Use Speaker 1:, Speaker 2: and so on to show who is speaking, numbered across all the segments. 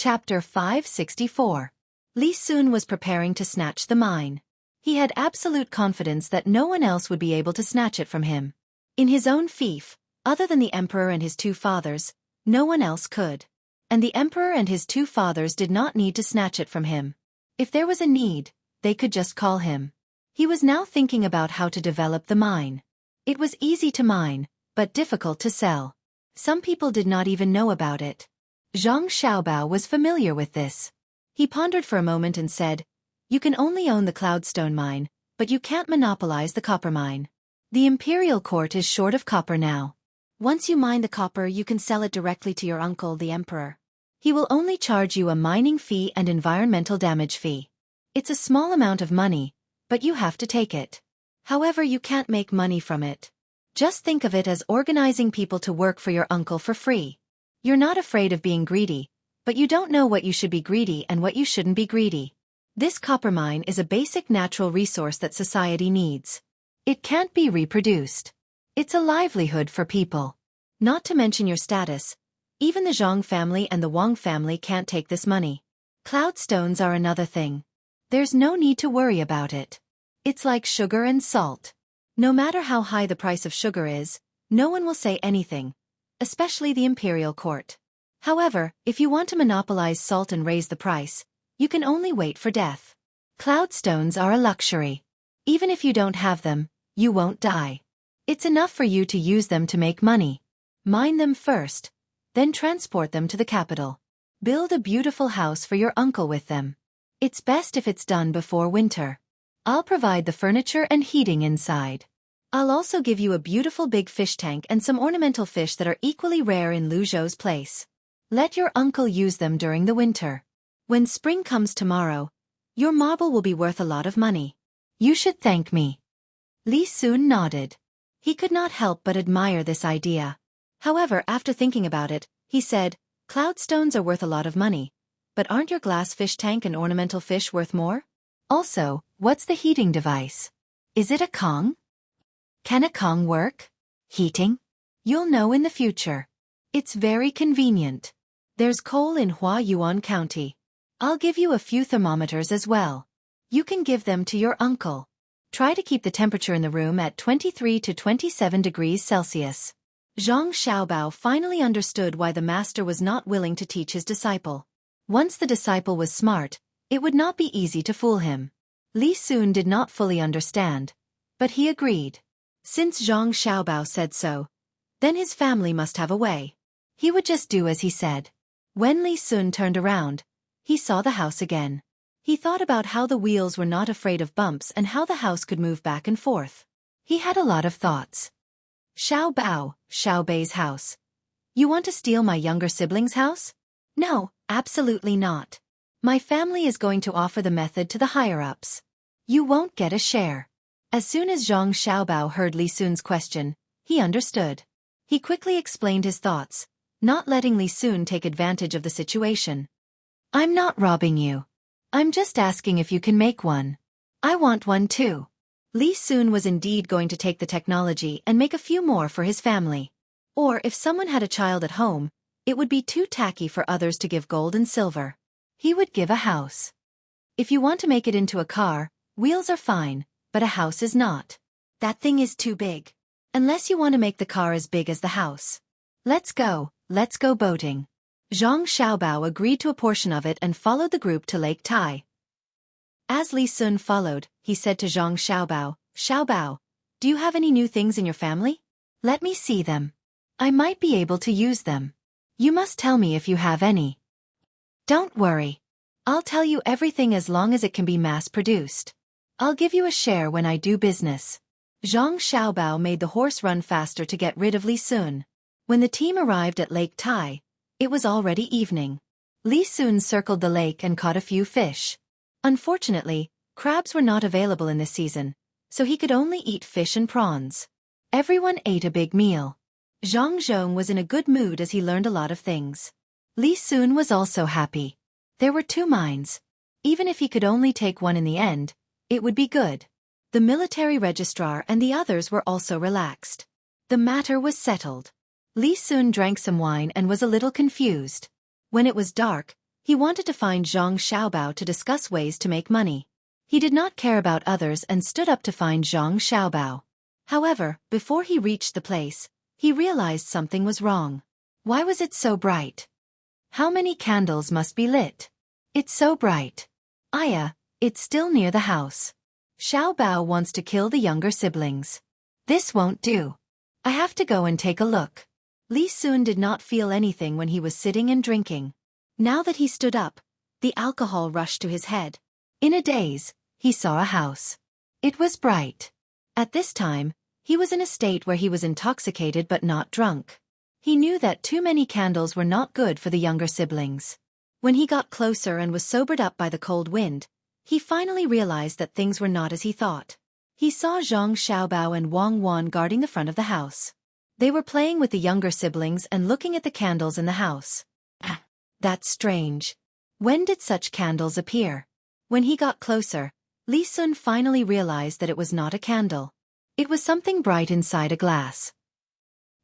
Speaker 1: Chapter 564. Li Sun was preparing to snatch the mine. He had absolute confidence that no one else would be able to snatch it from him. In his own fief, other than the emperor and his two fathers, no one else could. And the emperor and his two fathers did not need to snatch it from him. If there was a need, they could just call him. He was now thinking about how to develop the mine. It was easy to mine, but difficult to sell. Some people did not even know about it. Zhang Xiaobao was familiar with this. He pondered for a moment and said, "You can only own the cloudstone mine, but you can't monopolize the copper mine. The imperial court is short of copper now. Once you mine the copper, you can sell it directly to your uncle, the emperor. He will only charge you a mining fee and environmental damage fee. It's a small amount of money, but you have to take it. However, you can't make money from it. Just think of it as organizing people to work for your uncle for free. You're not afraid of being greedy, but you don't know what you should be greedy and what you shouldn't be greedy. This copper mine is a basic natural resource that society needs. It can't be reproduced. It's a livelihood for people. Not to mention your status. Even the Zhang family and the Wang family can't take this money. Cloudstones are another thing. There's no need to worry about it. It's like sugar and salt. No matter how high the price of sugar is, no one will say anything, especially the imperial court. However, if you want to monopolize salt and raise the price, you can only wait for death. Cloudstones are a luxury. Even if you don't have them, you won't die. It's enough for you to use them to make money. Mine them first, then transport them to the capital. Build a beautiful house for your uncle with them. It's best if it's done before winter. I'll provide the furniture and heating inside. I'll also give you a beautiful big fish tank and some ornamental fish that are equally rare in Lu Zhou's place. Let your uncle use them during the winter. When spring comes tomorrow, your marble will be worth a lot of money. You should thank me." Li Sun nodded. He could not help but admire this idea. However, after thinking about it, he said, "Cloudstones are worth a lot of money, but aren't your glass fish tank and ornamental fish worth more? Also, what's the heating device? Is it a Kong? Can a Kong work? Heating? You'll know in the future. It's very convenient. There's coal in Huayuan County. I'll give you a few thermometers as well. You can give them to your uncle. Try to keep the temperature in the room at 23 to 27 degrees Celsius." Zhang Xiaobao finally understood why the master was not willing to teach his disciple. Once the disciple was smart, it would not be easy to fool him. Li Sun did not fully understand, but he agreed. Since Zhang Xiaobao said so, then his family must have a way. He would just do as he said. When Li Sun turned around, he saw the house again. He thought about how the wheels were not afraid of bumps and how the house could move back and forth. He had a lot of thoughts. Xiaobao, Xiaobei's house. You want to steal my younger sibling's house? No, absolutely not. My family is going to offer the method to the higher-ups. You won't get a share. As soon as Zhang Xiaobao heard Li Sun's question, he understood. He quickly explained his thoughts, not letting Li Sun take advantage of the situation. "I'm not robbing you. I'm just asking if you can make one. I want one too." Li Sun was indeed going to take the technology and make a few more for his family. Or if someone had a child at home, it would be too tacky for others to give gold and silver. He would give a house. If you want to make it into a car, wheels are fine, but a house is not. That thing is too big. Unless you want to make the car as big as the house. Let's go boating." Zhang Xiaobao agreed to a portion of it and followed the group to Lake Tai. As Li Sun followed, he said to Zhang Xiaobao, "Xiaobao, do you have any new things in your family? Let me see them. I might be able to use them. You must tell me if you have any." "Don't worry. I'll tell you everything as long as it can be mass-produced. I'll give you a share when I do business." Zhang Xiaobao made the horse run faster to get rid of Li Sun. When the team arrived at Lake Tai, it was already evening. Li Sun circled the lake and caught a few fish. Unfortunately, crabs were not available in this season, so he could only eat fish and prawns. Everyone ate a big meal. Zhang Zhong was in a good mood as he learned a lot of things. Li Sun was also happy. There were 2 mines. Even if he could only take one in the end, it would be good. The military registrar and the others were also relaxed. The matter was settled. Li Sun drank some wine and was a little confused. When it was dark, He wanted to find Zhang Xiaobao to discuss ways to make money. He did not care about others and stood up to find Zhang Xiaobao. However, before he reached the place, he realized something was wrong. Why was it so bright? How many candles must be lit? It's so bright. Aya, it's still near the house. Xiaobao wants to kill the younger siblings. This won't do. I have to go and take a look. Li Sun did not feel anything when he was sitting and drinking. Now that he stood up, the alcohol rushed to his head. In a daze, he saw a house. It was bright. At this time, he was in a state where he was intoxicated but not drunk. He knew that too many candles were not good for the younger siblings. When he got closer and was sobered up by the cold wind, he finally realized that things were not as he thought. He saw Zhang Xiaobao and Wang Wan guarding the front of the house. They were playing with the younger siblings and looking at the candles in the house. That's strange. When did such candles appear? When he got closer, Li Sun finally realized that it was not a candle. It was something bright inside a glass.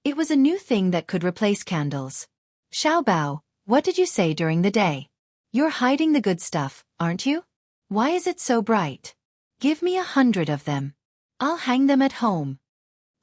Speaker 1: It was a new thing that could replace candles. Xiaobao, what did you say during the day? You're hiding the good stuff, aren't you? Why is it so bright? Give me 100 of them. I'll hang them at home.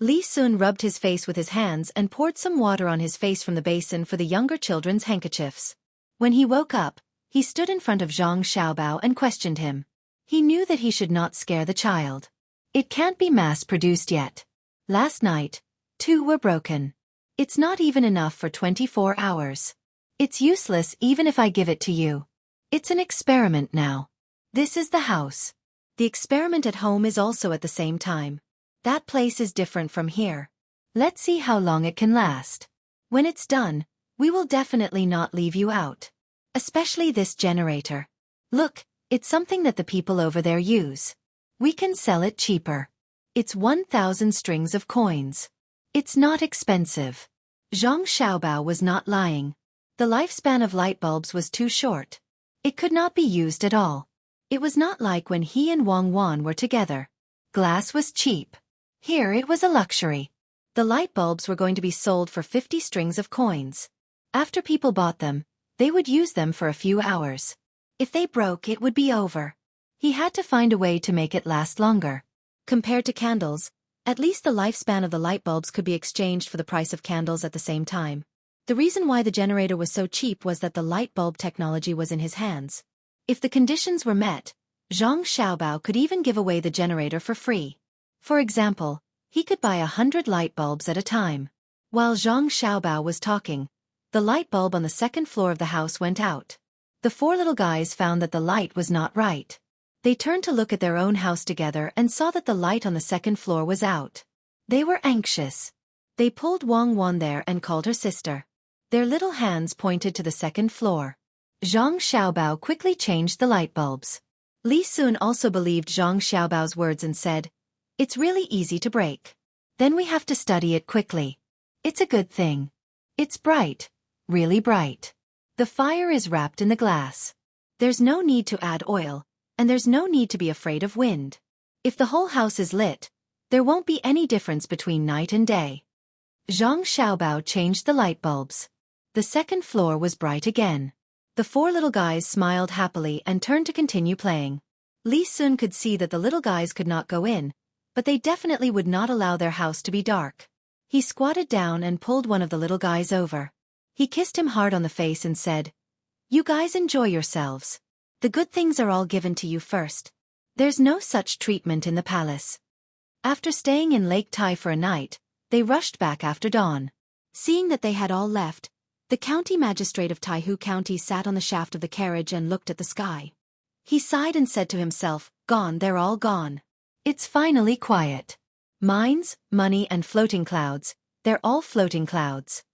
Speaker 1: Li Sun rubbed his face with his hands and poured some water on his face from the basin for the younger children's handkerchiefs. When he woke up, he stood in front of Zhang Xiaobao and questioned him. He knew that he should not scare the child. It can't be mass-produced yet. Last night, 2 were broken. It's not even enough for 24 hours. It's useless even if I give it to you. It's an experiment now. This is the house. The experiment at home is also at the same time. That place is different from here. Let's see how long it can last. When it's done, we will definitely not leave you out. Especially this generator. Look, it's something that the people over there use. We can sell it cheaper. It's 1,000 strings of coins. It's not expensive. Zhang Xiaobao was not lying. The lifespan of light bulbs was too short. It could not be used at all. It was not like when he and Wang Wan were together. Glass was cheap. Here it was a luxury. The light bulbs were going to be sold for 50 strings of coins. After people bought them, they would use them for a few hours. If they broke, it would be over. He had to find a way to make it last longer. Compared to candles, at least the lifespan of the light bulbs could be exchanged for the price of candles at the same time. The reason why the generator was so cheap was that the light bulb technology was in his hands. If the conditions were met, Zhang Xiaobao could even give away the generator for free. For example, he could buy 100 light bulbs at a time. While Zhang Xiaobao was talking, the light bulb on the second floor of the house went out. The 4 little guys found that the light was not right. They turned to look at their own house together and saw that the light on the second floor was out. They were anxious. They pulled Wang Wan there and called her sister. Their little hands pointed to the second floor. Zhang Xiaobao quickly changed the light bulbs. Li Sun also believed Zhang Xiaobao's words and said, "It's really easy to break. Then we have to study it quickly. It's a good thing. It's bright, really bright. The fire is wrapped in the glass. There's no need to add oil, and there's no need to be afraid of wind. If the whole house is lit, there won't be any difference between night and day." Zhang Xiaobao changed the light bulbs. The second floor was bright again. The 4 little guys smiled happily and turned to continue playing. Li Sun could see that the little guys could not go in, but they definitely would not allow their house to be dark. He squatted down and pulled one of the little guys over. He kissed him hard on the face and said, "You guys enjoy yourselves. The good things are all given to you first. There's no such treatment in the palace." After staying in Lake Tai for a night, they rushed back after dawn. Seeing that they had all left, the county magistrate of Taihu County sat on the shaft of the carriage and looked at the sky. He sighed and said to himself, "Gone, they're all gone. It's finally quiet. Mines, money and floating clouds, they're all floating clouds.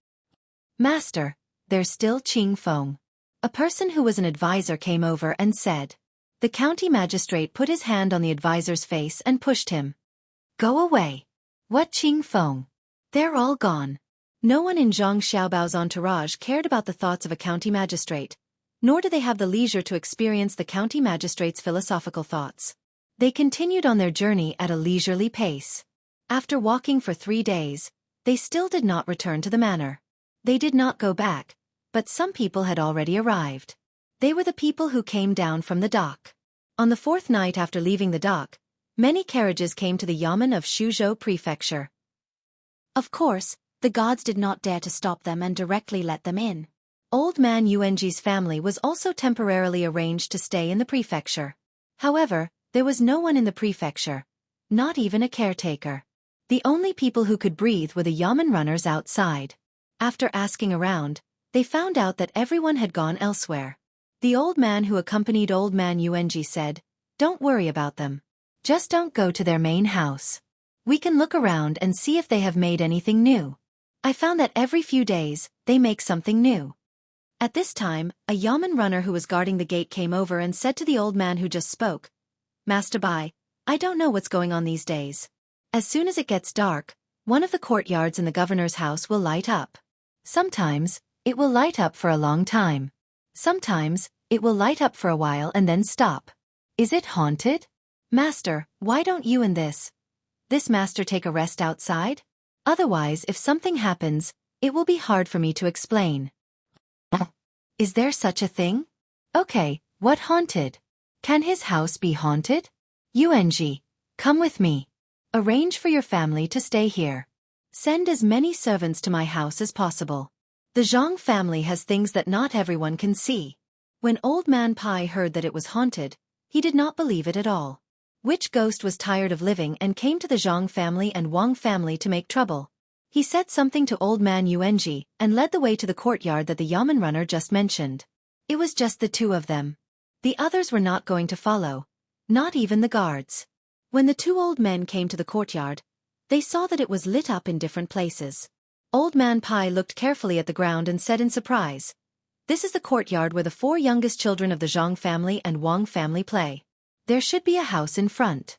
Speaker 1: Master, there's still Qing Feng." A person who was an advisor came over and said. The county magistrate put his hand on the advisor's face and pushed him. "Go away. What Qing Feng? They're all gone." No one in Zhang Xiaobao's entourage cared about the thoughts of a county magistrate, nor did they have the leisure to experience the county magistrate's philosophical thoughts. They continued on their journey at a leisurely pace. After walking for 3 days, they still did not return to the manor. They did not go back, but some people had already arrived. They were the people who came down from the dock. On the fourth night after leaving the dock, many carriages came to the yamen of Xuzhou Prefecture. Of course, the gods did not dare to stop them and directly let them in. Old man Yuanji's family was also temporarily arranged to stay in the prefecture. However, there was no one in the prefecture, not even a caretaker. The only people who could breathe were the yamen runners outside. After asking around, they found out that everyone had gone elsewhere. The old man who accompanied old man Yuanji said, "Don't worry about them. Just don't go to their main house. We can look around and see if they have made anything new. I found that every few days, they make something new." At this time, a yamen runner who was guarding the gate came over and said to the old man who just spoke, "Master Bai, I don't know what's going on these days. As soon as it gets dark, one of the courtyards in the governor's house will light up. Sometimes, it will light up for a long time. Sometimes, it will light up for a while and then stop. Is it haunted? Master, why don't you and this master take a rest outside? Otherwise, if something happens, it will be hard for me to explain." Is there such a thing? Okay, what haunted? Can his house be haunted? Yuanji, come with me. Arrange for your family to stay here. Send as many servants to my house as possible. The Zhang family has things that not everyone can see. When Old Man Pai heard that it was haunted, he did not believe it at all. Which ghost was tired of living and came to the Zhang family and Wang family to make trouble? He said something to Old Man Yuanji and led the way to the courtyard that the yamen runner just mentioned. It was just the two of them. The others were not going to follow, not even the guards. When the two old men came to the courtyard, they saw that it was lit up in different places. Old Man Pai looked carefully at the ground and said in surprise, "This is the courtyard where the four youngest children of the Zhang family and Wang family play. There should be a house in front.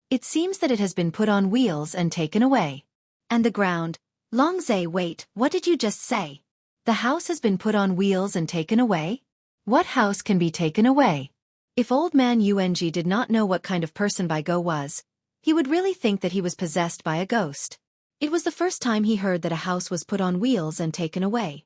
Speaker 1: It seems that it has been put on wheels and taken away. And the ground, Longzhe, wait, what did you just say? The house has been put on wheels and taken away? What house can be taken away?" If Old Man Yuanji did not know what kind of person Bai Go was, he would really think that he was possessed by a ghost. It was the first time he heard that a house was put on wheels and taken away.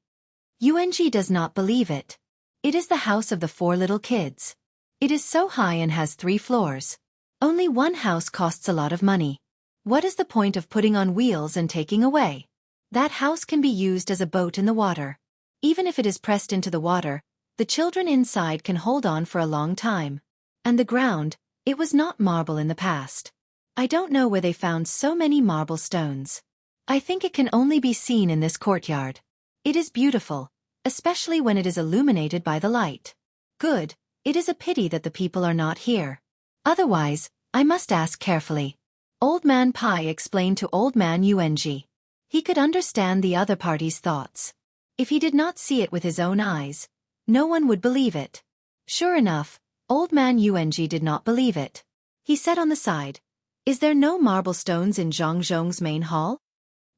Speaker 1: Yuanji does not believe it. It is the house of the four little kids. It is so high and has 3 floors. Only one house costs a lot of money. What is the point of putting on wheels and taking away? That house can be used as a boat in the water. Even if it is pressed into the water, the children inside can hold on for a long time. And the ground, it was not marble in the past. I don't know where they found so many marble stones. I think it can only be seen in this courtyard. It is beautiful, especially when it is illuminated by the light. Good, it is a pity that the people are not here. Otherwise, I must ask carefully. Old Man Pai explained to Old Man Yuanji. He could understand the other party's thoughts. If he did not see it with his own eyes, no one would believe it. Sure enough, Old Man Yuanji did not believe it. He said on the side, "Is there no marble stones in Zhangzhong's main hall?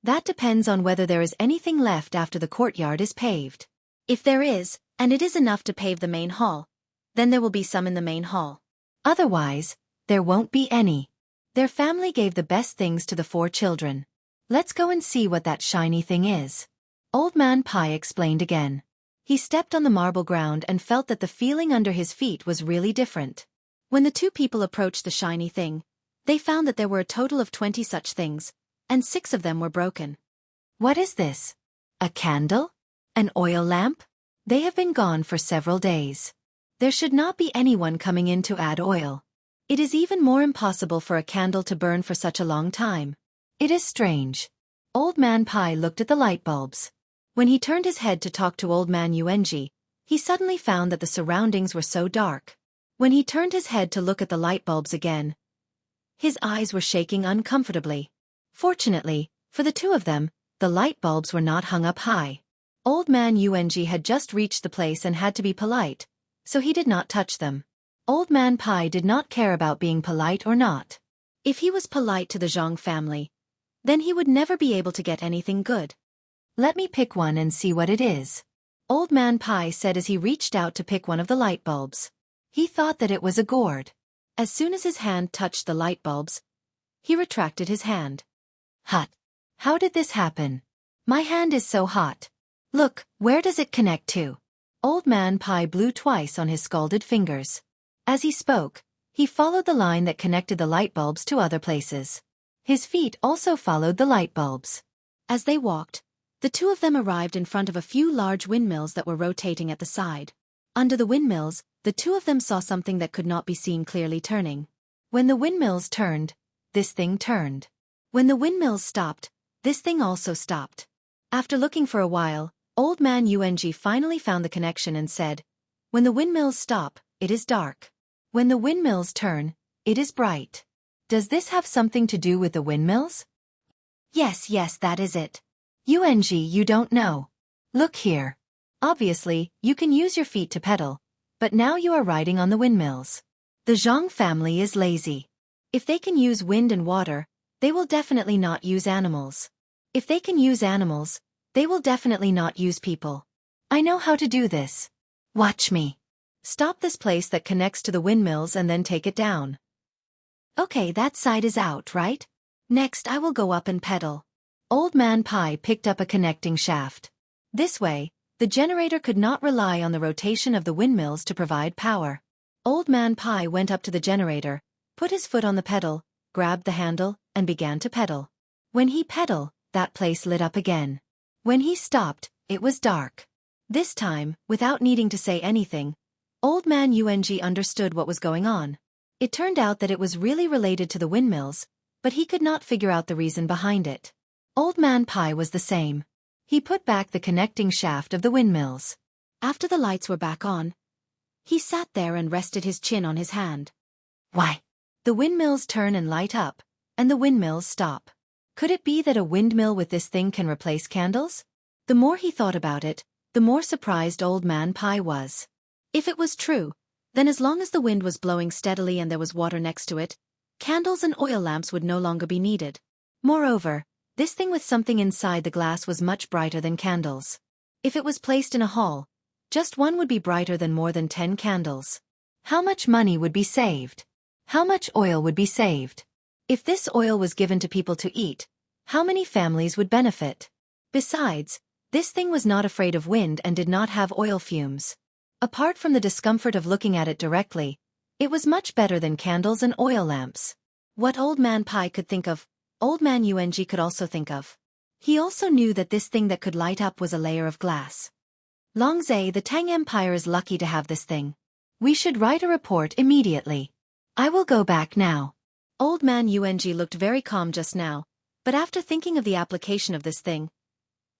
Speaker 1: That depends on whether there is anything left after the courtyard is paved. If there is, and it is enough to pave the main hall, then there will be some in the main hall. Otherwise, there won't be any." Their family gave the best things to the 4 children. "Let's go and see what that shiny thing is." Old Man Pai explained again. He stepped on the marble ground and felt that the feeling under his feet was really different. When the 2 people approached the shiny thing, they found that there were a total of 20 such things, and 6 of them were broken. What is this? A candle? An oil lamp? They have been gone for several days. There should not be anyone coming in to add oil. It is even more impossible for a candle to burn for such a long time. It is strange. Old Man Pai looked at the light bulbs. When he turned his head to talk to Old Man Yuanji, he suddenly found that the surroundings were so dark. When he turned his head to look at the light bulbs again, his eyes were shaking uncomfortably. Fortunately, for the 2 of them, the light bulbs were not hung up high. Old Man Yuanji had just reached the place and had to be polite, so he did not touch them. Old Man Pai did not care about being polite or not. If he was polite to the Zhang family, then he would never be able to get anything good. "Let me pick one and see what it is," Old Man Pai said as he reached out to pick one of the light bulbs. He thought that it was a gourd. As soon as his hand touched the light bulbs, he retracted his hand. "Hot. How did this happen? My hand is so hot. Look, where does it connect to? Old Man Pai blew twice on his scalded fingers. As he spoke, he followed the line that connected the light bulbs to other places. His feet also followed the light bulbs. As they walked, the two of them arrived in front of a few large windmills that were rotating at the side. Under the windmills, the two of them saw something that could not be seen clearly turning. When the windmills turned, this thing turned. When the windmills stopped, this thing also stopped. After looking for a while, Old Man Xueqi finally found the connection and said, "When the windmills stop, it is dark. When the windmills turn, it is bright." Does this have something to do with the windmills? Yes, that is it. Xueqi, you don't know. Look here. Obviously, you can use your feet to pedal, but now you are riding on the windmills. The Zhang family is lazy. If they can use wind and water, they will definitely not use animals. If they can use animals, they will definitely not use people. I know how to do this. Watch me. Stop this place that connects to the windmills and then take it down. Okay, that side is out, right? Next I will go up and pedal. Old Man Pai picked up a connecting shaft. This way, the generator could not rely on the rotation of the windmills to provide power. Old Man Pai went up to the generator, put his foot on the pedal, grabbed the handle, and began to pedal. When he pedaled, that place lit up again. When he stopped, it was dark. This time, without needing to say anything, Old Man Xueqi understood what was going on. It turned out that it was really related to the windmills, but he could not figure out the reason behind it. Old Man Pai was the same. He put back the connecting shaft of the windmills. After the lights were back on, he sat there and rested his chin on his hand. Why? The windmills turn and light up, and the windmills stop. Could it be that a windmill with this thing can replace candles? The more he thought about it, the more surprised Old Man Pai was. If it was true, then as long as the wind was blowing steadily and there was water next to it, candles and oil lamps would no longer be needed. Moreover, this thing with something inside the glass was much brighter than candles. If it was placed in a hall, just one would be brighter than more than 10 candles. How much money would be saved? How much oil would be saved? If this oil was given to people to eat, how many families would benefit? Besides, this thing was not afraid of wind and did not have oil fumes. Apart from the discomfort of looking at it directly, it was much better than candles and oil lamps. What Old Man Pai could think of, Old Man Xueqi could also think of. He also knew that this thing that could light up was a layer of glass. Longzhe, the Tang Empire is lucky to have this thing. We should write a report immediately. I will go back now. Old Man Xueqi looked very calm just now, but after thinking of the application of this thing,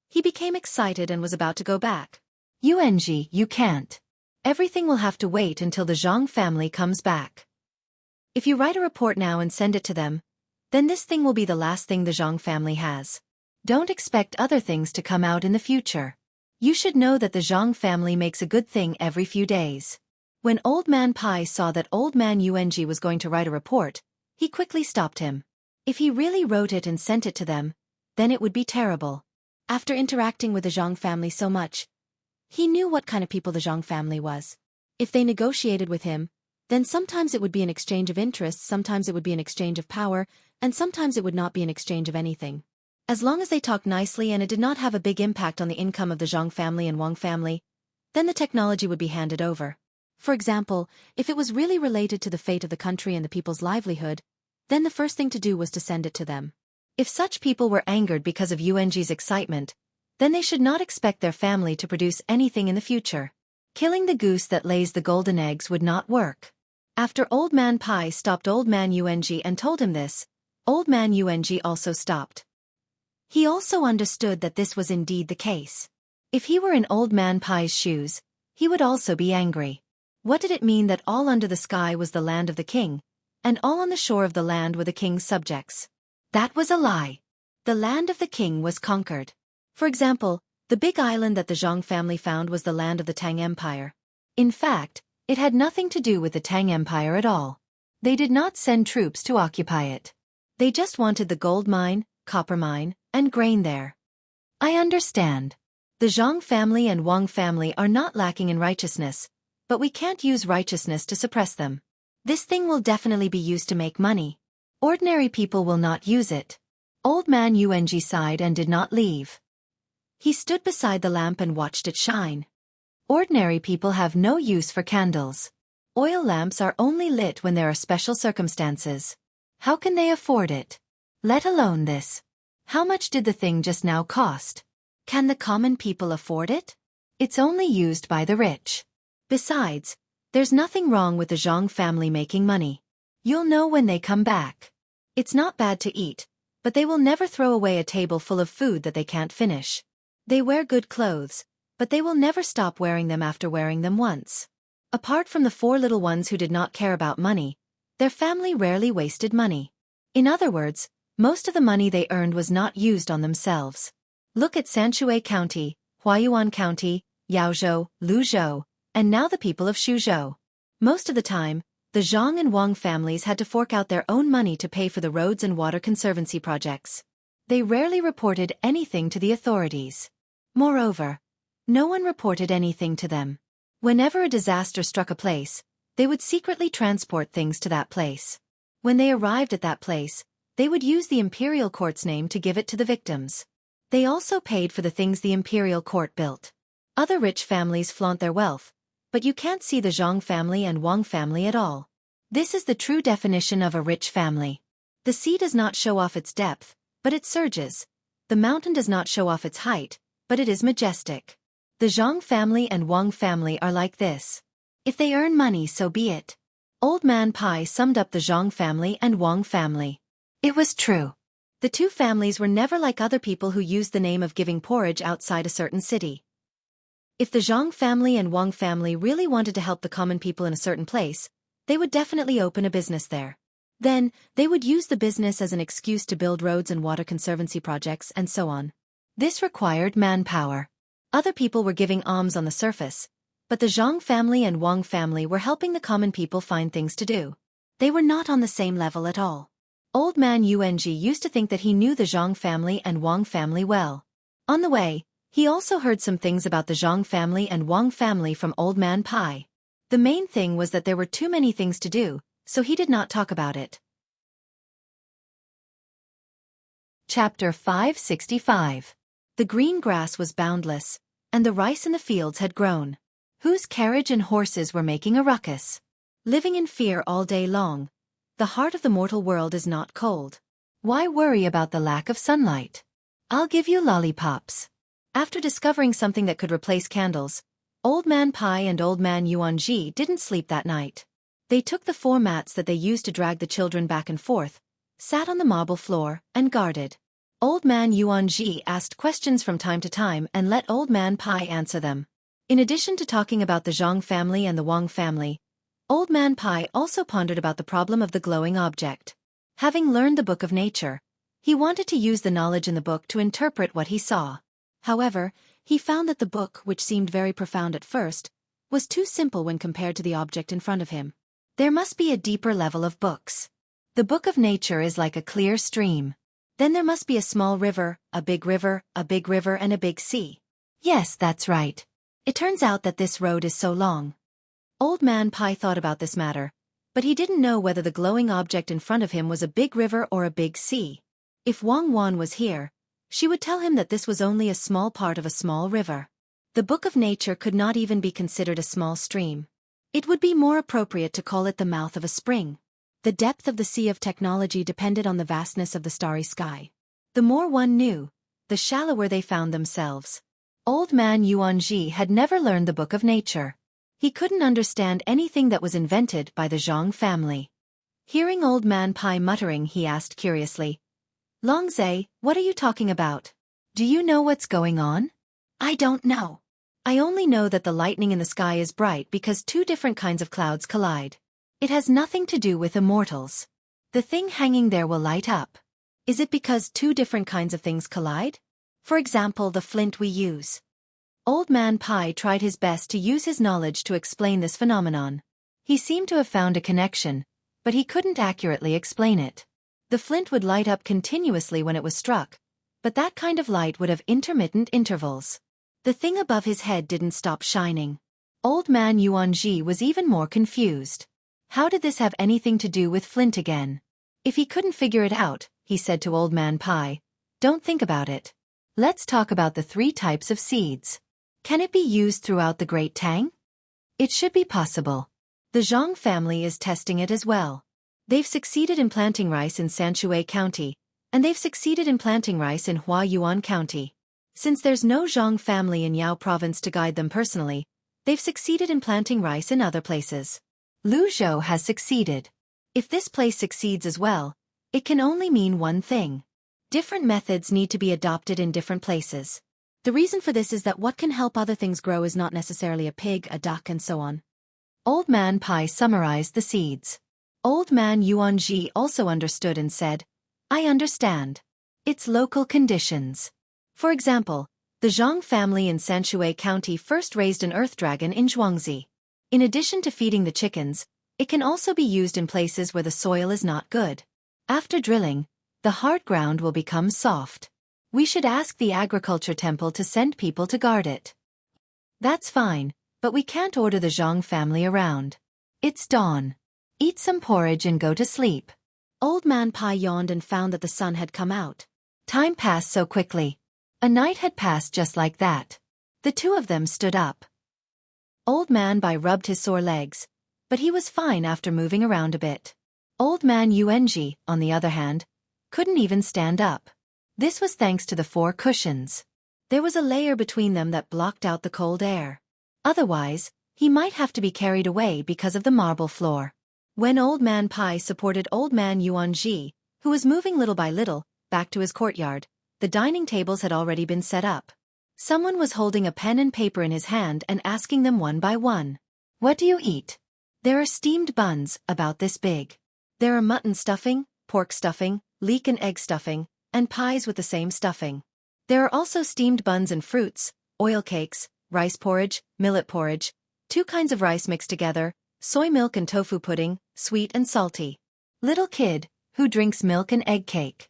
Speaker 1: he became excited and was about to go back. Xueqi, you can't. Everything will have to wait until the Zhang family comes back. If you write a report now and send it to them, then this thing will be the last thing the Zhang family has. Don't expect other things to come out in the future. You should know that the Zhang family makes a good thing every few days. When Old Man Pai saw that Old Man Xueqi was going to write a report, he quickly stopped him. If he really wrote it and sent it to them, then it would be terrible. After interacting with the Zhang family so much, he knew what kind of people the Zhang family was. If they negotiated with him, then sometimes it would be an exchange of interests, sometimes it would be an exchange of power, and sometimes it would not be an exchange of anything. As long as they talked nicely and it did not have a big impact on the income of the Zhang family and Wang family, then the technology would be handed over. For example, if it was really related to the fate of the country and the people's livelihood, then the first thing to do was to send it to them. If such people were angered because of Xueqi's excitement, then they should not expect their family to produce anything in the future. Killing the goose that lays the golden eggs would not work. After Old Man Pai stopped Old Man Xueqi and told him this, Old Man Xueqi also stopped. He also understood that this was indeed the case. If he were in Old Man Pai's shoes, he would also be angry. What did it mean that all under the sky was the land of the king, and all on the shore of the land were the king's subjects? That was a lie. The land of the king was conquered. For example, the big island that the Zhang family found was the land of the Tang Empire. In fact, it had nothing to do with the Tang Empire at all. They did not send troops to occupy it. They just wanted the gold mine, copper mine, and grain there. I understand. The Zhang family and Wang family are not lacking in righteousness, but we can't use righteousness to suppress them. This thing will definitely be used to make money. Ordinary people will not use it. Old Man Xueqi sighed and did not leave. He stood beside the lamp and watched it shine. Ordinary people have no use for candles. Oil lamps are only lit when there are special circumstances. How can they afford it? Let alone this. How much did the thing just now cost? Can the common people afford it? It's only used by the rich. Besides, there's nothing wrong with the Zhang family making money. You'll know when they come back. It's not bad to eat, but they will never throw away a table full of food that they can't finish. They wear good clothes, but they will never stop wearing them after wearing them once. Apart from the 4 little ones who did not care about money, their family rarely wasted money. In other words, most of the money they earned was not used on themselves. Look at Xueqi County, Huayuan County, Yaozhou, Luzhou, and now the people of Suzhou. Most of the time, the Zhang and Wang families had to fork out their own money to pay for the roads and water conservancy projects. They rarely reported anything to the authorities. Moreover, no one reported anything to them. Whenever a disaster struck a place, they would secretly transport things to that place. When they arrived at that place, they would use the imperial court's name to give it to the victims. They also paid for the things the imperial court built. Other rich families flaunt their wealth, but you can't see the Zhang family and Wang family at all. This is the true definition of a rich family. The sea does not show off its depth, but it surges. The mountain does not show off its height, but it is majestic. The Zhang family and Wang family are like this. If they earn money, so be it. Old Man Pai summed up the Zhang family and Wang family. It was true. The two families were never like other people who used the name of giving porridge outside a certain city. If the Zhang family and Wang family really wanted to help the common people in a certain place, they would definitely open a business there. Then, they would use the business as an excuse to build roads and water conservancy projects and so on. This required manpower. Other people were giving alms on the surface, but the Zhang family and Wang family were helping the common people find things to do. They were not on the same level at all. Old man Yuanji used to think that he knew the Zhang family and Wang family well. On the way, he also heard some things about the Zhang family and Wang family from Old Man Pai. The main thing was that there were too many things to do, so he did not talk about it. Chapter 565. The green grass was boundless, and the rice in the fields had grown. Whose carriage and horses were making a ruckus? Living in fear all day long. The heart of the mortal world is not cold. Why worry about the lack of sunlight? I'll give you lollipops. After discovering something that could replace candles, Old Man Pai and Old Man Yuanji didn't sleep that night. They took the 4 mats that they used to drag the children back and forth, sat on the marble floor, and guarded. Old Man Yuanji asked questions from time to time and let Old Man Pai answer them. In addition to talking about the Zhang family and the Wang family, Old Man Pai also pondered about the problem of the glowing object. Having learned the Book of Nature, he wanted to use the knowledge in the book to interpret what he saw. However, he found that the book, which seemed very profound at first, was too simple when compared to the object in front of him. There must be a deeper level of books. The Book of Nature is like a clear stream. Then there must be a small river, a big river, and a big sea. Yes, that's right. It turns out that this road is so long. Old Man Pai thought about this matter, but he didn't know whether the glowing object in front of him was a big river or a big sea. If Wang Wan was here, she would tell him that this was only a small part of a small river. The Book of Nature could not even be considered a small stream. It would be more appropriate to call it the mouth of a spring. The depth of the sea of technology depended on the vastness of the starry sky. The more one knew, the shallower they found themselves. Old Man Yuanji had never learned the Book of Nature. He couldn't understand anything that was invented by the Zhang family. Hearing Old Man Pai muttering, he asked curiously, "Longzhe, what are you talking about? Do you know what's going on?" "I don't know. I only know that the lightning in the sky is bright because 2 different kinds of clouds collide. It has nothing to do with immortals. The thing hanging there will light up. Is it because 2 different kinds of things collide? For example, the flint we use." Old Man Pai tried his best to use his knowledge to explain this phenomenon. He seemed to have found a connection, but he couldn't accurately explain it. The flint would light up continuously when it was struck, but that kind of light would have intermittent intervals. The thing above his head didn't stop shining. Old Man Yuanji was even more confused. How did this have anything to do with flint again? If he couldn't figure it out, he said to Old Man Pai, "Don't think about it. Let's talk about the 3 types of seeds. Can it be used throughout the Great Tang? It should be possible. The Zhang family is testing it as well. They've succeeded in planting rice in Xueqi County, and they've succeeded in planting rice in Huayuan County. Since there's no Zhang family in Yao province to guide them personally, they've succeeded in planting rice in other places. Lu Zhou has succeeded. If this place succeeds as well, it can only mean one thing. Different methods need to be adopted in different places. The reason for this is that what can help other things grow is not necessarily a pig, a duck, and so on. Old Man Pai summarized the seeds. Old Man Yuanji also understood and said, I understand. It's local conditions. For example, the Zhang family in Sanshui County first raised an earth dragon in Zhuangzi. In addition to feeding the chickens, it can also be used in places where the soil is not good. After drilling, the hard ground will become soft. We should ask the agriculture temple to send people to guard it. That's fine, but we can't order the Zhang family around. It's dawn. Eat some porridge and go to sleep. Old Man Pai yawned and found that the sun had come out. Time passed so quickly. A night had passed just like that. The two of them stood up. Old Man Pai rubbed his sore legs, but he was fine after moving around a bit. Old Man Yuanji, on the other hand, couldn't even stand up. This was thanks to the 4 cushions. There was a layer between them that blocked out the cold air. Otherwise, he might have to be carried away because of the marble floor. When Old Man Pai supported Old Man Yuanji, who was moving little by little, back to his courtyard, the dining tables had already been set up. Someone was holding a pen and paper in his hand and asking them one by one. What do you eat? There are steamed buns, about this big. There are mutton stuffing, pork stuffing, leek and egg stuffing, and pies with the same stuffing. There are also steamed buns and fruits, oil cakes, rice porridge, millet porridge, 2 kinds of rice mixed together, soy milk and tofu pudding, sweet and salty. Little kid, who drinks milk and egg cake?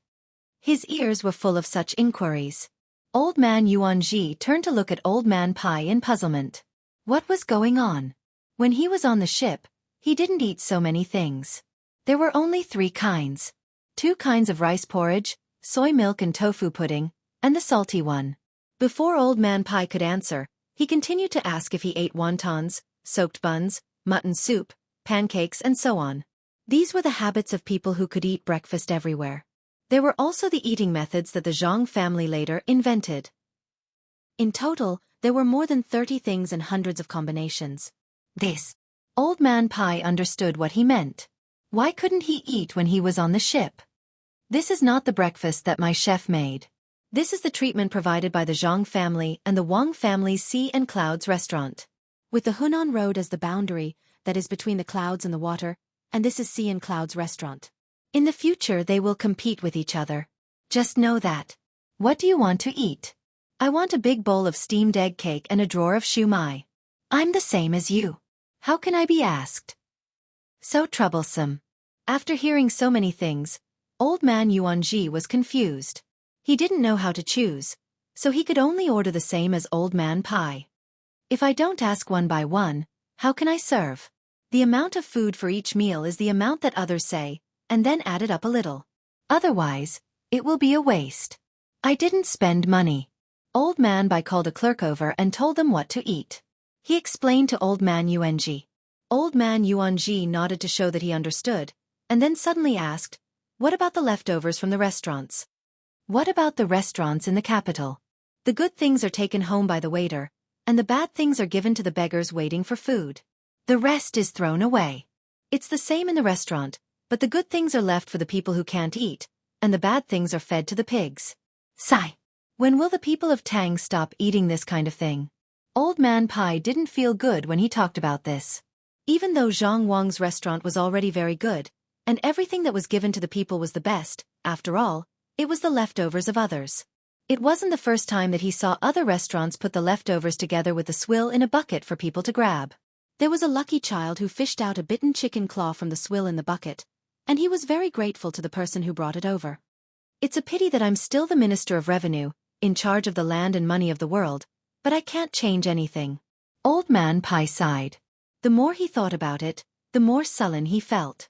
Speaker 1: His ears were full of such inquiries. Old Man Yuanji turned to look at Old Man Pai in puzzlement. What was going on? When he was on the ship, he didn't eat so many things. There were only 3 kinds. 2 kinds of rice porridge, soy milk and tofu pudding, and the salty one. Before Old Man Pai could answer, he continued to ask if he ate wontons, soaked buns, mutton soup, pancakes and so on. These were the habits of people who could eat breakfast everywhere. There were also the eating methods that the Zhang family later invented. In total, there were more than 30 things and hundreds of combinations. This. Old Man Pai understood what he meant. Why couldn't he eat when he was on the ship? This is not the breakfast that my chef made. This is the treatment provided by the Zhang family and the Wang family's Sea and Clouds restaurant. With the Hunan Road as the boundary, that is between the clouds and the water, and this is Sea and Clouds restaurant. In the future they will compete with each other. Just know that. What do you want to eat? I want a big bowl of steamed egg cake and a drawer of shumai. I'm the same as you. How can I be asked? So troublesome. After hearing so many things, Old Man Yuanji was confused. He didn't know how to choose, so he could only order the same as Old Man Pai. If I don't ask one by one, how can I serve? The amount of food for each meal is the amount that others say, and then add it up a little. Otherwise, it will be a waste. I didn't spend money. Old Man Pai called a clerk over and told them what to eat. He explained to Old Man Yuanji. Old Man Yuanji nodded to show that he understood, and then suddenly asked, what about the leftovers from the restaurants? What about the restaurants in the capital? The good things are taken home by the waiter, and the bad things are given to the beggars waiting for food. The rest is thrown away. It's the same in the restaurant, but the good things are left for the people who can't eat, and the bad things are fed to the pigs. Sigh. When will the people of Tang stop eating this kind of thing? Old Man Pai didn't feel good when he talked about this. Even though Zhang Wang's restaurant was already very good, and everything that was given to the people was the best, after all, it was the leftovers of others. It wasn't the first time that he saw other restaurants put the leftovers together with the swill in a bucket for people to grab. There was a lucky child who fished out a bitten chicken claw from the swill in the bucket, and he was very grateful to the person who brought it over. It's a pity that I'm still the Minister of Revenue, in charge of the land and money of the world, but I can't change anything. Old Man Pai sighed. The more he thought about it, the more sullen he felt.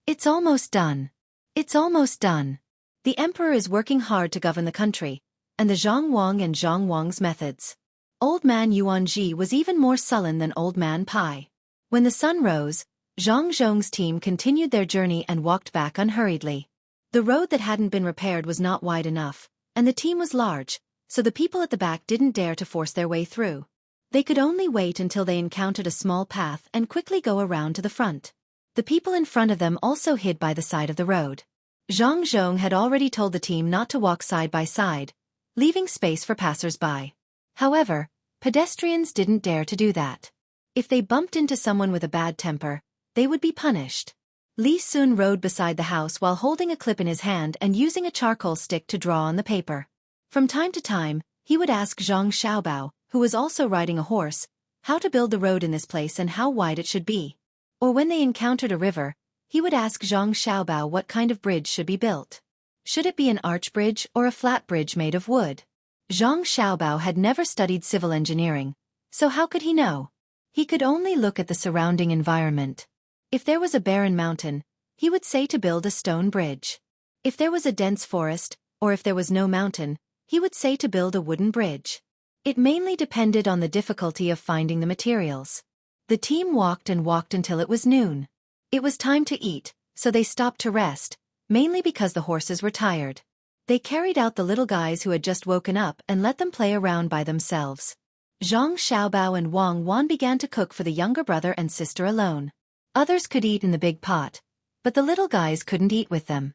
Speaker 1: It's almost done. It's almost done. The emperor is working hard to govern the country, and the Zhang Wang and Zhang Wang's methods. Old Man Yuanji was even more sullen than Old Man Pai. When the sun rose, Zhang Zhong's team continued their journey and walked back unhurriedly. The road that hadn't been repaired was not wide enough, and the team was large, so the people at the back didn't dare to force their way through. They could only wait until they encountered a small path and quickly go around to the front. The people in front of them also hid by the side of the road. Zhang Zhong had already told the team not to walk side by side, leaving space for passers-by. However, pedestrians didn't dare to do that. If they bumped into someone with a bad temper, they would be punished. Li Sun rode beside the house while holding a clip in his hand and using a charcoal stick to draw on the paper. From time to time, he would ask Zhang Xiaobao, who was also riding a horse, how to build the road in this place and how wide it should be. Or when they encountered a river, he would ask Zhang Xiaobao what kind of bridge should be built. Should it be an arch bridge or a flat bridge made of wood? Zhang Xiaobao had never studied civil engineering, so how could he know? He could only look at the surrounding environment. If there was a barren mountain, he would say to build a stone bridge. If there was a dense forest, or if there was no mountain, he would say to build a wooden bridge. It mainly depended on the difficulty of finding the materials. The team walked and walked until it was noon. It was time to eat, so they stopped to rest, mainly because the horses were tired. They carried out the little guys who had just woken up and let them play around by themselves. Zhang Xiaobao and Wang Wan began to cook for the younger brother and sister alone. Others could eat in the big pot, but the little guys couldn't eat with them.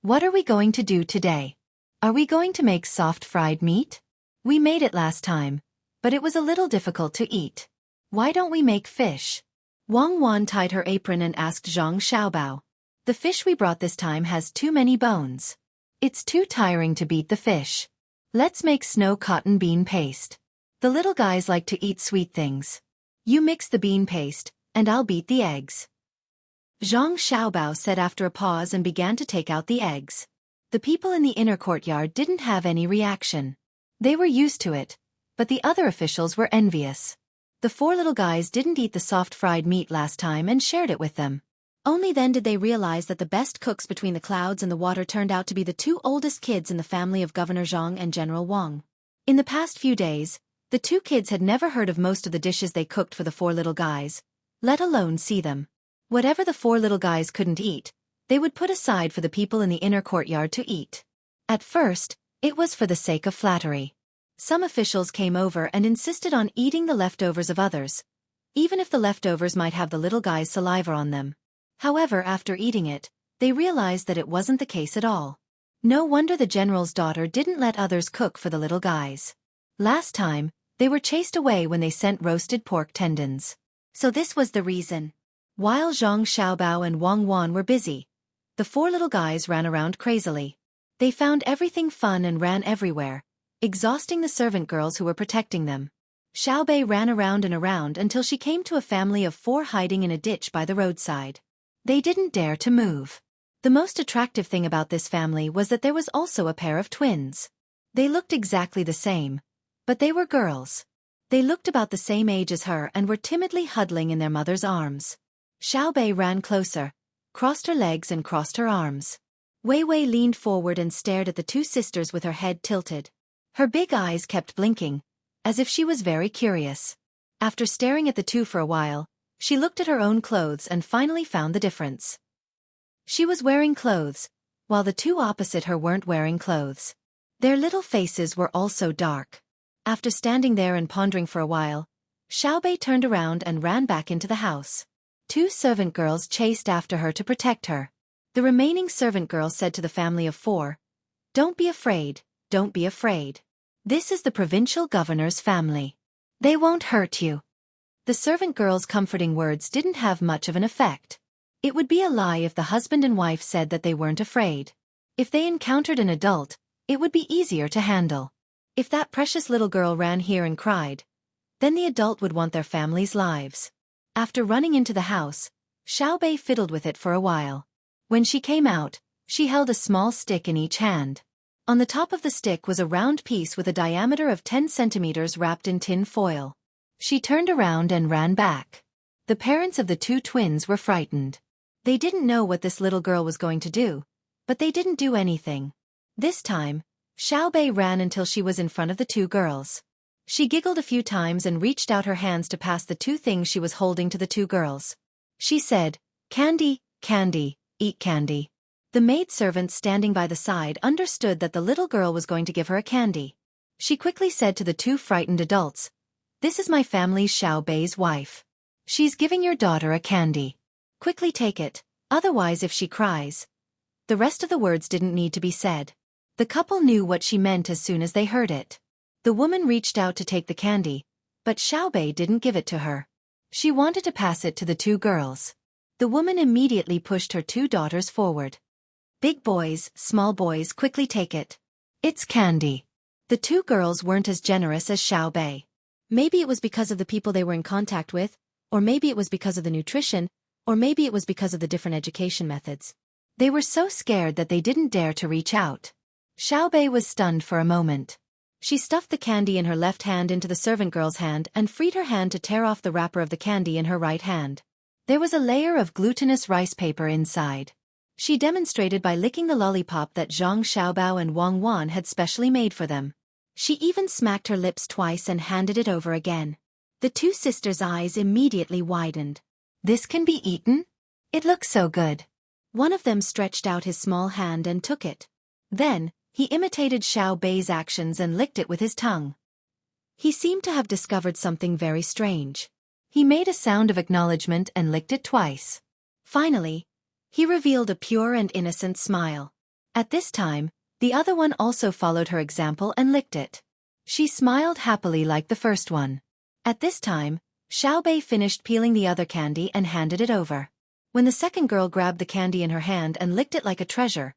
Speaker 1: What are we going to do today? Are we going to make soft fried meat? We made it last time, but it was a little difficult to eat. Why don't we make fish? Wang Wan tied her apron and asked Zhang Xiaobao. The fish we brought this time has too many bones. It's too tiring to beat the fish. Let's make snow cotton bean paste. The little guys like to eat sweet things. You mix the bean paste, and I'll beat the eggs. Zhang Xiaobao said after a pause and began to take out the eggs. The people in the inner courtyard didn't have any reaction. They were used to it, but the other officials were envious. The four little guys didn't eat the soft fried meat last time and shared it with them. Only then did they realize that the best cooks between the clouds and the water turned out to be the two oldest kids in the family of Governor Zhang and General Wang. In the past few days, the two kids had never heard of most of the dishes they cooked for the four little guys, let alone see them. Whatever the four little guys couldn't eat, they would put aside for the people in the inner courtyard to eat. At first, it was for the sake of flattery. Some officials came over and insisted on eating the leftovers of others, even if the leftovers might have the little guy's saliva on them. However, after eating it, they realized that it wasn't the case at all. No wonder the general's daughter didn't let others cook for the little guys. Last time, they were chased away when they sent roasted pork tendons. So this was the reason. While Zhang Xiaobao and Wang Wan were busy, the four little guys ran around crazily. They found everything fun and ran everywhere, exhausting the servant girls who were protecting them. Xiaobei ran around and around until she came to a family of four hiding in a ditch by the roadside. They didn't dare to move. The most attractive thing about this family was that there was also a pair of twins. They looked exactly the same, but they were girls. They looked about the same age as her and were timidly huddling in their mother's arms. Xiaobei ran closer, crossed her legs and crossed her arms. Wei Wei leaned forward and stared at the two sisters with her head tilted. Her big eyes kept blinking, as if she was very curious. After staring at the two for a while, she looked at her own clothes and finally found the difference. She was wearing clothes, while the two opposite her weren't wearing clothes. Their little faces were also dark. After standing there and pondering for a while, Xiaobei turned around and ran back into the house. Two servant girls chased after her to protect her. The remaining servant girl said to the family of four, "Don't be afraid, don't be afraid. This is the provincial governor's family. They won't hurt you." The servant girl's comforting words didn't have much of an effect. It would be a lie if the husband and wife said that they weren't afraid. If they encountered an adult, it would be easier to handle. If that precious little girl ran here and cried, then the adult would want their family's lives. After running into the house, Xiaobei fiddled with it for a while. When she came out, she held a small stick in each hand. On the top of the stick was a round piece with a diameter of 10 centimeters wrapped in tin foil. She turned around and ran back. The parents of the two twins were frightened. They didn't know what this little girl was going to do, but they didn't do anything. This time, Xiaobei ran until she was in front of the two girls. She giggled a few times and reached out her hands to pass the two things she was holding to the two girls. She said, "Candy, candy, eat candy." The maidservant standing by the side understood that the little girl was going to give her a candy. She quickly said to the two frightened adults, "This is my family's Xueqi's wife. She's giving your daughter a candy. Quickly take it, otherwise if she cries." The rest of the words didn't need to be said. The couple knew what she meant as soon as they heard it. The woman reached out to take the candy, but Xueqi didn't give it to her. She wanted to pass it to the two girls. The woman immediately pushed her two daughters forward. "Big boys, small boys, quickly take it. It's candy." The two girls weren't as generous as Xueqi. Maybe it was because of the people they were in contact with, or maybe it was because of the nutrition, or maybe it was because of the different education methods. They were so scared that they didn't dare to reach out. Xueqi was stunned for a moment. She stuffed the candy in her left hand into the servant girl's hand and freed her hand to tear off the wrapper of the candy in her right hand. There was a layer of glutinous rice paper inside. She demonstrated by licking the lollipop that Zhang Xiaobao and Wang Wan had specially made for them. She even smacked her lips twice and handed it over again. The two sisters' eyes immediately widened. "This can be eaten? It looks so good." One of them stretched out his small hand and took it. Then, he imitated Xueqi's actions and licked it with his tongue. He seemed to have discovered something very strange. He made a sound of acknowledgement and licked it twice. Finally, he revealed a pure and innocent smile. At this time, the other one also followed her example and licked it. She smiled happily like the first one. At this time, Xueqi finished peeling the other candy and handed it over. When the second girl grabbed the candy in her hand and licked it like a treasure,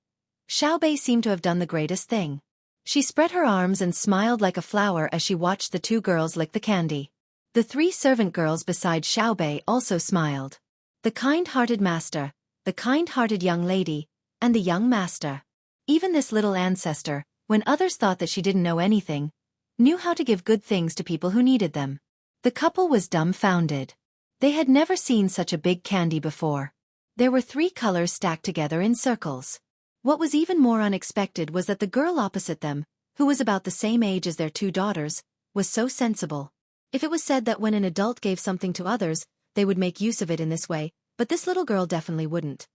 Speaker 1: Xueqi seemed to have done the greatest thing. She spread her arms and smiled like a flower as she watched the two girls lick the candy. The three servant girls beside Xueqi also smiled. The kind-hearted master, the kind-hearted young lady, and the young master. Even this little ancestor, when others thought that she didn't know anything, knew how to give good things to people who needed them. The couple was dumbfounded. They had never seen such a big candy before. There were 3 colors stacked together in circles. What was even more unexpected was that the girl opposite them, who was about the same age as their 2 daughters, was so sensible. If it was said that when an adult gave something to others, they would make use of it in this way, but this little girl definitely wouldn't.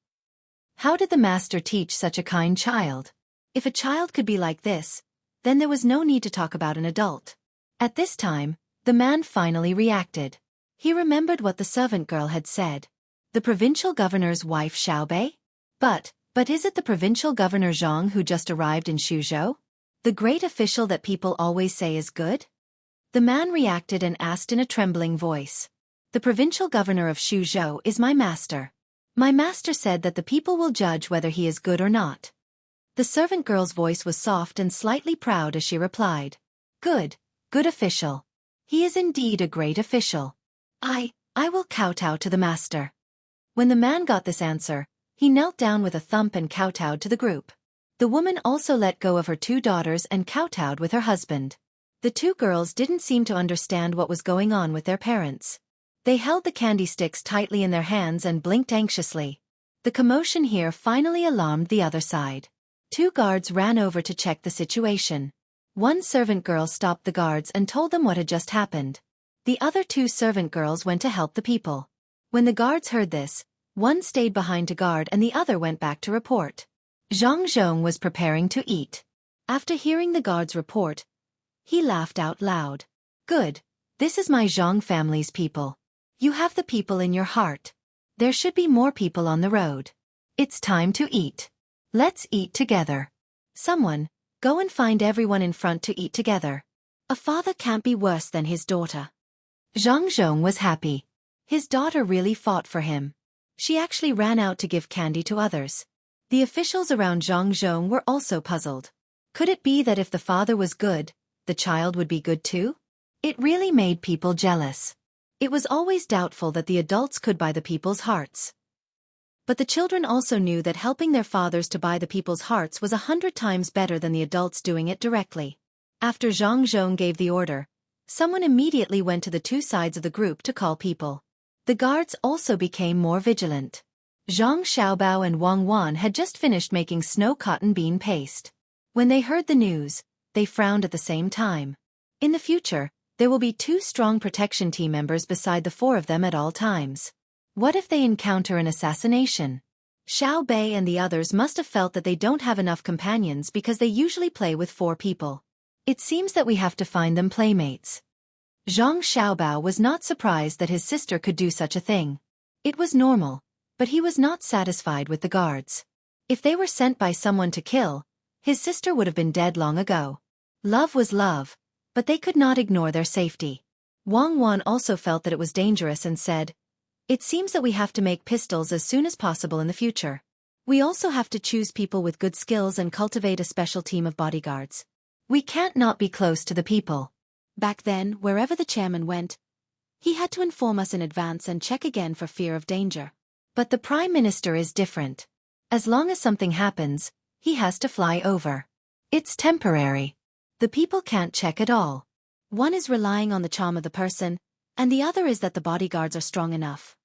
Speaker 1: How did the master teach such a kind child? If a child could be like this, then there was no need to talk about an adult. At this time, the man finally reacted. He remembered what the servant girl had said. The provincial governor's wife Xueqi? But is it the provincial governor Zhang who just arrived in Xuzhou? The great official that people always say is good? The man reacted and asked in a trembling voice. The provincial governor of Xuzhou is my master. My master said that the people will judge whether he is good or not. The servant girl's voice was soft and slightly proud as she replied. Good official. He is indeed a great official. I will kowtow to the master. When the man got this answer, he knelt down with a thump and kowtowed to the group. The woman also let go of her 2 daughters and kowtowed with her husband. The 2 girls didn't seem to understand what was going on with their parents. They held the candy sticks tightly in their hands and blinked anxiously. The commotion here finally alarmed the other side. 2 guards ran over to check the situation. One servant girl stopped the guards and told them what had just happened. The other 2 servant girls went to help the people. When the guards heard this, one stayed behind to guard and the other went back to report. Zhang Zhong was preparing to eat. After hearing the guard's report, he laughed out loud. Good, this is my Zhang family's people. You have the people in your heart. There should be more people on the road. It's time to eat. Let's eat together. Someone, go and find everyone in front to eat together. A father can't be worse than his daughter. Zhang Zhong was happy. His daughter really fought for him. She actually ran out to give candy to others. The officials around Zhang Zhong were also puzzled. Could it be that if the father was good, the child would be good too? It really made people jealous. It was always doubtful that the adults could buy the people's hearts. But the children also knew that helping their fathers to buy the people's hearts was 100 times better than the adults doing it directly. After Zhang Zhong gave the order, someone immediately went to the 2 sides of the group to call people. The guards also became more vigilant. Zhang Xiaobao and Wang Wan had just finished making snow cotton bean paste. When they heard the news, they frowned at the same time. In the future, There will be 2 strong protection team members beside the 4 of them at all times. What if they encounter an assassination? Xiao Bei and the others must have felt that they don't have enough companions because they usually play with 4 people. It seems that we have to find them playmates. Zhang Xiaobao was not surprised that his sister could do such a thing. It was normal, but he was not satisfied with the guards. If they were sent by someone to kill, his sister would have been dead long ago. Love was love, but they could not ignore their safety. Wang Wan also felt that it was dangerous and said, "It seems that we have to make pistols as soon as possible in the future. We also have to choose people with good skills and cultivate a special team of bodyguards. We can't not be close to the people." Back then, wherever the chairman went, he had to inform us in advance and check again for fear of danger. But the Prime Minister is different. As long as something happens, he has to fly over. It's temporary. The people can't check at all. One is relying on the charm of the person, and the other is that the bodyguards are strong enough.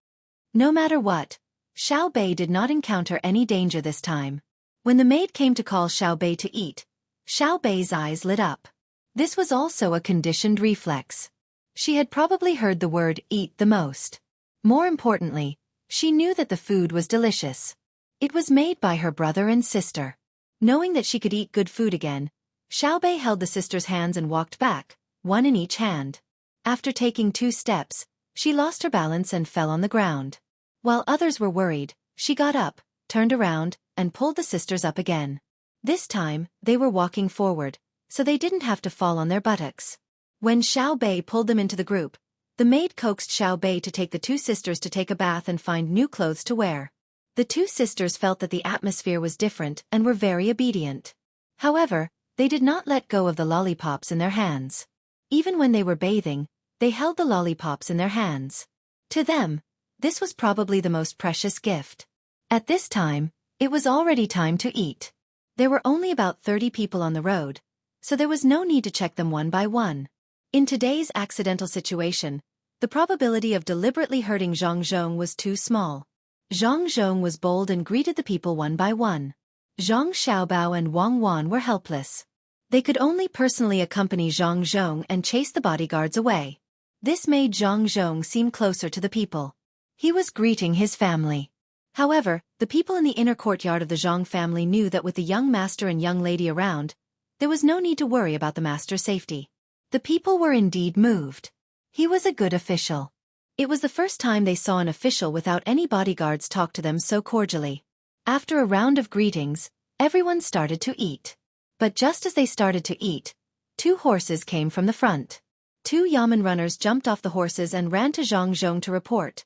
Speaker 1: No matter what, Xiao Bei did not encounter any danger this time. When the maid came to call Xiao Bei to eat, Xiao Bei's eyes lit up. This was also a conditioned reflex. She had probably heard the word eat the most. More importantly, she knew that the food was delicious. It was made by her brother and sister. Knowing that she could eat good food again, Xiao Bei held the sisters' hands and walked back, one in each hand. After taking 2 steps, she lost her balance and fell on the ground. While others were worried, she got up, turned around, and pulled the sisters up again. This time, they were walking forward, so they didn't have to fall on their buttocks. When Xiao Bei pulled them into the group, the maid coaxed Xiao Bei to take the 2 sisters to take a bath and find new clothes to wear. The 2 sisters felt that the atmosphere was different and were very obedient. However, they did not let go of the lollipops in their hands. Even when they were bathing, they held the lollipops in their hands. To them, this was probably the most precious gift. At this time, it was already time to eat. There were only about 30 people on the road, so there was no need to check them one by one. In today's accidental situation, the probability of deliberately hurting Zhang Zhong was too small. Zhang Zhong was bold and greeted the people one by one. Zhang Xiaobao and Wang Wan were helpless. They could only personally accompany Zhang Zhong and chase the bodyguards away. This made Zhang Zhong seem closer to the people. He was greeting his family. However, the people in the inner courtyard of the Zhang family knew that with the young master and young lady around, there was no need to worry about the master's safety. The people were indeed moved. He was a good official. It was the first time they saw an official without any bodyguards talk to them so cordially. After a round of greetings, everyone started to eat. But just as they started to eat, 2 horses came from the front. 2 yamen runners jumped off the horses and ran to Zhang Zhong to report.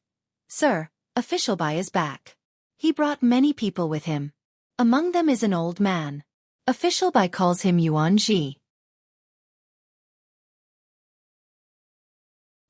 Speaker 1: "Sir, official Bai is back. He brought many people with him. Among them is an old man. Official Bai calls him Yuan Ji."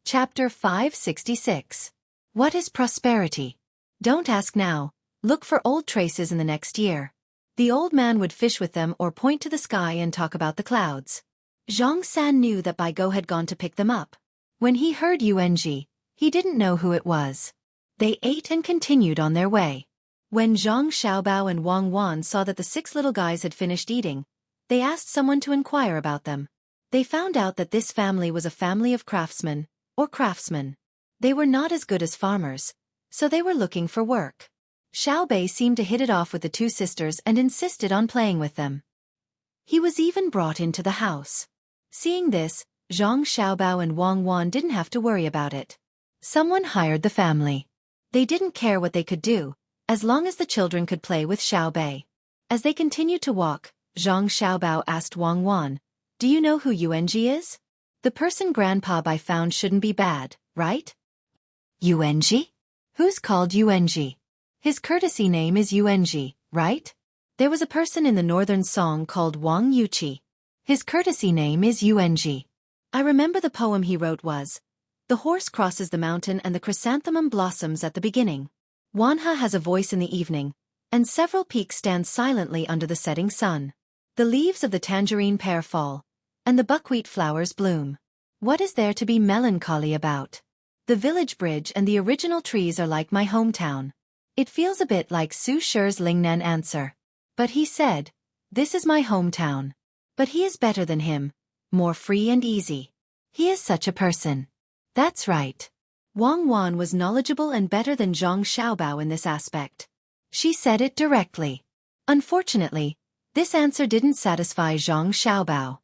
Speaker 1: Chapter 566. What is prosperity? Don't ask now. Look for old traces in the next year. The old man would fish with them or point to the sky and talk about the clouds. Zhang San knew that Bai Go had gone to pick them up. When he heard Yuan Ji, he didn't know who it was. They ate and continued on their way. When Zhang Xiaobao and Wang Wan saw that the 6 little guys had finished eating, they asked someone to inquire about them. They found out that this family was a family of craftsmen, or craftsmen. They were not as good as farmers, so they were looking for work. Xiao Bei seemed to hit it off with the 2 sisters and insisted on playing with them. He was even brought into the house. Seeing this, Zhang Xiaobao and Wang Wan didn't have to worry about it. Someone hired the family. They didn't care what they could do, as long as the children could play with Xiao Bei. As they continued to walk, Zhang Xiaobao asked Wang Wan, "Do you know who Yuan Ji is? The person Grandpa Bai found shouldn't be bad, right?" "Yuan Ji? Who's called Yuan Ji? His courtesy name is Yuan Ji, right? There was a person in the northern song called Wang Yuqi. His courtesy name is Yuan Ji. I remember the poem he wrote was, 'The horse crosses the mountain and the chrysanthemum blossoms at the beginning. Wanha has a voice in the evening, and several peaks stand silently under the setting sun. The leaves of the tangerine pear fall, and the buckwheat flowers bloom. What is there to be melancholy about? The village bridge and the original trees are like my hometown.' It feels a bit like Su Shi's Lingnan answer. But he said, 'This is my hometown.' But he is better than him, more free and easy. He is such a person. That's right. Wang Wan was knowledgeable and better than Zhang Xiaobao in this aspect. She said it directly. Unfortunately, this answer didn't satisfy Zhang Xiaobao.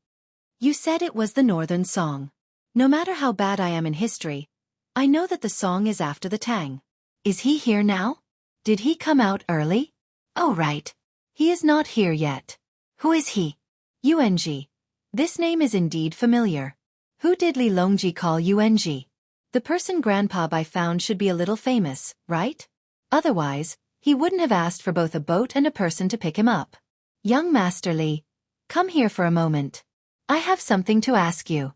Speaker 1: You said it was the Northern Song. No matter how bad I am in history, I know that the song is after the Tang. Is he here now? Did he come out early? Oh right. He is not here yet. Who is he? Yuanji. This name is indeed familiar. Who did Li Longji call Yuanji? The person Grandpa Bai found should be a little famous, right? Otherwise, he wouldn't have asked for both a boat and a person to pick him up. Young Master Li, come here for a moment. I have something to ask you.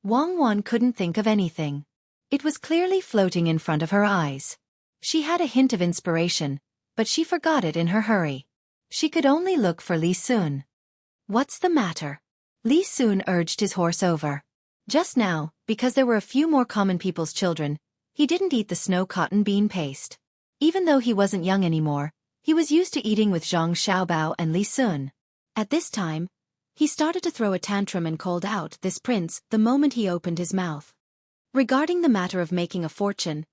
Speaker 1: Wang Wan couldn't think of anything. It was clearly floating in front of her eyes. She had a hint of inspiration, but she forgot it in her hurry. She could only look for Li Sun. What's the matter? Li Sun urged his horse over. Just now, because there were a few more common people's children, he didn't eat the snow cotton bean paste. Even though he wasn't young anymore, he was used to eating with Zhang Xiaobao and Li Sun. At this time, he started to throw a tantrum and called out this prince the moment he opened his mouth. Regarding the matter of making a fortune,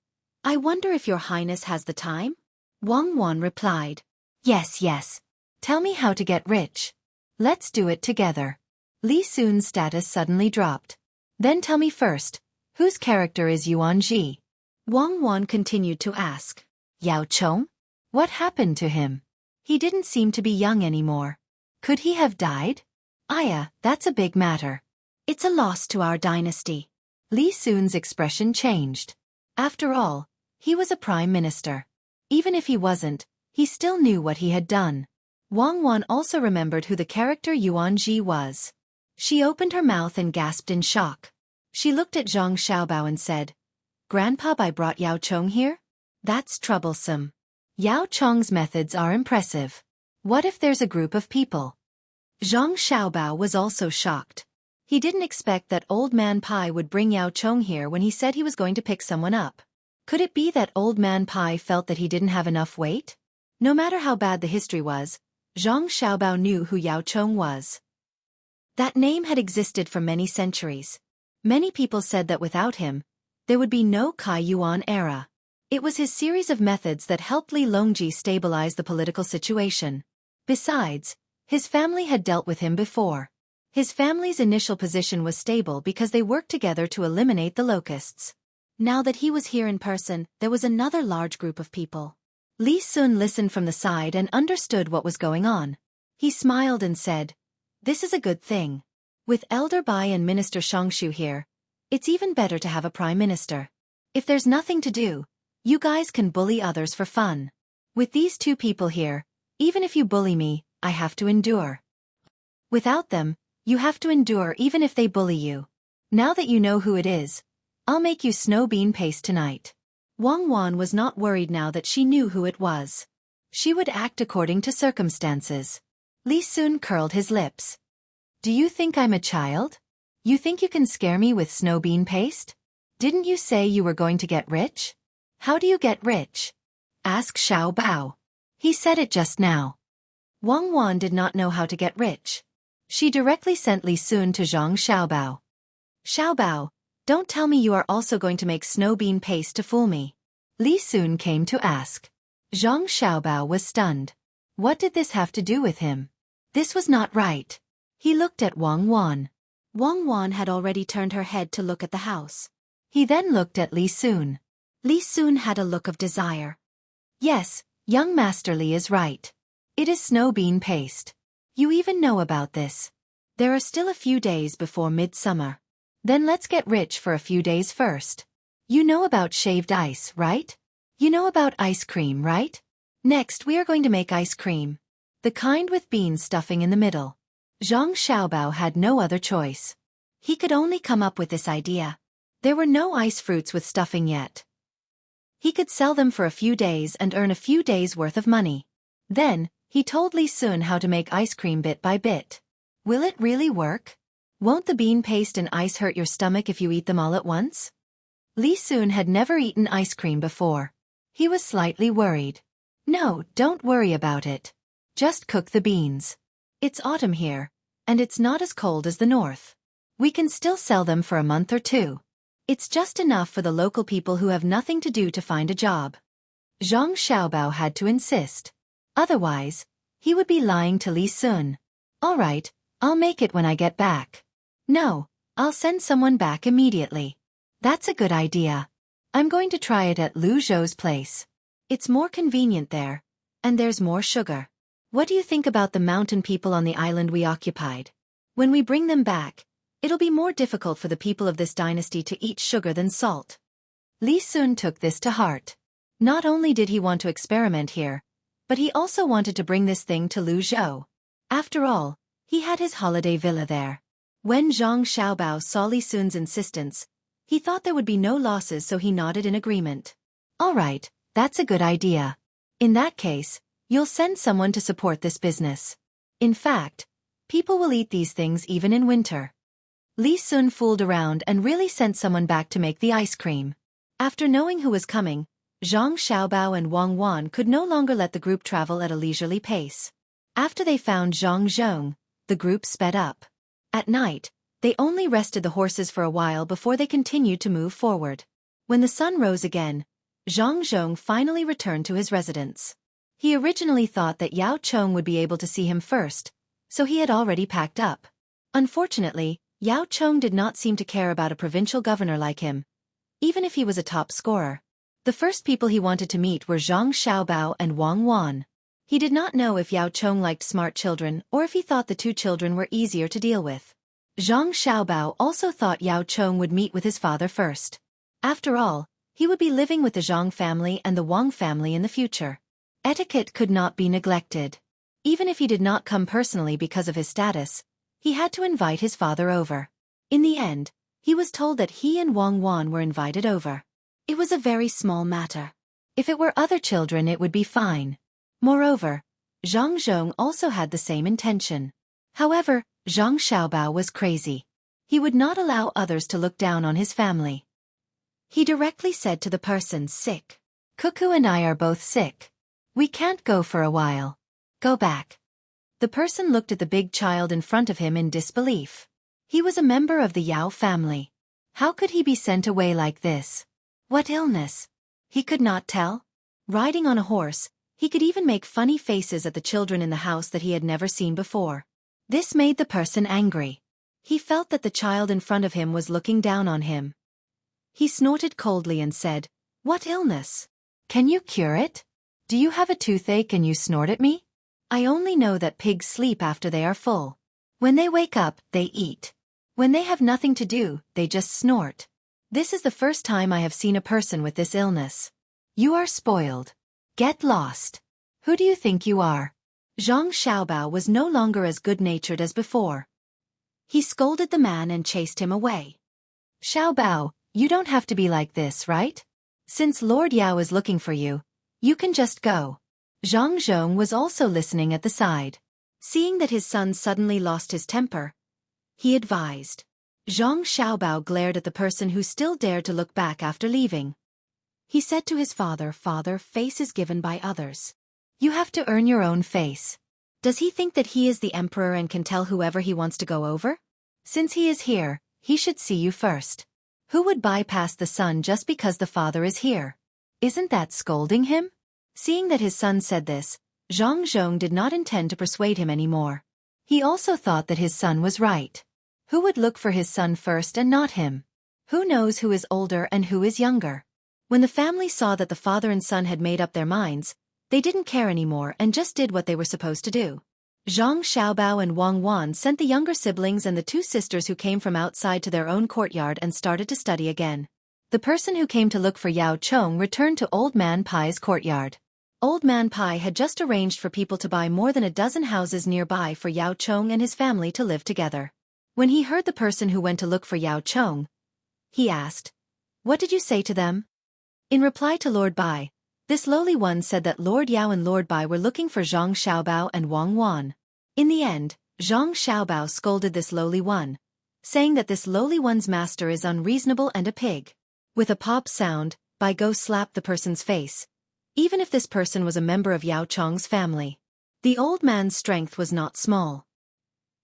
Speaker 1: I wonder if your highness has the time? Wang Wan replied. Yes. Tell me how to get rich. Let's do it together. Li Sun's status suddenly dropped. Then tell me first, whose character is Yuanji? Wang Wan continued to ask. Yao Chong? What happened to him? He didn't seem to be young anymore. Could he have died? Aya, that's a big matter. It's a loss to our dynasty. Li Sun's expression changed. After all, he was a prime minister. Even if he wasn't, he still knew what he had done. Wang Wan also remembered who the character Yuanji was. She opened her mouth and gasped in shock. She looked at Zhang Xiaobao and said, Grandpa Bai brought Yao Chong here? That's troublesome. Yao Chong's methods are impressive. What if there's a group of people? Zhang Xiaobao was also shocked. He didn't expect that Old Man Pai would bring Yao Chong here when he said he was going to pick someone up. Could it be that Old Man Pai felt that he didn't have enough weight? No matter how bad the history was, Zhang Xiaobao knew who Yao Chong was. That name had existed for many centuries. Many people said that without him, there would be no Kai Yuan era. It was his series of methods that helped Li Longji stabilize the political situation. Besides, his family had dealt with him before. His family's initial position was stable because they worked together to eliminate the locusts. Now that he was here in person, there was another large group of people. Li Sun listened from the side and understood what was going on. He smiled and said, This is a good thing. With Elder Bai and Minister Shongshu here, it's even better to have a prime minister. If there's nothing to do, you guys can bully others for fun. With these two people here, even if you bully me, I have to endure. Without them, you have to endure even if they bully you. Now that you know who it is, I'll make you snow bean paste tonight. Wang Wan was not worried now that she knew who it was. She would act according to circumstances. Li Sun curled his lips. Do you think I'm a child? You think you can scare me with snow bean paste? Didn't you say you were going to get rich? How do you get rich? Ask Xiao Bao. He said it just now. Wang Wan did not know how to get rich. She directly sent Li Sun to Zhang Xiaobao. Xiaobao, don't tell me you are also going to make snow bean paste to fool me. Li Sun came to ask. Zhang Xiaobao was stunned. What did this have to do with him? This was not right. He looked at Wang Wan. Wang Wan had already turned her head to look at the house. He then looked at Li Sun. Li Sun had a look of desire. Yes, young Master Li is right. It is snow bean paste. You even know about this. There are still a few days before midsummer. Then let's get rich for a few days first. You know about shaved ice, right? You know about ice cream, right? Next we are going to make ice cream. The kind with bean stuffing in the middle. Zhang Xiaobao had no other choice. He could only come up with this idea. There were no ice fruits with stuffing yet. He could sell them for a few days and earn a few days' worth of money. Then, he told Li Sun how to make ice cream bit by bit. Will it really work? Won't the bean paste and ice hurt your stomach if you eat them all at once? Li Sun had never eaten ice cream before. He was slightly worried. No, don't worry about it. Just cook the beans. It's autumn here, and it's not as cold as the north. We can still sell them for a month or two. It's just enough for the local people who have nothing to do to find a job. Zhang Xiaobao had to insist. Otherwise, he would be lying to Li Sun. All right, I'll make it when I get back. No, I'll send someone back immediately. That's a good idea. I'm going to try it at Lu Zhou's place. It's more convenient there, and there's more sugar. What do you think about the mountain people on the island we occupied? When we bring them back, it'll be more difficult for the people of this dynasty to eat sugar than salt. Li Sun took this to heart. Not only did he want to experiment here, but he also wanted to bring this thing to Lu Zhou. After all, he had his holiday villa there. When Zhang Xiaobao saw Li Sun's insistence, he thought there would be no losses, so he nodded in agreement. All right, that's a good idea. In that case, you'll send someone to support this business. In fact, people will eat these things even in winter. Li Sun fooled around and really sent someone back to make the ice cream. After knowing who was coming, Zhang Xiaobao and Wang Wan could no longer let the group travel at a leisurely pace. After they found Zhang Zhong, the group sped up. At night, they only rested the horses for a while before they continued to move forward. When the sun rose again, Zhang Zhong finally returned to his residence. He originally thought that Yao Chong would be able to see him first, so he had already packed up. Unfortunately, Yao Chong did not seem to care about a provincial governor like him, even if he was a top scorer. The first people he wanted to meet were Zhang Xiaobao and Wang Wan. He did not know if Yao Chong liked smart children or if he thought the two children were easier to deal with. Zhang Xiaobao also thought Yao Chong would meet with his father first. After all, he would be living with the Zhang family and the Wang family in the future. Etiquette could not be neglected. Even if he did not come personally because of his status, he had to invite his father over. In the end, he was told that he and Wang Wan were invited over. It was a very small matter. If it were other children, it would be fine. Moreover, Zhang Zhong also had the same intention. However, Zhang Xiaobao was crazy. He would not allow others to look down on his family. He directly said to the person sick, "Cuckoo and I are both sick. We can't go for a while. Go back." The person looked at the big child in front of him in disbelief. He was a member of the Yao family. How could he be sent away like this? What illness? He could not tell. Riding on a horse, he could even make funny faces at the children in the house that he had never seen before. This made the person angry. He felt that the child in front of him was looking down on him. He snorted coldly and said, "What illness? Can you cure it? Do you have a toothache and you snort at me? I only know that pigs sleep after they are full. When they wake up, they eat. When they have nothing to do, they just snort. This is the first time I have seen a person with this illness. You are spoiled. Get lost. Who do you think you are?" Zhang Xiaobao was no longer as good-natured as before. He scolded the man and chased him away. "Xiaobao, you don't have to be like this, right? Since Lord Yao is looking for you, you can just go." Zhang Zhong was also listening at the side. Seeing that his son suddenly lost his temper, he advised. Zhang Xiaobao glared at the person who still dared to look back after leaving. He said to his father, "Father, face is given by others. You have to earn your own face. Does he think that he is the emperor and can tell whoever he wants to go over? Since he is here, he should see you first. Who would bypass the son just because the father is here? Isn't that scolding him?" Seeing that his son said this, Zhang Zhong did not intend to persuade him anymore. He also thought that his son was right. Who would look for his son first and not him? Who knows who is older and who is younger? When the family saw that the father and son had made up their minds, they didn't care anymore and just did what they were supposed to do. Zhang Xiaobao and Wang Wan sent the younger siblings and the two sisters who came from outside to their own courtyard and started to study again. The person who came to look for Yao Chong returned to Old Man Pai's courtyard. Old Man Pai had just arranged for people to buy more than a dozen houses nearby for Yao Chong and his family to live together. When he heard the person who went to look for Yao Chong, he asked, "What did you say to them?" In reply to Lord Bai, this lowly one said that Lord Yao and Lord Bai were looking for Zhang Xiaobao and Wang Wan. In the end, Zhang Xiaobao scolded this lowly one, saying that this lowly one's master is unreasonable and a pig. With a pop sound, Bai Go slapped the person's face, even if this person was a member of Yao Chong's family. The old man's strength was not small.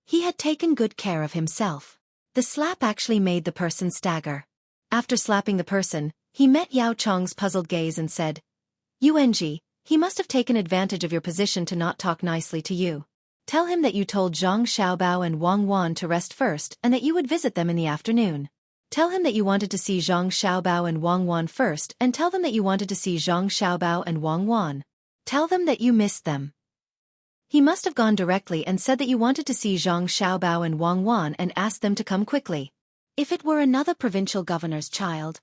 Speaker 1: He had taken good care of himself. The slap actually made the person stagger. After slapping the person, he met Yao Chong's puzzled gaze and said, "Yuanji, he must have taken advantage of your position to not talk nicely to you. Tell him that you told Zhang Xiaobao and Wang Wan to rest first and that you would visit them in the afternoon. Tell him that you wanted to see Zhang Xiaobao and Wang Wan first and tell them that you wanted to see Zhang Xiaobao and Wang Wan. Tell them that you missed them." He must have gone directly and said that you wanted to see Zhang Xiaobao and Wang Wan and asked them to come quickly. If it were another provincial governor's child,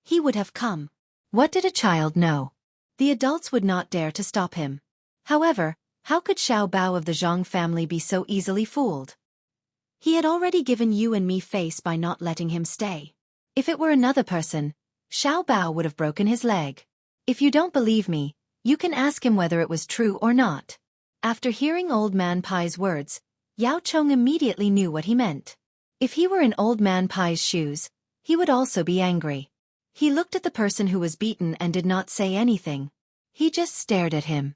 Speaker 1: he would have come. What did a child know? The adults would not dare to stop him. However, how could Xiao Bao of the Zhang family be so easily fooled? He had already given you and me face by not letting him stay. If it were another person, Xiao Bao would have broken his leg. If you don't believe me, you can ask him whether it was true or not. After hearing Old Man Pai's words, Yao Chong immediately knew what he meant. If he were in Old Man Pai's shoes, he would also be angry. He looked at the person who was beaten and did not say anything. He just stared at him.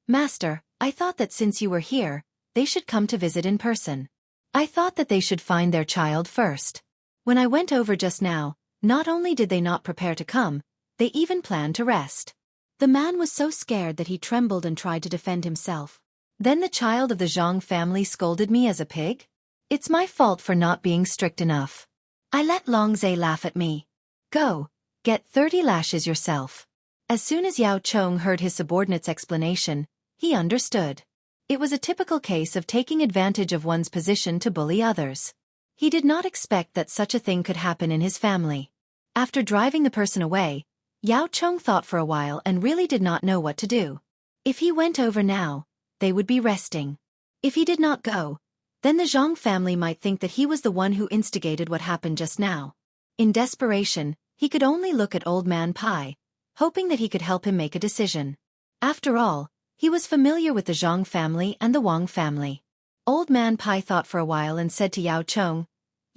Speaker 1: "Master, I thought that since you were here, they should come to visit in person. I thought that they should find their child first. When I went over just now, not only did they not prepare to come, they even planned to rest." The man was so scared that he trembled and tried to defend himself. "Then the child of the Zhang family scolded me as a pig? It's my fault for not being strict enough. I let Longzhe laugh at me. Go, get 30 lashes yourself." As soon as Yao Chong heard his subordinate's explanation, he understood. It was a typical case of taking advantage of one's position to bully others. He did not expect that such a thing could happen in his family. After driving the person away, Yao Chong thought for a while and really did not know what to do. If he went over now, they would be resting. If he did not go, then the Zhang family might think that he was the one who instigated what happened just now. In desperation, he could only look at Old Man Pai, hoping that he could help him make a decision. After all, he was familiar with the Zhang family and the Wang family. Old Man Pai thought for a while and said to Yao Chong,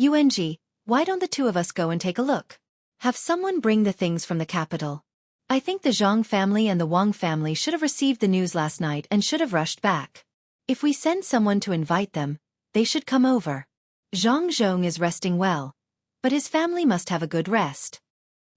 Speaker 1: "Yuanji, why don't the two of us go and take a look? Have someone bring the things from the capital. I think the Zhang family and the Wang family should have received the news last night and should have rushed back. If we send someone to invite them, they should come over. Zhang Zhong is resting well, but his family must have a good rest."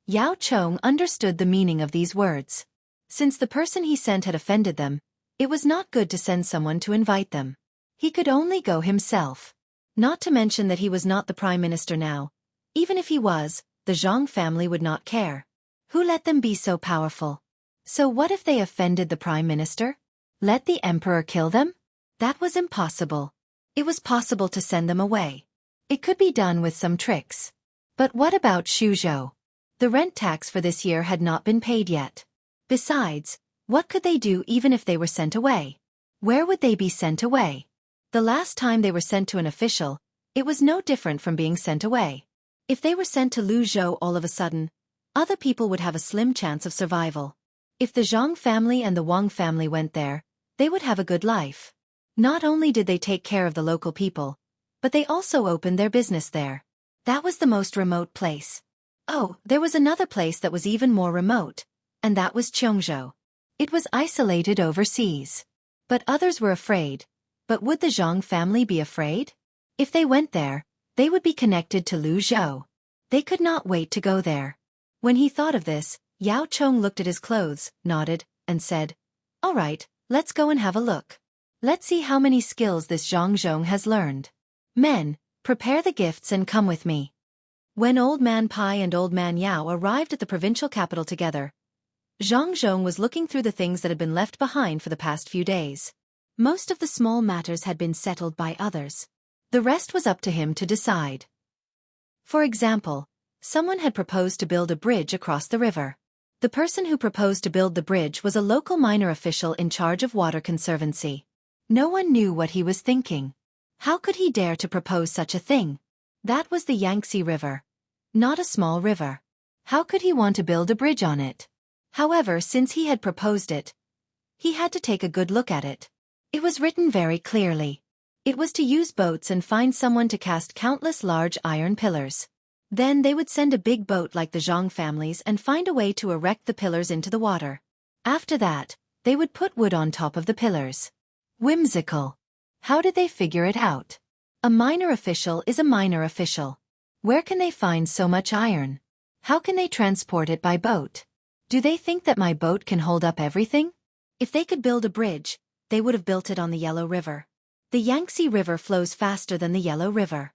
Speaker 1: Yao Chong understood the meaning of these words. Since the person he sent had offended them, it was not good to send someone to invite them. He could only go himself. Not to mention that he was not the prime minister now. Even if he was, the Zhang family would not care. Who let them be so powerful? So what if they offended the prime minister? Let the emperor kill them? That was impossible. It was possible to send them away. It could be done with some tricks. But what about Xuzhou? The rent tax for this year had not been paid yet. Besides, what could they do even if they were sent away? Where would they be sent away? The last time they were sent to an official, it was no different from being sent away. If they were sent to Luzhou all of a sudden, other people would have a slim chance of survival. If the Zhang family and the Wang family went there, they would have a good life. Not only did they take care of the local people, but they also opened their business there. That was the most remote place. Oh, there was another place that was even more remote, and that was Chongzhou. It was isolated overseas. But others were afraid. But would the Zhang family be afraid? If they went there, they would be connected to Luzhou. They could not wait to go there. When he thought of this, Yao Chong looked at his clothes, nodded, and said, "All right, let's go and have a look. Let's see how many skills this Zhang Zhong has learned. Men, prepare the gifts and come with me." When Old Man Pai and Old Man Yao arrived at the provincial capital together, Zhang Zhong was looking through the things that had been left behind for the past few days. Most of the small matters had been settled by others. The rest was up to him to decide. For example, someone had proposed to build a bridge across the river. The person who proposed to build the bridge was a local minor official in charge of water conservancy. No one knew what he was thinking. How could he dare to propose such a thing? That was the Yangtze River. Not a small river. How could he want to build a bridge on it? However, since he had proposed it, he had to take a good look at it. It was written very clearly. It was to use boats and find someone to cast countless large iron pillars. Then they would send a big boat like the Zhang families and find a way to erect the pillars into the water. After that, they would put wood on top of the pillars. Whimsical. How did they figure it out? A minor official is a minor official. Where can they find so much iron? How can they transport it by boat? Do they think that my boat can hold up everything? If they could build a bridge, they would have built it on the Yellow River. The Yangtze River flows faster than the Yellow River.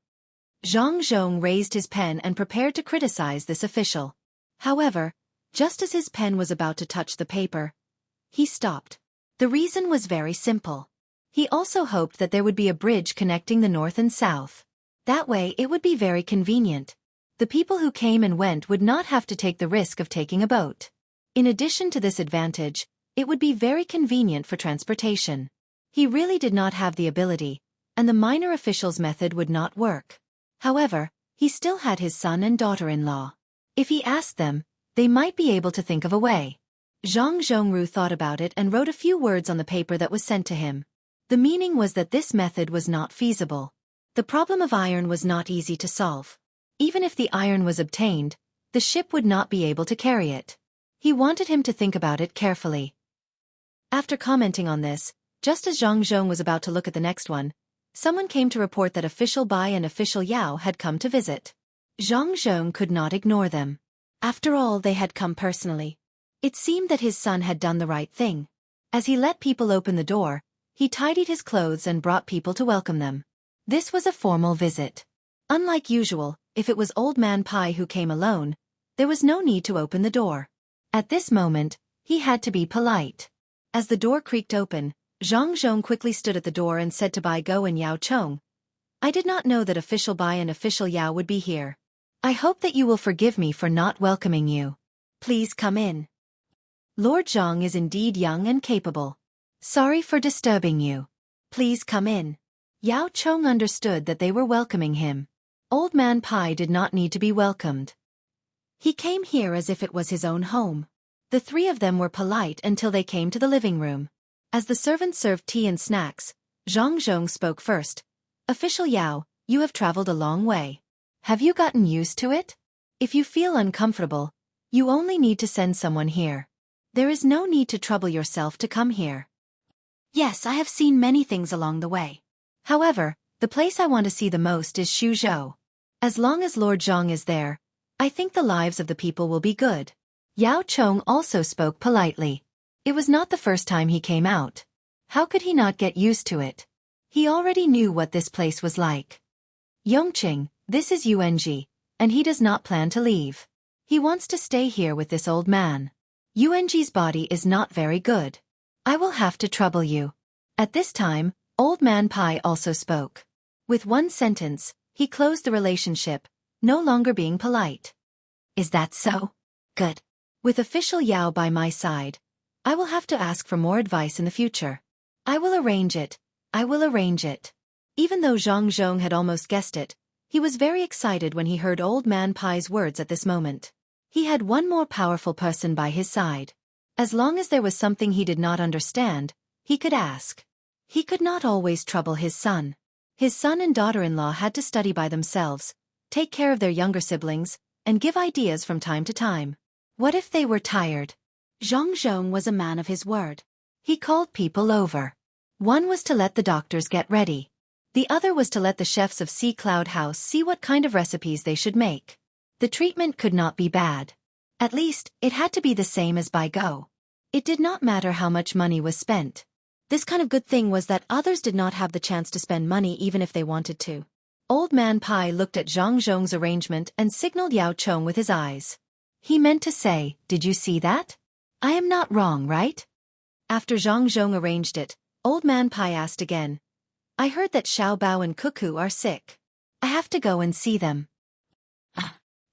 Speaker 1: Zhang Zhong raised his pen and prepared to criticize this official. However, just as his pen was about to touch the paper, he stopped. The reason was very simple. He also hoped that there would be a bridge connecting the north and south. That way it would be very convenient. The people who came and went would not have to take the risk of taking a boat. In addition to this advantage, it would be very convenient for transportation. He really did not have the ability, and the minor official's method would not work. However, he still had his son and daughter-in-law. If he asked them, they might be able to think of a way. Zhang Zhongru thought about it and wrote a few words on the paper that was sent to him. The meaning was that this method was not feasible. The problem of iron was not easy to solve. Even if the iron was obtained, the ship would not be able to carry it. He wanted him to think about it carefully. After commenting on this, just as Zhang Zhong was about to look at the next one, someone came to report that Official Bai and Official Yao had come to visit. Zhang Zhong could not ignore them. After all, they had come personally. It seemed that his son had done the right thing. As he let people open the door, he tidied his clothes and brought people to welcome them. This was a formal visit. Unlike usual, if it was Old Man Pai who came alone, there was no need to open the door. At this moment, he had to be polite. As the door creaked open, Zhang Zhong quickly stood at the door and said to Bai Go and Yao Chong, "I did not know that Official Bai and Official Yao would be here. I hope that you will forgive me for not welcoming you. Please come in. Lord Zhang is indeed young and capable. Sorry for disturbing you. Please come in." Yao Chong understood that they were welcoming him. Old Man Pai did not need to be welcomed. He came here as if it was his own home. The three of them were polite until they came to the living room. As the servants served tea and snacks, Zhang Zhong spoke first. "Official Yao, you have traveled a long way. Have you gotten used to it? If you feel uncomfortable, you only need to send someone here. There is no need to trouble yourself to come here." "Yes, I have seen many things along the way. However, the place I want to see the most is Xuzhou. As long as Lord Zhang is there, I think the lives of the people will be good." Yao Chong also spoke politely. It was not the first time he came out. How could he not get used to it? He already knew what this place was like. "Yongqing, this is Yuanji, and he does not plan to leave. He wants to stay here with this old man. Yuanji's body is not very good. I will have to trouble you." At this time, Old Man Pai also spoke. With one sentence, he closed the relationship, no longer being polite. "Is that so? Good. With Official Yao by my side, I will have to ask for more advice in the future. I will arrange it. I will arrange it." Even though Zhang Zhong had almost guessed it, he was very excited when he heard Old Man Pai's words at this moment. He had one more powerful person by his side. As long as there was something he did not understand, he could ask. He could not always trouble his son. His son and daughter-in-law had to study by themselves, take care of their younger siblings, and give ideas from time to time. What if they were tired? Zhang Zhong was a man of his word. He called people over. One was to let the doctors get ready. The other was to let the chefs of Sea Cloud House see what kind of recipes they should make. The treatment could not be bad. At least, it had to be the same as by Go. It did not matter how much money was spent. This kind of good thing was that others did not have the chance to spend money even if they wanted to. Old Man Pai looked at Zhang Zhong's arrangement and signaled Yao Chong with his eyes. He meant to say, "Did you see that? I am not wrong, right?" After Zhang Zhong arranged it, Old Man Pai asked again. "I heard that Xiao Bao and Cuckoo are sick. I have to go and see them."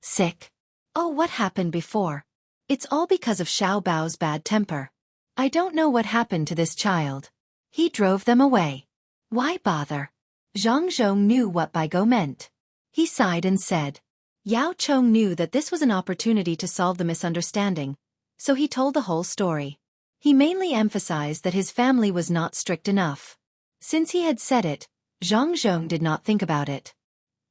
Speaker 1: Sick? Oh, what happened before? It's all because of Xiao Bao's bad temper. I don't know what happened to this child. He drove them away. Why bother? Zhang Zhong knew what Bai Go meant. He sighed and said. Yao Chong knew that this was an opportunity to solve the misunderstanding, so he told the whole story. He mainly emphasized that his family was not strict enough. Since he had said it, Zhang Zhong did not think about it.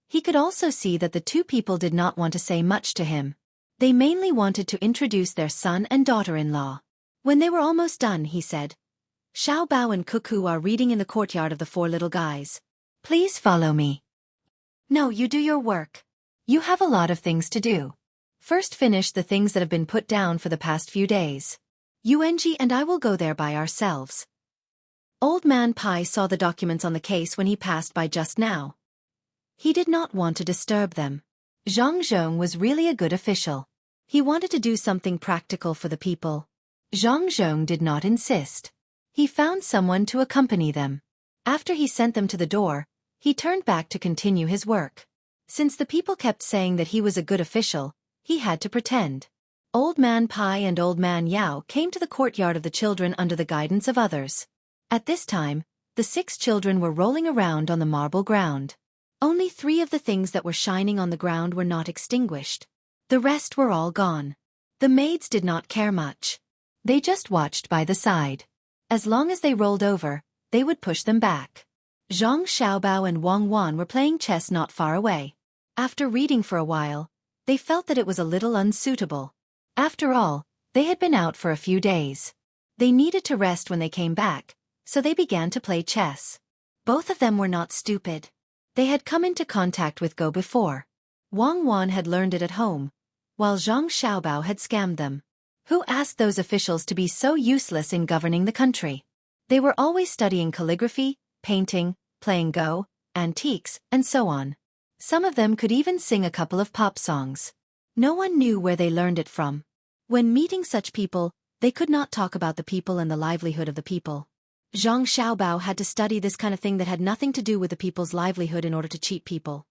Speaker 1: He could also see that the two people did not want to say much to him. They mainly wanted to introduce their son and daughter-in-law. When they were almost done, he said, Xiao Bao and Cuckoo are reading in the courtyard of the Four Little Guys. Please follow me. No, you do your work. You have a lot of things to do. First finish the things that have been put down for the past few days. Xueqi and I will go there by ourselves. Old Man Pai saw the documents on the case when he passed by just now. He did not want to disturb them. Zhang Zhong was really a good official. He wanted to do something practical for the people. Zhang Zhong did not insist. He found someone to accompany them. After he sent them to the door, he turned back to continue his work. Since the people kept saying that he was a good official, he had to pretend. Old Man Pai and Old Man Yao came to the courtyard of the children under the guidance of others. At this time, the 6 children were rolling around on the marble ground. Only 3 of the things that were shining on the ground were not extinguished. The rest were all gone. The maids did not care much. They just watched by the side. As long as they rolled over, they would push them back. Zhang Xiaobao and Wang Wan were playing chess not far away. After reading for a while, they felt that it was a little unsuitable. After all, they had been out for a few days. They needed to rest when they came back, so they began to play chess. Both of them were not stupid. They had come into contact with Go before. Wang Wan had learned it at home, while Zhang Xiaobao had scammed them. Who asked those officials to be so useless in governing the country? They were always studying calligraphy, painting, playing Go, antiques, and so on. Some of them could even sing a couple of pop songs. No one knew where they learned it from. When meeting such people, they could not talk about the people and the livelihood of the people. Zhang Xiaobao had to study this kind of thing that had nothing to do with the people's livelihood in order to cheat people.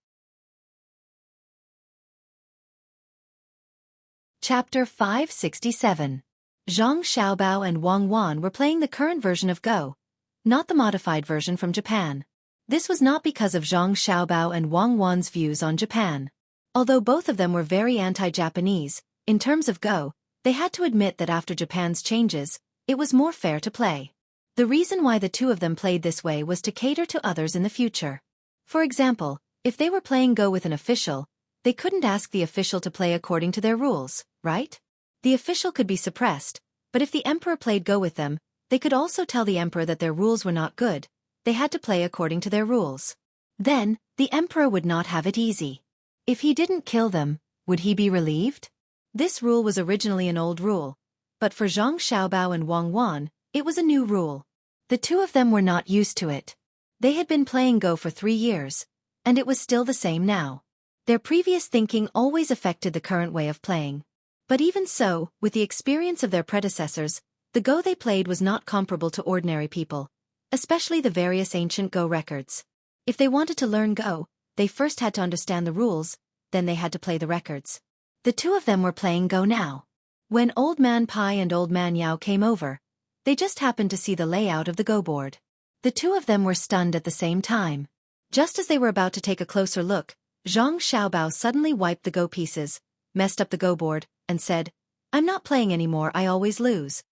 Speaker 1: Chapter 567. Zhang Xiaobao and Wang Wan were playing the current version of Go, not the modified version from Japan. This was not because of Zhang Xiaobao and Wang Wan's views on Japan. Although both of them were very anti-Japanese, in terms of Go, they had to admit that after Japan's changes, it was more fair to play. The reason why the 2 of them played this way was to cater to others in the future. For example, if they were playing Go with an official, they couldn't ask the official to play according to their rules, right? The official could be suppressed, but if the emperor played Go with them, they could also tell the emperor that their rules were not good. They had to play according to their rules. Then, the emperor would not have it easy. If he didn't kill them, would he be relieved? This rule was originally an old rule, but for Zhang Xiaobao and Wang Wan, it was a new rule. The 2 of them were not used to it. They had been playing Go for 3 years, and it was still the same now. Their previous thinking always affected the current way of playing. But even so, with the experience of their predecessors, the Go they played was not comparable to ordinary people, especially the various ancient Go records. If they wanted to learn Go, they first had to understand the rules, then they had to play the records. The 2 of them were playing Go now. When Old Man Pai and Old Man Yao came over, they just happened to see the layout of the Go board. The 2 of them were stunned at the same time. Just as they were about to take a closer look, Zhang Xiaobao suddenly wiped the Go pieces, messed up the Go board, and said, "I'm not playing anymore, I always lose."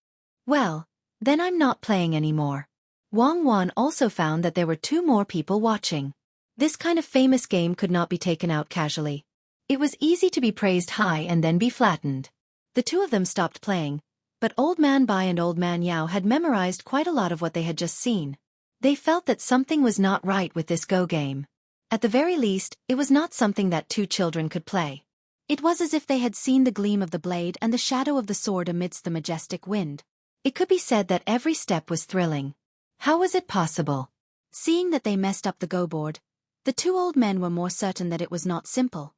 Speaker 1: Well, then I'm not playing anymore. Wang Wan also found that there were 2 more people watching. This kind of famous game could not be taken out casually. It was easy to be praised high and then be flattened. The 2 of them stopped playing, but Old Man Bai and Old Man Yao had memorized quite a lot of what they had just seen. They felt that something was not right with this Go game. At the very least, it was not something that 2 children could play. It was as if they had seen the gleam of the blade and the shadow of the sword amidst the majestic wind. It could be said that every step was thrilling. How was it possible? Seeing that they messed up the Go board, the 2 old men were more certain that it was not simple.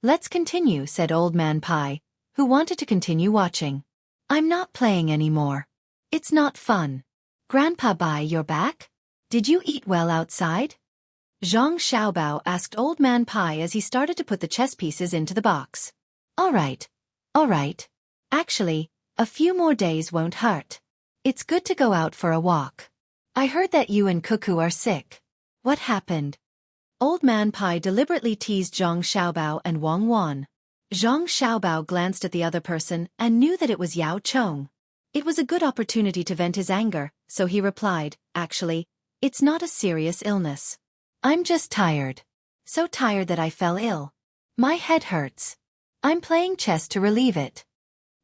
Speaker 1: "Let's continue," said Old Man Pai, who wanted to continue watching. "I'm not playing anymore. It's not fun." "Grandpa Bai, you're back? Did you eat well outside?" Zhang Xiaobao asked Old Man Pai as he started to put the chess pieces into the box. All right. Actually, a few more days won't hurt. It's good to go out for a walk. I heard that you and Cuckoo are sick. What happened?" Old Man Pai deliberately teased Zhang Xiaobao and Wang Wan. Zhang Xiaobao glanced at the other person and knew that it was Yao Chong. It was a good opportunity to vent his anger, so he replied, "Actually, it's not a serious illness. I'm just tired. So tired that I fell ill. My head hurts. I'm playing chess to relieve it."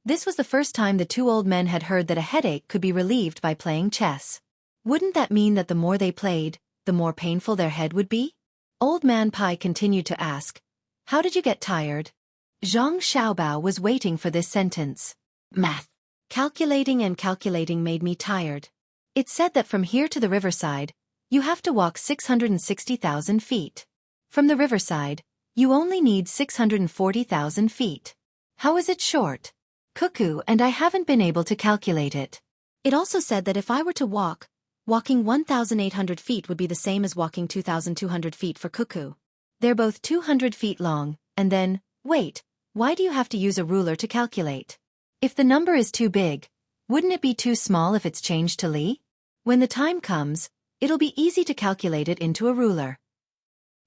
Speaker 1: This was the first time the 2 old men had heard that a headache could be relieved by playing chess. Wouldn't that mean that the more they played, the more painful their head would be? Old Man Pai continued to ask, "How did you get tired?" Zhang Xiaobao was waiting for this sentence. Math. Calculating and calculating made me tired. It said that from here to the riverside, you have to walk 660,000 feet. From the riverside, you only need 640,000 feet. How is it short? Cuckoo, and I haven't been able to calculate it. It also said that if I were to walking 1,800 feet would be the same as walking 2,200 feet for Cuckoo. They're both 200 feet long, and then, wait, why do you have to use a ruler to calculate? If the number is too big, wouldn't it be too small if it's changed to li? When the time comes, it'll be easy to calculate it into a ruler.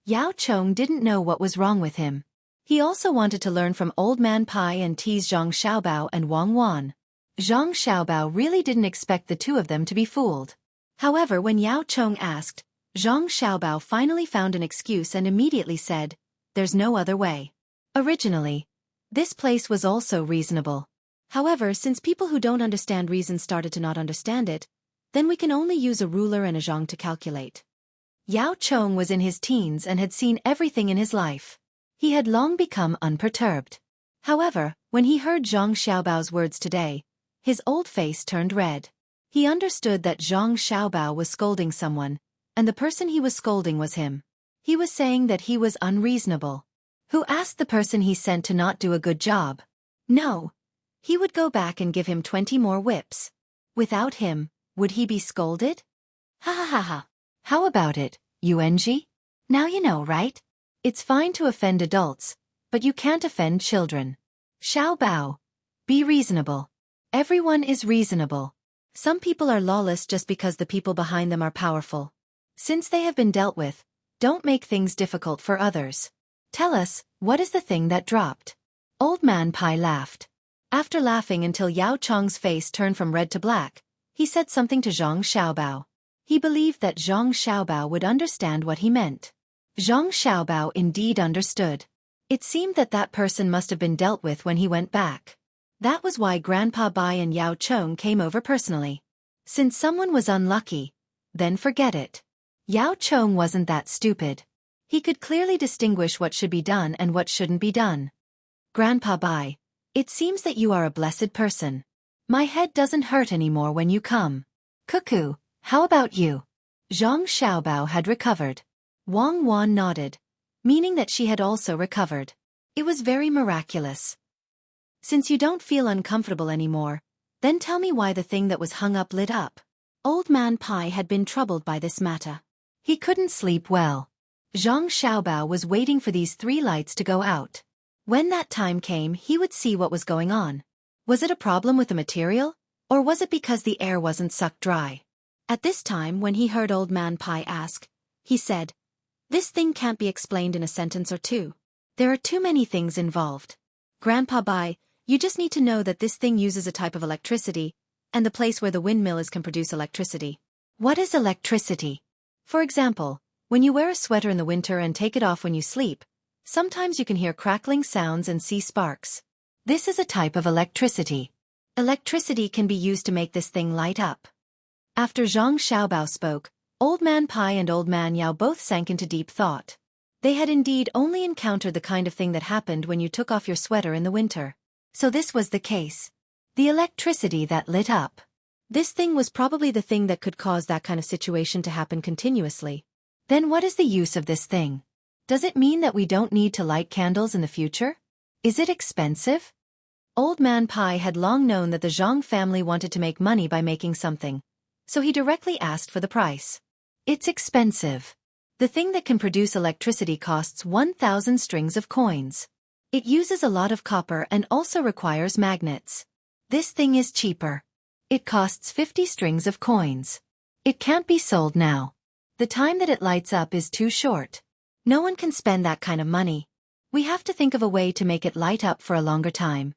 Speaker 1: Yao Chong didn't know what was wrong with him. He also wanted to learn from Old Man Pai and tease Zhang Xiaobao and Wang Wan. Zhang Xiaobao really didn't expect the two of them to be fooled. However, when Yao Chong asked, Zhang Xiaobao finally found an excuse and immediately said, "There's no other way." Originally, this place was also reasonable. However, since people who don't understand reason started to not understand it, then we can only use a ruler and a zhang to calculate. Yao Chong was in his teens and had seen everything in his life. He had long become unperturbed. However, when he heard Zhang Xiaobao's words today, his old face turned red. He understood that Zhang Xiaobao was scolding someone, and the person he was scolding was him. He was saying that he was unreasonable. Who asked the person he sent to not do a good job? No. He would go back and give him 20 more whips. Without him, would he be scolded? Ha ha ha ha. How about it, Yuanji? Now you know, right? It's fine to offend adults, but you can't offend children. Xiao Bao. Be reasonable. Everyone is reasonable. Some people are lawless just because the people behind them are powerful. Since they have been dealt with, don't make things difficult for others. Tell us, what is the thing that dropped? Old Man Pai laughed. After laughing until Yao Chong's face turned from red to black, he said something to Zhang Xiaobao. He believed that Zhang Xiaobao would understand what he meant. Zhang Xiaobao indeed understood. It seemed that that person must have been dealt with when he went back. That was why Grandpa Bai and Yao Chong came over personally. Since someone was unlucky, then forget it. Yao Chong wasn't that stupid. He could clearly distinguish what should be done and what shouldn't be done. Grandpa Bai, it seems that you are a blessed person. My head doesn't hurt anymore when you come. Cuckoo, how about you? Zhang Xiaobao had recovered. Wang Wan nodded, meaning that she had also recovered. It was very miraculous. Since you don't feel uncomfortable anymore, then tell me why the thing that was hung up lit up. Old Man Pai had been troubled by this matter. He couldn't sleep well. Zhang Xiaobao was waiting for these 3 lights to go out. When that time came, he would see what was going on. Was it a problem with the material, or was it because the air wasn't sucked dry? At this time, when he heard Old Man Pai ask, he said, "This thing can't be explained in a sentence or two. There are too many things involved. Grandpa Bai, you just need to know that this thing uses a type of electricity, and the place where the windmill is can produce electricity." What is electricity? For example, when you wear a sweater in the winter and take it off when you sleep, sometimes you can hear crackling sounds and see sparks. This is a type of electricity. Electricity can be used to make this thing light up. After Zhang Xiaobao spoke, Old Man Pai and Old Man Yao both sank into deep thought. They had indeed only encountered the kind of thing that happened when you took off your sweater in the winter. So this was the case. The electricity that lit up. This thing was probably the thing that could cause that kind of situation to happen continuously. Then what is the use of this thing? Does it mean that we don't need to light candles in the future? Is it expensive? Old Man Pai had long known that the Zhang family wanted to make money by making something, so he directly asked for the price. It's expensive. The thing that can produce electricity costs 1,000 strings of coins. It uses a lot of copper and also requires magnets. This thing is cheaper. It costs 50 strings of coins. It can't be sold now. The time that it lights up is too short. No one can spend that kind of money. We have to think of a way to make it light up for a longer time.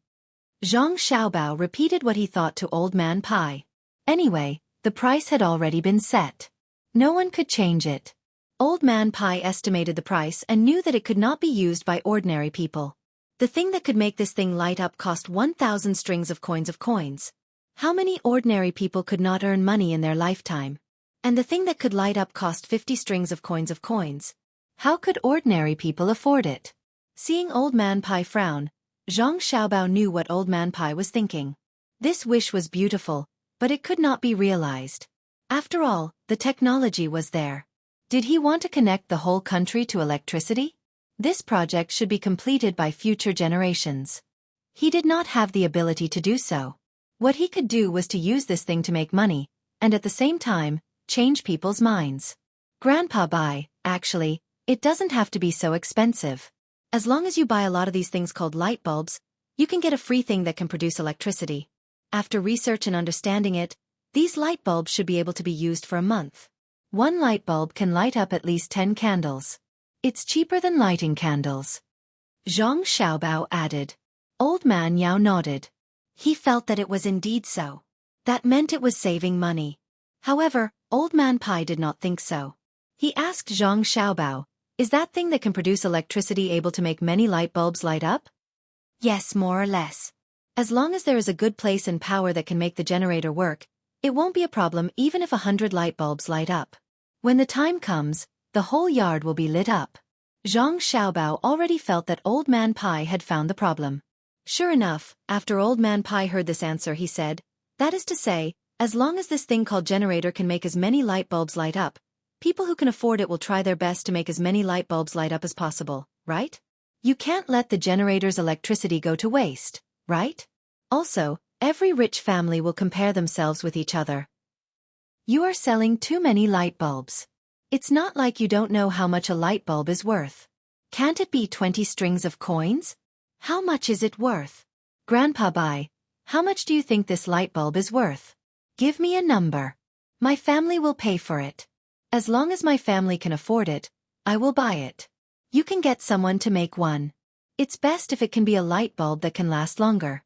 Speaker 1: Zhang Xiaobao repeated what he thought to Old Man Pai. Anyway, the price had already been set. No one could change it. Old Man Pai estimated the price and knew that it could not be used by ordinary people. The thing that could make this thing light up cost 1,000 strings of coins. How many ordinary people could not earn money in their lifetime? And the thing that could light up cost 50 strings of coins. How could ordinary people afford it? Seeing Old Man Pai frown, Zhang Xiaobao knew what Old Man Pai was thinking. This wish was beautiful, but it could not be realized. After all, the technology was there. Did he want to connect the whole country to electricity? This project should be completed by future generations. He did not have the ability to do so. What he could do was to use this thing to make money, and at the same time, change people's minds. Grandpa Bai, actually, it doesn't have to be so expensive. As long as you buy a lot of these things called light bulbs, you can get a free thing that can produce electricity. After research and understanding it, these light bulbs should be able to be used for a month. One light bulb can light up at least 10 candles. It's cheaper than lighting candles. Zhang Xiaobao added. Old Man Yao nodded. He felt that it was indeed so. That meant it was saving money. However, Old Man Pai did not think so. He asked Zhang Xiaobao, is that thing that can produce electricity able to make many light bulbs light up? Yes, more or less. As long as there is a good place and power that can make the generator work, it won't be a problem even if 100 light bulbs light up. When the time comes, the whole yard will be lit up. Zhang Xiaobao already felt that Old Man Pai had found the problem. Sure enough, after Old Man Pai heard this answer he said, that is to say, as long as this thing called generator can make as many light bulbs light up, people who can afford it will try their best to make as many light bulbs light up as possible, right? You can't let the generator's electricity go to waste, right? Also, every rich family will compare themselves with each other. You are selling too many light bulbs. It's not like you don't know how much a light bulb is worth. Can't it be 20 strings of coins? How much is it worth? Grandpa Bai, how much do you think this light bulb is worth? Give me a number. My family will pay for it. As long as my family can afford it, I will buy it. You can get someone to make one. It's best if it can be a light bulb that can last longer.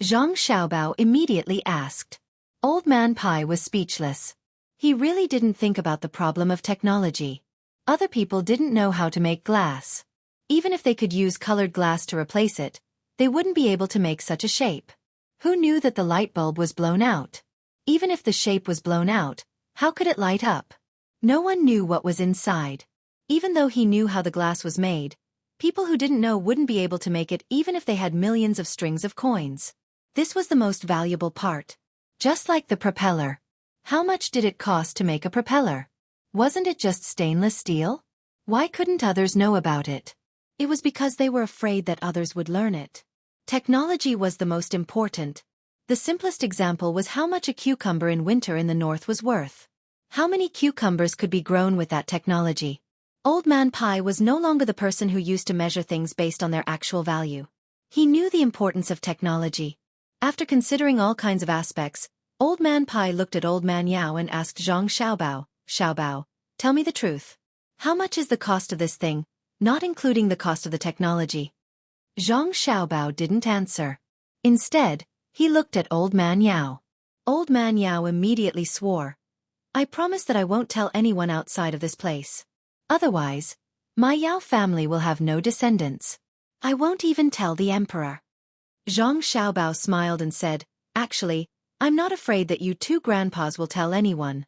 Speaker 1: Zhang Xiaobao immediately asked. Old Man Pai was speechless. He really didn't think about the problem of technology. Other people didn't know how to make glass. Even if they could use colored glass to replace it, they wouldn't be able to make such a shape. Who knew that the light bulb was blown out? Even if the shape was blown out, how could it light up? No one knew what was inside. Even though he knew how the glass was made, people who didn't know wouldn't be able to make it even if they had millions of strings of coins. This was the most valuable part. Just like the propeller. How much did it cost to make a propeller? Wasn't it just stainless steel? Why couldn't others know about it? It was because they were afraid that others would learn it. Technology was the most important. The simplest example was how much a cucumber in winter in the north was worth. How many cucumbers could be grown with that technology? Old Man Pai was no longer the person who used to measure things based on their actual value. He knew the importance of technology. After considering all kinds of aspects, Old Man Pai looked at Old Man Yao and asked Zhang Xiaobao, Xiaobao, tell me the truth. How much is the cost of this thing, not including the cost of the technology? Zhang Xiaobao didn't answer. Instead, he looked at Old Man Yao. Old Man Yao immediately swore. I promise that I won't tell anyone outside of this place. Otherwise, my Yao family will have no descendants. I won't even tell the emperor. Zhang Xiaobao smiled and said, actually, I'm not afraid that you two grandpas will tell anyone.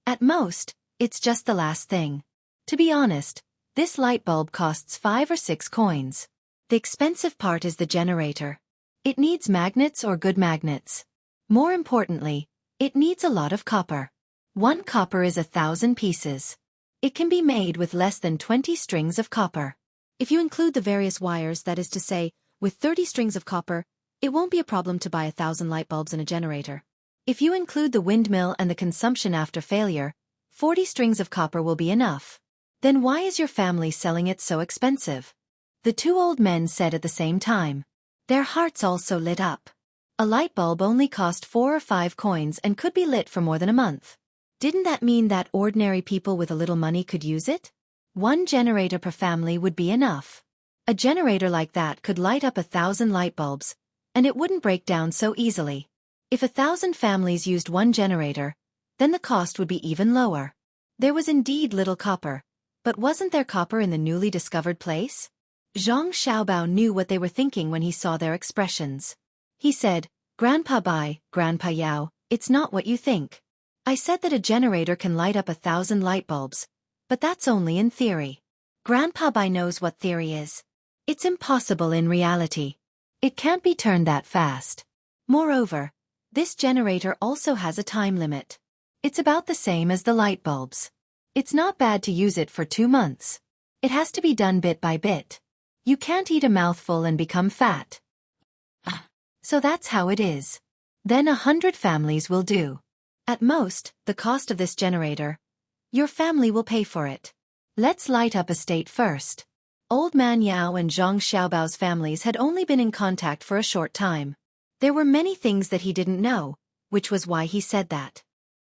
Speaker 1: At most, it's just the last thing. To be honest, this light bulb costs 5 or 6 coins. The expensive part is the generator. It needs magnets or good magnets. More importantly, it needs a lot of copper. 1 copper is 1,000 pieces. It can be made with less than 20 strings of copper. If you include the various wires, that is to say, with 30 strings of copper, it won't be a problem to buy 1,000 light bulbs in a generator. If you include the windmill and the consumption after failure, 40 strings of copper will be enough. Then why is your family selling it so expensive? The 2 old men said at the same time. Their hearts also lit up. A light bulb only cost 4 or 5 coins and could be lit for more than a month. Didn't that mean that ordinary people with a little money could use it? 1 generator per family would be enough. A generator like that could light up 1,000 light bulbs, and it wouldn't break down so easily. If 1,000 families used 1 generator, then the cost would be even lower. There was indeed little copper, but wasn't there copper in the newly discovered place? Zhang Xiaobao knew what they were thinking when he saw their expressions. He said, Grandpa Bai, Grandpa Yao, it's not what you think. I said that a generator can light up 1,000 light bulbs, but that's only in theory. Grandpa Bai knows what theory is. It's impossible in reality. It can't be turned that fast. Moreover, this generator also has a time limit. It's about the same as the light bulbs. It's not bad to use it for 2 months. It has to be done bit by bit. You can't eat a mouthful and become fat. So that's how it is. Then 100 families will do. At most, the cost of this generator. Your family will pay for it. Let's light up a state first. Old Man Yao and Zhang Xiaobao's families had only been in contact for a short time. There were many things that he didn't know, which was why he said that.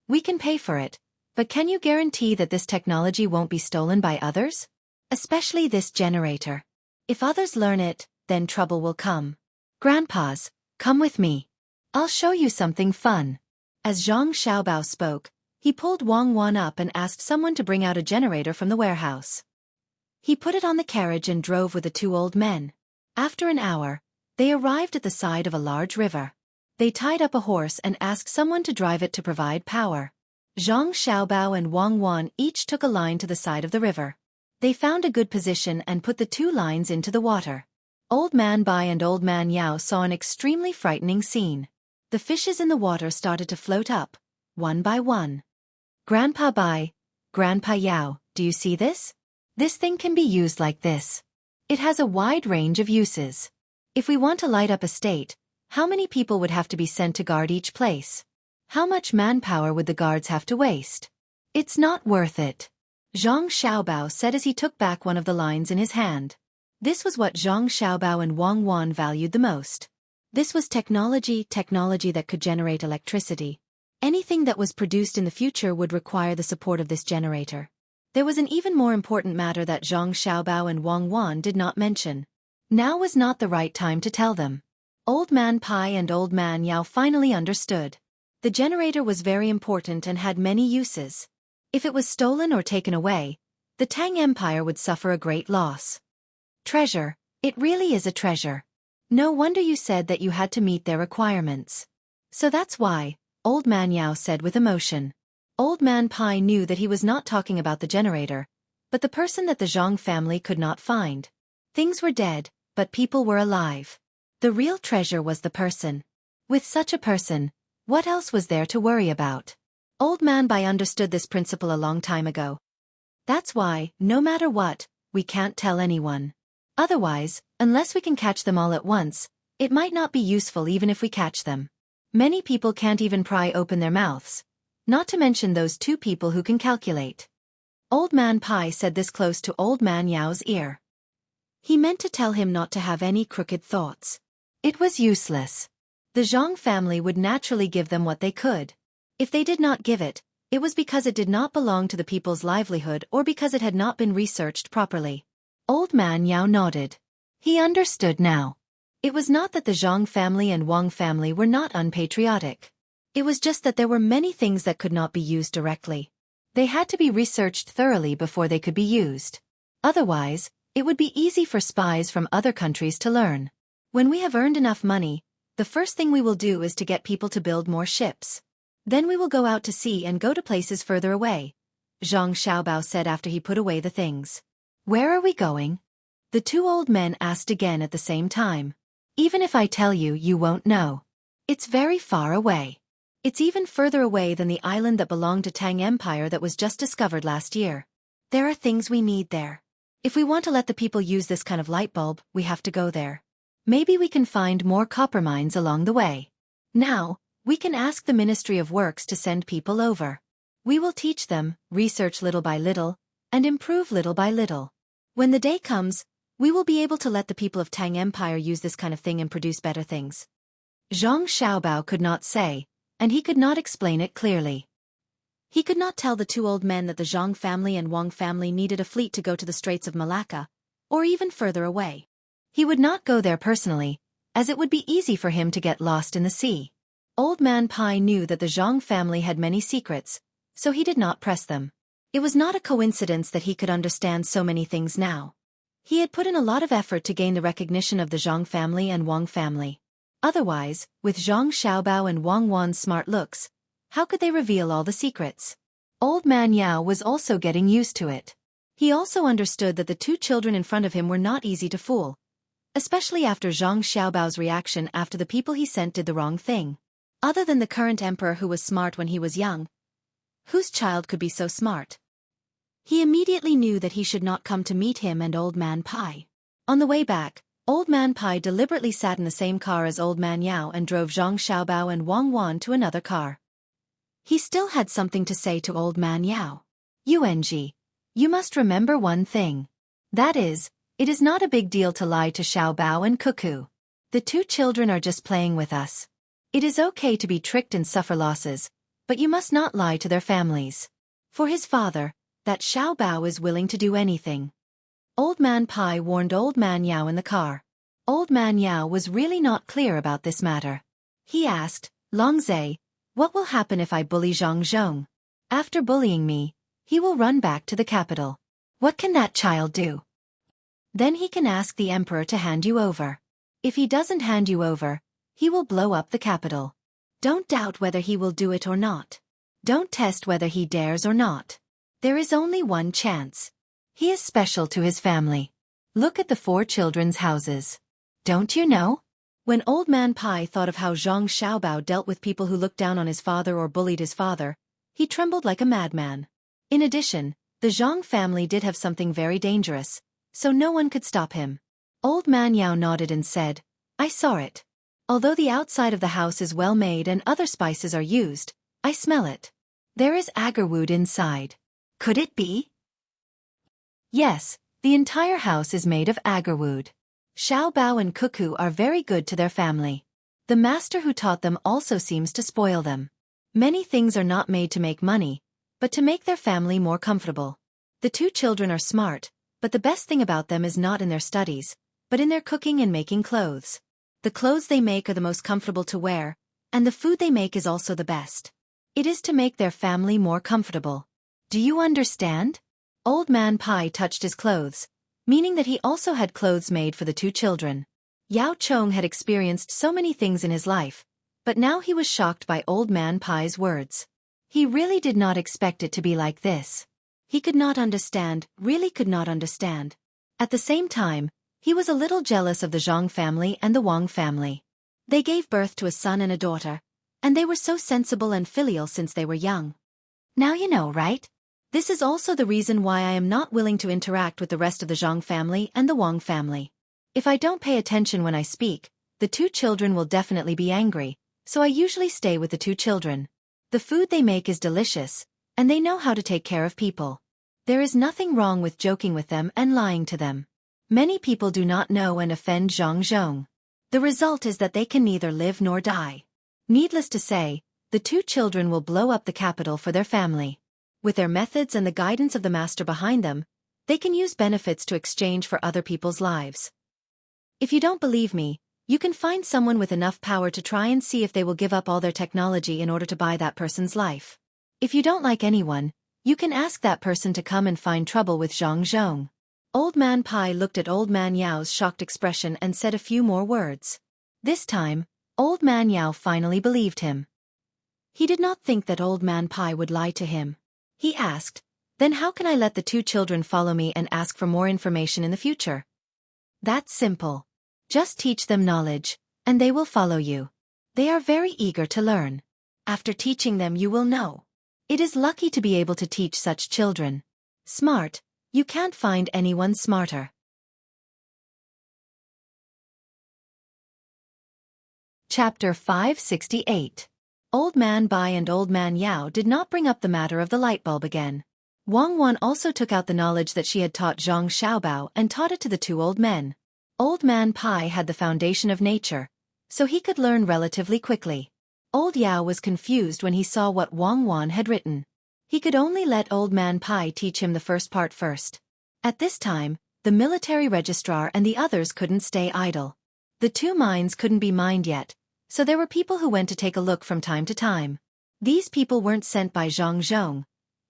Speaker 1: We can pay for it, but can you guarantee that this technology won't be stolen by others? Especially this generator. If others learn it, then trouble will come. Grandpas, come with me. I'll show you something fun. As Zhang Xiaobao spoke, he pulled Wang Wan up and asked someone to bring out a generator from the warehouse. He put it on the carriage and drove with the 2 old men. After an hour, they arrived at the side of a large river. They tied up a horse and asked someone to drive it to provide power. Zhang Xiaobao and Wang Wan each took a line to the side of the river. They found a good position and put the 2 lines into the water. Old Man Bai and Old Man Yao saw an extremely frightening scene. The fishes in the water started to float up, one by one. Grandpa Bai, Grandpa Yao, do you see this? This thing can be used like this. It has a wide range of uses. If we want to light up a state, how many people would have to be sent to guard each place? How much manpower would the guards have to waste? It's not worth it. Zhang Xiaobao said as he took back one of the lines in his hand. This was what Zhang Xiaobao and Wang Wan valued the most. This was technology that could generate electricity. Anything that was produced in the future would require the support of this generator. There was an even more important matter that Zhang Xiaobao and Wang Wan did not mention. Now was not the right time to tell them. Old Man Pai and Old Man Yao finally understood. The generator was very important and had many uses. If it was stolen or taken away, the Tang Empire would suffer a great loss. Treasure, it really is a treasure. No wonder you said that you had to meet their requirements. So that's why, Old Man Yao said with emotion. Old Man Pai knew that he was not talking about the generator, but the person that the Zhang family could not find. Things were dead, but people were alive. The real treasure was the person. With such a person, what else was there to worry about? Old Man Bai understood this principle a long time ago. That's why, no matter what, we can't tell anyone. Otherwise, unless we can catch them all at once, it might not be useful even if we catch them. Many people can't even pry open their mouths, not to mention those 2 people who can calculate. Old Man Pai said this close to Old Man Yao's ear. He meant to tell him not to have any crooked thoughts. It was useless. The Zhang family would naturally give them what they could. If they did not give it, it was because it did not belong to the people's livelihood or because it had not been researched properly. Old Man Yao nodded. He understood now. It was not that the Zhang family and Wang family were not unpatriotic. It was just that there were many things that could not be used directly. They had to be researched thoroughly before they could be used. Otherwise, it would be easy for spies from other countries to learn. When we have earned enough money, the first thing we will do is to get people to build more ships. Then we will go out to sea and go to places further away, Zhang Xiaobao said after he put away the things. Where are we going? The 2 old men asked again at the same time. Even if I tell you, you won't know. It's very far away. It's even further away than the island that belonged to Tang Empire that was just discovered last year. There are things we need there. If we want to let the people use this kind of light bulb, we have to go there. Maybe we can find more copper mines along the way. Now, we can ask the Ministry of Works to send people over. We will teach them, research little by little, and improve little by little. When the day comes, we will be able to let the people of Tang Empire use this kind of thing and produce better things. Zhang Xiaobao could not say, and he could not explain it clearly. He could not tell the 2 old men that the Zhang family and Wang family needed a fleet to go to the Straits of Malacca, or even further away. He would not go there personally, as it would be easy for him to get lost in the sea. Old Man Pai knew that the Zhang family had many secrets, so he did not press them. It was not a coincidence that he could understand so many things now. He had put in a lot of effort to gain the recognition of the Zhang family and Wang family. Otherwise, with Zhang Xiaobao and Wang Wan's smart looks, How could they reveal all the secrets? Old Man Yao was also getting used to it. He also understood that the two children in front of him were not easy to fool, especially after Zhang Xiaobao's reaction after the people he sent did the wrong thing. Other than the current emperor who was smart when he was young, whose child could be so smart? He immediately knew that he should not come to meet him and Old Man Pai. On the way back, Old Man Pai deliberately sat in the same car as Old Man Yao and drove Zhang Xiaobao and Wang Wan to another car. He still had something to say to Old Man Yao. Yuanji, you must remember one thing. That is, it is not a big deal to lie to Xiaobao and Cuckoo. The two children are just playing with us. It is okay to be tricked and suffer losses, but you must not lie to their families. For his father, that Xiaobao is willing to do anything. Old Man Pai warned Old Man Yao in the car. Old Man Yao was really not clear about this matter. He asked, Longzhe, what will happen if I bully Zhang Zhong? After bullying me, he will run back to the capital. What can that child do? Then he can ask the emperor to hand you over. If he doesn't hand you over, he will blow up the capital. Don't doubt whether he will do it or not. Don't test whether he dares or not. There is only one chance. He is special to his family. Look at the 4 children's houses. Don't you know? When Old Man Pai thought of how Zhang Xiaobao dealt with people who looked down on his father or bullied his father, he trembled like a madman. In addition, the Zhang family did have something very dangerous, so no one could stop him. Old Man Yao nodded and said, I saw it. Although the outside of the house is well made and other spices are used, I smell it. There is agarwood inside. Could it be? Yes, the entire house is made of agarwood. Xiaobao and Cuckoo are very good to their family. The master who taught them also seems to spoil them. Many things are not made to make money, but to make their family more comfortable. The two children are smart, but the best thing about them is not in their studies, but in their cooking and making clothes. The clothes they make are the most comfortable to wear, and the food they make is also the best. It is to make their family more comfortable. Do you understand? Old Man Pai touched his clothes, meaning that he also had clothes made for the two children. Yao Chong had experienced so many things in his life, but now he was shocked by Old Man Pai's words. He really did not expect it to be like this. He could not understand, really could not understand. At the same time, he was a little jealous of the Zhang family and the Wang family. They gave birth to a son and a daughter, and they were so sensible and filial since they were young. Now you know, right? This is also the reason why I am not willing to interact with the rest of the Zhang family and the Wang family. If I don't pay attention when I speak, the two children will definitely be angry, so I usually stay with the two children. The food they make is delicious, and they know how to take care of people. There is nothing wrong with joking with them and lying to them. Many people do not know and offend Zhang Zhong. The result is that they can neither live nor die. Needless to say, the two children will blow up the capital for their family. With their methods and the guidance of the master behind them, they can use benefits to exchange for other people's lives. If you don't believe me, you can find someone with enough power to try and see if they will give up all their technology in order to buy that person's life. If you don't like anyone, you can ask that person to come and find trouble with Zhang Zhong. Old Man Pai looked at Old Man Yao's shocked expression and said a few more words. This time, Old Man Yao finally believed him. He did not think that Old Man Pai would lie to him. He asked, then how can I let the two children follow me and ask for more information in the future? That's simple. Just teach them knowledge, and they will follow you. They are very eager to learn. After teaching them you will know. It is lucky to be able to teach such children. Smart, you can't find anyone smarter. Chapter 568. Old Man Bai and Old Man Yao did not bring up the matter of the light bulb again. Wang Wan also took out the knowledge that she had taught Zhang Xiaobao and taught it to the two old men. Old Man Pai had the foundation of nature, so he could learn relatively quickly. Old Yao was confused when he saw what Wang Wan had written. He could only let Old Man Pai teach him the first part first. At this time, the military registrar and the others couldn't stay idle. The two mines couldn't be mined yet, so there were people who went to take a look from time to time. These people weren't sent by Zhang Zhong,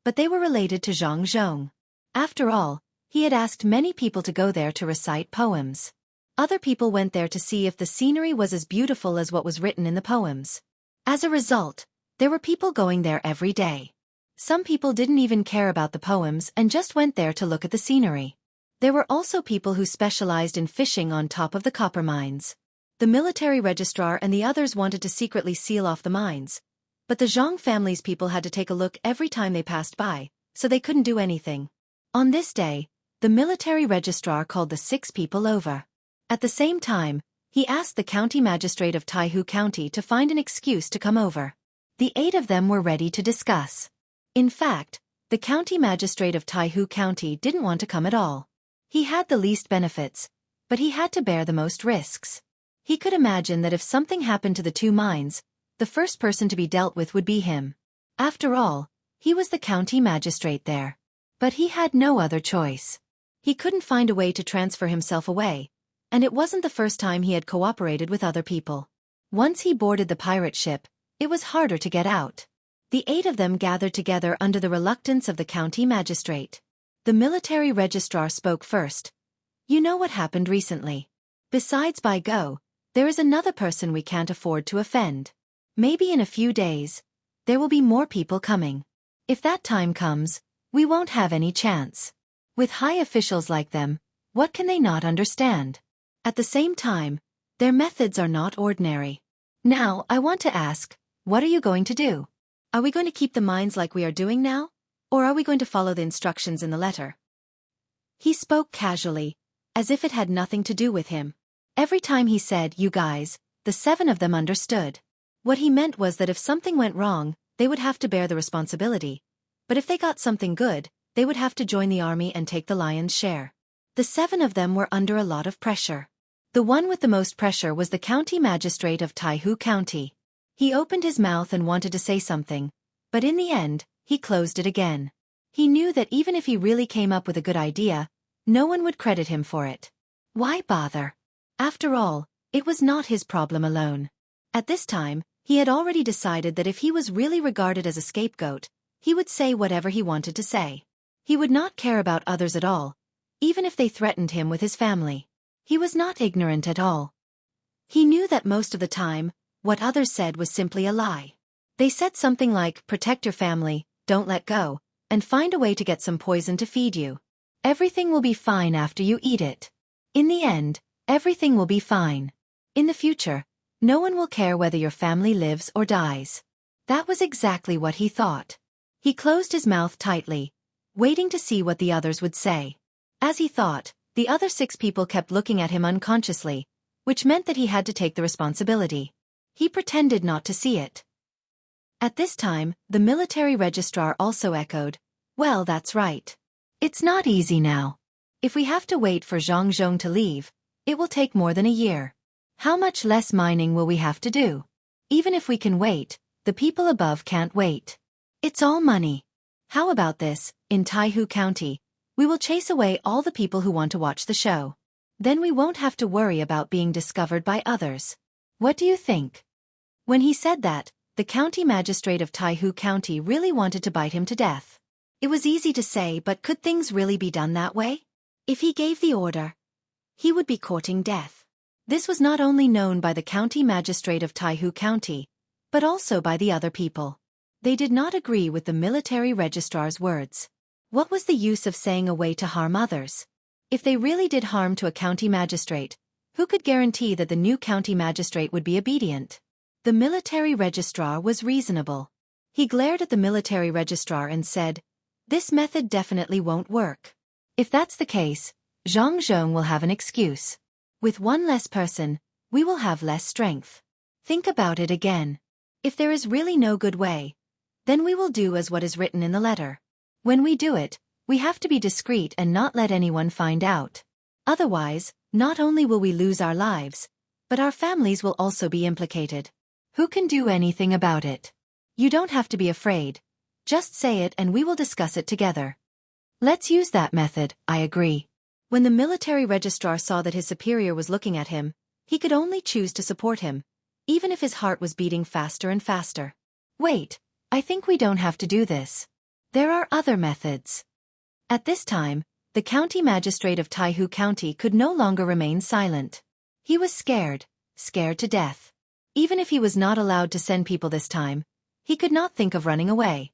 Speaker 1: but they were related to Zhang Zhong. After all, he had asked many people to go there to recite poems. Other people went there to see if the scenery was as beautiful as what was written in the poems. As a result, There were people going there every day. Some people didn't even care about the poems and just went there to look at the scenery. There were also people who specialized in fishing on top of the copper mines. The military registrar and the others wanted to secretly seal off the mines. But the Zhang family's people had to take a look every time they passed by, so they couldn't do anything. On this day, the military registrar called the 6 people over. At the same time, he asked the county magistrate of Taihu County to find an excuse to come over. The 8 of them were ready to discuss. In fact, the county magistrate of Taihu County didn't want to come at all. He had the least benefits, but he had to bear the most risks. He could imagine that if something happened to the 2 mines, the first person to be dealt with would be him. After all, he was the county magistrate there. But he had no other choice. He couldn't find a way to transfer himself away, and it wasn't the first time he had cooperated with other people. Once he boarded the pirate ship, it was harder to get out. The 8 of them gathered together under the reluctance of the county magistrate. The military registrar spoke first. You know what happened recently. Besides Bai Go, there is another person we can't afford to offend. Maybe in a few days, there will be more people coming. If that time comes, we won't have any chance. With high officials like them, what can they not understand? At the same time, their methods are not ordinary. Now, I want to ask, what are you going to do? Are we going to keep the mines like we are doing now? Or are we going to follow the instructions in the letter? He spoke casually, as if it had nothing to do with him. Every time he said, you guys, the 7 of them understood. What he meant was that if something went wrong, they would have to bear the responsibility. But if they got something good, they would have to join the army and take the lion's share. The 7 of them were under a lot of pressure. The one with the most pressure was the county magistrate of Taihu County. He opened his mouth and wanted to say something, but in the end, he closed it again. He knew that even if he really came up with a good idea, no one would credit him for it. Why bother? After all, it was not his problem alone. At this time, he had already decided that if he was really regarded as a scapegoat, he would say whatever he wanted to say. He would not care about others at all, even if they threatened him with his family. He was not ignorant at all. He knew that most of the time, what others said was simply a lie. They said something like, protect your family, don't let go, and find a way to get some poison to feed you. Everything will be fine after you eat it. In the end, everything will be fine. In the future, no one will care whether your family lives or dies. That was exactly what he thought. He closed his mouth tightly, waiting to see what the others would say. As he thought, the other 6 people kept looking at him unconsciously, which meant that he had to take the responsibility. He pretended not to see it. At this time, the military registrar also echoed, well, that's right. It's not easy now. If we have to wait for Zhang Zhong to leave, it will take more than a year. How much less mining will we have to do? Even if we can wait, the people above can't wait. It's all money. How about this, in Taihu County, we will chase away all the people who want to watch the show. Then we won't have to worry about being discovered by others. What do you think? When he said that, the county magistrate of Taihu County really wanted to bite him to death. It was easy to say, but could things really be done that way? If he gave the order, he would be courting death. This was not only known by the county magistrate of Taihu County, but also by the other people. They did not agree with the military registrar's words. What was the use of saying a way to harm others? If they really did harm to a county magistrate, who could guarantee that the new county magistrate would be obedient? The military registrar was reasonable. He glared at the military registrar and said, this method definitely won't work. If that's the case, Zhang Zhong will have an excuse. With one less person, we will have less strength. Think about it again. If there is really no good way, then we will do as what is written in the letter. When we do it, we have to be discreet and not let anyone find out. Otherwise, not only will we lose our lives, but our families will also be implicated. Who can do anything about it? You don't have to be afraid. Just say it and we will discuss it together. Let's use that method, I agree. When the military registrar saw that his superior was looking at him, he could only choose to support him, even if his heart was beating faster and faster. Wait, I think we don't have to do this. There are other methods. At this time, the county magistrate of Taihu County could no longer remain silent. He was scared to death. Even if he was not allowed to send people this time, He could not think of running away.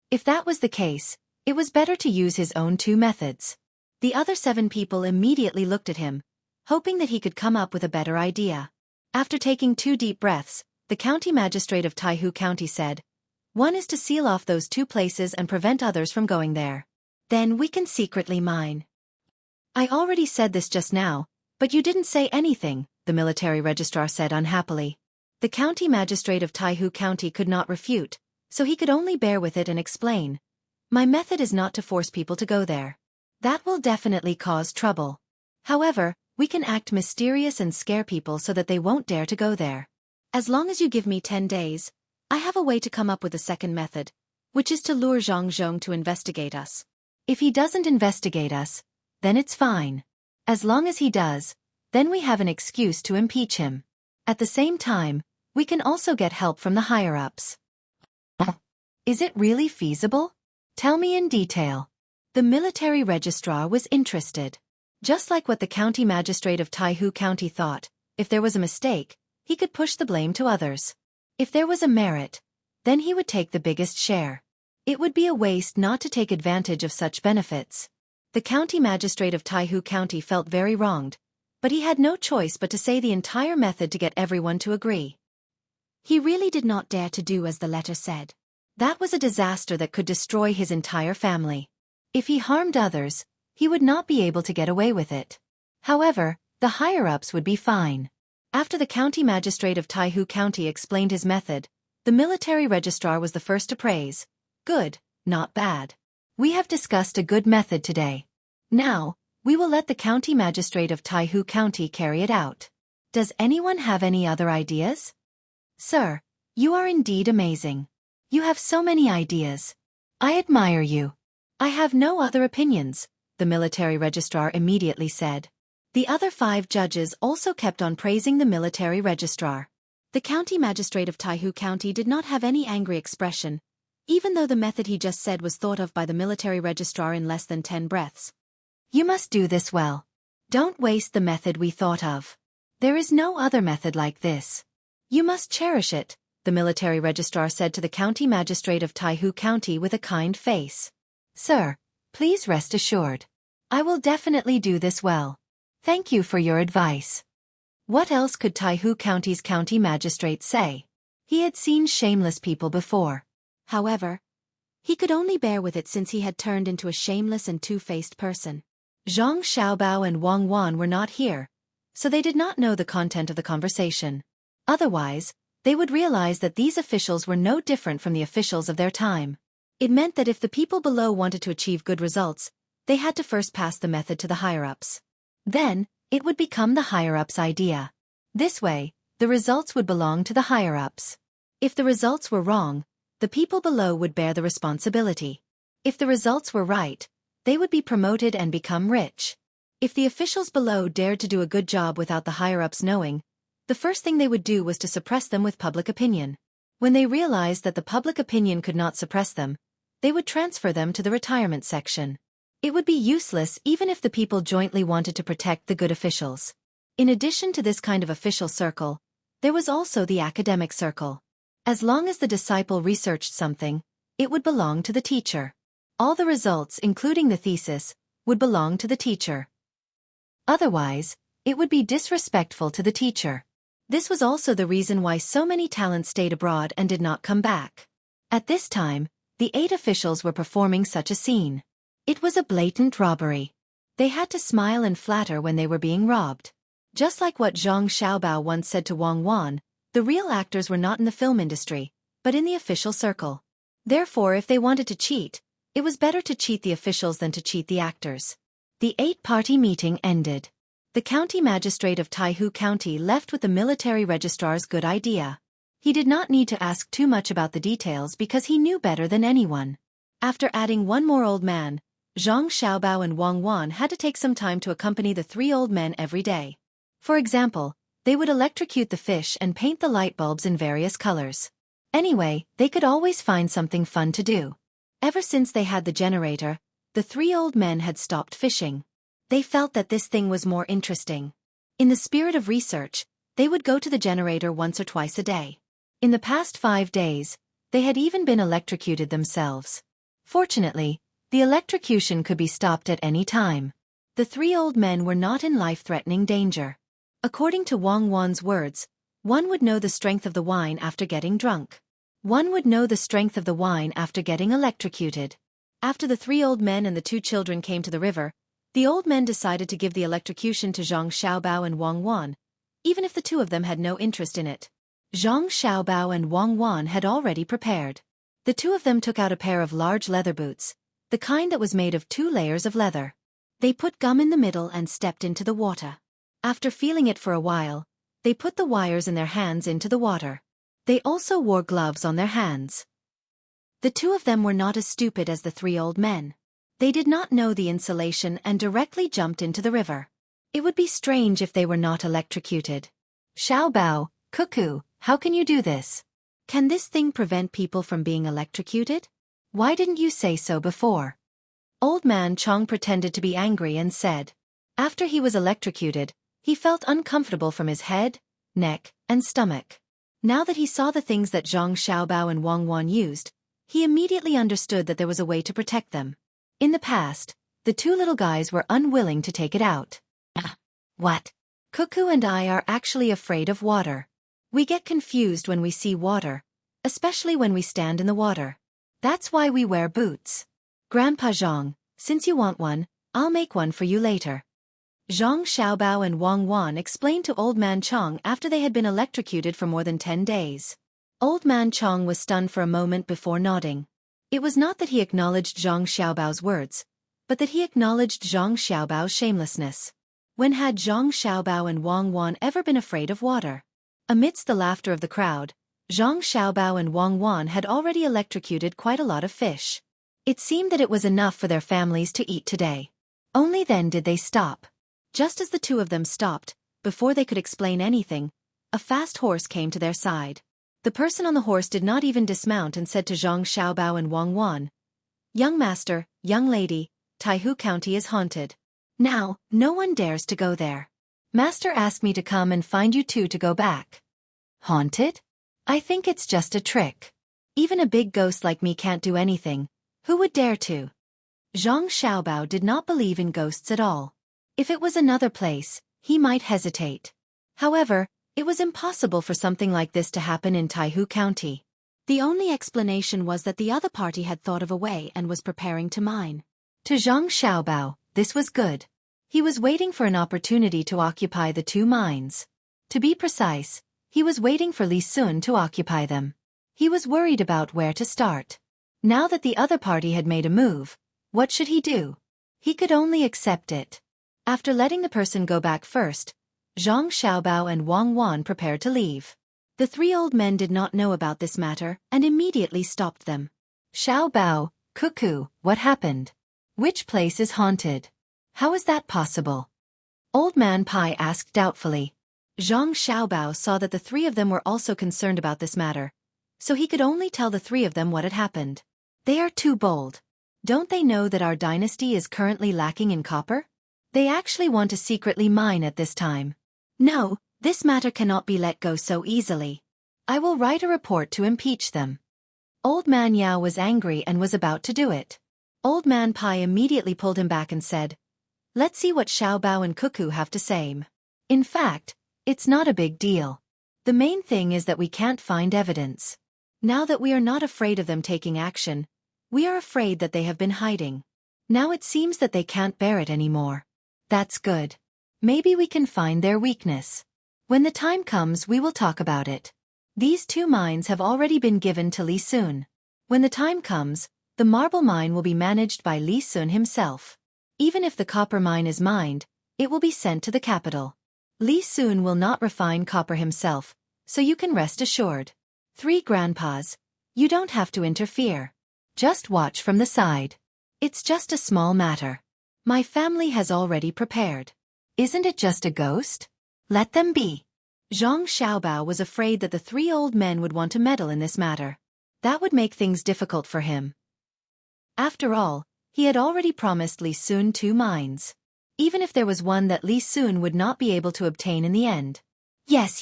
Speaker 1: If that was the case, it was better to use his own 2 methods. The other 7 people immediately looked at him, hoping that he could come up with a better idea. After taking 2 deep breaths, the county magistrate of Taihu County said, "One is to seal off those 2 places and prevent others from going there. Then we can secretly mine." "I already said this just now, but you didn't say anything," the military registrar said unhappily. The county magistrate of Taihu County could not refute, so he could only bear with it and explain. "My method is not to force people to go there. That will definitely cause trouble. However, we can act mysterious and scare people so that they won't dare to go there. As long as you give me 10 days, I have a way to come up with a second method, which is to lure Zhang Zhong to investigate us. If he doesn't investigate us, then it's fine. As long as he does, then we have an excuse to impeach him. At the same time, we can also get help from the higher-ups." "Is it really feasible? Tell me in detail." The military registrar was interested. Just like what the county magistrate of Taihu County thought, if there was a mistake, he could push the blame to others. If there was a merit, then he would take the biggest share. It would be a waste not to take advantage of such benefits. The county magistrate of Taihu County felt very wronged, but he had no choice but to say the entire method to get everyone to agree. He really did not dare to do as the letter said. That was a disaster that could destroy his entire family. If he harmed others, he would not be able to get away with it. However, the higher-ups would be fine. After the county magistrate of Taihu County explained his method, the military registrar was the first to praise. "Good, not bad. We have discussed a good method today. Now, we will let the county magistrate of Taihu County carry it out. Does anyone have any other ideas?" "Sir, you are indeed amazing. You have so many ideas. I admire you." "I have no other opinions," the military registrar immediately said. The other 5 judges also kept on praising the military registrar. The county magistrate of Taihu County did not have any angry expression, even though the method he just said was thought of by the military registrar in less than 10 breaths. "You must do this well. Don't waste the method we thought of. There is no other method like this. You must cherish it," the military registrar said to the county magistrate of Taihu County with a kind face. "Sir, please rest assured. I will definitely do this well. Thank you for your advice." What else could Taihu County's county magistrate say? He had seen shameless people before. However, he could only bear with it since he had turned into a shameless and two-faced person. Zhang Xiaobao and Wang Wan were not here, so they did not know the content of the conversation. Otherwise, they would realize that these officials were no different from the officials of their time. It meant that if the people below wanted to achieve good results, they had to first pass the method to the higher-ups. Then, it would become the higher-ups' idea. This way, the results would belong to the higher-ups. If the results were wrong, the people below would bear the responsibility. If the results were right, they would be promoted and become rich. If the officials below dared to do a good job without the higher-ups knowing, the first thing they would do was to suppress them with public opinion. When they realized that the public opinion could not suppress them, they would transfer them to the retirement section. It would be useless even if the people jointly wanted to protect the good officials. In addition to this kind of official circle, there was also the academic circle. As long as the disciple researched something, it would belong to the teacher. All the results, including the thesis, would belong to the teacher. Otherwise, it would be disrespectful to the teacher. This was also the reason why so many talents stayed abroad and did not come back. At this time, the 8 officials were performing such a scene. It was a blatant robbery. They had to smile and flatter when they were being robbed. Just like what Zhang Xiaobao once said to Wang Wan, the real actors were not in the film industry, but in the official circle. Therefore, if they wanted to cheat, it was better to cheat the officials than to cheat the actors. The 8-party meeting ended. The county magistrate of Taihu County left with the military registrar's good idea. He did not need to ask too much about the details because he knew better than anyone. After adding one more old man, Zhang Xiaobao and Wang Wan had to take some time to accompany the 3 old men every day. For example, they would electrocute the fish and paint the light bulbs in various colors. Anyway, they could always find something fun to do. Ever since they had the generator, the 3 old men had stopped fishing. They felt that this thing was more interesting. In the spirit of research, they would go to the generator once or twice a day. In the past 5 days, They had even been electrocuted themselves. Fortunately, the electrocution could be stopped at any time. The three old men were not in life-threatening danger. According to Wang Wan's words, one would know the strength of the wine after getting drunk. One would know the strength of the wine after getting electrocuted. After the three old men and the two children came to the river, the old men decided to give the electrocution to Zhang Xiaobao and Wang Wan, even if the two of them had no interest in it. Zhang Xiaobao and Wang Wan had already prepared. The two of them took out a pair of large leather boots, the kind that was made of 2 layers of leather. They put gum in the middle and stepped into the water. After feeling it for a while, they put the wires in their hands into the water. They also wore gloves on their hands. The two of them were not as stupid as the three old men. They did not know the insulation and directly jumped into the river. It would be strange if they were not electrocuted. Xiaobao, Cuckoo, how can you do this? Can this thing prevent people from being electrocuted? Why didn't you say so before? Old man Chong pretended to be angry and said. After he was electrocuted, he felt uncomfortable from his head, neck, and stomach. Now that he saw the things that Zhang Xiaobao and Wang Wan used, he immediately understood that there was a way to protect them. In the past, the two little guys were unwilling to take it out. What? Cuckoo and I are actually afraid of water. We get confused when we see water, especially when we stand in the water. That's why we wear boots. Grandpa Zhang, since you want one, I'll make one for you later. Zhang Xiaobao and Wang Wan explained to Old Man Chong after they had been electrocuted for more than 10 days. Old Man Chong was stunned for a moment before nodding. It was not that he acknowledged Zhang Xiaobao's words, but that he acknowledged Zhang Xiaobao's shamelessness. When had Zhang Xiaobao and Wang Wan ever been afraid of water? Amidst the laughter of the crowd, Zhang Xiaobao and Wang Wan had already electrocuted quite a lot of fish. It seemed that it was enough for their families to eat today. Only then did they stop. Just as the two of them stopped, before they could explain anything, a fast horse came to their side. The person on the horse did not even dismount and said to Zhang Xiaobao and Wang Wan, "Young master, young lady, Taihu County is haunted. Now, no one dares to go there. Master asked me to come and find you two to go back." Haunted? I think it's just a trick. Even a big ghost like me can't do anything. Who would dare to? Zhang Xiaobao did not believe in ghosts at all. If it was another place, he might hesitate. However, it was impossible for something like this to happen in Taihu County. The only explanation was that the other party had thought of a way and was preparing to mine. To Zhang Xiaobao, this was good. He was waiting for an opportunity to occupy the 2 mines. To be precise, he was waiting for Li Sun to occupy them. He was worried about where to start. Now that the other party had made a move, what should he do? He could only accept it. After letting the person go back first, Zhang Xiaobao and Wang Wan prepared to leave. The 3 old men did not know about this matter and immediately stopped them. Xiaobao, Cuckoo, what happened? Which place is haunted? How is that possible? Old Man Pai asked doubtfully. Zhang Xiaobao saw that the 3 of them were also concerned about this matter, so he could only tell the 3 of them what had happened. They are too bold. Don't they know that our dynasty is currently lacking in copper? They actually want to secretly mine at this time. No, this matter cannot be let go so easily. I will write a report to impeach them. Old Man Yao was angry and was about to do it. Old Man Pai immediately pulled him back and said, "Let's see what Xiaobao and Cuckoo have to say." In fact, it's not a big deal. The main thing is that we can't find evidence. Now that we are not afraid of them taking action, we are afraid that they have been hiding. Now it seems that they can't bear it anymore. That's good. Maybe we can find their weakness. When the time comes, we will talk about it. These 2 mines have already been given to Li Sun. When the time comes, the marble mine will be managed by Li Sun himself. Even if the copper mine is mined, it will be sent to the capital. Li Sun will not refine copper himself, so you can rest assured. 3 grandpas, you don't have to interfere. Just watch from the side. It's just a small matter. My family has already prepared. Isn't it just a ghost? Let them be. Zhang Xiaobao was afraid that the 3 old men would want to meddle in this matter. That would make things difficult for him. After all, he had already promised Li Sun 2 mines. Even if there was one that Li Sun would not be able to obtain in the end. Yes.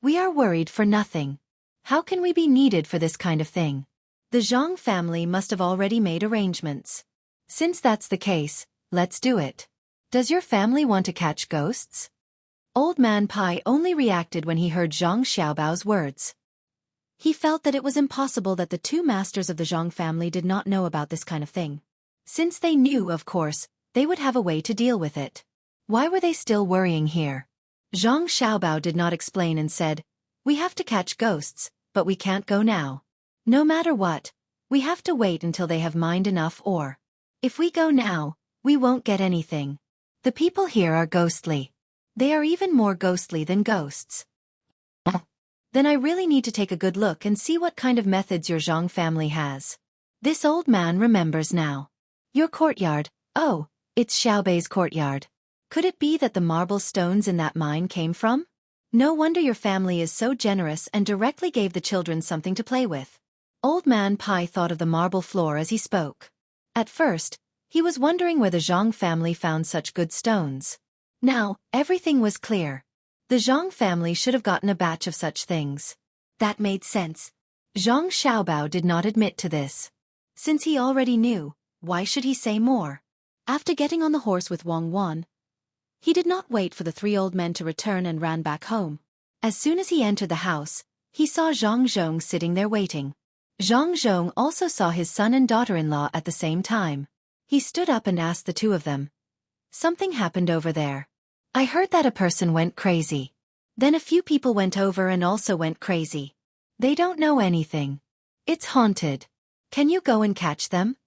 Speaker 1: We are worried for nothing. How can we be needed for this kind of thing? The Zhang family must have already made arrangements. Since that's the case, let's do it. Does your family want to catch ghosts? Old Man Pai only reacted when he heard Zhang Xiaobao's words. He felt that it was impossible that the two masters of the Zhang family did not know about this kind of thing. Since they knew, of course, they would have a way to deal with it. Why were they still worrying here? Zhang Xiaobao did not explain and said, "We have to catch ghosts, but we can't go now. No matter what, we have to wait until they have mined enough ore. If we go now, we won't get anything. The people here are ghostly. They are even more ghostly than ghosts. Then I really need to take a good look and see what kind of methods your Zhang family has." This old man remembers now. Your courtyard, oh, it's Xiaobei's courtyard. Could it be that the marble stones in that mine came from? No wonder your family is so generous and directly gave the children something to play with. Old Man Pai thought of the marble floor as he spoke. At first, he was wondering where the Zhang family found such good stones. Now, everything was clear. The Zhang family should have gotten a batch of such things. That made sense. Zhang Xiaobao did not admit to this. Since he already knew, why should he say more? After getting on the horse with Wang Wan, he did not wait for the three old men to return and ran back home. As soon as he entered the house, he saw Zhang Zhong sitting there waiting. Zhang Zhong also saw his son and daughter-in-law at the same time. He stood up and asked the two of them. Something happened over there. I heard that a person went crazy. Then a few people went over and also went crazy. They don't know anything. It's haunted. Can you go and catch them?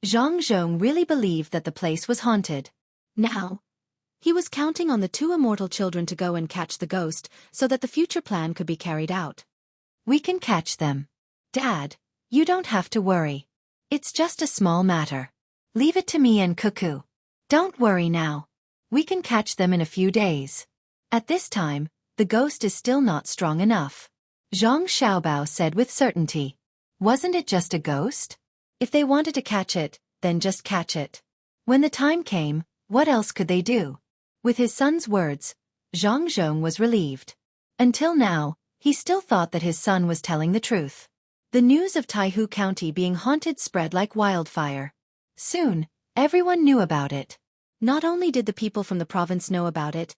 Speaker 1: Zhang Zhong really believed that the place was haunted. Now, he was counting on the two immortal children to go and catch the ghost so that the future plan could be carried out. We can catch them. Dad, you don't have to worry. It's just a small matter. Leave it to me and Cuckoo. Don't worry now. We can catch them in a few days. At this time, the ghost is still not strong enough. Zhang Xiaobao said with certainty. Wasn't it just a ghost? If they wanted to catch it, then just catch it. When the time came, what else could they do? With his son's words, Zhang Zhong was relieved. Until now, he still thought that his son was telling the truth. The news of Taihu County being haunted spread like wildfire. Soon, everyone knew about it. Not only did the people from the province know about it,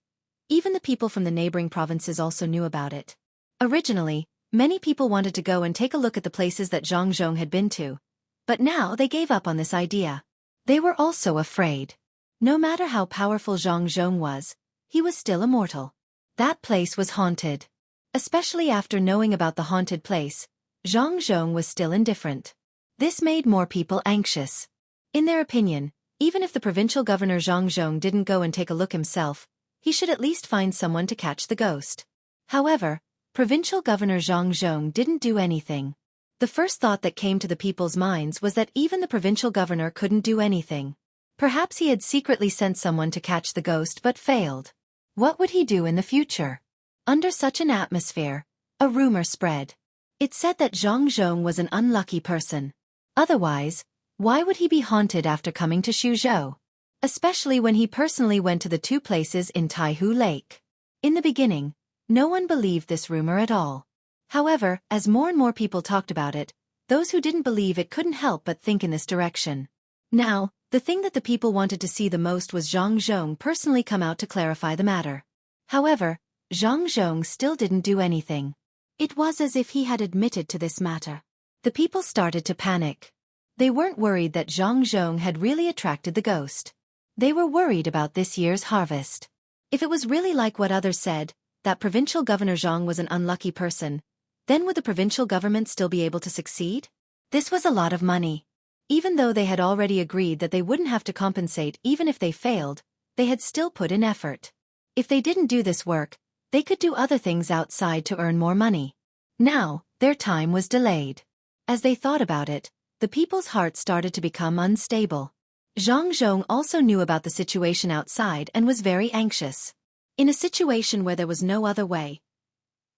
Speaker 1: even the people from the neighboring provinces also knew about it. Originally, many people wanted to go and take a look at the places that Zhang Zhong had been to, but now they gave up on this idea. They were also afraid. No matter how powerful Zhang Zhong was, he was still immortal. That place was haunted. Especially after knowing about the haunted place, Zhang Zhong was still indifferent. This made more people anxious. In their opinion, even if the provincial governor Zhang Zhong didn't go and take a look himself, he should at least find someone to catch the ghost. However, provincial governor Zhang Zhong didn't do anything. The first thought that came to the people's minds was that even the provincial governor couldn't do anything. Perhaps he had secretly sent someone to catch the ghost but failed. What would he do in the future? Under such an atmosphere, a rumor spread. It said that Zhang Zhong was an unlucky person. Otherwise, why would he be haunted after coming to Xuzhou? Especially when he personally went to the two places in Taihu Lake. In the beginning, no one believed this rumor at all. However, as more and more people talked about it, those who didn't believe it couldn't help but think in this direction. Now, the thing that the people wanted to see the most was Zhang Zhong personally come out to clarify the matter. However, Zhang Zhong still didn't do anything. It was as if he had admitted to this matter. The people started to panic. They weren't worried that Zhang Zhong had really attracted the ghost. They were worried about this year's harvest. If it was really like what others said, that provincial governor Zhang was an unlucky person, then would the provincial government still be able to succeed? This was a lot of money. Even though they had already agreed that they wouldn't have to compensate even if they failed, they had still put in effort. If they didn't do this work, they could do other things outside to earn more money. Now, their time was delayed. As they thought about it, the people's hearts started to become unstable. Zhang Zhong also knew about the situation outside and was very anxious. In a situation where there was no other way,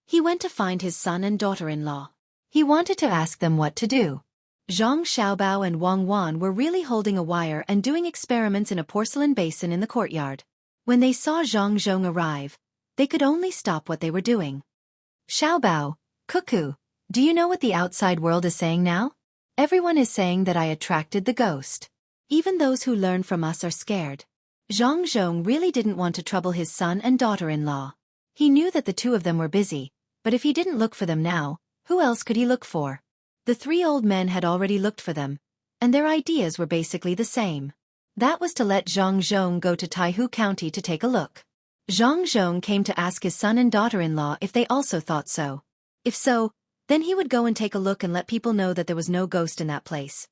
Speaker 1: he went to find his son and daughter-in-law. He wanted to ask them what to do. Zhang Xiaobao and Wang Wan were really holding a wire and doing experiments in a porcelain basin in the courtyard. When they saw Zhang Zhong arrive, they could only stop what they were doing. Xiaobao, Cuckoo, do you know what the outside world is saying now? Everyone is saying that I attracted the ghost. Even those who learn from us are scared. Zhang Zhong really didn't want to trouble his son and daughter-in-law. He knew that the two of them were busy, but if he didn't look for them now, who else could he look for? The three old men had already looked for them, and their ideas were basically the same. That was to let Zhang Zhong go to Taihu County to take a look. Zhang Zhong came to ask his son and daughter-in-law if they also thought so. If so, then he would go and take a look and let people know that there was no ghost in that place.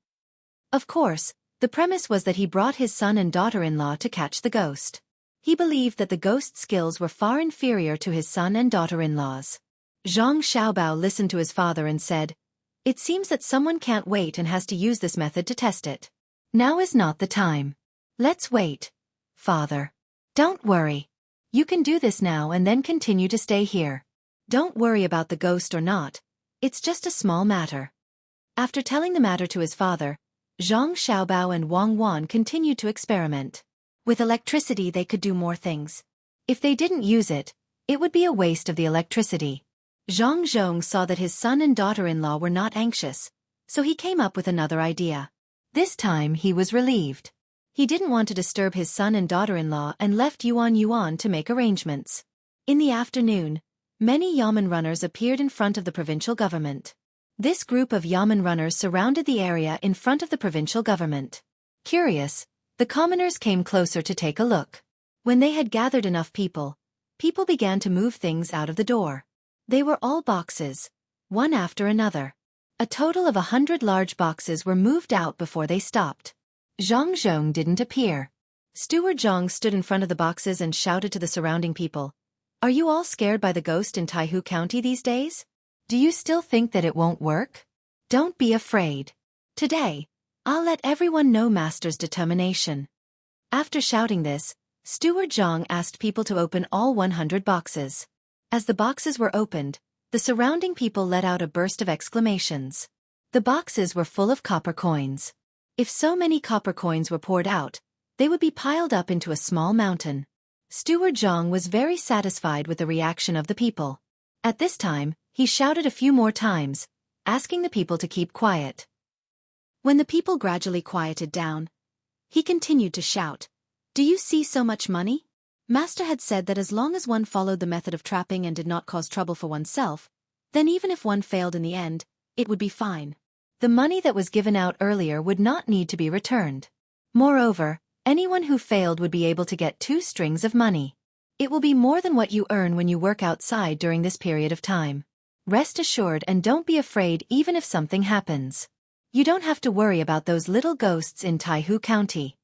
Speaker 1: Of course, the premise was that he brought his son and daughter-in-law to catch the ghost. He believed that the ghost's skills were far inferior to his son and daughter-in-law's. Zhang Xiaobao listened to his father and said, "It seems that someone can't wait and has to use this method to test it. Now is not the time. Let's wait, father. Don't worry. You can do this now and then continue to stay here. Don't worry about the ghost or not. It's just a small matter." After telling the matter to his father, Zhang Xiaobao and Wang Wan continued to experiment. With electricity they could do more things. If they didn't use it, it would be a waste of the electricity. Zhang Zhong saw that his son and daughter-in-law were not anxious, so he came up with another idea. This time he was relieved. He didn't want to disturb his son and daughter-in-law and left Yuan to make arrangements. In the afternoon, many yamen runners appeared in front of the provincial government. This group of yamen runners surrounded the area in front of the provincial government. Curious, the commoners came closer to take a look. When they had gathered enough people began to move things out of the door. They were all boxes, one after another. A total of 100 large boxes were moved out before they stopped. Zhang Zhong didn't appear. Steward Zhang stood in front of the boxes and shouted to the surrounding people, "Are you all scared by the ghost in Taihu County these days? Do you still think that it won't work? Don't be afraid. Today, I'll let everyone know Master's determination." After shouting this, Steward Zhang asked people to open all 100 boxes. As the boxes were opened, the surrounding people let out a burst of exclamations. The boxes were full of copper coins. If so many copper coins were poured out, they would be piled up into a small mountain. Steward Zhang was very satisfied with the reaction of the people. At this time, he shouted a few more times, asking the people to keep quiet. When the people gradually quieted down, he continued to shout, "Do you see so much money? Master had said that as long as one followed the method of trapping and did not cause trouble for oneself, then even if one failed in the end, it would be fine. The money that was given out earlier would not need to be returned. Moreover, anyone who failed would be able to get 2 strings of money. It will be more than what you earn when you work outside during this period of time. Rest assured and don't be afraid even if something happens. You don't have to worry about those little ghosts in Taihu County."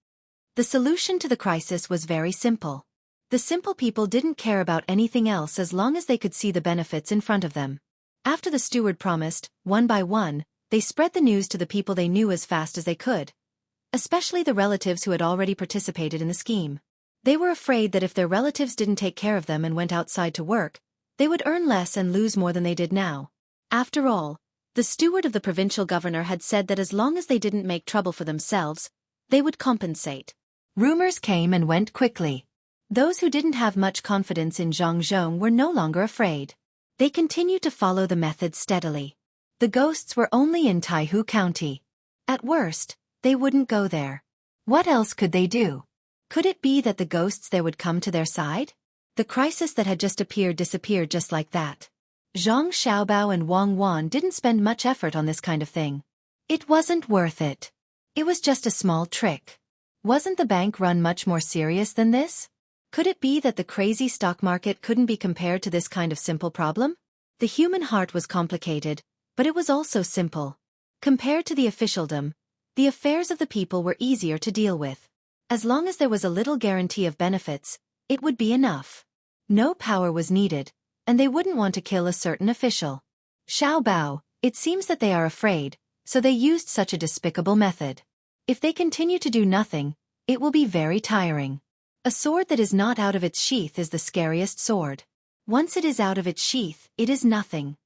Speaker 1: The solution to the crisis was very simple. The simple people didn't care about anything else as long as they could see the benefits in front of them. After the steward promised, one by one, they spread the news to the people they knew as fast as they could, especially the relatives who had already participated in the scheme. They were afraid that if their relatives didn't take care of them and went outside to work, they would earn less and lose more than they did now. After all, the steward of the provincial governor had said that as long as they didn't make trouble for themselves, they would compensate. Rumors came and went quickly. Those who didn't have much confidence in Zhang Zhong were no longer afraid. They continued to follow the method steadily. The ghosts were only in Taihu County. At worst, they wouldn't go there. What else could they do? Could it be that the ghosts there would come to their side? The crisis that had just appeared disappeared just like that. Zhang Xiaobao and Wang Wan didn't spend much effort on this kind of thing. It wasn't worth it. It was just a small trick. Wasn't the bank run much more serious than this? Could it be that the crazy stock market couldn't be compared to this kind of simple problem? The human heart was complicated, but it was also simple. Compared to the officialdom, the affairs of the people were easier to deal with. As long as there was a little guarantee of benefits, it would be enough. No power was needed, and they wouldn't want to kill a certain official. Xiaobao, it seems that they are afraid, so they used such a despicable method. If they continue to do nothing, it will be very tiring. A sword that is not out of its sheath is the scariest sword. Once it is out of its sheath, it is nothing.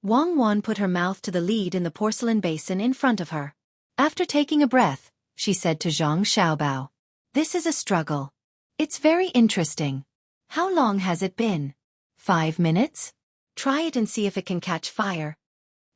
Speaker 1: Wang Wan put her mouth to the lead in the porcelain basin in front of her. After taking a breath, she said to Zhang Xiaobao, "This is a struggle. It's very interesting. How long has it been? 5 minutes? Try it and see if it can catch fire.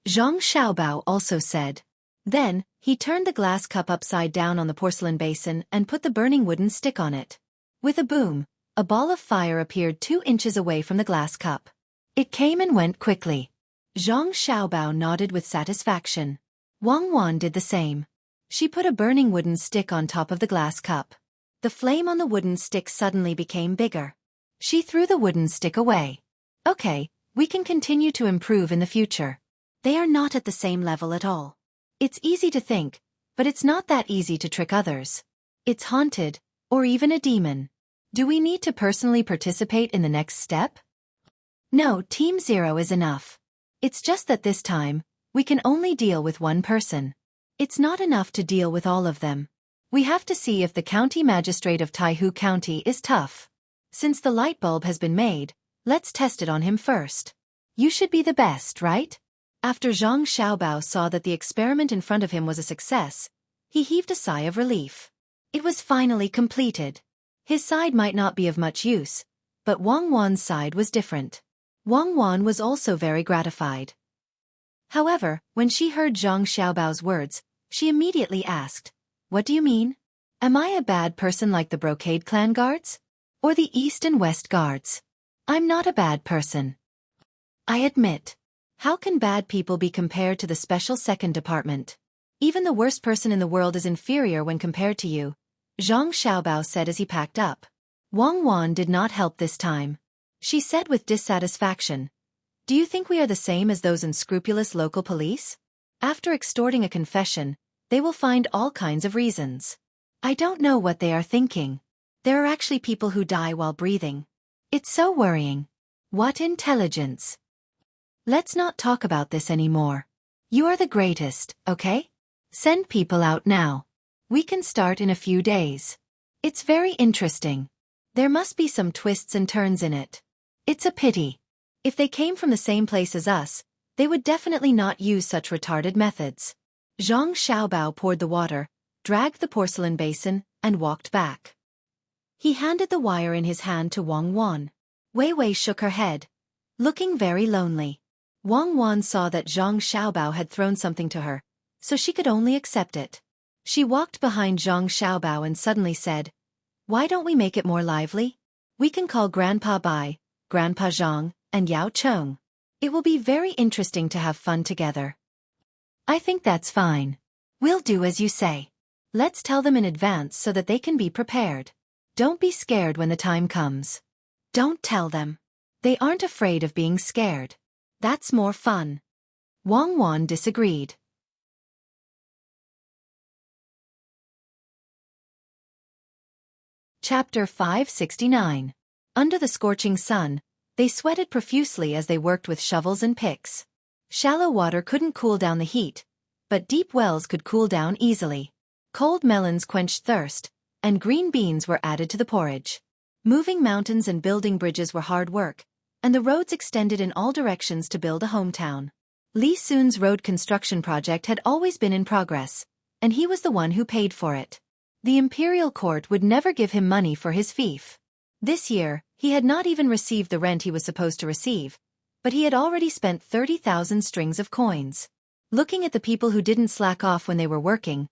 Speaker 1: Zhang Xiaobao also said. Then, he turned the glass cup upside down on the porcelain basin and put the burning wooden stick on it. With a boom, a ball of fire appeared 2 inches away from the glass cup. It came and went quickly. Zhang Xiaobao nodded with satisfaction. Wang Wan did the same. She put a burning wooden stick on top of the glass cup. The flame on the wooden stick suddenly became bigger. She threw the wooden stick away. Okay, we can continue to improve in the future. They are not at the same level at all. It's easy to think, but it's not that easy to trick others. It's haunted, or even a demon. Do we need to personally participate in the next step? No, Team Zero is enough. It's just that this time, we can only deal with one person. It's not enough to deal with all of them. We have to see if the county magistrate of Taihu County is tough. Since the light bulb has been made, let's test it on him first. You should be the best, right? After Zhang Xiaobao saw that the experiment in front of him was a success, he heaved a sigh of relief. It was finally completed. His side might not be of much use, but Wang Wan's side was different. Wang Wan was also very gratified. However, when she heard Zhang Xiaobao's words, she immediately asked, "What do you mean? Am I a bad person like the Brocade Clan guards? Or the East and West guards? I'm not a bad person. I admit. How can bad people be compared to the Special Second Department? Even the worst person in the world is inferior when compared to you," Zhang Xiaobao said as he packed up. Wang Wan did not help this time. She said with dissatisfaction, "Do you think we are the same as those unscrupulous local police? After extorting a confession, they will find all kinds of reasons. I don't know what they are thinking. There are actually people who die while breathing. It's so worrying. What intelligence. Let's not talk about this anymore. You are the greatest, okay? Send people out now. We can start in a few days. It's very interesting. There must be some twists and turns in it. It's a pity. If they came from the same place as us, they would definitely not use such retarded methods." Zhang Xiaobao poured the water, dragged the porcelain basin, and walked back. He handed the wire in his hand to Wang Wan. Wei Wei shook her head, looking very lonely. Wang Wan saw that Zhang Xiaobao had thrown something to her, so she could only accept it. She walked behind Zhang Xiaobao and suddenly said, "Why don't we make it more lively? We can call Grandpa Bai, Grandpa Zhang, and Yao Chong. It will be very interesting to have fun together." "I think that's fine. We'll do as you say. Let's tell them in advance so that they can be prepared. Don't be scared when the time comes. Don't tell them. They aren't afraid of being scared. That's more fun." Wang Wan disagreed. Chapter 569. Under the scorching sun, they sweated profusely as they worked with shovels and picks. Shallow water couldn't cool down the heat, but deep wells could cool down easily. Cold melons quenched thirst, and green beans were added to the porridge. Moving mountains and building bridges were hard work, and the roads extended in all directions to build a hometown. Li Sun's road construction project had always been in progress, and he was the one who paid for it. The imperial court would never give him money for his fief. This year, he had not even received the rent he was supposed to receive, but he had already spent 30,000 strings of coins. Looking at the people who didn't slack off when they were working,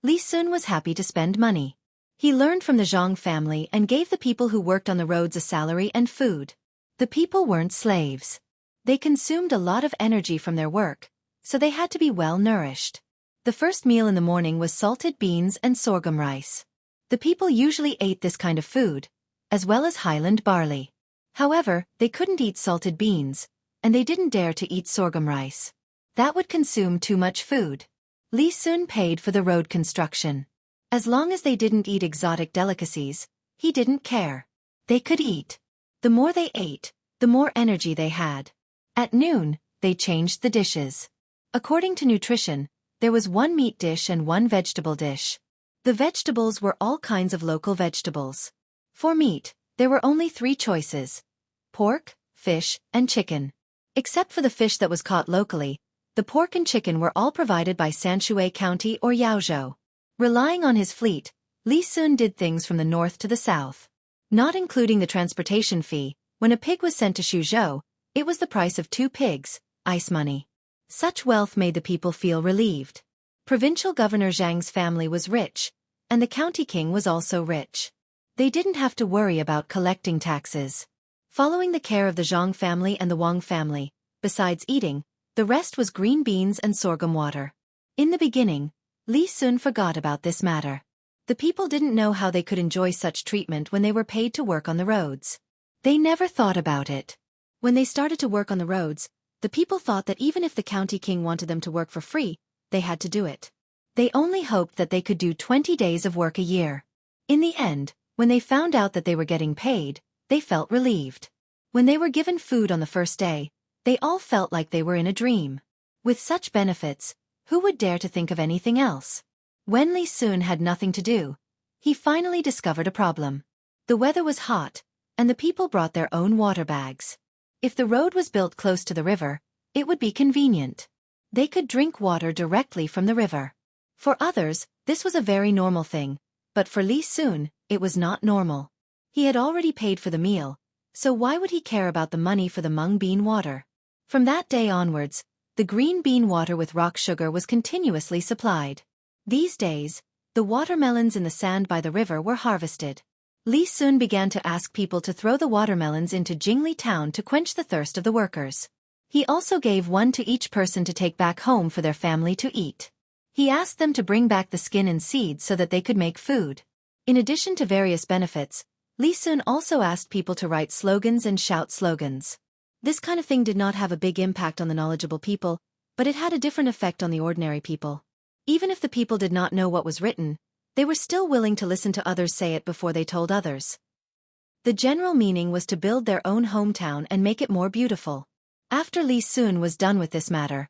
Speaker 1: Li Sun was happy to spend money. He learned from the Zhang family and gave the people who worked on the roads a salary and food. The people weren't slaves. They consumed a lot of energy from their work, so they had to be well nourished. The first meal in the morning was salted beans and sorghum rice. The people usually ate this kind of food, as well as highland barley. However, they couldn't eat salted beans, and they didn't dare to eat sorghum rice. That would consume too much food. Li Sun paid for the road construction. As long as they didn't eat exotic delicacies, he didn't care. They could eat. The more they ate, the more energy they had. At noon, they changed the dishes. According to nutrition, there was one meat dish and one vegetable dish. The vegetables were all kinds of local vegetables. For meat, there were only 3 choices: pork, fish, and chicken. Except for the fish that was caught locally, the pork and chicken were all provided by Xueqi County or Yaozhou. Relying on his fleet, Li Sun did things from the north to the south. Not including the transportation fee, when a pig was sent to Suzhou, It was the price of 2 pigs, ice money. Such wealth made the people feel relieved. Provincial Governor Zhang's family was rich, and the county king was also rich. They didn't have to worry about collecting taxes. Following the care of the Zhang family and the Wang family, besides eating, the rest was green beans and sorghum water. In the beginning, Li Sun forgot about this matter. The people didn't know how they could enjoy such treatment when they were paid to work on the roads. They never thought about it. When they started to work on the roads, the people thought that even if the county king wanted them to work for free, they had to do it. They only hoped that they could do 20 days of work a year. In the end, when they found out that they were getting paid, they felt relieved. When they were given food on the first day, they all felt like they were in a dream. With such benefits, who would dare to think of anything else? When Li Sun had nothing to do, he finally discovered a problem. The weather was hot, and the people brought their own water bags. If the road was built close to the river, it would be convenient. They could drink water directly from the river. For others, this was a very normal thing, but for Li Sun, it was not normal. He had already paid for the meal, so why would he care about the money for the mung bean water? From that day onwards, the green bean water with rock sugar was continuously supplied. These days, the watermelons in the sand by the river were harvested. Li Sun began to ask people to throw the watermelons into Jingli town to quench the thirst of the workers. He also gave one to each person to take back home for their family to eat. He asked them to bring back the skin and seeds so that they could make food. In addition to various benefits, Li Sun also asked people to write slogans and shout slogans. This kind of thing did not have a big impact on the knowledgeable people, but it had a different effect on the ordinary people. Even if the people did not know what was written, they were still willing to listen to others say it before they told others. The general meaning was to build their own hometown and make it more beautiful. After Li Sun was done with this matter,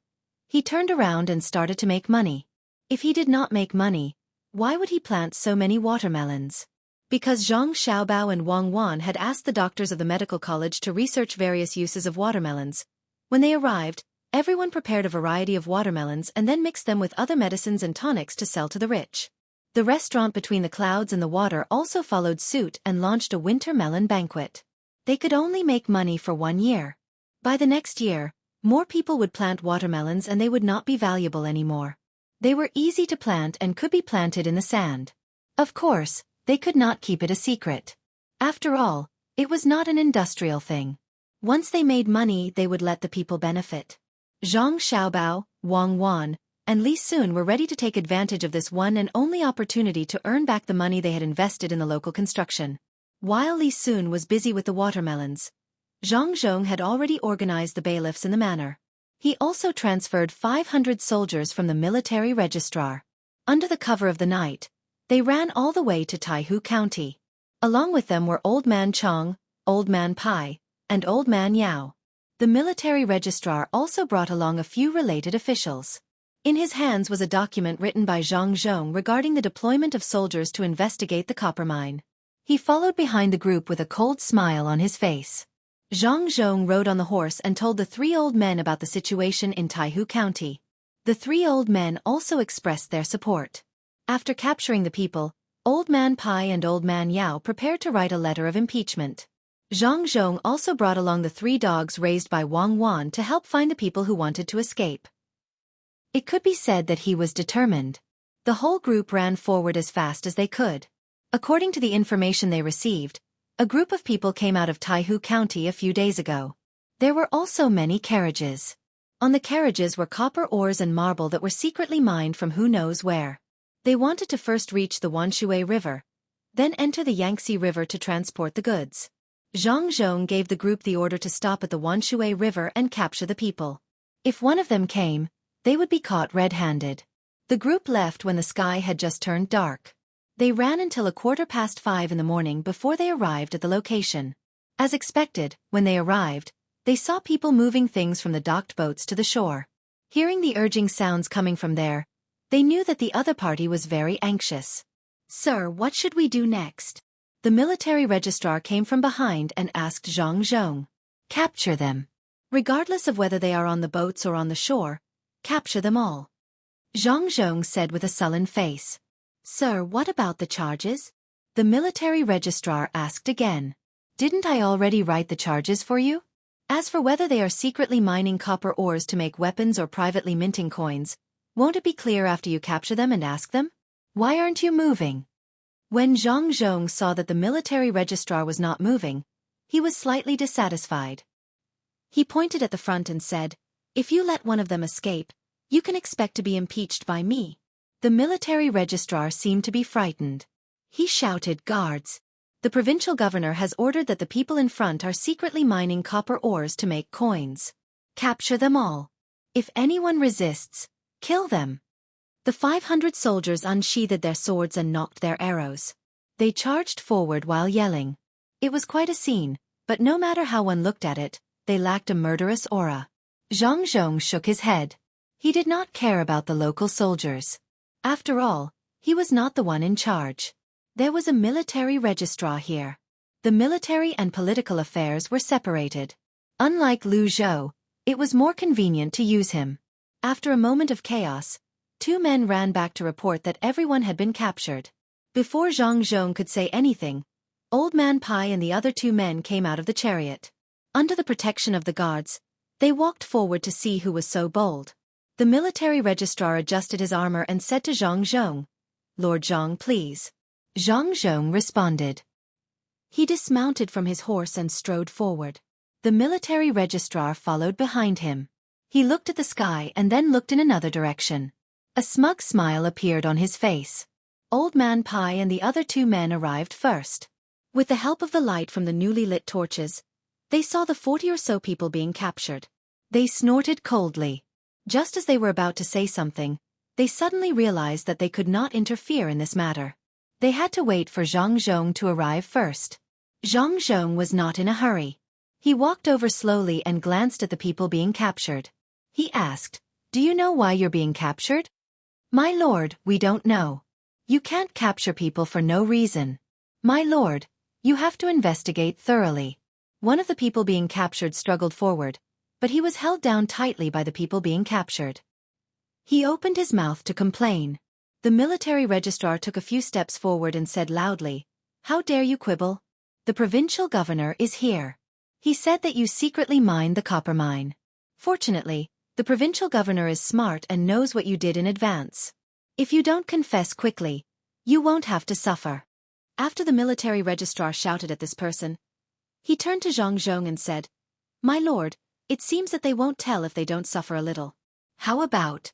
Speaker 1: he turned around and started to make money. If he did not make money, why would he plant so many watermelons? Because Zhang Xiaobao and Wang Wan had asked the doctors of the medical college to research various uses of watermelons. When they arrived, everyone prepared a variety of watermelons and then mixed them with other medicines and tonics to sell to the rich. The restaurant between the clouds and the water also followed suit and launched a winter melon banquet. They could only make money for 1 year. By the next year, more people would plant watermelons and they would not be valuable anymore. They were easy to plant and could be planted in the sand. Of course, they could not keep it a secret. After all, it was not an industrial thing. Once they made money, they would let the people benefit. Zhang Xiaobao, Wang Wan, and Li Sun were ready to take advantage of this one and only opportunity to earn back the money they had invested in the local construction. While Li Sun was busy with the watermelons, Zhang Zhong had already organized the bailiffs in the manor. He also transferred 500 soldiers from the military registrar. Under the cover of the night, they ran all the way to Taihu County. Along with them were Old Man Chong, Old Man Pai, and Old Man Yao. The military registrar also brought along a few related officials. In his hands was a document written by Zhang Zhong regarding the deployment of soldiers to investigate the copper mine. He followed behind the group with a cold smile on his face. Zhang Zhong rode on the horse and told the 3 old men about the situation in Taihu County. The 3 old men also expressed their support. After capturing the people, Old Man Pai and Old Man Yao prepared to write a letter of impeachment. Zhang Zhong also brought along the 3 dogs raised by Wang Wan to help find the people who wanted to escape. It could be said that he was determined. The whole group ran forward as fast as they could. According to the information they received, a group of people came out of Taihu County a few days ago. There were also many carriages. On the carriages were copper ores and marble that were secretly mined from who knows where. They wanted to first reach the Wanshui River, then enter the Yangtze River to transport the goods. Zhang Zhong gave the group the order to stop at the Wanshui River and capture the people. If one of them came, they would be caught red-handed. The group left when the sky had just turned dark. They ran until 5:15 in the morning before they arrived at the location. As expected, when they arrived, they saw people moving things from the docked boats to the shore. Hearing the urging sounds coming from there, they knew that the other party was very anxious. "Sir, what should we do next?" The military registrar came from behind and asked Zhang Zhong. "Capture them. Regardless of whether they are on the boats or on the shore, capture them all." Zhang Zhong said with a sullen face. "Sir, what about the charges?" The military registrar asked again. "Didn't I already write the charges for you?" As for whether they are secretly mining copper ores to make weapons or privately minting coins, won't it be clear after you capture them and ask them? Why aren't you moving? When Zhang Zhong saw that the military registrar was not moving, he was slightly dissatisfied. He pointed at the front and said, "If you let one of them escape, you can expect to be impeached by me." The military registrar seemed to be frightened. He shouted, "Guards! The provincial governor has ordered that the people in front are secretly mining copper ores to make coins. Capture them all. If anyone resists, kill them." The 500 soldiers unsheathed their swords and nocked their arrows. They charged forward while yelling. It was quite a scene, but no matter how one looked at it, they lacked a murderous aura. Zhang Zhong shook his head. He did not care about the local soldiers. After all, he was not the one in charge. There was a military registrar here. The military and political affairs were separated. Unlike Lu Zhou, it was more convenient to use him. After a moment of chaos, 2 men ran back to report that everyone had been captured. Before Zhang Zhong could say anything, Old Man Pai and the other 2 men came out of the chariot. Under the protection of the guards, they walked forward to see who was so bold. The military registrar adjusted his armor and said to Zhang Zhong, "Lord Zhang, please." Zhang Zhong responded. He dismounted from his horse and strode forward. The military registrar followed behind him. He looked at the sky and then looked in another direction. A smug smile appeared on his face. Old Man Pai and the other 2 men arrived first. With the help of the light from the newly lit torches, they saw the 40 or so people being captured. They snorted coldly. Just as they were about to say something, they suddenly realized that they could not interfere in this matter. They had to wait for Zhang Zhong to arrive first. Zhang Zhong was not in a hurry. He walked over slowly and glanced at the people being captured. He asked, "Do you know why you're being captured?" "My lord, we don't know. You can't capture people for no reason. My lord, you have to investigate thoroughly." One of the people being captured struggled forward, but he was held down tightly by the people being captured. He opened his mouth to complain. The military registrar took a few steps forward and said loudly, "How dare you quibble? The provincial governor is here. He said that you secretly mined the copper mine. Fortunately, the provincial governor is smart and knows what you did in advance. If you don't confess quickly, you won't have to suffer." After the military registrar shouted at this person, he turned to Zhang Zhong and said, "My lord, it seems that they won't tell if they don't suffer a little. How about?"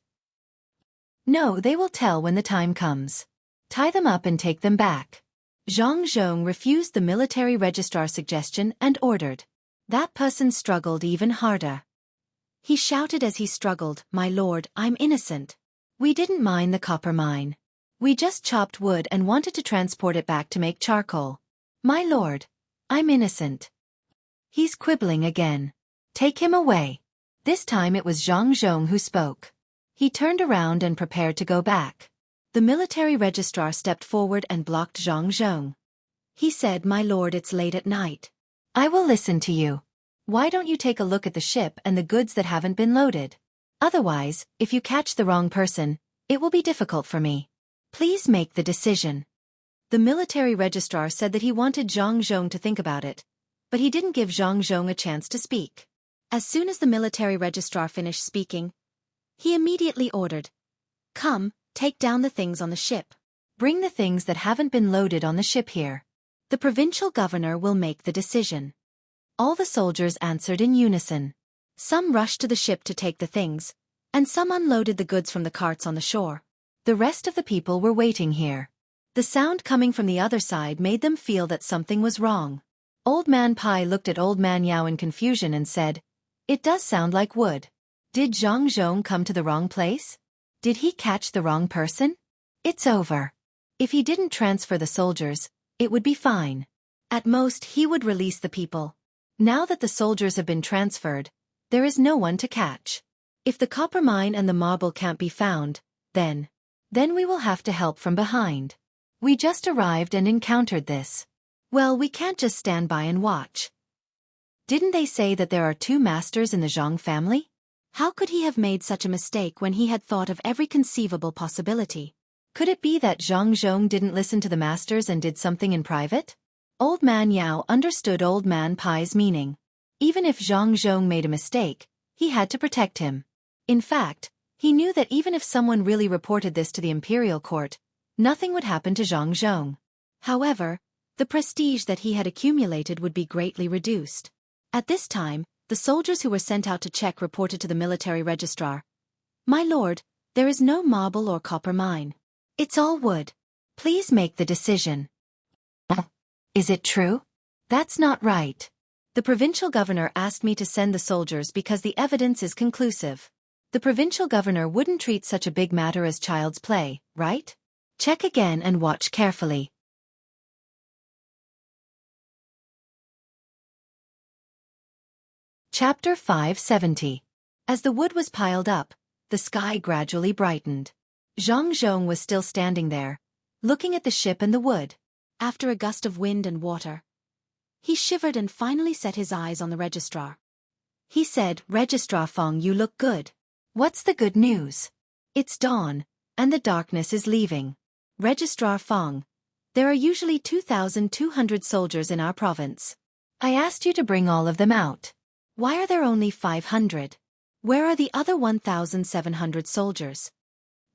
Speaker 1: "No, they will tell when the time comes. Tie them up and take them back." Zhang Zhong refused the military registrar's suggestion and ordered. That person struggled even harder. He shouted as he struggled, "My lord, I'm innocent. We didn't mine the copper mine. We just chopped wood and wanted to transport it back to make charcoal. My lord, I'm innocent." He's quibbling again. Take him away. This time it was Zhang Zhong who spoke. He turned around and prepared to go back. The military registrar stepped forward and blocked Zhang Zhong. He said, "My lord, it's late at night. I will listen to you. Why don't you take a look at the ship and the goods that haven't been loaded? Otherwise, if you catch the wrong person, it will be difficult for me. Please make the decision." The military registrar said that he wanted Zhang Zhong to think about it, but he didn't give Zhang Zhong a chance to speak. As soon as the military registrar finished speaking, he immediately ordered, "Come, take down the things on the ship. Bring the things that haven't been loaded on the ship here. The provincial governor will make the decision." All the soldiers answered in unison. Some rushed to the ship to take the things, and some unloaded the goods from the carts on the shore. The rest of the people were waiting here. The sound coming from the other side made them feel that something was wrong. Old Man Pai looked at Old Man Yao in confusion and said, "It does sound like wood. Did Zhang Zhong come to the wrong place? Did he catch the wrong person? It's over. If he didn't transfer the soldiers, it would be fine. At most he would release the people. Now that the soldiers have been transferred, there is no one to catch. If the copper mine and the marble can't be found, then we will have to help from behind. We just arrived and encountered this. Well, we can't just stand by and watch. Didn't they say that there are 2 masters in the Zhang family? How could he have made such a mistake when he had thought of every conceivable possibility? Could it be that Zhang Zhong didn't listen to the masters and did something in private? Old Man Yao understood Old Man Pai's meaning. Even if Zhang Zhong made a mistake, he had to protect him. In fact, he knew that even if someone really reported this to the imperial court, nothing would happen to Zhang Zhong. However, the prestige that he had accumulated would be greatly reduced. At this time, the soldiers who were sent out to check reported to the military registrar, "My lord, there is no marble or copper mine. It's all wood. Please make the decision." Is it true? That's not right. The provincial governor asked me to send the soldiers because the evidence is conclusive. The provincial governor wouldn't treat such a big matter as child's play, right? Check again and watch carefully. Chapter 570. As the wood was piled up, the sky gradually brightened. Zhang Zhong was still standing there, looking at the ship and the wood. After a gust of wind and water, he shivered and finally set his eyes on the registrar. He said, "Registrar Fong, you look good. What's the good news?" "It's dawn, and the darkness is leaving. Registrar Fong, there are usually 2,200 soldiers in our province. I asked you to bring all of them out. Why are there only 500? Where are the other 1,700 soldiers?"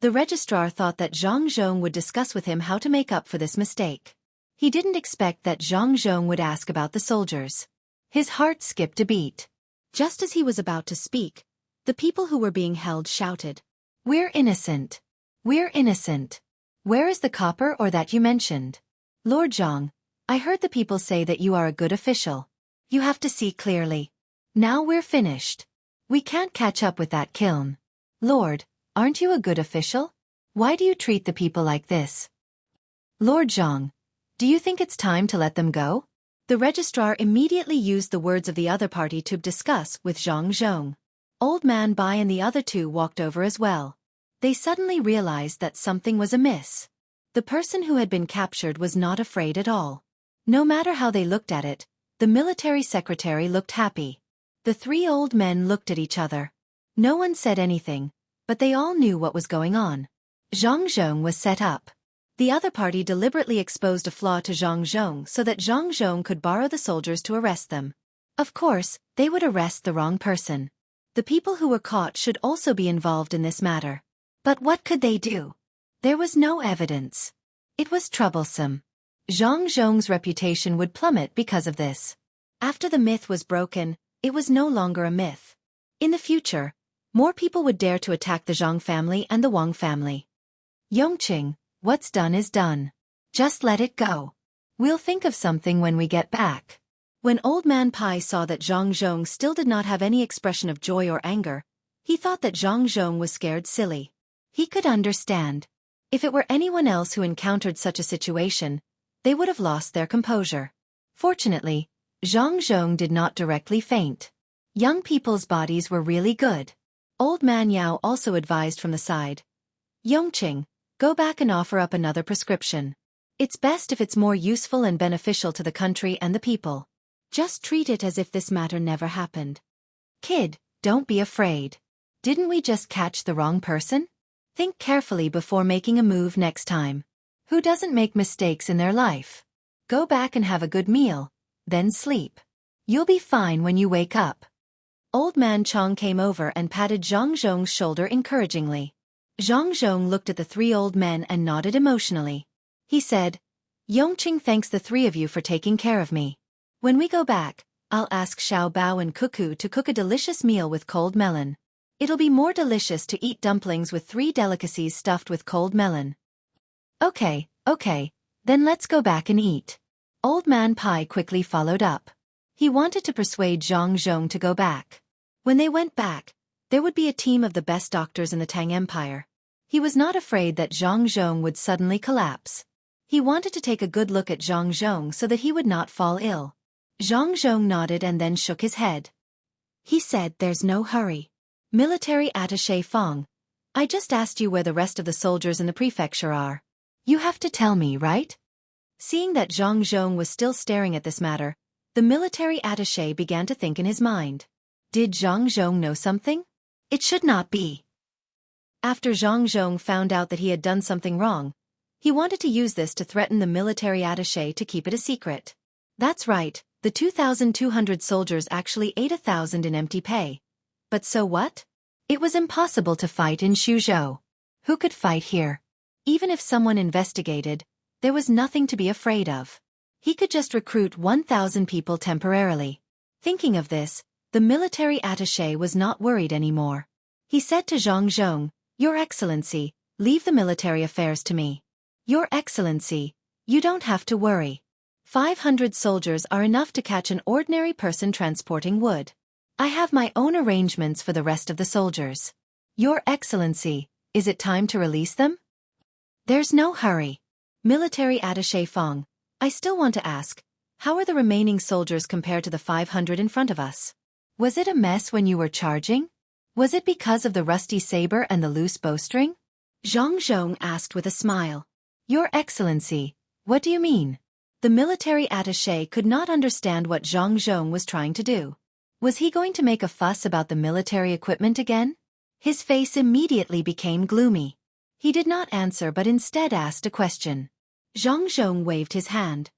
Speaker 1: The registrar thought that Zhang Zhong would discuss with him how to make up for this mistake. He didn't expect that Zhang Zhong would ask about the soldiers. His heart skipped a beat. Just as he was about to speak, the people who were being held shouted, "We're innocent! We're innocent! Where is the copper or that you mentioned? Lord Zhang, I heard the people say that you are a good official. You have to see clearly. Now we're finished. We can't catch up with that kiln. Lord, aren't you a good official? Why do you treat the people like this? Lord Zhang, do you think it's time to let them go?" The registrar immediately used the words of the other party to discuss with Zhang Zhong. Old Man Bai and the other two walked over as well. They suddenly realized that something was amiss. The person who had been captured was not afraid at all. No matter how they looked at it, the military secretary looked happy. The three old men looked at each other. No one said anything, but they all knew what was going on. Zhang Zhong was set up. The other party deliberately exposed a flaw to Zhang Zhong so that Zhang Zhong could borrow the soldiers to arrest them. Of course, they would arrest the wrong person. The people who were caught should also be involved in this matter. But what could they do? There was no evidence. It was troublesome. Zhang Zhong's reputation would plummet because of this. After the myth was broken, it was no longer a myth. In the future, more people would dare to attack the Zhang family and the Wang family. Yongqing, what's done is done. Just let it go. We'll think of something when we get back. When Old Man Pai saw that Zhang Zhong still did not have any expression of joy or anger, he thought that Zhang Zhong was scared silly. He could understand. If it were anyone else who encountered such a situation, they would have lost their composure. Fortunately, Zhang Zhong did not directly faint. Young people's bodies were really good. Old Man Yao also advised from the side. Yongqing, go back and offer up another prescription. It's best if it's more useful and beneficial to the country and the people. Just treat it as if this matter never happened. Kid, don't be afraid. Didn't we just catch the wrong person? Think carefully before making a move next time. Who doesn't make mistakes in their life? Go back and have a good meal, then sleep. You'll be fine when you wake up. Old Man Chong came over and patted Zhang Zhong's shoulder encouragingly. Zhang Zhong looked at the three old men and nodded emotionally. He said, Yongqing thanks the three of you for taking care of me. When we go back, I'll ask Xiao Bao and Cuckoo to cook a delicious meal with cold melon. It'll be more delicious to eat dumplings with 3 delicacies stuffed with cold melon. Okay, then let's go back and eat. Old Man Pai quickly followed up. He wanted to persuade Zhang Zhong to go back. When they went back, there would be a team of the best doctors in the Tang Empire. He was not afraid that Zhang Zhong would suddenly collapse. He wanted to take a good look at Zhang Zhong so that he would not fall ill. Zhang Zhong nodded and then shook his head. He said, "There's no hurry. Military Attaché Fong, I just asked you where the rest of the soldiers in the prefecture are. You have to tell me, right?" Seeing that Zhang Zhong was still staring at this matter, the military attaché began to think in his mind. Did Zhang Zhong know something? It should not be. After Zhang Zhong found out that he had done something wrong, he wanted to use this to threaten the military attaché to keep it a secret. That's right, The 2,200 soldiers actually ate 1,000 in empty pay. But so what? It was impossible to fight in Xuzhou. Who could fight here? Even if someone investigated, there was nothing to be afraid of. He could just recruit 1,000 people temporarily. Thinking of this, the military attaché was not worried anymore. He said to Zhang Zhong, "Your Excellency, leave the military affairs to me." "Your Excellency, you don't have to worry. 500 soldiers are enough to catch an ordinary person transporting wood. I have my own arrangements for the rest of the soldiers." "Your Excellency, is it time to release them?" "There's no hurry." Military attaché Feng, I still want to ask, how are the remaining soldiers compared to the 500 in front of us? Was it a mess when you were charging? Was it because of the rusty saber and the loose bowstring? Zhang Zhong asked with a smile. "Your Excellency, what do you mean?" The military attaché could not understand what Zhang Zhong was trying to do. Was he going to make a fuss about the military equipment again? His face immediately became gloomy. He did not answer but instead asked a question. Zhang Zhong waved his hand.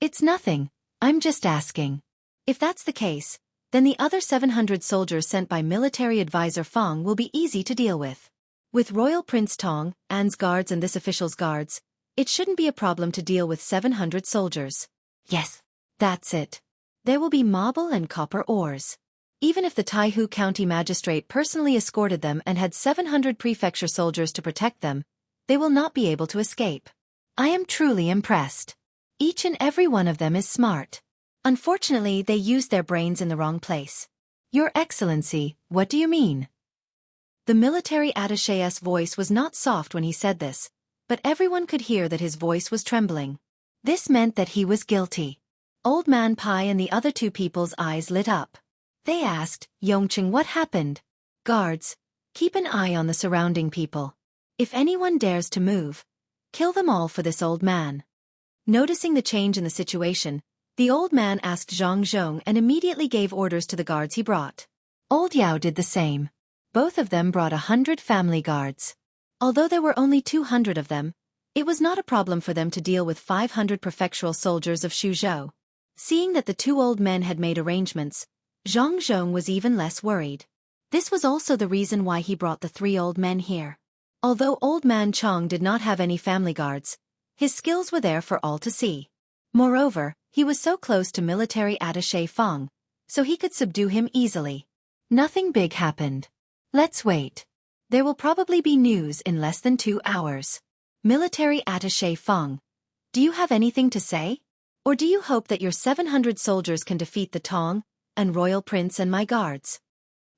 Speaker 1: "It's nothing, I'm just asking." If that's the case, then the other 700 soldiers sent by military advisor Feng will be easy to deal with. With Royal Prince Tang, An's guards and this official's guards, it shouldn't be a problem to deal with 700 soldiers. Yes, that's it. There will be marble and copper ores. Even if the Taihu County magistrate personally escorted them and had 700 prefecture soldiers to protect them, they will not be able to escape. I am truly impressed. Each and every one of them is smart. Unfortunately, they used their brains in the wrong place. Your Excellency, what do you mean? The military attaché's voice was not soft when he said this, but everyone could hear that his voice was trembling. This meant that he was guilty. Old Man Pai and the other two people's eyes lit up. They asked, "Yongcheng, what happened?" "Guards, keep an eye on the surrounding people. If anyone dares to move, kill them all for this old man." Noticing the change in the situation, the old man asked Zhang Zhong and immediately gave orders to the guards he brought. Old Yao did the same. Both of them brought 100 family guards. Although there were only 200 of them, it was not a problem for them to deal with 500 prefectural soldiers of Xuzhou. Seeing that the two old men had made arrangements, Zhang Zhong was even less worried. This was also the reason why he brought the 3 old men here. Although Old Man Chong did not have any family guards, his skills were there for all to see. Moreover, he was so close to military attaché Feng, so he could subdue him easily. Nothing big happened. Let's wait. There will probably be news in less than 2 hours. Military attaché Feng, do you have anything to say? Or do you hope that your 700 soldiers can defeat the Tang, and Royal Prince and my guards?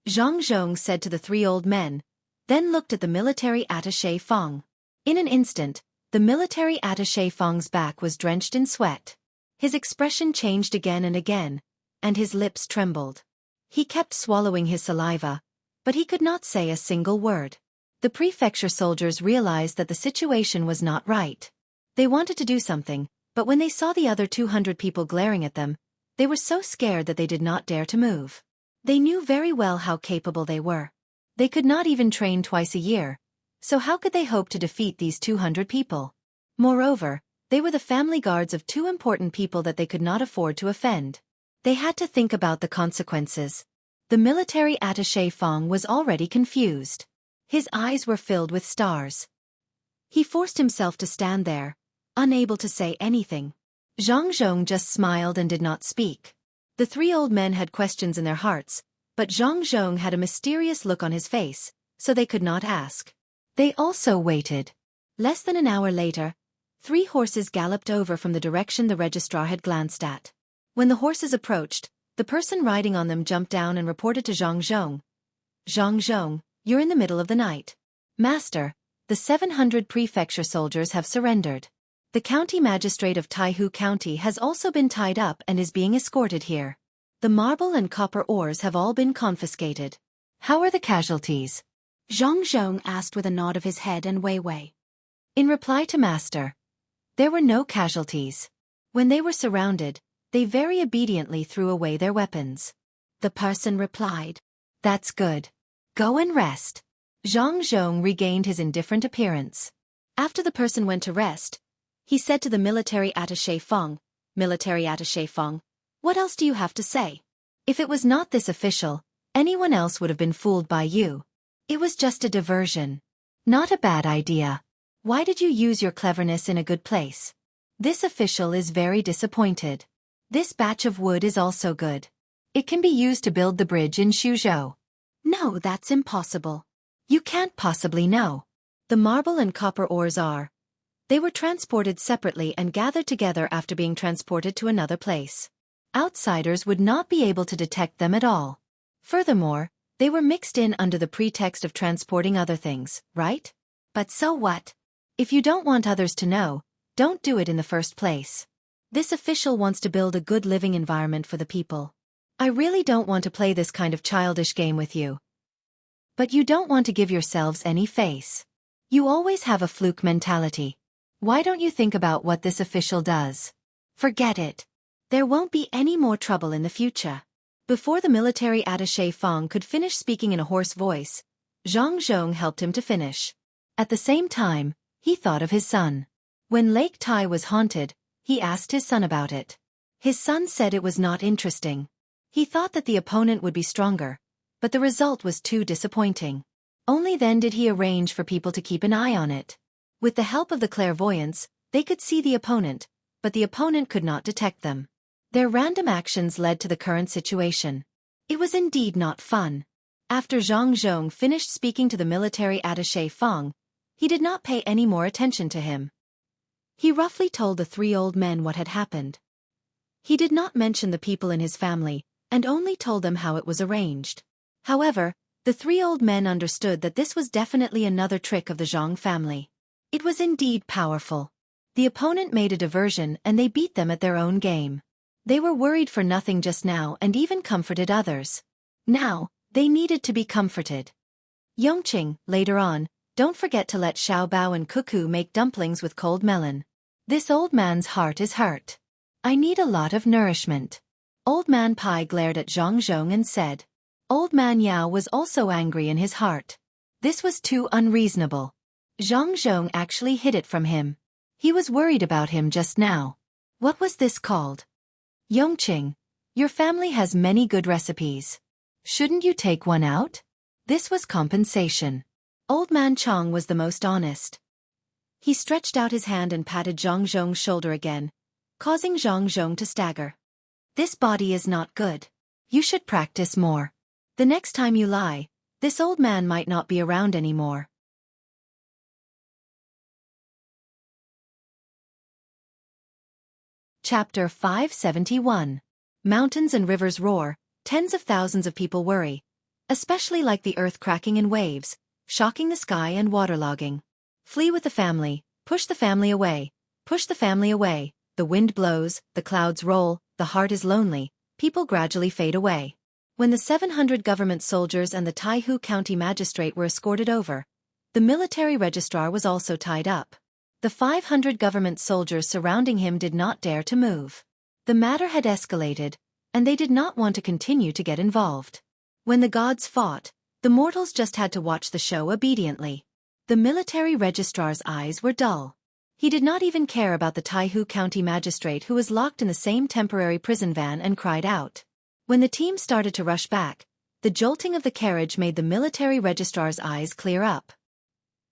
Speaker 1: Zhang Zhong said to the 3 old men, then looked at the military attaché Feng. In an instant, the military attaché Feng's back was drenched in sweat. His expression changed again and again, and his lips trembled. He kept swallowing his saliva, but he could not say a single word. The prefecture soldiers realized that the situation was not right. They wanted to do something, but when they saw the other 200 people glaring at them, they were so scared that they did not dare to move. They knew very well how capable they were. They could not even train twice a year, so how could they hope to defeat these 200 people? Moreover, they were the family guards of 2 important people that they could not afford to offend. They had to think about the consequences. The military attaché Feng was already confused. His eyes were filled with stars. He forced himself to stand there, unable to say anything. Zhang Zhong just smiled and did not speak. The 3 old men had questions in their hearts, but Zhang Zhong had a mysterious look on his face, so they could not ask. They also waited. Less than an hour later, 3 horses galloped over from the direction the registrar had glanced at. When the horses approached, the person riding on them jumped down and reported to Zhang Zhong. "Zhang Zhong, you're in the middle of the night." "Master, the 700 prefecture soldiers have surrendered. The county magistrate of Taihu County has also been tied up and is being escorted here. The marble and copper ores have all been confiscated." "How are the casualties?" Zhang Zhong asked with a nod of his head and Wei. In reply to Master, there were no casualties. When they were surrounded, they very obediently threw away their weapons. The person replied, "That's good. Go and rest." Zhang Zhong regained his indifferent appearance. After the person went to rest, he said to the military attaché Feng, "Military attaché Feng, What else do you have to say? If it was not this official, anyone else would have been fooled by you. It was just a diversion. Not a bad idea. Why did you use your cleverness in a good place? This official is very disappointed. This batch of wood is also good. It can be used to build the bridge in Xuzhou. No, that's impossible. You can't possibly know. The marble and copper ores are. They were transported separately and gathered together after being transported to another place. Outsiders would not be able to detect them at all. Furthermore, they were mixed in under the pretext of transporting other things, right? But so what? If you don't want others to know, don't do it in the first place. This official wants to build a good living environment for the people. I really don't want to play this kind of childish game with you. But you don't want to give yourselves any face. You always have a fluke mentality. Why don't you think about what this official does? Forget it. There won't be any more trouble in the future. Before the military attaché Fang could finish speaking in a hoarse voice, Zhang Zhong helped him to finish. At the same time, he thought of his son. When Lake Tai was haunted, he asked his son about it. His son said it was not interesting. He thought that the opponent would be stronger, but the result was too disappointing. Only then did he arrange for people to keep an eye on it. With the help of the clairvoyance, they could see the opponent, but the opponent could not detect them. Their random actions led to the current situation. It was indeed not fun. After Zhang Zhong finished speaking to the military attaché Fang, he did not pay any more attention to him. He roughly told the three old men what had happened. He did not mention the people in his family, and only told them how it was arranged. However, the three old men understood that this was definitely another trick of the Zhang family. It was indeed powerful. The opponent made a diversion and they beat them at their own game. They were worried for nothing just now and even comforted others. Now, they needed to be comforted. Yongqing, later on, don't forget to let Xiao Bao and Cuckoo make dumplings with cold melon. This old man's heart is hurt. I need a lot of nourishment. Old Man Pai glared at Zhang Zhong and said. Old Man Yao was also angry in his heart. This was too unreasonable. Zhang Zhong actually hid it from him. He was worried about him just now. What was this called? Yongqing, your family has many good recipes. Shouldn't you take one out? This was compensation. Old Man Chong was the most honest. He stretched out his hand and patted Zhang Zhong's shoulder again, causing Zhang Zhong to stagger. This body is not good. You should practice more. The next time you lie, this old man might not be around anymore. Chapter 571. Mountains and rivers roar, tens of thousands of people worry, especially like the earth cracking in waves, shocking the sky and waterlogging. Flee with the family, push the family away, push the family away, the wind blows, the clouds roll, the heart is lonely, people gradually fade away. When the 700 government soldiers and the Taihu County magistrate were escorted over, the military registrar was also tied up. The 500 government soldiers surrounding him did not dare to move. The matter had escalated, and they did not want to continue to get involved. When the gods fought, the mortals just had to watch the show obediently. The military registrar's eyes were dull. He did not even care about the Taihu County magistrate who was locked in the same temporary prison van and cried out. When the team started to rush back, the jolting of the carriage made the military registrar's eyes clear up.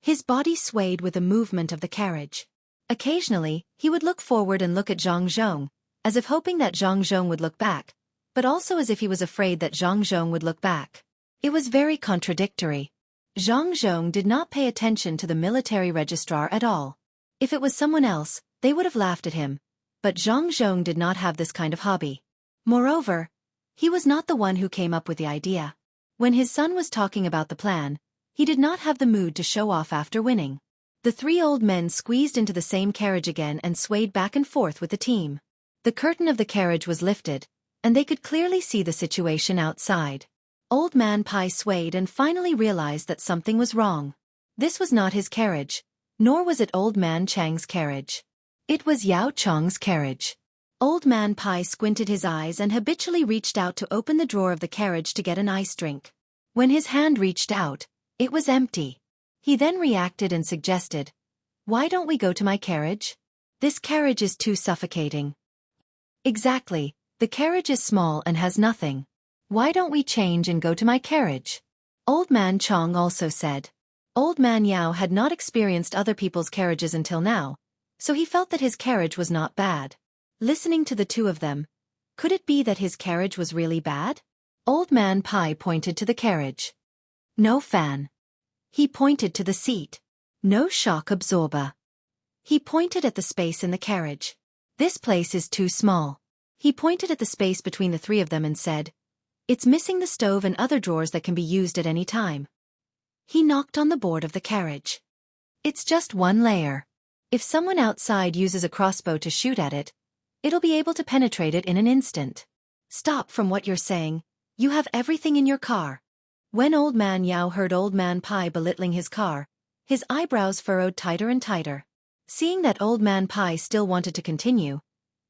Speaker 1: His body swayed with the movement of the carriage. Occasionally, he would look forward and look at Zhang Zhong, as if hoping that Zhang Zhong would look back, but also as if he was afraid that Zhang Zhong would look back. It was very contradictory. Zhang Zhong did not pay attention to the military registrar at all. If it was someone else, they would have laughed at him, but Zhang Zhong did not have this kind of hobby. Moreover, he was not the one who came up with the idea. When his son was talking about the plan, he did not have the mood to show off after winning. The three old men squeezed into the same carriage again and swayed back and forth with the team. The curtain of the carriage was lifted, and they could clearly see the situation outside. Old Man Pai swayed and finally realized that something was wrong. This was not his carriage, nor was it Old Man Chang's carriage. It was Yao Chong's carriage. Old Man Pai squinted his eyes and habitually reached out to open the drawer of the carriage to get an ice drink. When his hand reached out, it was empty. He then reacted and suggested, "Why don't we go to my carriage? This carriage is too suffocating." Exactly, The carriage is small and has nothing. Why don't we change and go to my carriage? Old Man Chong also said. Old Man Yao had not experienced other people's carriages until now, so he felt that his carriage was not bad. Listening to the two of them, could it be that his carriage was really bad? Old Man Pai pointed to the carriage. No fan. He pointed to the seat. No shock absorber. He pointed at the space in the carriage. This place is too small. He pointed at the space between the three of them and said, it's missing the stove and other drawers that can be used at any time. He knocked on the board of the carriage. It's just one layer. If someone outside uses a crossbow to shoot at it, it'll be able to penetrate it in an instant. Stop from what you're saying. You have everything in your car. When Old Man Yao heard Old Man Pai belittling his car, his eyebrows furrowed tighter and tighter. Seeing that Old Man Pai still wanted to continue,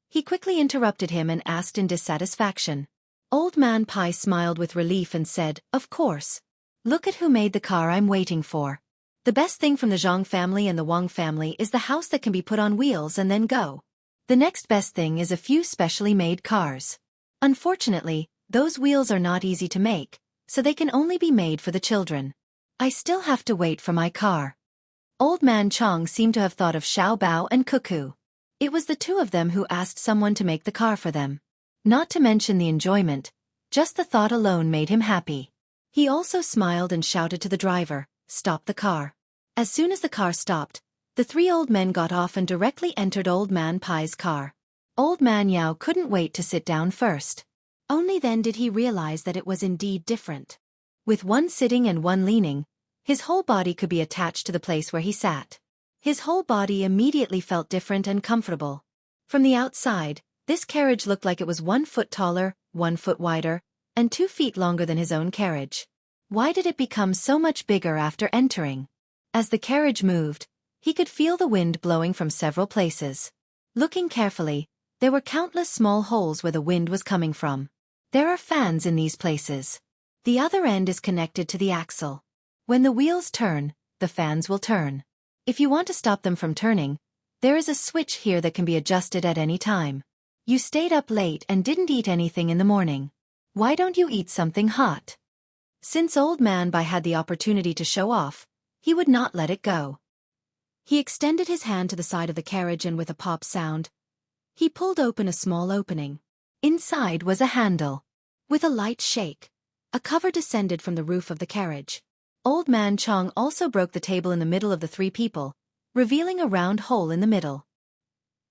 Speaker 1: he quickly interrupted him and asked in dissatisfaction. Old Man Pai smiled with relief and said, of course. Look at who made the car I'm waiting for. The best thing from the Zhang family and the Wang family is the house that can be put on wheels and then go. The next best thing is a few specially made cars. Unfortunately, those wheels are not easy to make, so they can only be made for the children. I still have to wait for my car. Old Man Chong seemed to have thought of Xiao Bao and Cuckoo. It was the two of them who asked someone to make the car for them. Not to mention the enjoyment, just the thought alone made him happy. He also smiled and shouted to the driver, stop the car. As soon as the car stopped, the three old men got off and directly entered Old Man Pai's car. Old Man Yao couldn't wait to sit down first. Only then did he realize that it was indeed different. With one sitting and one leaning, his whole body could be attached to the place where he sat. His whole body immediately felt different and comfortable. From the outside, this carriage looked like it was 1 foot taller, 1 foot wider, and 2 feet longer than his own carriage. Why did it become so much bigger after entering? As the carriage moved, he could feel the wind blowing from several places. Looking carefully, there were countless small holes where the wind was coming from. There are fans in these places. The other end is connected to the axle. When the wheels turn, the fans will turn. If you want to stop them from turning, there is a switch here that can be adjusted at any time. You stayed up late and didn't eat anything in the morning. Why don't you eat something hot? Since Old Man Bai had the opportunity to show off, he would not let it go. He extended his hand to the side of the carriage and with a pop sound, he pulled open a small opening. Inside was a handle. With a light shake, a cover descended from the roof of the carriage. Old Man Chong also broke the table in the middle of the three people, revealing a round hole in the middle.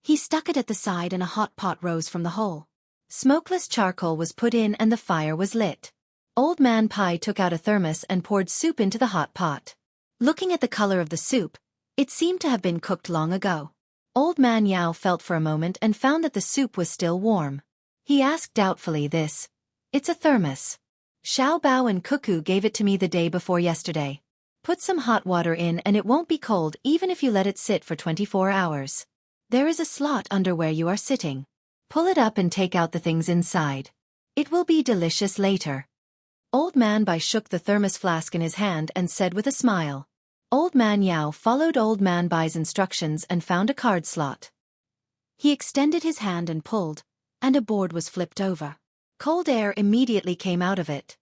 Speaker 1: He stuck it at the side and a hot pot rose from the hole. Smokeless charcoal was put in and the fire was lit. Old Man Pai took out a thermos and poured soup into the hot pot. Looking at the color of the soup, it seemed to have been cooked long ago. Old Man Yao felt for a moment and found that the soup was still warm. He asked doubtfully, it's a thermos. Xiao Bao and Cuckoo gave it to me the day before yesterday. Put some hot water in and it won't be cold even if you let it sit for 24 hours. There is a slot under where you are sitting. Pull it up and take out the things inside. It will be delicious later. Old Man Bai shook the thermos flask in his hand and said with a smile. Old Man Yao followed Old Man Bai's instructions and found a card slot. He extended his hand and pulled, and a board was flipped over. Cold air immediately came out of it.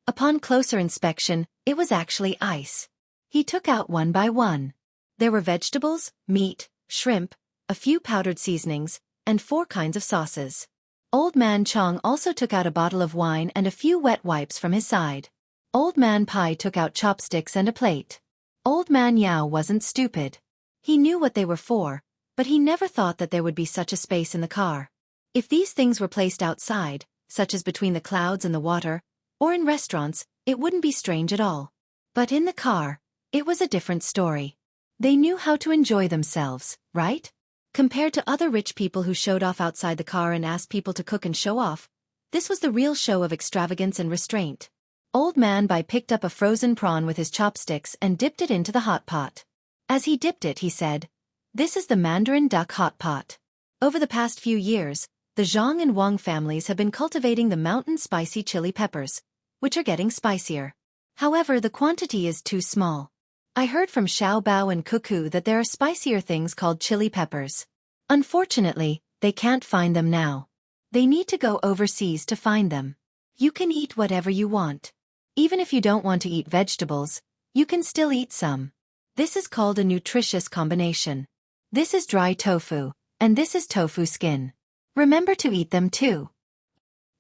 Speaker 1: Upon closer inspection, it was actually ice. He took out one by one. There were vegetables, meat, shrimp, a few powdered seasonings, and 4 kinds of sauces. Old Man Chong also took out a bottle of wine and a few wet wipes from his side. Old Man Pai took out chopsticks and a plate. Old Man Yao wasn't stupid. He knew what they were for, but he never thought that there would be such a space in the car. If these things were placed outside, such as between the clouds and the water, or in restaurants, it wouldn't be strange at all. But in the car, it was a different story. They knew how to enjoy themselves, right? Compared to other rich people who showed off outside the car and asked people to cook and show off, this was the real show of extravagance and restraint. Old Man Bai picked up a frozen prawn with his chopsticks and dipped it into the hot pot. As he dipped it, he said, "This is the Mandarin duck hot pot." Over the past few years, the Zhang and Wang families have been cultivating the mountain spicy chili peppers, which are getting spicier. However, the quantity is too small. I heard from Xiao Bao and Cuckoo that there are spicier things called chili peppers. Unfortunately, they can't find them now. They need to go overseas to find them. You can eat whatever you want. Even if you don't want to eat vegetables, you can still eat some. This is called a nutritious combination. This is dry tofu, and this is tofu skin. Remember to eat them too.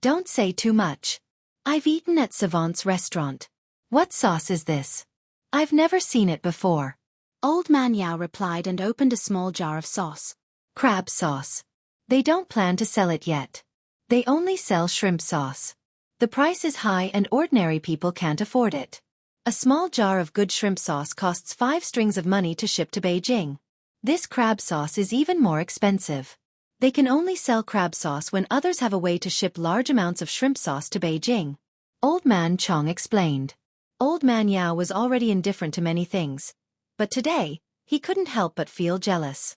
Speaker 1: Don't say too much. I've eaten at Savant's restaurant. What sauce is this? I've never seen it before.
Speaker 2: Old Man Yao replied and opened a small jar of sauce.
Speaker 1: Crab sauce. They don't plan to sell it yet. They only sell shrimp sauce. The price is high and ordinary people can't afford it. A small jar of good shrimp sauce costs 5 strings of money to ship to Beijing. This crab sauce is even more expensive. They can only sell crab sauce when others have a way to ship large amounts of shrimp sauce to Beijing. Old Man Chong explained. Old Man Yao was already indifferent to many things, but today, he couldn't help but feel jealous.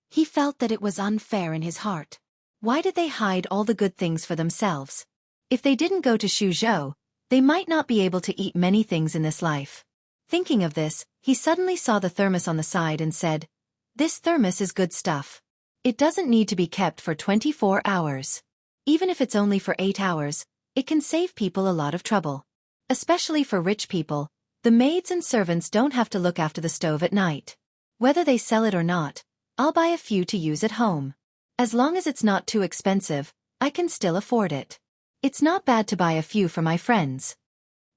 Speaker 1: He felt that it was unfair in his heart. Why did they hide all the good things for themselves? If they didn't go to Xuzhou, they might not be able to eat many things in this life. Thinking of this, he suddenly saw the thermos on the side and said, "This thermos is good stuff. It doesn't need to be kept for 24 hours. Even if it's only for 8 hours, it can save people a lot of trouble. Especially for rich people, the maids and servants don't have to look after the stove at night. Whether they sell it or not, I'll buy a few to use at home. As long as it's not too expensive, I can still afford it. It's not bad to buy a few for my friends."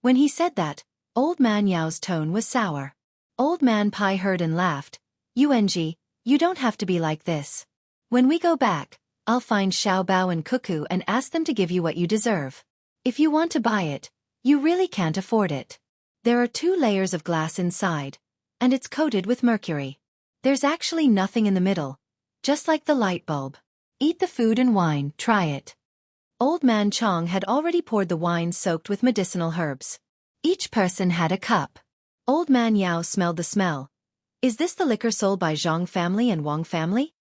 Speaker 1: When he said that, Old Man Yao's tone was sour. Old Man Pai heard and laughed. "Yuanji, you don't have to be like this. When we go back, I'll find Xiao Bao and Cuckoo and ask them to give you what you deserve. If you want to buy it, you really can't afford it. There are 2 layers of glass inside, and it's coated with mercury. There's actually nothing in the middle, just like the light bulb. Eat the food and wine, try it." Old Man Chong had already poured the wine soaked with medicinal herbs. Each person had a cup. Old Man Yao smelled the smell. "Is this the liquor sold by Zhang family and Wang family?"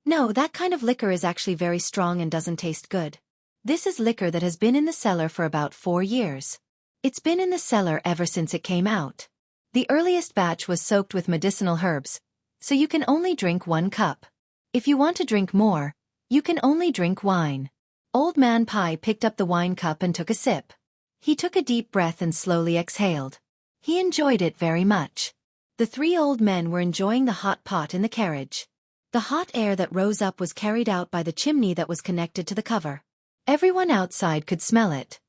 Speaker 1: "No, that kind of liquor is actually very strong and doesn't taste good. This is liquor that has been in the cellar for about 4 years. It's been in the cellar ever since it came out. The earliest batch was soaked with medicinal herbs, so you can only drink 1 cup. If you want to drink more, you can only drink wine." Old Man Pai picked up the wine cup and took a sip. He took a deep breath and slowly exhaled. He enjoyed it very much. The 3 old men were enjoying the hot pot in the carriage. The hot air that rose up was carried out by the chimney that was connected to the cover. Everyone outside could smell it.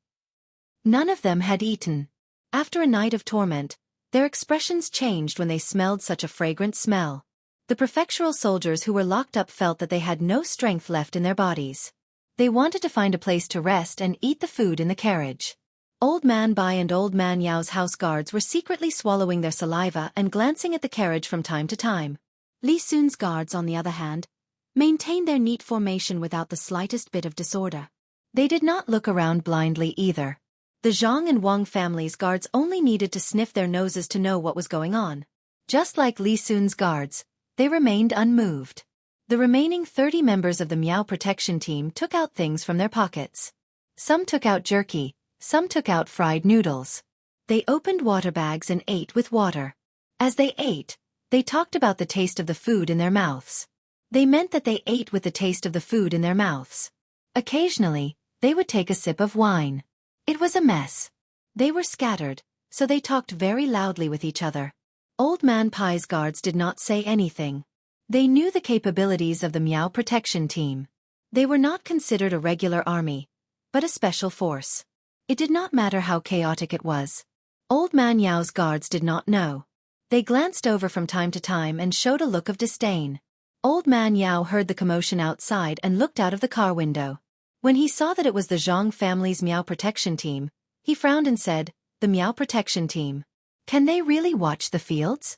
Speaker 1: None of them had eaten. After a night of torment, their expressions changed when they smelled such a fragrant smell. The prefectural soldiers who were locked up felt that they had no strength left in their bodies. They wanted to find a place to rest and eat the food in the carriage. Old Man Bai and Old Man Yao's house guards were secretly swallowing their saliva and glancing at the carriage from time to time. Li Sun's guards, on the other hand, maintained their neat formation without the slightest bit of disorder. They did not look around blindly either. The Zhang and Wang families' guards only needed to sniff their noses to know what was going on. Just like Li Sun's guards, they remained unmoved. The remaining 30 members of the Miao protection team took out things from their pockets. Some took out jerky, some took out fried noodles. They opened water bags and ate with water. As they ate, they talked about the taste of the food in their mouths. They meant that they ate with the taste of the food in their mouths. Occasionally, they would take a sip of wine. It was a mess. They were scattered, so they talked very loudly with each other. Old Man Pai's guards did not say anything. They knew the capabilities of the Miao protection team. They were not considered a regular army, but a special force. It did not matter how chaotic it was. Old Man Yao's guards did not know. They glanced over from time to time and showed a look of disdain. Old Man Yao heard the commotion outside and looked out of the car window. When he saw that it was the Zhang family's Miao protection team, he frowned and said, "The Miao protection team. Can they really watch the fields?"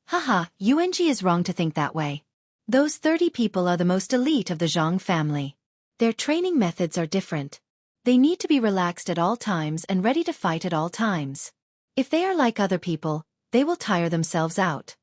Speaker 1: Haha, Yuanji is wrong to think that way. Those 30 people are the most elite of the Zhang family. Their training methods are different. They need to be relaxed at all times and ready to fight at all times. If they are like other people, they will tire themselves out.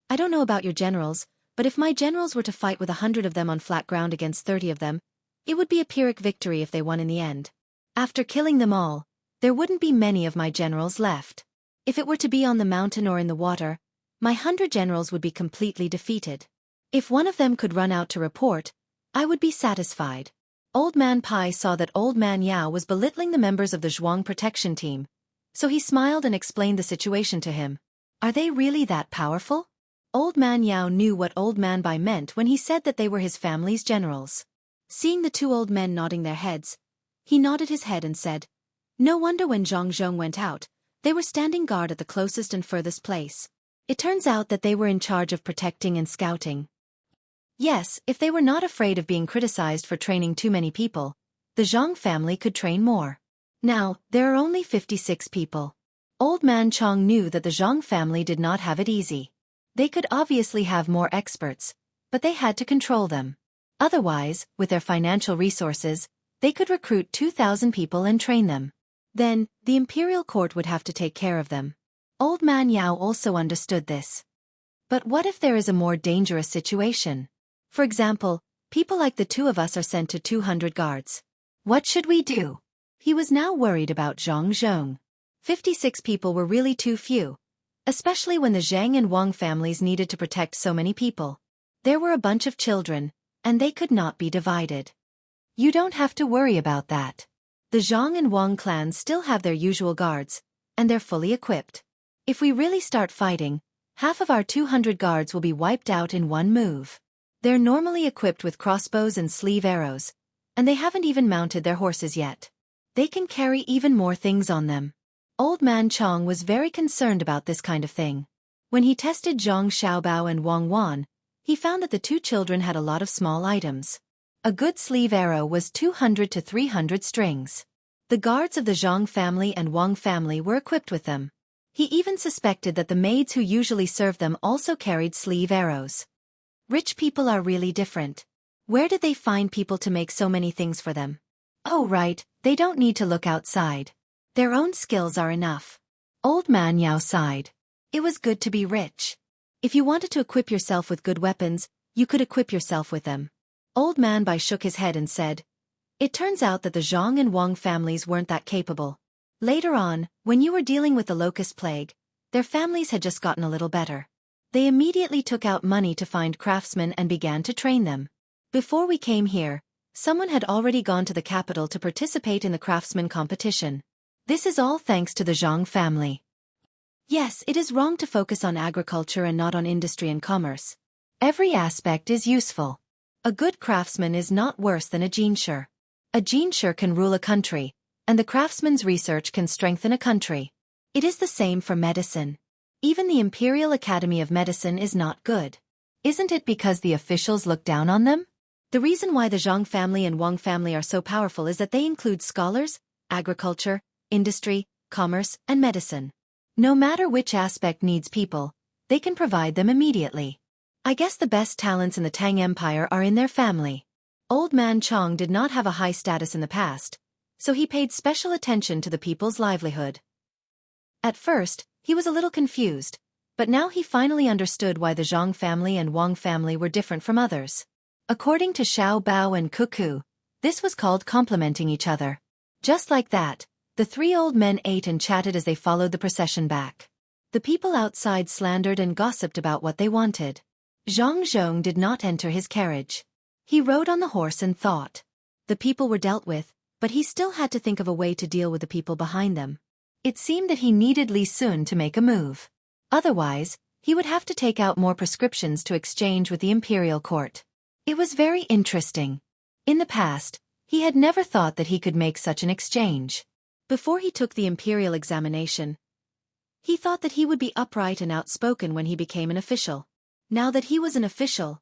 Speaker 1: I don't know about your generals, but if my generals were to fight with 100 of them on flat ground against 30 of them, it would be a Pyrrhic victory if they won in the end. After killing them all, there wouldn't be many of my generals left. If it were to be on the mountain or in the water, my 100 generals would be completely defeated. If one of them could run out to report, I would be satisfied. Old Man Pai saw that Old Man Yao was belittling the members of the Zhuang protection team, so he smiled and explained the situation to him. Are they really that powerful? Old Man Yao knew what Old Man Bai meant when he said that they were his family's generals. Seeing the two old men nodding their heads, he nodded his head and said, "No wonder when Zhang Zhong went out, they were standing guard at the closest and furthest place. It turns out that they were in charge of protecting and scouting." Yes, if they were not afraid of being criticized for training too many people, the Zhang family could train more. Now, there are only 56 people. Old Man Chong knew that the Zhang family did not have it easy. They could obviously have more experts, but they had to control them. Otherwise, with their financial resources, they could recruit 2,000 people and train them. Then, the imperial court would have to take care of them. Old Man Yao also understood this. But what if there is a more dangerous situation? For example, people like the two of us are sent to 200 guards. What should we do? He was now worried about Zhang Zhong. 56 people were really too few, especially when the Zhang and Wang families needed to protect so many people. There were a bunch of children, and they could not be divided. You don't have to worry about that. The Zhang and Wang clans still have their usual guards, and they're fully equipped. If we really start fighting, half of our 200 guards will be wiped out in one move. They're normally equipped with crossbows and sleeve arrows, and they haven't even mounted their horses yet. They can carry even more things on them. Old Man Chong was very concerned about this kind of thing. When he tested Zhang Xiaobao and Wang Wan, he found that the two children had a lot of small items. A good sleeve arrow was 200 to 300 strings. The guards of the Zhang family and Wang family were equipped with them. He even suspected that the maids who usually served them also carried sleeve arrows. Rich people are really different. Where did they find people to make so many things for them? Oh right, they don't need to look outside. Their own skills are enough. Old Man Yao sighed. It was good to be rich. If you wanted to equip yourself with good weapons, you could equip yourself with them. Old Man Bai shook his head and said, "It turns out that the Zhang and Wang families weren't that capable. Later on, when you were dealing with the locust plague, their families had just gotten a little better. They immediately took out money to find craftsmen and began to train them. Before we came here, someone had already gone to the capital to participate in the craftsman competition. This is all thanks to the Zhang family." Yes, it is wrong to focus on agriculture and not on industry and commerce. Every aspect is useful. A good craftsman is not worse than a geneshur. A geneshur can rule a country, and the craftsman's research can strengthen a country. It is the same for medicine. Even the Imperial Academy of Medicine is not good. Isn't it because the officials look down on them? The reason why the Zhang family and Wang family are so powerful is that they include scholars, agriculture, industry, commerce, and medicine. No matter which aspect needs people, they can provide them immediately. I guess the best talents in the Tang Empire are in their family. Old Man Chong did not have a high status in the past, so he paid special attention to the people's livelihood. At first, he was a little confused, but now he finally understood why the Zhang family and Wang family were different from others. According to Xiao Bao and Cuckoo, this was called complementing each other. Just like that, the three old men ate and chatted as they followed the procession back. The people outside slandered and gossiped about what they wanted. Zhang Zhong did not enter his carriage. He rode on the horse and thought. The people were dealt with, but he still had to think of a way to deal with the people behind them. It seemed that he needed Li Sun to make a move. Otherwise, he would have to take out more prescriptions to exchange with the imperial court. It was very interesting. In the past, he had never thought that he could make such an exchange. Before he took the imperial examination, he thought that he would be upright and outspoken when he became an official. Now that he was an official,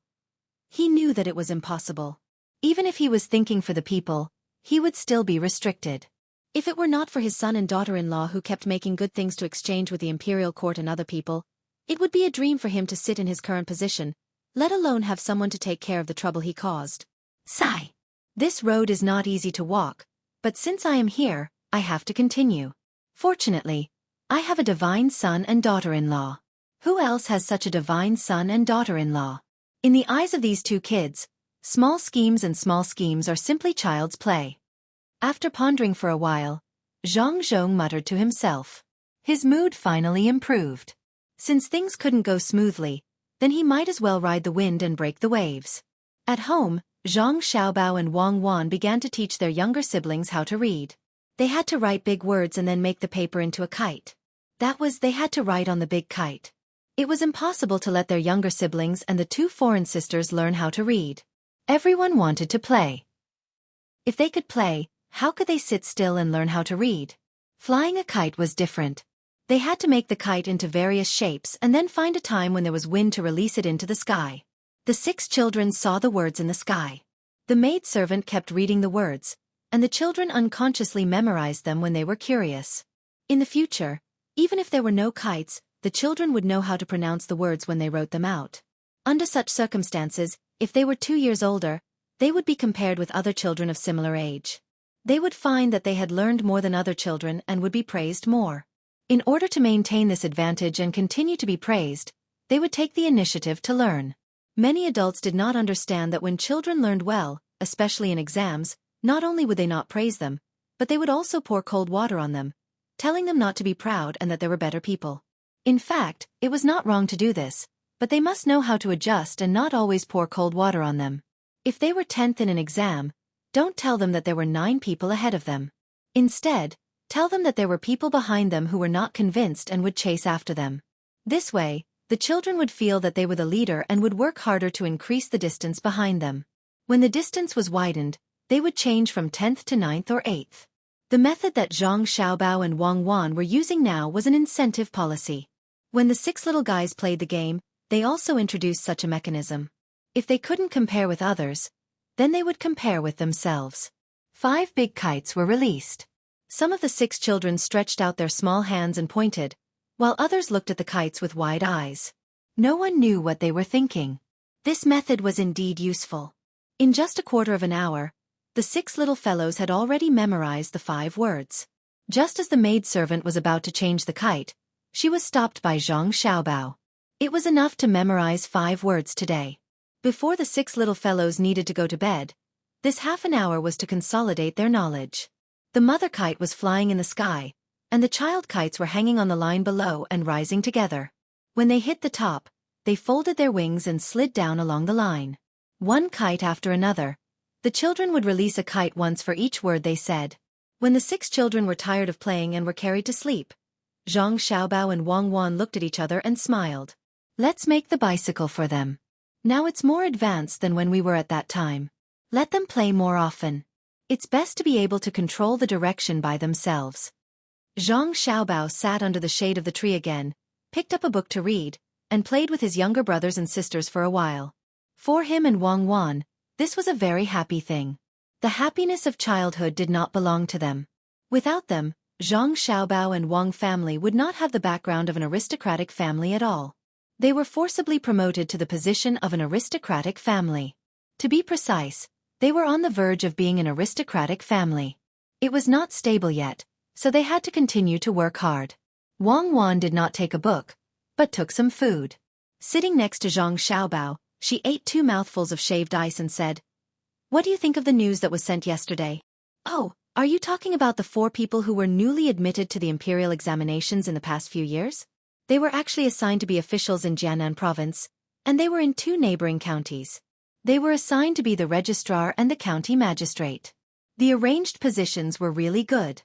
Speaker 1: he knew that it was impossible. Even if he was thinking for the people, he would still be restricted. If it were not for his son and daughter-in-law who kept making good things to exchange with the imperial court and other people, it would be a dream for him to sit in his current position, let alone have someone to take care of the trouble he caused. Sigh. This road is not easy to walk, but since I am here, I have to continue. Fortunately, I have a divine son and daughter-in-law. Who else has such a divine son and daughter-in-law? In the eyes of these two kids, small schemes are simply child's play. After pondering for a while, Zhang Zhong muttered to himself. His mood finally improved. Since things couldn't go smoothly, then he might as well ride the wind and break the waves. At home, Zhang Xiaobao and Wang Wan began to teach their younger siblings how to read. They had to write big words and then make the paper into a kite. They had to write on the big kite. It was impossible to let their younger siblings and the two foreign sisters learn how to read. Everyone wanted to play. If they could play, how could they sit still and learn how to read? Flying a kite was different. They had to make the kite into various shapes and then find a time when there was wind to release it into the sky. The 6 children saw the words in the sky. The maidservant kept reading the words, and the children unconsciously memorized them when they were curious. In the future, even if there were no kites, the children would know how to pronounce the words when they wrote them out. Under such circumstances, if they were 2 years older, they would be compared with other children of similar age. They would find that they had learned more than other children and would be praised more. In order to maintain this advantage and continue to be praised, they would take the initiative to learn. Many adults did not understand that when children learned well, especially in exams, not only would they not praise them, but they would also pour cold water on them, telling them not to be proud and that they were better people. In fact, it was not wrong to do this, but they must know how to adjust and not always pour cold water on them. If they were 10th in an exam, don't tell them that there were 9 people ahead of them. Instead, tell them that there were people behind them who were not convinced and would chase after them. This way, the children would feel that they were the leader and would work harder to increase the distance behind them. When the distance was widened, they would change from 10th to 9th or 8th. The method that Zhang Xiaobao and Wang Wan were using now was an incentive policy. When the 6 little guys played the game, they also introduced such a mechanism. If they couldn't compare with others, then they would compare with themselves. 5 big kites were released. Some of the 6 children stretched out their small hands and pointed, while others looked at the kites with wide eyes. No one knew what they were thinking. This method was indeed useful. In just a quarter of an hour, the 6 little fellows had already memorized the 5 words. Just as the maidservant was about to change the kite, she was stopped by Zhang Xiaobao. It was enough to memorize 5 words today. Before the 6 little fellows needed to go to bed, this half an hour was to consolidate their knowledge. The mother kite was flying in the sky, and the child kites were hanging on the line below and rising together. When they hit the top, they folded their wings and slid down along the line. One kite after another, the children would release a kite once for each word they said. When the 6 children were tired of playing and were carried to sleep, Zhang Xiaobao and Wang Wan looked at each other and smiled. Let's make the bicycle for them. Now it's more advanced than when we were at that time. Let them play more often. It's best to be able to control the direction by themselves. Zhang Xiaobao sat under the shade of the tree again, picked up a book to read, and played with his younger brothers and sisters for a while. For him and Wang Wan, this was a very happy thing. The happiness of childhood did not belong to them. Without them, Zhang Xiaobao and Wang family would not have the background of an aristocratic family at all. They were forcibly promoted to the position of an aristocratic family. To be precise, they were on the verge of being an aristocratic family. It was not stable yet, so they had to continue to work hard. Wang Wan did not take a book, but took some food. Sitting next to Zhang Xiaobao, she ate 2 mouthfuls of shaved ice and said, "What do you think of the news that was sent yesterday?" "Oh, are you talking about the 4 people who were newly admitted to the imperial examinations in the past few years? They were actually assigned to be officials in Jiangnan province, and they were in 2 neighboring counties. They were assigned to be the registrar and the county magistrate. The arranged positions were really good.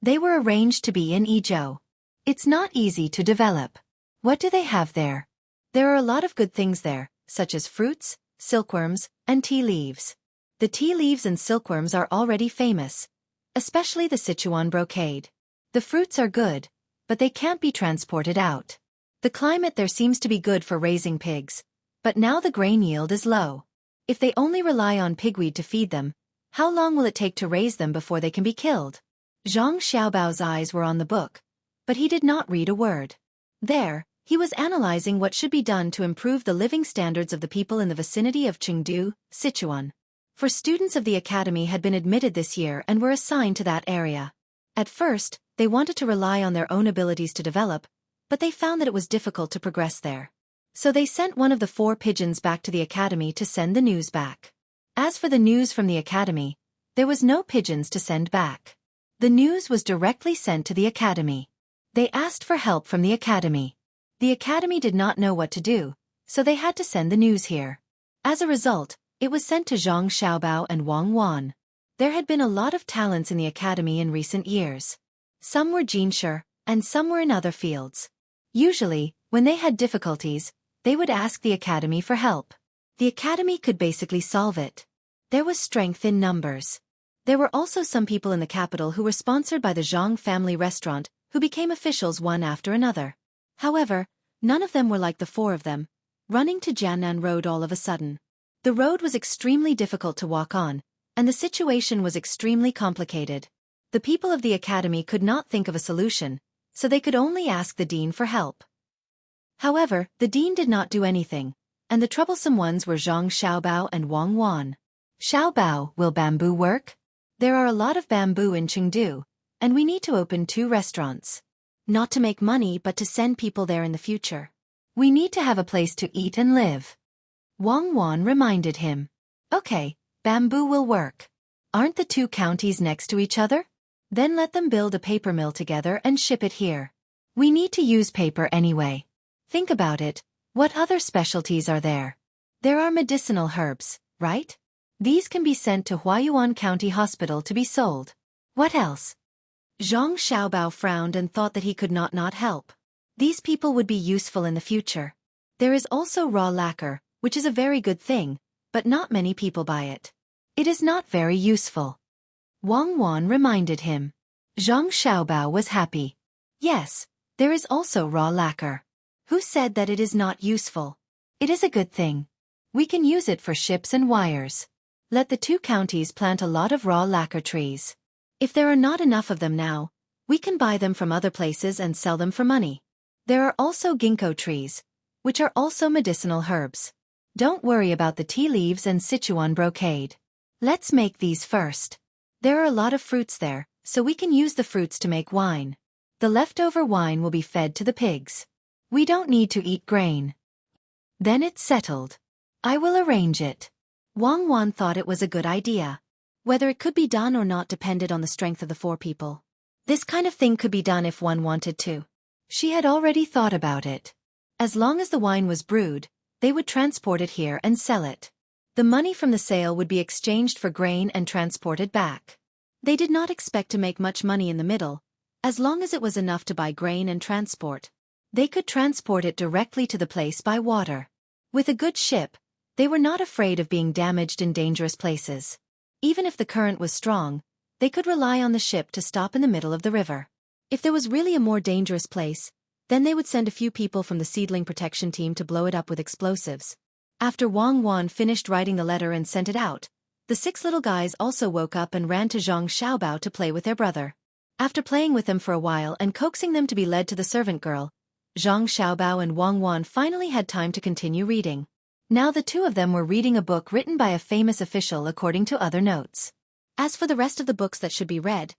Speaker 1: They were arranged to be in Izhou. It's not easy to develop. What do they have there? There are a lot of good things there, such as fruits, silkworms, and tea leaves. The tea leaves and silkworms are already famous, especially the Sichuan brocade. The fruits are good, but they can't be transported out. The climate there seems to be good for raising pigs, but now the grain yield is low. If they only rely on pigweed to feed them, how long will it take to raise them before they can be killed?" Zhang Xiaobao's eyes were on the book, but he did not read a word. There, he was analyzing what should be done to improve the living standards of the people in the vicinity of Chengdu, Sichuan. For students of the academy had been admitted this year and were assigned to that area. At first, they wanted to rely on their own abilities to develop, but they found that it was difficult to progress there. So they sent one of the 4 pigeons back to the academy to send the news back. As for the news from the academy, there was no pigeons to send back. The news was directly sent to the academy. They asked for help from the academy. The academy did not know what to do, so they had to send the news here. As a result, It was sent to Zhang Xiaobao and Wang Wan. There had been a lot of talents in the academy in recent years. Some were jinshe, and some were in other fields. Usually, when they had difficulties, they would ask the academy for help. The academy could basically solve it. There was strength in numbers. There were also some people in the capital who were sponsored by the Zhang family restaurant, who became officials one after another. However, none of them were like the four of them, running to Jiannan Road all of a sudden. The road was extremely difficult to walk on, and the situation was extremely complicated. The people of the academy could not think of a solution, so they could only ask the dean for help. However, the dean did not do anything, and the troublesome ones were Zhang Xiaobao and Wang Wan. Xiaobao, will bamboo work? There are a lot of bamboo in Chengdu, and we need to open 2 restaurants.
Speaker 2: Not to make money but to send people there in the future.
Speaker 1: We need to have a place to eat and live. Wang Wan reminded him. Okay, bamboo will work. Aren't the 2 counties next to each other? Then let them build a paper mill together and ship it here. We need to use paper anyway. Think about it, what other specialties are there? There are medicinal herbs, right? These can be sent to Huayuan County Hospital to be sold. What else? Zhang Xiaobao frowned and thought that he could not help. These people would be useful in the future. There is also raw lacquer, which is a very good thing, but not many people buy it. It is not very useful. Wang Wan reminded him. Zhang Xiaobao was happy. Yes, there is also raw lacquer. Who said that it is not useful? It is a good thing. We can use it for ships and wires. Let the 2 counties plant a lot of raw lacquer trees. If there are not enough of them now, we can buy them from other places and sell them for money. There are also ginkgo trees, which are also medicinal herbs. Don't worry about the tea leaves and Sichuan brocade. Let's make these first. There are a lot of fruits there, so we can use the fruits to make wine. The leftover wine will be fed to the pigs. We don't need to eat grain. Then it's settled. I will arrange it. Wang Wan thought it was a good idea.
Speaker 2: Whether it could be done or not depended on the strength of the 4 people.
Speaker 1: This kind of thing could be done if one wanted to. She had already thought about it. As long as the wine was brewed, they would transport it here and sell it. The money from the sale would be exchanged for grain and transported back.
Speaker 2: They did not expect to make much money in the middle, as long as it was enough to buy grain and transport.
Speaker 1: They could transport it directly to the place by water. With a good ship, they were not afraid of being damaged in dangerous places. Even if the current was strong, they could rely on the ship to stop in the middle of the river.
Speaker 2: If there was really a more dangerous place, then they would send a few people from the seedling protection team to blow it up with explosives.
Speaker 1: After Wang Wan finished writing the letter and sent it out, the 6 little guys also woke up and ran to Zhang Xiaobao to play with their brother. After playing with them for a while and coaxing them to be led to the servant girl, Zhang Xiaobao and Wang Wan finally had time to continue reading. Now the 2 of them were reading a book written by a famous official according to other notes.
Speaker 2: As for the rest of the books that should be read,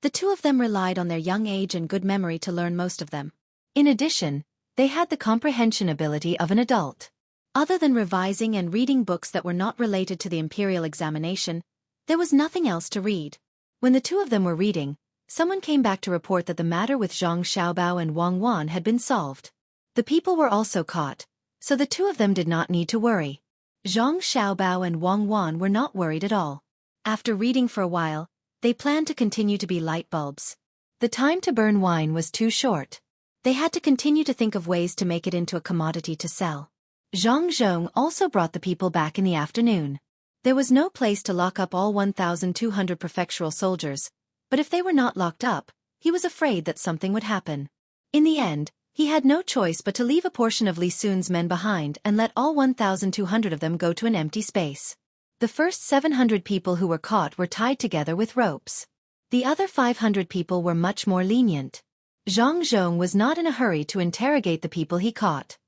Speaker 2: the 2 of them relied on their young age and good memory to learn most of them.
Speaker 1: In addition, they had the comprehension ability of an adult.
Speaker 2: Other than revising and reading books that were not related to the imperial examination, there was nothing else to read.
Speaker 1: When the 2 of them were reading, someone came back to report that the matter with Zhang Xiaobao and Wang Wan had been solved. The people were also caught, so the 2 of them did not need to worry. Zhang Xiaobao and Wang Wan were not worried at all. After reading for a while, they planned to continue to be light bulbs. The time to burn wine was too short. They had to continue to think of ways to make it into a commodity to sell. Zhang Zhong also brought the people back in the afternoon. There was no place to lock up all 1,200 prefectural soldiers, but if they were not locked up, he was afraid that something would happen. In the end, he had no choice but to leave a portion of Li Sun's men behind and let all 1,200 of them go to an empty space. The first 700 people who were caught were tied together with ropes. The other 500 people were much more lenient. Zhang Zhong was not in a hurry to interrogate the people he caught.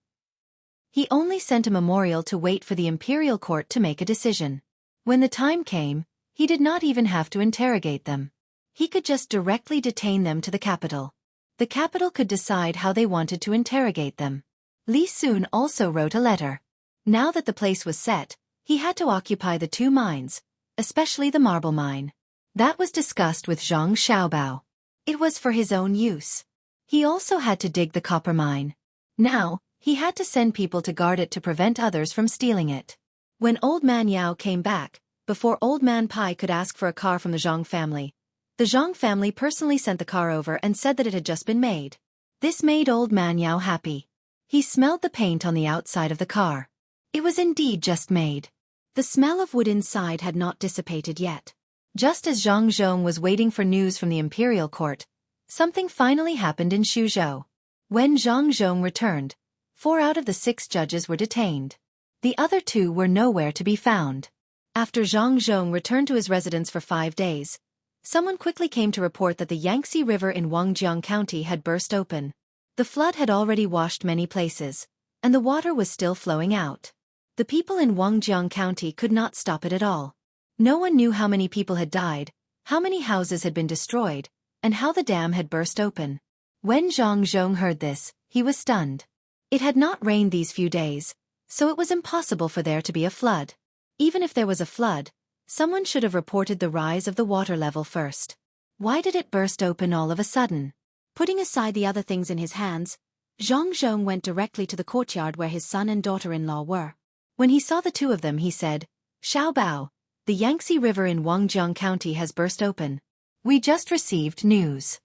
Speaker 1: He only sent a memorial to wait for the imperial court to make a decision. When the time came, he did not even have to interrogate them. He could just directly detain them to the capital. The capital could decide how they wanted to interrogate them. Li Sun also wrote a letter. Now that the place was set, he had to occupy the 2 mines, especially the marble mine. That was discussed with Zhang Xiaobao. It was for his own use. He also had to dig the copper mine. Now, he had to send people to guard it to prevent others from stealing it.
Speaker 2: When Old Man Yao came back, before Old Man Pai could ask for a car from the Zhang family, the Zhang family personally sent the car over and said that it had just been made. This made Old Man Yao happy. He smelled the paint on the outside of the car. It was indeed just made. The smell of wood inside had not dissipated yet. Just as Zhang Zhong was waiting for news from the imperial court, something finally happened in Xuzhou. When Zhang Zhong returned, 4 out of the 6 judges were detained. The other 2 were nowhere to be found. After Zhang Zhong returned to his residence for 5 days, someone quickly came to report that the Yangtze River in Wangjiang County had burst open. The flood had already washed many places, and the water was still flowing out. The people in Wangjiang County could not stop it at all. No one knew how many people had died, how many houses had been destroyed, and how the dam had burst open. When Zhang Zhong heard this, he was stunned. It had not rained these few days, so it was impossible for there to be a flood. Even if there was a flood, someone should have reported the rise of the water level first. Why did it burst open all of a sudden? Putting aside the other things in his hands, Zhang Zhong went directly to the courtyard where his son and daughter-in-law were. When he saw the 2 of them, he said, "Xiao Bao, the Yangtze River in Wangjiang County has burst open. We just received news."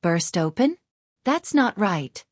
Speaker 2: Burst open? That's not right.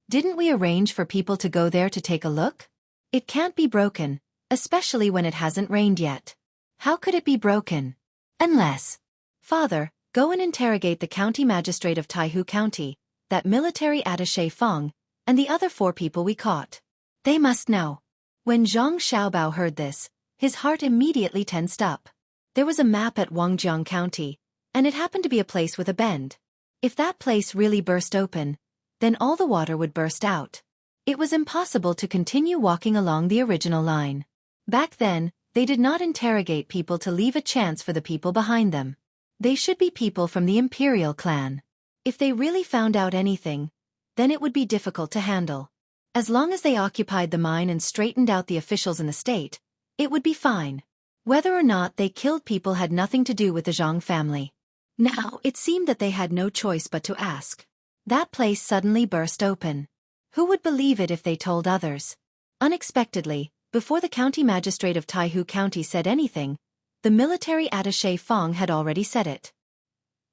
Speaker 2: Didn't we arrange for people to go there to take a look? It can't be broken, especially when it hasn't rained yet. How could it be broken? Unless... Father, go and interrogate the county magistrate of Taihu County, that military attaché Feng, and the other 4 people we caught. They must know. When Zhang Xiaobao heard this, his heart immediately tensed up. There was a map at Wangjiang County, and it happened to be a place with a bend. If that place really burst open, then all the water would burst out. It was impossible to continue walking along the original line. Back then, they did not interrogate people to leave a chance for the people behind them. They should be people from the imperial clan. If they really found out anything, then it would be difficult to handle. As long as they occupied the mine and straightened out the officials in the state, it would be fine. Whether or not they killed people had nothing to do with the Zhang family. Now, it seemed that they had no choice but to ask. That place suddenly burst open. Who would believe it if they told others? Unexpectedly, before the county magistrate of Taihu County said anything, the military attaché Feng had already said it.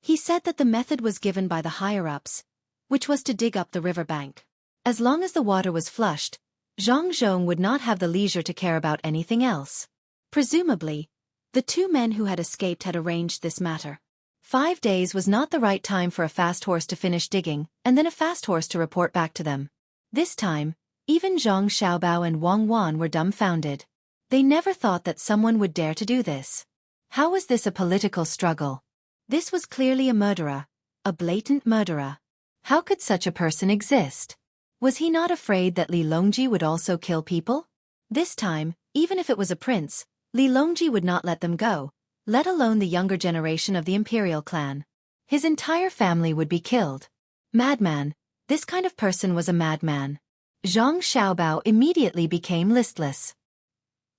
Speaker 2: He said that the method was given by the higher-ups, which was to dig up the riverbank. As long as the water was flushed, Zhang Zhong would not have the leisure to care about anything else. Presumably, the 2 men who had escaped had arranged this matter. 5 days was not the right time for a fast horse to finish digging, and then a fast horse to report back to them. This time, even Zhang Xiaobao and Wang Wan were dumbfounded. They never thought that someone would dare to do this. How was this a political struggle? This was clearly a murderer, a blatant murderer. How could such a person exist? Was he not afraid that Li Longji would also kill people? This time, even if it was a prince, Li Longji would not let them go, let alone the younger generation of the imperial clan. His entire family would be killed. Madman. This kind of person was a madman. Zhang Xiaobao immediately became listless.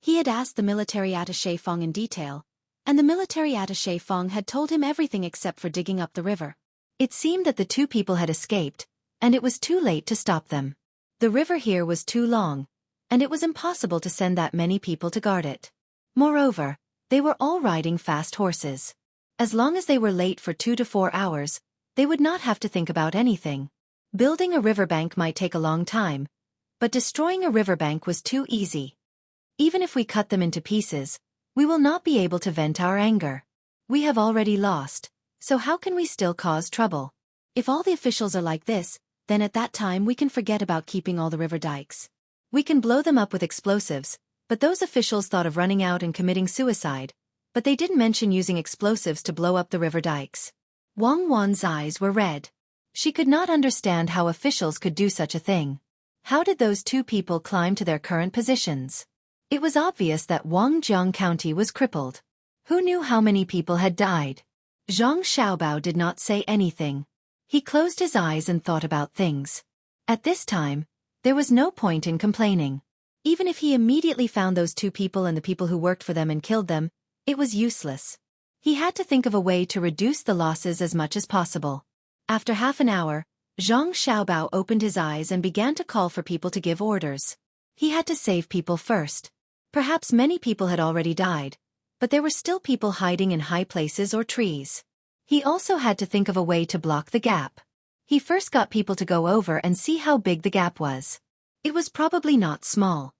Speaker 2: He had asked the military attaché Feng in detail, and the military attaché Feng had told him everything except for digging up the river. It seemed that the 2 people had escaped, and it was too late to stop them. The river here was too long, and it was impossible to send that many people to guard it. Moreover, they were all riding fast horses. As long as they were late for 2 to 4 hours, they would not have to think about anything. Building a riverbank might take a long time, but destroying a riverbank was too easy. Even if we cut them into pieces, we will not be able to vent our anger. We have already lost, so how can we still cause trouble? If all the officials are like this, then at that time we can forget about keeping all the river dikes. We can blow them up with explosives, but those officials thought of running out and committing suicide, but they didn't mention using explosives to blow up the river dikes. Wang Wan's eyes were red. She could not understand how officials could do such a thing. How did those 2 people climb to their current positions? It was obvious that Wangjiang County was crippled. Who knew how many people had died? Zhang Xiaobao did not say anything. He closed his eyes and thought about things. At this time, there was no point in complaining. Even if he immediately found those 2 people and the people who worked for them and killed them, it was useless. He had to think of a way to reduce the losses as much as possible. After half an hour, Zhang Xiaobao opened his eyes and began to call for people to give orders. He had to save people first. Perhaps many people had already died, but there were still people hiding in high places or trees. He also had to think of a way to block the gap. He first got people to go over and see how big the gap was. It was probably not small.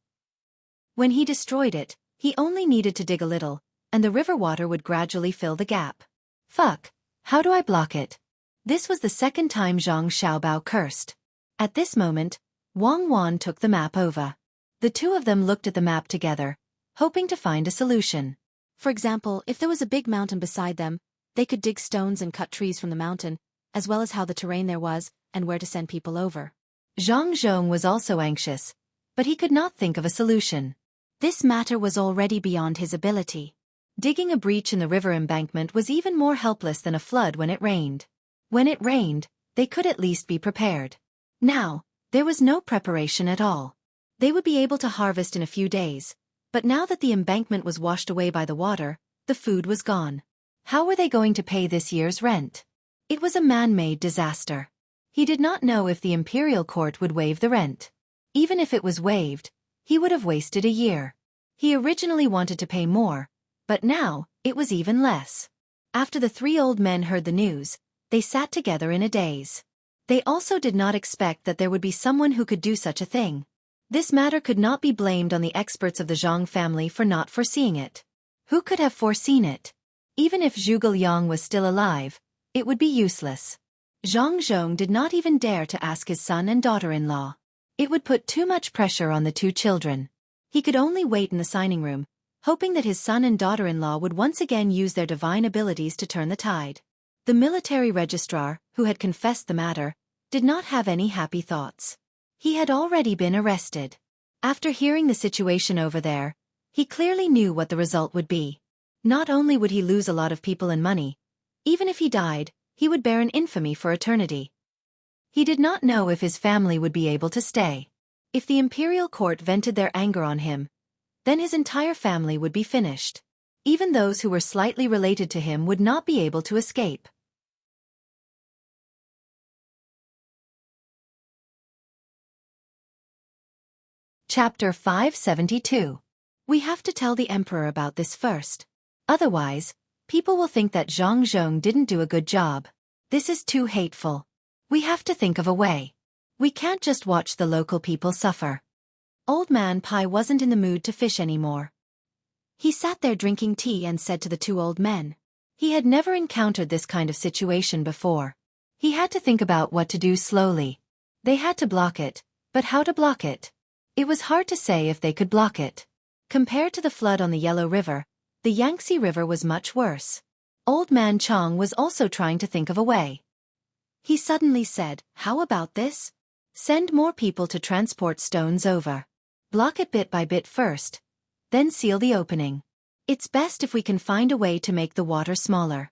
Speaker 2: When he destroyed it, he only needed to dig a little, and the river water would gradually fill the gap. Fuck, how do I block it? This was the second time Zhang Xiaobao cursed. At this moment, Wang Wan took the map over. The two of them looked at the map together, hoping to find a solution. For example, if there was a big mountain beside them, they could dig stones and cut trees from the mountain, as well as how the terrain there was, and where to send people over. Zhang Zhong was also anxious, but he could not think of a solution. This matter was already beyond his ability. Digging a breach in the river embankment was even more helpless than a flood when it rained. When it rained, they could at least be prepared. Now, there was no preparation at all. They would be able to harvest in a few days, but now that the embankment was washed away by the water, the food was gone. How were they going to pay this year's rent? It was a man-made disaster. He did not know if the imperial court would waive the rent. Even if it was waived, he would have wasted a year. He originally wanted to pay more, but now, it was even less. After the three old men heard the news, they sat together in a daze. They also did not expect that there would be someone who could do such a thing. This matter could not be blamed on the experts of the Zhang family for not foreseeing it. Who could have foreseen it? Even if Zhuge Liang was still alive, it would be useless. Zhang Zhong did not even dare to ask his son and daughter-in-law. It would put too much pressure on the two children. He could only wait in the signing room, hoping that his son and daughter-in-law would once again use their divine abilities to turn the tide. The military registrar, who had confessed the matter, did not have any happy thoughts. He had already been arrested. After hearing the situation over there, he clearly knew what the result would be. Not only would he lose a lot of people and money, even if he died, he would bear an infamy for eternity. He did not know if his family would be able to stay. If the imperial court vented their anger on him, then his entire family would be finished. Even those who were slightly related to him would not be able to escape. Chapter 572. We have to tell the emperor about this first. Otherwise, people will think that Zhang Zhong didn't do a good job. This is too hateful. We have to think of a way. We can't just watch the local people suffer. Old Man Pai wasn't in the mood to fish anymore. He sat there drinking tea and said to the two old men. He had never encountered this kind of situation before. He had to think about what to do slowly. They had to block it, but how to block it? It was hard to say if they could block it. Compared to the flood on the Yellow River, the Yangtze River was much worse. Old Man Chong was also trying to think of a way. He suddenly said, "How about this? Send more people to transport stones over. Block it bit by bit first, then seal the opening. It's best if we can find a way to make the water smaller."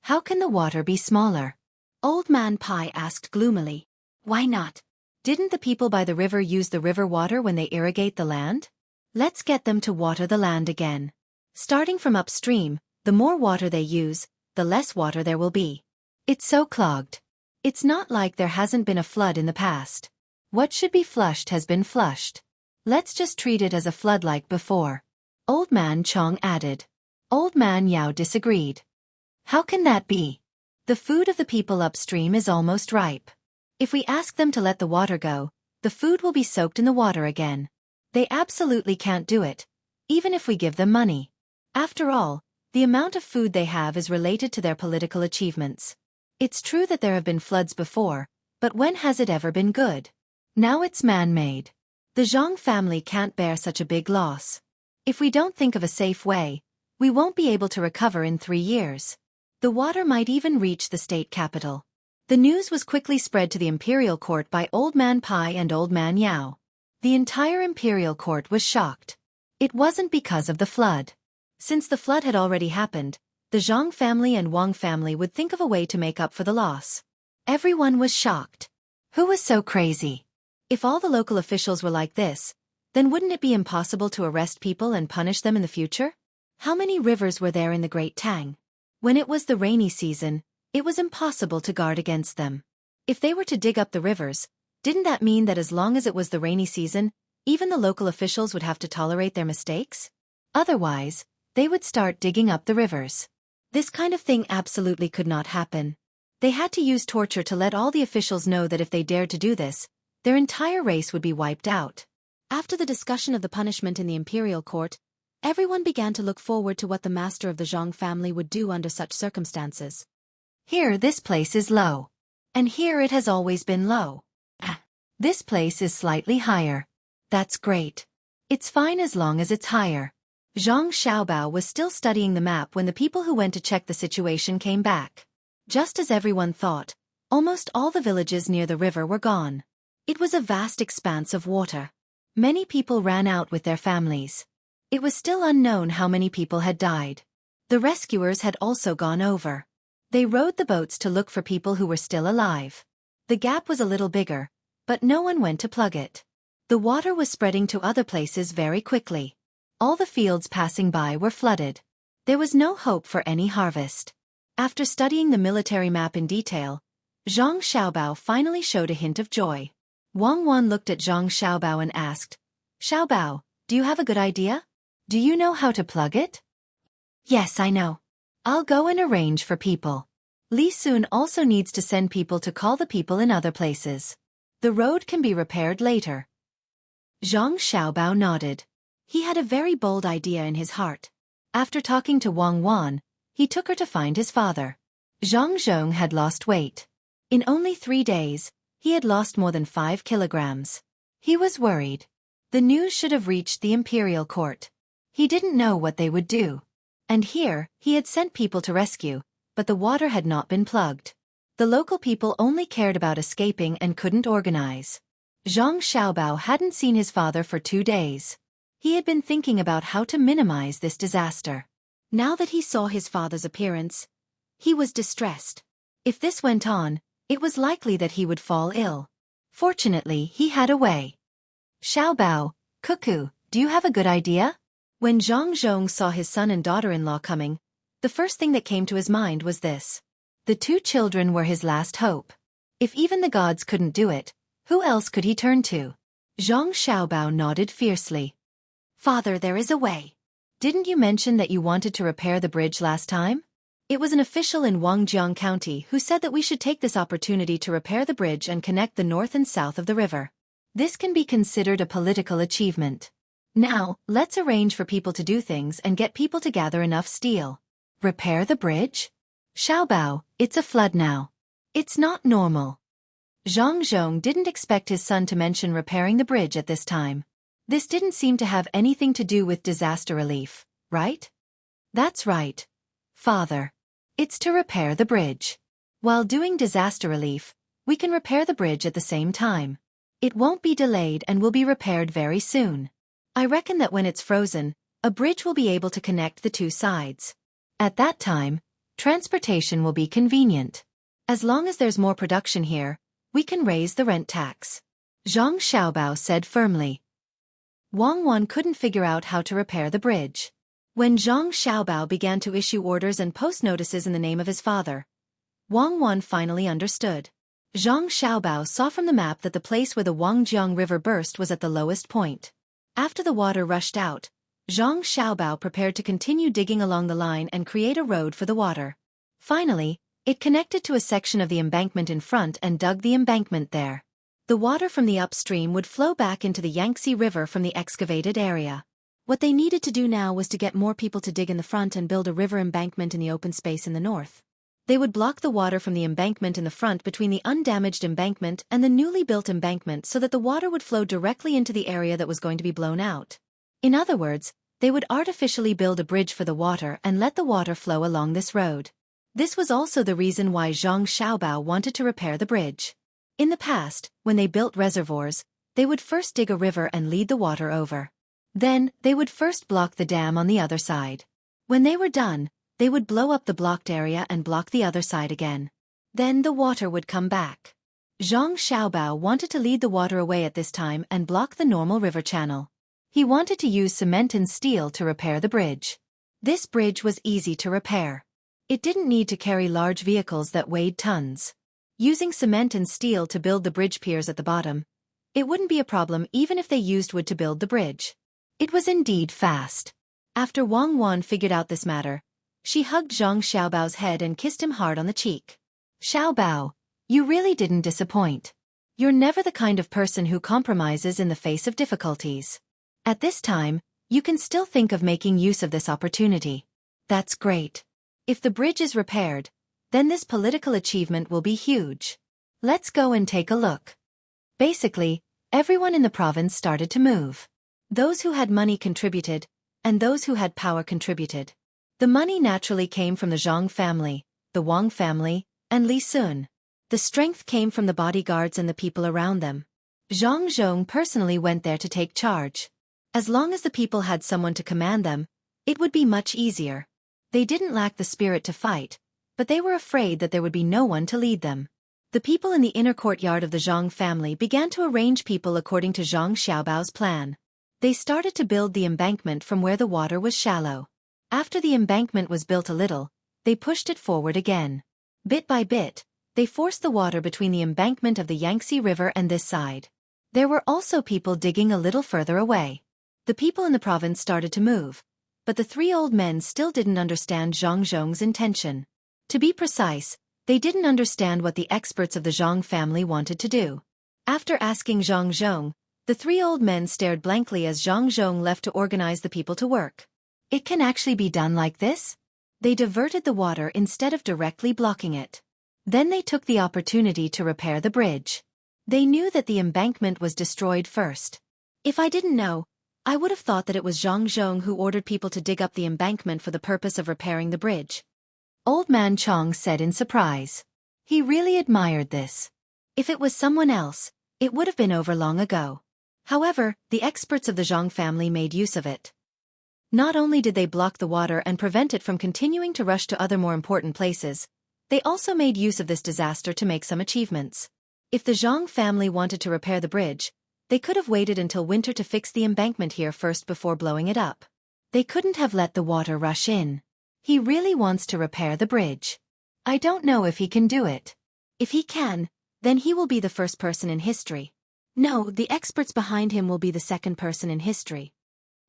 Speaker 2: "How can the water be smaller?" Old Man Pai asked gloomily. "Why not? Didn't the people by the river use the river water when they irrigate the land? Let's get them to water the land again. Starting from upstream, the more water they use, the less water there will be. It's so clogged. It's not like there hasn't been a flood in the past. What should be flushed has been flushed. Let's just treat it as a flood like before." Old Man Chong added. Old Man Yao disagreed. "How can that be? The food of the people upstream is almost ripe. If we ask them to let the water go, the food will be soaked in the water again. They absolutely can't do it, even if we give them money. After all, the amount of food they have is related to their political achievements. It's true that there have been floods before, but when has it ever been good? Now it's man-made. The Zhang family can't bear such a big loss. If we don't think of a safe way, we won't be able to recover in 3 years. The water might even reach the state capital." The news was quickly spread to the imperial court by Old Man Pai and Old Man Yao. The entire imperial court was shocked. It wasn't because of the flood. Since the flood had already happened, the Zhang family and Wang family would think of a way to make up for the loss. Everyone was shocked. Who was so crazy? If all the local officials were like this, then wouldn't it be impossible to arrest people and punish them in the future? How many rivers were there in the Great Tang? When it was the rainy season, it was impossible to guard against them. If they were to dig up the rivers, didn't that mean that as long as it was the rainy season,
Speaker 1: Even the local officials would have to tolerate their mistakes? Otherwise, they would start digging up the rivers. This kind of thing absolutely could not happen. They had to use torture to let all the officials know that if they dared to do this, their entire race would be wiped out. After the discussion of the punishment in the imperial court, everyone began to look forward to what the master of the Zhang family would do under such circumstances.
Speaker 2: Here this place is low. And here it has always been low. This place is slightly higher. That's great. It's fine as long as it's higher. Zhang Xiaobao was still studying the map when the people who went to check the situation came back. Just as everyone thought, almost all the villages near the river were gone. It was a vast expanse of water. Many people ran out with their families. It was still unknown how many people had died. The rescuers had also gone over. They rowed the boats to look for people who were still alive. The gap was a little bigger, but no one went to plug it. The water was spreading to other places very quickly. All the fields passing by were flooded. There was no hope for any harvest. After studying the military map in detail, Zhang Xiaobao finally showed a hint of joy. Wang Wan looked at Zhang Xiaobao and asked, "Xiaobao, do you have a good idea? Do you know how to plug it?"
Speaker 1: "Yes, I know.
Speaker 2: I'll go and arrange for people. Li Sun also needs to send people to call the people in other places. The road can be repaired later." Zhang Xiaobao nodded. He had a very bold idea in his heart. After talking to Wang Wan, he took her to find his father. Zhang Zhong had lost weight. In only 3 days, he had lost more than 5 kilograms. He was worried. The news should have reached the imperial court. He didn't know what they would do. And here, he had sent people to rescue, but the water had not been plugged. The local people only cared about escaping and couldn't organize. Zhang Xiaobao hadn't seen his father for 2 days. He had been thinking about how to minimize this disaster. Now that he saw his father's appearance, he was distressed. If this went on, it was likely that he would fall ill. Fortunately, he had a way. "Xiaobao, Cuckoo, do you have a good idea?" When Zhang Zhong saw his son and daughter-in-law coming, the first thing that came to his mind was this. The 2 children were his last hope. If even the gods couldn't do it, who else could he turn to? Zhang Xiaobao nodded fiercely. "Father, there is a way. Didn't you mention that you wanted to repair the bridge last time?" It was an official in Wangjiang County who said that we should take this opportunity to repair the bridge and connect the north and south of the river. This can be considered a political achievement. Now, let's arrange for people to do things and get people to gather enough steel. Repair the bridge? Xiaobao, it's a flood now. It's not normal. Zhang Zhong didn't expect his son to mention repairing the bridge at this time. This didn't seem to have anything to do with disaster relief, right? That's right, Father. It's to repair the bridge. While doing disaster relief, we can repair the bridge at the same time. It won't be delayed and will be repaired very soon. I reckon that when it's frozen, a bridge will be able to connect the 2 sides. At that time, transportation will be convenient. As long as there's more production here, we can raise the rent tax. Zhang Xiaobao said firmly. Wang Wan couldn't figure out how to repair the bridge. When Zhang Xiaobao began to issue orders and post notices in the name of his father, Wang Wan finally understood. Zhang Xiaobao saw from the map that the place where the Wangjiang River burst was at the lowest point. After the water rushed out, Zhang Xiaobao prepared to continue digging along the line and create a road for the water. Finally, it connected to a section of the embankment in front and dug the embankment there. The water from the upstream would flow back into the Yangtze River from the excavated area. What they needed to do now was to get more people to dig in the front and build a river embankment in the open space in the north. They would block the water from the embankment in the front between the undamaged embankment and the newly built embankment so that the water would flow directly into the area that was going to be blown out. In other words, they would artificially build a bridge for the water and let the water flow along this road. This was also the reason why Zhang Xiaobao wanted to repair the bridge. In the past, when they built reservoirs, they would first dig a river and lead the water over. Then, they would first block the dam on the other side. When they were done, they would blow up the blocked area and block the other side again. Then the water would come back. Zhang Xiaobao wanted to lead the water away at this time and block the normal river channel. He wanted to use cement and steel to repair the bridge. This bridge was easy to repair. It didn't need to carry large vehicles that weighed tons. Using cement and steel to build the bridge piers at the bottom,
Speaker 1: It wouldn't be a problem even if they used wood to build the bridge. It was indeed fast. After Wang Wan figured out this matter, she hugged Zhang Xiaobao's head and kissed him hard on the cheek. Xiaobao, you really didn't disappoint. You're never the kind of person who compromises in the face of difficulties. At this time, you can still think of making use of this opportunity. That's great. If the bridge is repaired, then this political achievement will be huge. Let's go and take a look. Basically, everyone in the province started to move. Those who had money contributed, and those who had power contributed. The money naturally came from the Zhang family, the Wang family, and Li Sun. The strength came from the bodyguards and the people around them. Zhang Zhong personally went there to take charge. As long as the people had someone to command them, it would be much easier. They didn't lack the spirit to fight, but they were afraid that there would be no one to lead them. The people in the inner courtyard of the Zhang family began to arrange people according to Zhang Xiaobao's plan. They started to build the embankment from where the water was shallow. After the embankment was built a little, they pushed it forward again. Bit by bit, they forced the water between the embankment of the Yangtze River and this side. There were also people digging a little further away. The people in the province started to move, but the three old men still didn't understand Zhang Zhong's intention. To be precise, they didn't understand what the experts of the Zhang family wanted to do. After asking Zhang Zhong, the three old men stared blankly as Zhang Zhong left to organize the people to work. It can actually be done like this? They diverted the water instead of directly blocking it. Then they took the opportunity to repair the bridge. They knew that the embankment was destroyed first. If I didn't know, I would have thought that it was Zhang Zhong who ordered people to dig up the embankment for the purpose of repairing the bridge. Old Man Chong said in surprise. He really admired this. If it was someone else, it would have been over long ago. However, the experts of the Zhang family made use of it. Not only did they block the water and prevent it from continuing to rush to other more important places, they also made use of this disaster to make some achievements. If the Zhang family wanted to repair the bridge, they could have waited until winter to fix the embankment here first before blowing it up. They couldn't have let the water rush in. He really wants to repair the bridge. I don't know if he can do it. If he can, then he will be the first person in history. No, the experts behind him will be the second person in history.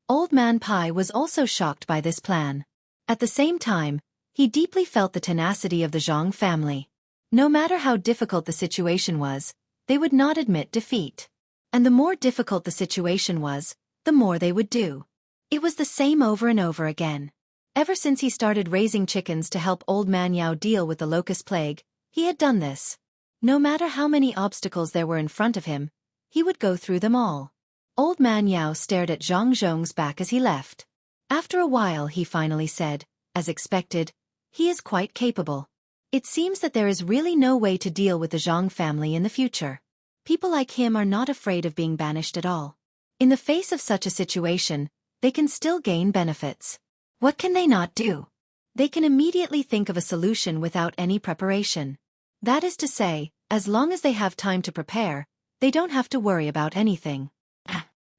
Speaker 1: Old Man Pai was also shocked by this plan. At the same time, he deeply felt the tenacity of the Zhang family. No matter how difficult the situation was, they would not admit defeat. And the more difficult the situation was, the more they would do. It was the same over and over again. Ever since he started raising chickens to help Old Man Yao deal with the locust plague, he had done this. No matter how many obstacles there were in front of him, he would go through them all. Old Man Yao stared at Zhang Zhong's back as he left. After a while he finally said, as expected, he is quite capable. It seems that there is really no way to deal with the Zhang family in the future. People like him are not afraid of being banished at all. In the face of such a situation, they can still gain benefits. What can they not do? They can immediately think of a solution without any preparation. That is to say, as long as they have time to prepare, they don't have to worry about anything.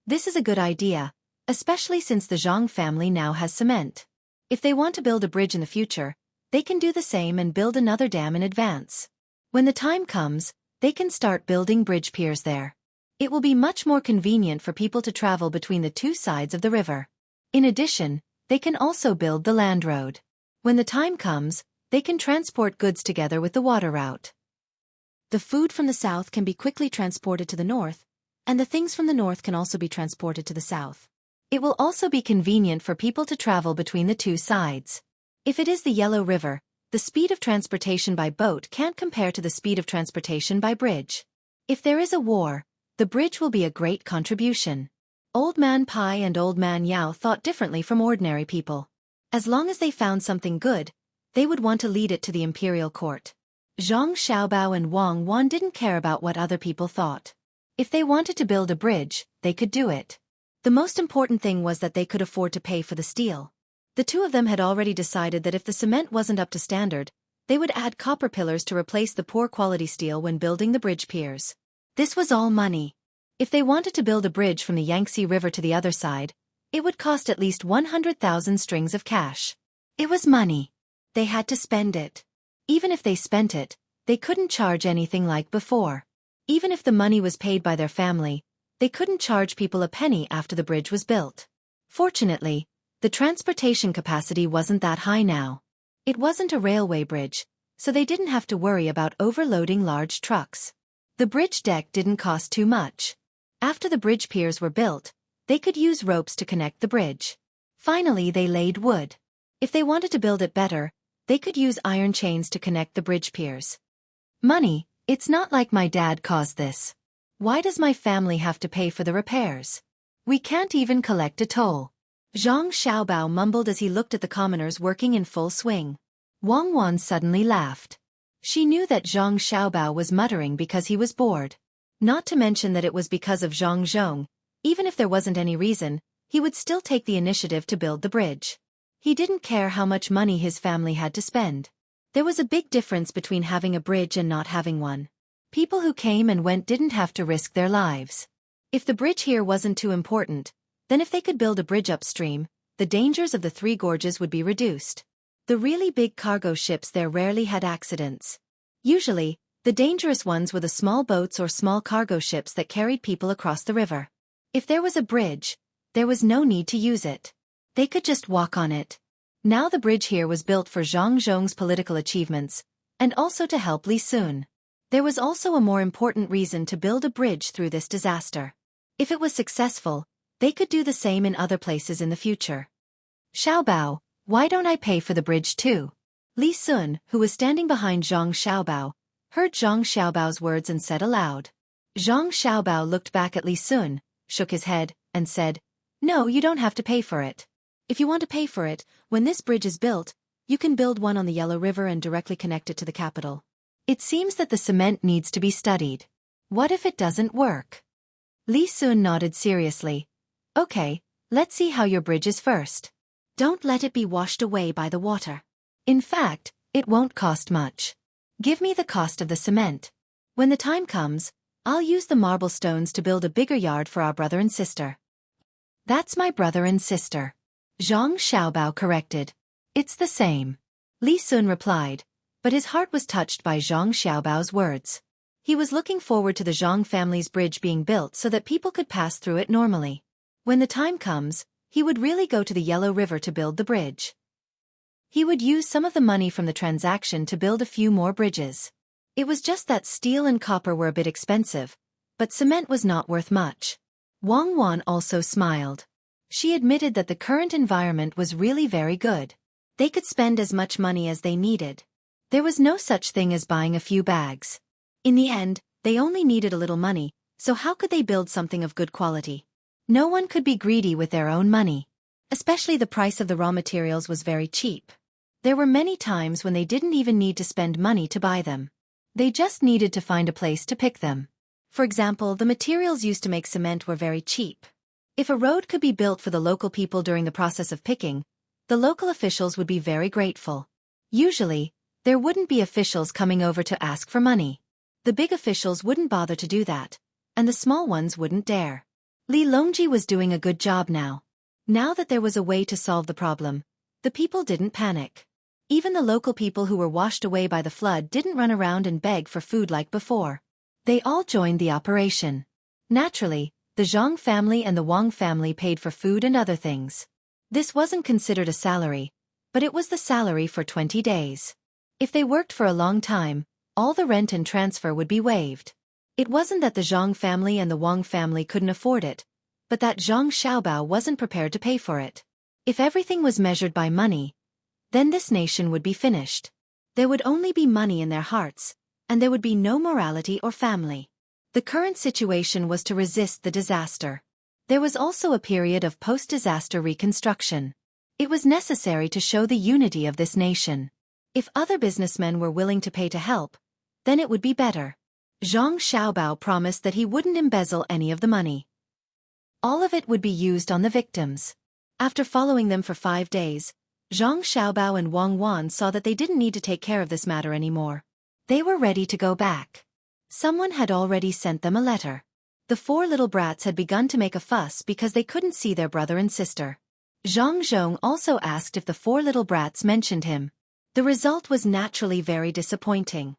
Speaker 1: This is a good idea, especially since the Zhang family now has cement. If they want to build a bridge in the future, they can do the same and build another dam in advance. When the time comes, they can start building bridge piers there. It will be much more convenient for people to travel between the two sides of the river. In addition, they can also build the land road. When the time comes, they can transport goods together with the water route. The food from the south can be quickly transported to the north, and the things from the north can also be transported to the south. It will also be convenient for people to travel between the two sides. If it is the Yellow River, the speed of transportation by boat can't compare to the speed of transportation by bridge. If there is a war, the bridge will be a great contribution. Old Man Pai and Old Man Yao thought differently from ordinary people. As long as they found something good, they would want to lead it to the imperial court. Zhang Xiaobao and Wang Wan didn't care about what other people thought. If they wanted to build a bridge, they could do it. The most important thing was that they could afford to pay for the steel. The two of them had already decided that if the cement wasn't up to standard, they would add copper pillars to replace the poor quality steel when building the bridge piers. This was all money. If they wanted to build a bridge from the Yangtze River to the other side, it would cost at least 100,000 strings of cash. It was money. They had to spend it. Even if they spent it, they couldn't charge anything like before.
Speaker 2: Even if the money was paid by their family, they couldn't charge people a penny after the bridge was built. Fortunately, the transportation capacity wasn't that high now. It wasn't a railway bridge, so they didn't have to worry about overloading large trucks. The bridge deck didn't cost too much. After the bridge piers were built, they could use ropes to connect the bridge. Finally, they laid wood. If they wanted to build it better, they could use iron chains to connect the bridge piers. Money, it's not like my dad caused this. Why does my family have to pay for the repairs? We can't even collect a toll. Zhang Xiaobao mumbled as he looked at the commoners working in full swing. Wang Wan suddenly laughed. She knew that Zhang Xiaobao was muttering because he was bored. Not to mention that it was because of Zhang Zhong. Even if there wasn't any reason, he would still take the initiative to build the bridge. He didn't care how much money his family had to spend. There was a big difference between having a bridge and not having one. People who came and went didn't have to risk their lives. If the bridge here wasn't too important, then if they could build a bridge upstream, the dangers of the Three Gorges would be reduced. The really big cargo ships there rarely had accidents. Usually, the dangerous ones were the small boats or small cargo ships that carried people across the river. If there was a bridge, there was no need to use it. They could just walk on it. Now the bridge here was built for Zhang Zhong's political achievements, and also to help Li Sun. There was also a more important reason to build a bridge through this disaster. If it was successful, they could do the same in other places in the future. Xiaobao, why don't I pay for the bridge too? Li Sun, who was standing behind Zhang Xiaobao, heard Zhang Xiaobao's words and said aloud. Zhang Xiaobao looked back at Li Sun, shook his head, and said, "No, you don't have to pay for it. If you want to pay for it, when this bridge is built, you can build one on the Yellow River and directly connect it to the capital. It seems that the cement needs to be studied. What if it doesn't work?" Li Sun nodded seriously. "Okay, let's see how your bridge is first. Don't let it be washed away by the water. In fact, it won't cost much. Give me the cost of the cement. When the time comes, I'll use the marble stones to build a bigger yard for our brother and sister." "That's my brother and sister," Zhang Xiaobao corrected. "It's the same," Li Sun replied, but his heart was touched by Zhang Xiaobao's words. He was looking forward to the Zhang family's bridge being built so that people could pass through it normally. When the time comes, he would really go to the Yellow River to build the bridge. He would use some of the money from the transaction to build a few more bridges. It was just that steel and copper were a bit expensive, but cement was not worth much. Wang Wan also smiled. She admitted that the current environment was really very good. They could spend as much money as they needed. There was no such thing as buying a few bags. In the end, they only needed a little money, so how could they build something of good quality? No one could be greedy with their own money. Especially the price of the raw materials was very cheap. There were many times when they didn't even need to spend money to buy them. They just needed to find a place to pick them. For example, the materials used to make cement were very cheap. If a road could be built for the local people during the process of picking, the local officials would be very grateful. Usually, there wouldn't be officials coming over to ask for money. The big officials wouldn't bother to do that, and the small ones wouldn't dare. Li Longji was doing a good job now. Now that there was a way to solve the problem, the people didn't panic. Even the local people who were washed away by the flood didn't run around and beg for food like before. They all joined the operation. Naturally, the Zhang family and the Wang family paid for food and other things. This wasn't considered a salary, but it was the salary for 20 days. If they worked for a long time, all the rent and transfer would be waived. It wasn't that the Zhang family and the Wang family couldn't afford it, but that Zhang Xiaobao wasn't prepared to pay for it. If everything was measured by money, then this nation would be finished. There would only be money in their hearts, and there would be no morality or family. The current situation was to resist the disaster. There was also a period of post-disaster reconstruction. It was necessary to show the unity of this nation. If other businessmen were willing to pay to help, then it would be better. Zhang Xiaobao promised that he wouldn't embezzle any of the money. All of it would be used on the victims. After following them for 5 days, Zhang Xiaobao and Wang Wan saw that they didn't need to take care of this matter anymore. They were ready to go back. Someone had already sent them a letter. The 4 little brats had begun to make a fuss because they couldn't see their brother and sister. Zhang Zhong also asked if the 4 little brats mentioned him. The result was naturally very disappointing.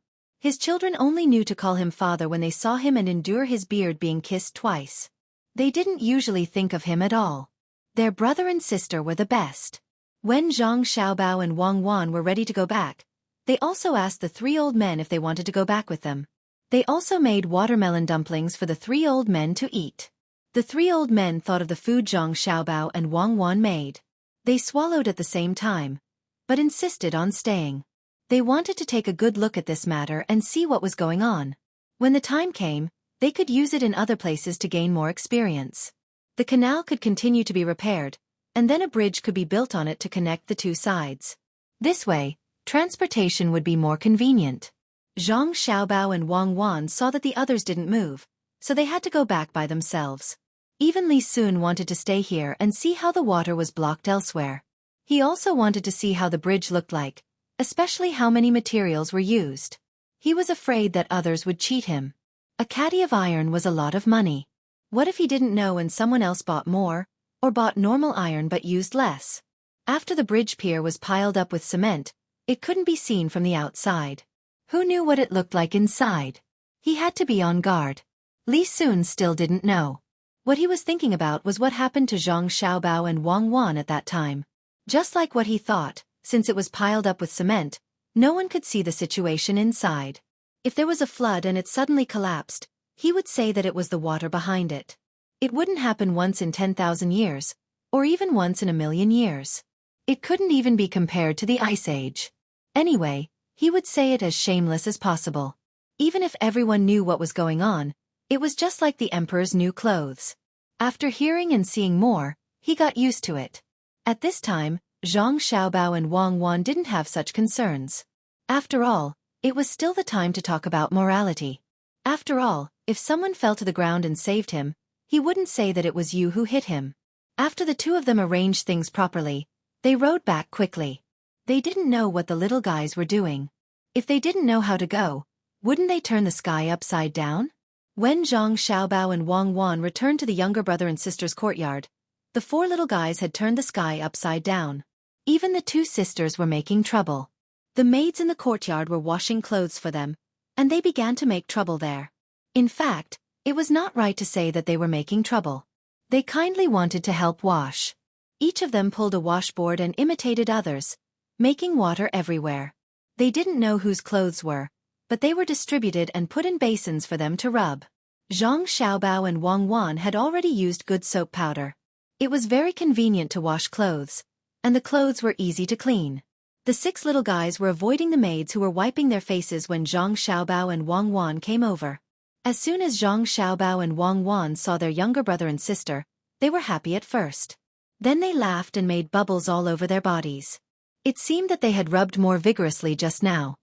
Speaker 1: His children only knew to call him father when they saw him and endure his beard being kissed twice. They didn't usually think of him at all. Their brother and sister were the best. When Zhang Xiaobao and Wang Wan were ready to go back, they also asked the three old men if they wanted to go back with them. They also made watermelon dumplings for the three old men to eat. The three old men thought of the food Zhang Xiaobao and Wang Wan made. They swallowed at the same time, but insisted on staying. They wanted to take a good look at this matter and see what was going on. When the time came, they could use it in other places to gain more experience. The canal could continue to be repaired, and then a bridge could be built on it to connect the two sides. This way, transportation would be more convenient. Zhang Xiaobao and Wang Wan saw that the others didn't move, so they had to go back by themselves. Even Li Sun wanted to stay here and see how the water was blocked elsewhere. He also wanted to see how the bridge looked like, especially how many materials were used. He was afraid that others would cheat him. A caddy of iron was a lot of money. What if he didn't know and someone else bought more, or bought normal iron but used less? After the bridge pier was piled up with cement, it couldn't be seen from the outside. Who knew what it looked like inside? He had to be on guard. Li Sun still didn't know. What he was thinking about was what happened to Zhang Xiaobao and Wang Wan at that time. Just like what he thought, since it was piled up with cement, no one could see the situation inside. If there was a flood and it suddenly collapsed, he would say that it was the water behind it. It wouldn't happen once in 10,000 years, or even once in 1,000,000 years. It couldn't even be compared to the Ice Age. Anyway, he would say it as shameless as possible. Even if everyone knew what was going on, it was just like the emperor's new clothes. After hearing and seeing more, he got used to it. At this time, Zhang Xiaobao and Wang Wan didn't have such concerns. After all, it was still the time to talk about morality. After all, if someone fell to the ground and saved him, he wouldn't say that it was you who hit him. After the two of them arranged things properly, they rode back quickly. They didn't know what the little guys were doing. If they didn't know how to go, wouldn't they turn the sky upside down? When Zhang Xiaobao and Wang Wan returned to the younger brother and sister's courtyard, the four little guys had turned the sky upside down. Even the two sisters were making trouble. The maids in the courtyard were washing clothes for them, and they began to make trouble there. In fact, it was not right to say that they were making trouble. They kindly wanted to help wash. Each of them pulled a washboard and imitated others, making water everywhere. They didn't know whose clothes were, but they were distributed and put in basins for them to rub. Zhang Xiaobao and Wang Wan had already used good soap powder. It was very convenient to wash clothes, and the clothes were easy to clean. The six little guys were avoiding the maids who were wiping their faces when Zhang Xiaobao and Wang Wan came over. As soon as Zhang Xiaobao and Wang Wan saw their younger brother and sister, they were happy at first. Then they laughed and made bubbles all over their bodies. It seemed that they had rubbed more vigorously just now.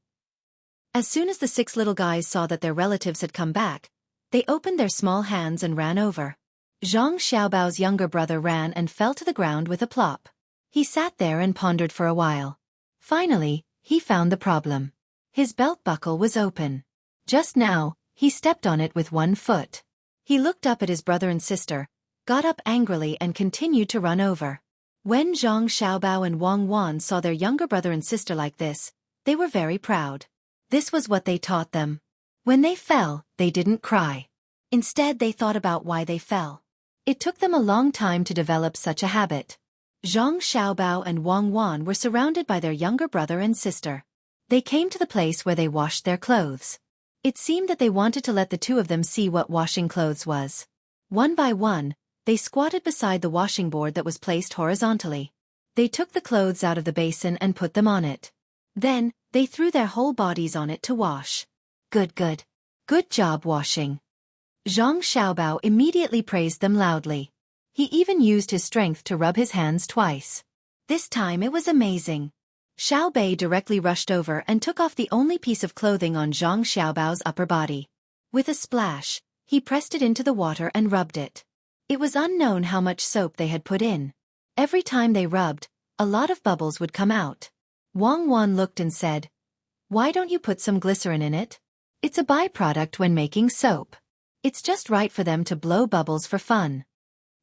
Speaker 1: As soon as the six little guys saw that their relatives had come back, they opened their small hands and ran over. Zhang Xiaobao's younger brother ran and fell to the ground with a plop. He sat there and pondered for a while. Finally, he found the problem. His belt buckle was open. Just now, he stepped on it with one foot. He looked up at his brother and sister, got up angrily and continued to run over. When Zhang Xiaobao and Wang Wan saw their younger brother and sister like this, they were very proud. This was what they taught them. When they fell, they didn't cry. Instead, they thought about why they fell. It took them a long time to develop such a habit. Zhang Xiaobao and Wang Wan were surrounded by their younger brother and sister. They came to the place where they washed their clothes. It seemed that they wanted to let the two of them see what washing clothes was. One by one, they squatted beside the washing board that was placed horizontally. They took the clothes out of the basin and put them on it. Then, they threw their whole bodies on it to wash. Good. Good job washing. Zhang Xiaobao immediately praised them loudly. He even used his strength to rub his hands twice. This time it was amazing. Xiao Bei directly rushed over and took off the only piece of clothing on Zhang Xiaobao's upper body. With a splash, he pressed it into the water and rubbed it. It was unknown how much soap they had put in. Every time they rubbed, a lot of bubbles would come out. Wang Wan looked and said, "Why don't you put some glycerin in it? It's a byproduct when making soap. It's just right for them to blow bubbles for fun."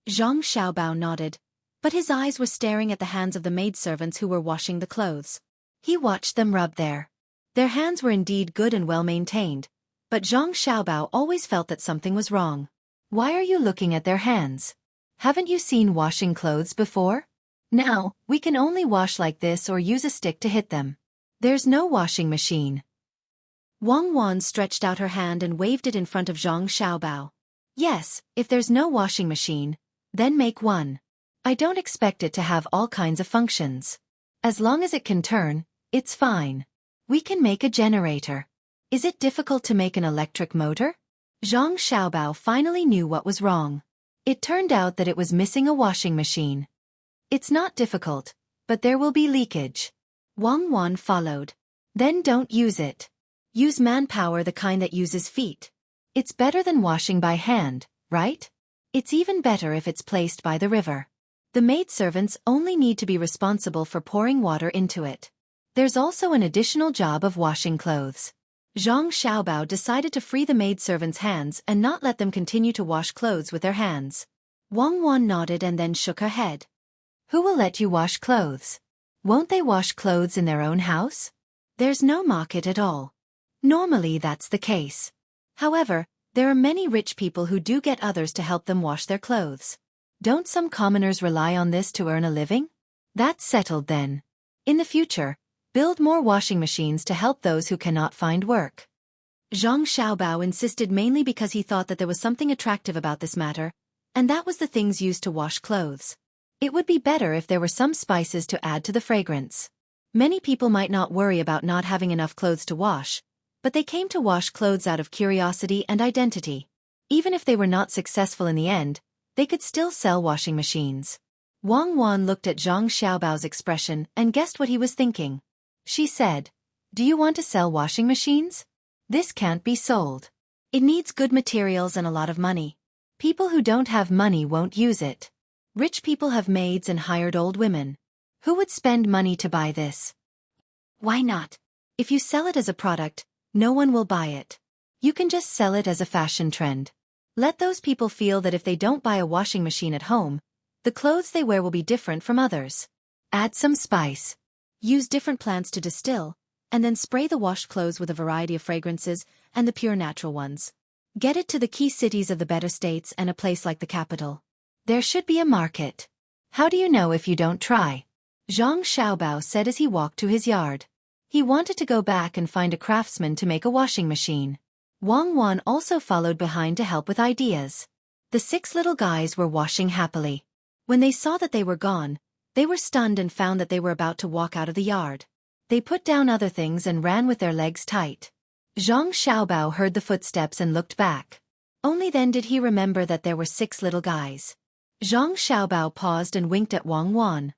Speaker 1: Zhang Xiaobao nodded, but his eyes were staring at the hands of the maidservants who were washing the clothes. He watched them rub there.
Speaker 2: Their hands were indeed good and well-maintained, but Zhang Xiaobao always felt that something was wrong.
Speaker 1: Why are you looking at their hands? Haven't you seen washing clothes before? Now, we can only wash like this or use a stick to hit them. There's no washing machine.
Speaker 2: Wang Wan stretched out her hand and waved it in front of Zhang Xiaobao.
Speaker 1: Yes, if there's no washing machine, then make one. I don't expect it to have all kinds of functions. As long as it can turn, it's fine. We can make a generator. Is it difficult to make an electric motor?
Speaker 2: Zhang Xiaobao finally knew what was wrong.
Speaker 1: It turned out that it was missing a washing machine. It's not difficult, but there will be leakage.
Speaker 2: Wang Wan followed.
Speaker 1: Then don't use it.
Speaker 2: Use manpower, the kind that uses feet.
Speaker 1: It's better than washing by hand, right? It's even better if it's placed by the river.
Speaker 2: The maidservants only need to be responsible for pouring water into it.
Speaker 1: There's also an additional job of washing clothes.
Speaker 2: Zhang Xiaobao decided to free the maidservants' hands and not let them continue to wash clothes with their hands.
Speaker 1: Wang Wan nodded and then shook her head. Who will let you wash clothes? Won't they wash clothes in their own house?
Speaker 2: There's no market at all.
Speaker 1: Normally that's the case.
Speaker 2: However, there are many rich people who do get others to help them wash their clothes.
Speaker 1: Don't some commoners rely on this to earn a living? That's settled then. In the future, build more washing machines to help those who cannot find work.
Speaker 2: Zhang Xiaobao insisted mainly because he thought that there was something attractive about this matter, and that was the things used to wash clothes.
Speaker 1: It would be better if there were some spices to add to the fragrance.
Speaker 2: Many people might not worry about not having enough clothes to wash, but they came to wash clothes out of curiosity and identity.
Speaker 1: Even if they were not successful in the end, they could still sell washing machines.
Speaker 2: Wang Wan looked at Zhang Xiaobao's expression and guessed what he was thinking.
Speaker 1: She said, "Do you want to sell washing machines? This can't be sold.
Speaker 2: It needs good materials and a lot of money.
Speaker 1: People who don't have money won't use it.
Speaker 2: Rich people have maids and hired old women.
Speaker 1: Who would spend money to buy this?
Speaker 2: Why not? If you sell it as a product, no one will buy it.
Speaker 1: You can just sell it as a fashion trend.
Speaker 2: Let those people feel that if they don't buy a washing machine at home, the clothes they wear will be different from others.
Speaker 1: Add some spice.
Speaker 2: Use different plants to distill, and then spray the washed clothes with a variety of fragrances and the pure natural ones. Get it to the key cities of the better states and a place like the capital.
Speaker 1: There should be a market. How do you know if you don't try?
Speaker 2: Zhang Xiaobao said as he walked to his yard. He wanted to go back and find a craftsman to make a washing machine. Wang Wan also followed behind to help with ideas. The 6 little guys were washing happily. When they saw that they were gone, they were stunned and found that they were about to walk out of the yard. They put down other things and ran with their legs tight. Zhang Xiaobao heard the footsteps and looked back. Only then did he remember that there were 6 little guys. Zhang Xiaobao paused and winked at Wang Wan.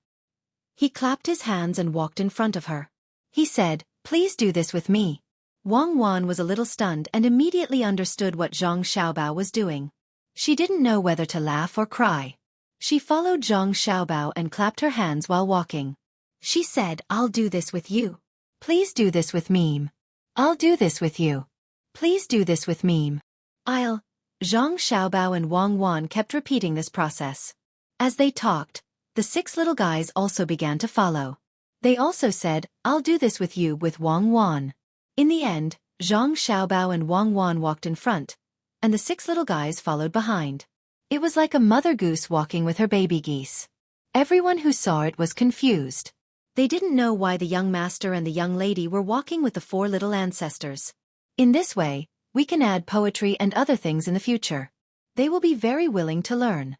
Speaker 2: He clapped his hands and walked in front of her.
Speaker 1: He said, "Please do this with me."
Speaker 2: Wang Wan was a little stunned and immediately understood what Zhang Xiaobao was doing. She didn't know whether to laugh or cry. She followed Zhang Xiaobao and clapped her hands while walking. She said, "I'll do this with you."
Speaker 1: "Please do this with me." "I'll do this with you."
Speaker 2: "Please do this with me." "I'll." Zhang Xiaobao and Wang Wan kept repeating this process. As they talked, the 6 little guys also began to follow. They also said, "I'll do this with you" with Wang Wan. In the end, Zhang Xiaobao and Wang Wan walked in front, and the 6 little guys followed behind.
Speaker 1: It was like a mother goose walking with her baby geese. Everyone who saw it was confused.
Speaker 2: They didn't know why the young master and the young lady were walking with the 4 little ancestors.
Speaker 1: In this way, we can add poetry and other things in the future.
Speaker 2: They will be very willing to learn.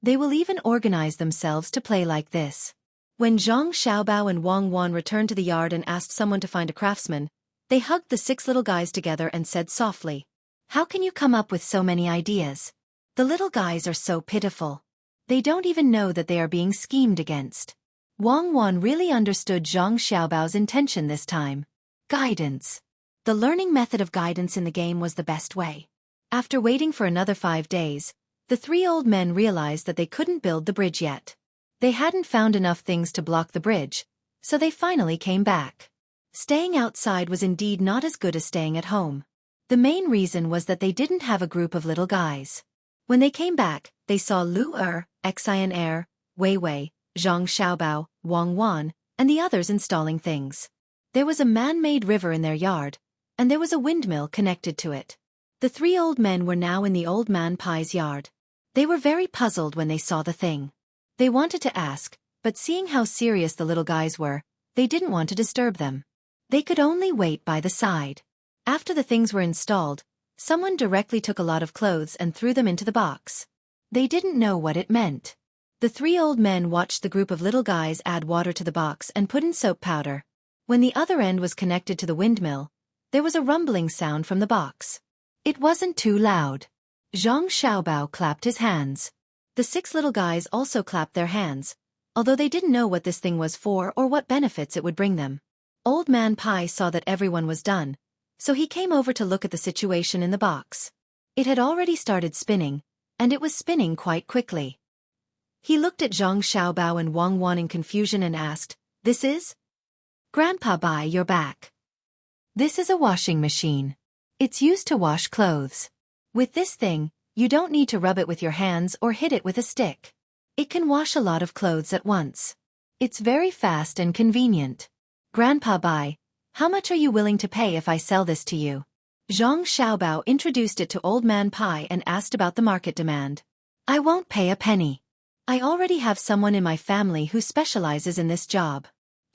Speaker 2: They will even organize themselves to play like this. When Zhang Xiaobao and Wang Wan returned to the yard and asked someone to find a craftsman, they hugged the 6 little guys together and said softly,
Speaker 1: "How can you come up with so many ideas?
Speaker 2: The little guys are so pitiful. They don't even know that they are being schemed against." Wang Wan really understood Zhang Xiaobao's intention this time. Guidance. The learning method of guidance in the game was the best way. After waiting for another 5 days, the 3 old men realized that they couldn't build the bridge yet. They hadn't found enough things to block the bridge, so they finally came back. Staying outside was indeed not as good as staying at home. The main reason was that they didn't have a group of little guys. When they came back, they saw Lu Er, Xian Wei Wei, Zhang Xiaobao, Wang Wan, and the others installing things.
Speaker 1: There was a man-made river in their yard, and there was a windmill connected to it. The three old men were now in the old man Pie's yard. They were very puzzled when they saw the thing. They wanted to ask, but seeing how serious the little guys were, they didn't want to disturb them. They could only wait by the side. After the things were installed, someone directly took a lot of clothes and threw them into the box. They didn't know what it meant. The three old men watched the group of little guys add water to the box and put in soap powder. When the other end was connected to the windmill, there was a rumbling sound from the box. It wasn't too loud. Zhang Xiaobao clapped his hands. The six little guys also clapped their hands, although they didn't know what this thing was for or what benefits it would bring them. Old Man Pie saw that everyone was done, so he came over to look at the situation in the box. It had already started spinning, and it was spinning quite quickly. He looked at Zhang Xiaobao and Wang Wan in confusion and asked, "This is?" "Grandpa Bai, you're back. This is a washing machine. It's used to wash clothes. With this thing, you don't need to rub it with your hands or hit it with a stick. It can wash a lot of clothes at once. It's very fast and convenient. Grandpa Bai, how much are you willing to pay if I sell this to you?" Zhang Xiaobao introduced it to Old Man Pie and asked about the market demand. "I won't pay a penny. I already have someone in my family who specializes in this job.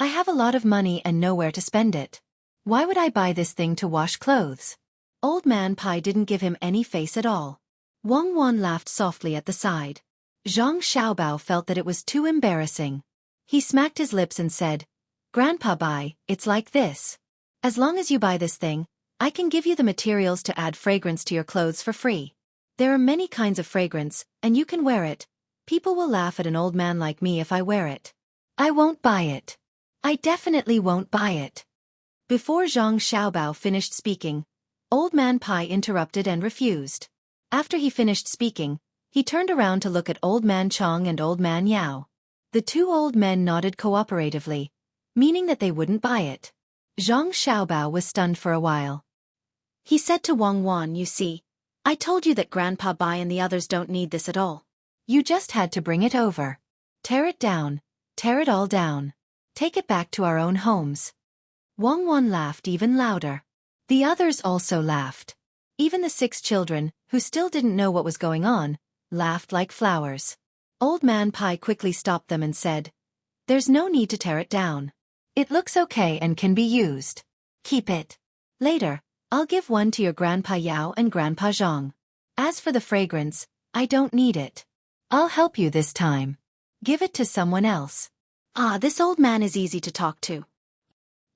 Speaker 1: I have a lot of money and know where to spend it. Why would I buy this thing to wash clothes?" Old Man Pie didn't give him any face at all. Wang Wan laughed softly at the side. Zhang Xiaobao felt that it was too embarrassing. He smacked his lips and said, "Grandpa Bai, it's like this. As long as you buy this thing, I can give you the materials to add fragrance to your clothes for free. There are many kinds of fragrance, and you can wear it. People will laugh at an old man like me if I wear it. I won't buy it. I definitely won't buy it." Before Zhang Xiaobao finished speaking, Old Man Pie interrupted and refused. After he finished speaking, he turned around to look at Old Man Chong and Old Man Yao. The two old men nodded cooperatively, meaning that they wouldn't buy it. Zhang Xiaobao was stunned for a while. He said to Wang Wan, "You see, I told you that Grandpa Bai and the others don't need this at all. You just had to bring it over. Tear it down, tear it all down. Take it back to our own homes." Wang Wan laughed even louder. The others also laughed. Even the six children, who still didn't know what was going on, laughed like flowers. Old Man Pie quickly stopped them and said, "There's no need to tear it down. It looks okay and can be used. Keep it. Later, I'll give one to your Grandpa Yao and Grandpa Zhang. As for the fragrance, I don't need it. I'll help you this time. Give it to someone else." "Ah, this old man is easy to talk to.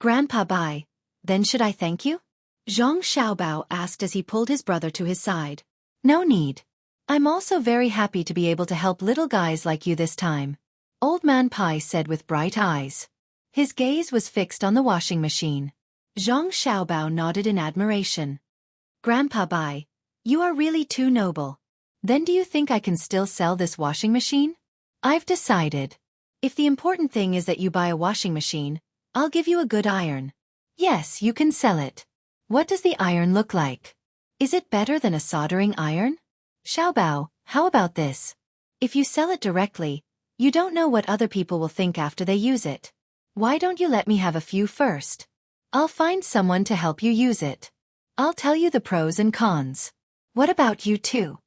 Speaker 1: Grandpa Bai, then should I thank you?" Zhang Xiaobao asked as he pulled his brother to his side. "No need. I'm also very happy to be able to help little guys like you this time," Old Man Pie said with bright eyes. His gaze was fixed on the washing machine. Zhang Xiaobao nodded in admiration. "Grandpa Bai, you are really too noble. Then do you think I can still sell this washing machine?" "I've decided. If the important thing is that you buy a washing machine, I'll give you a good iron. Yes, you can sell it. What does the iron look like? Is it better than a soldering iron? Xiaobao, how about this? If you sell it directly, you don't know what other people will think after they use it. Why don't you let me have a few first? I'll find someone to help you use it. I'll tell you the pros and cons. What about you too?"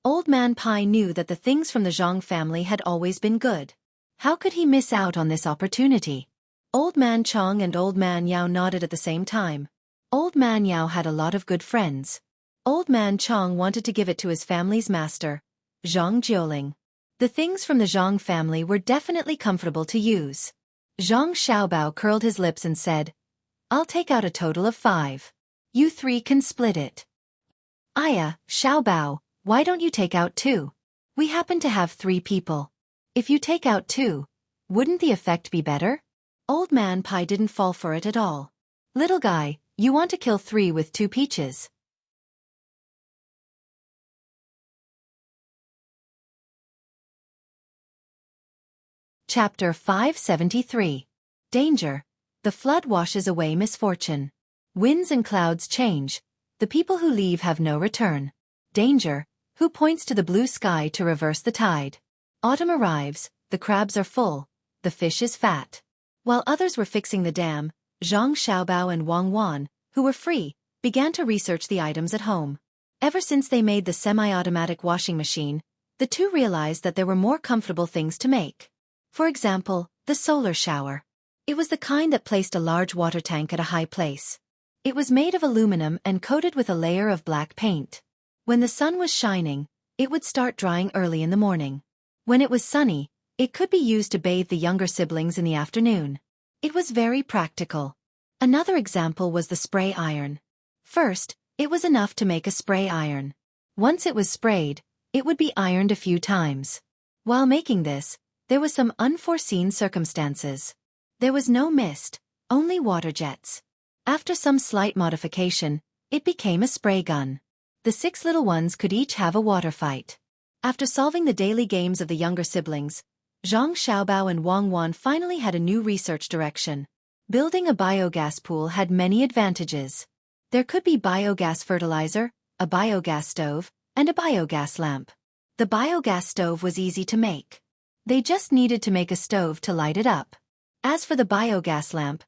Speaker 1: Old Man Pie knew that the things from the Zhang family had always been good. How could he miss out on this opportunity? Old Man Chong and Old Man Yao nodded at the same time. Old Man Yao had a lot of good friends. Old Man Chong wanted to give it to his family's master, Zhang Jiuling. The things from the Zhang family were definitely comfortable to use. Zhang Xiaobao curled his lips and said, "I'll take out a total of 5. You 3 can split it." "Aya, Xiaobao, why don't you take out 2? We happen to have 3 people. If you take out 2, wouldn't the effect be better?" Old Man Pie didn't fall for it at all. "Little guy, you want to kill 3 with 2 peaches." Chapter 573. Danger. The flood washes away misfortune. Winds and clouds change. The people who leave have no return. Danger. Who points to the blue sky to reverse the tide? Autumn arrives, the crabs are full, the fish is fat. While others were fixing the dam,
Speaker 2: Zhang Xiaobao and Wang Wan, who were free, began to research the items at home. Ever since they made the semi-automatic washing machine, the two realized that there were more comfortable things to make. For example, the solar shower. It was the kind that placed a large water tank at a high place. It was made of aluminum and coated with a layer of black paint. When the sun was shining, it would start drying early in the morning. When it was sunny, it could be used to bathe the younger siblings in the afternoon. It was very practical. Another example was the spray iron. First, it was enough to make a spray iron. Once it was sprayed, it would be ironed a few times. While making this, there was some unforeseen circumstances. There was no mist, only water jets. After some slight modification, it became a spray gun. The 6 little ones could each have a water fight. After solving the daily games of the younger siblings, Zhang Xiaobao and Wang Wan finally had a new research direction. Building a biogas pool had many advantages. There could be biogas fertilizer, a biogas stove, and a biogas lamp. The biogas stove was easy to make. They just needed to make a stove to light it up. As for the biogas lamp,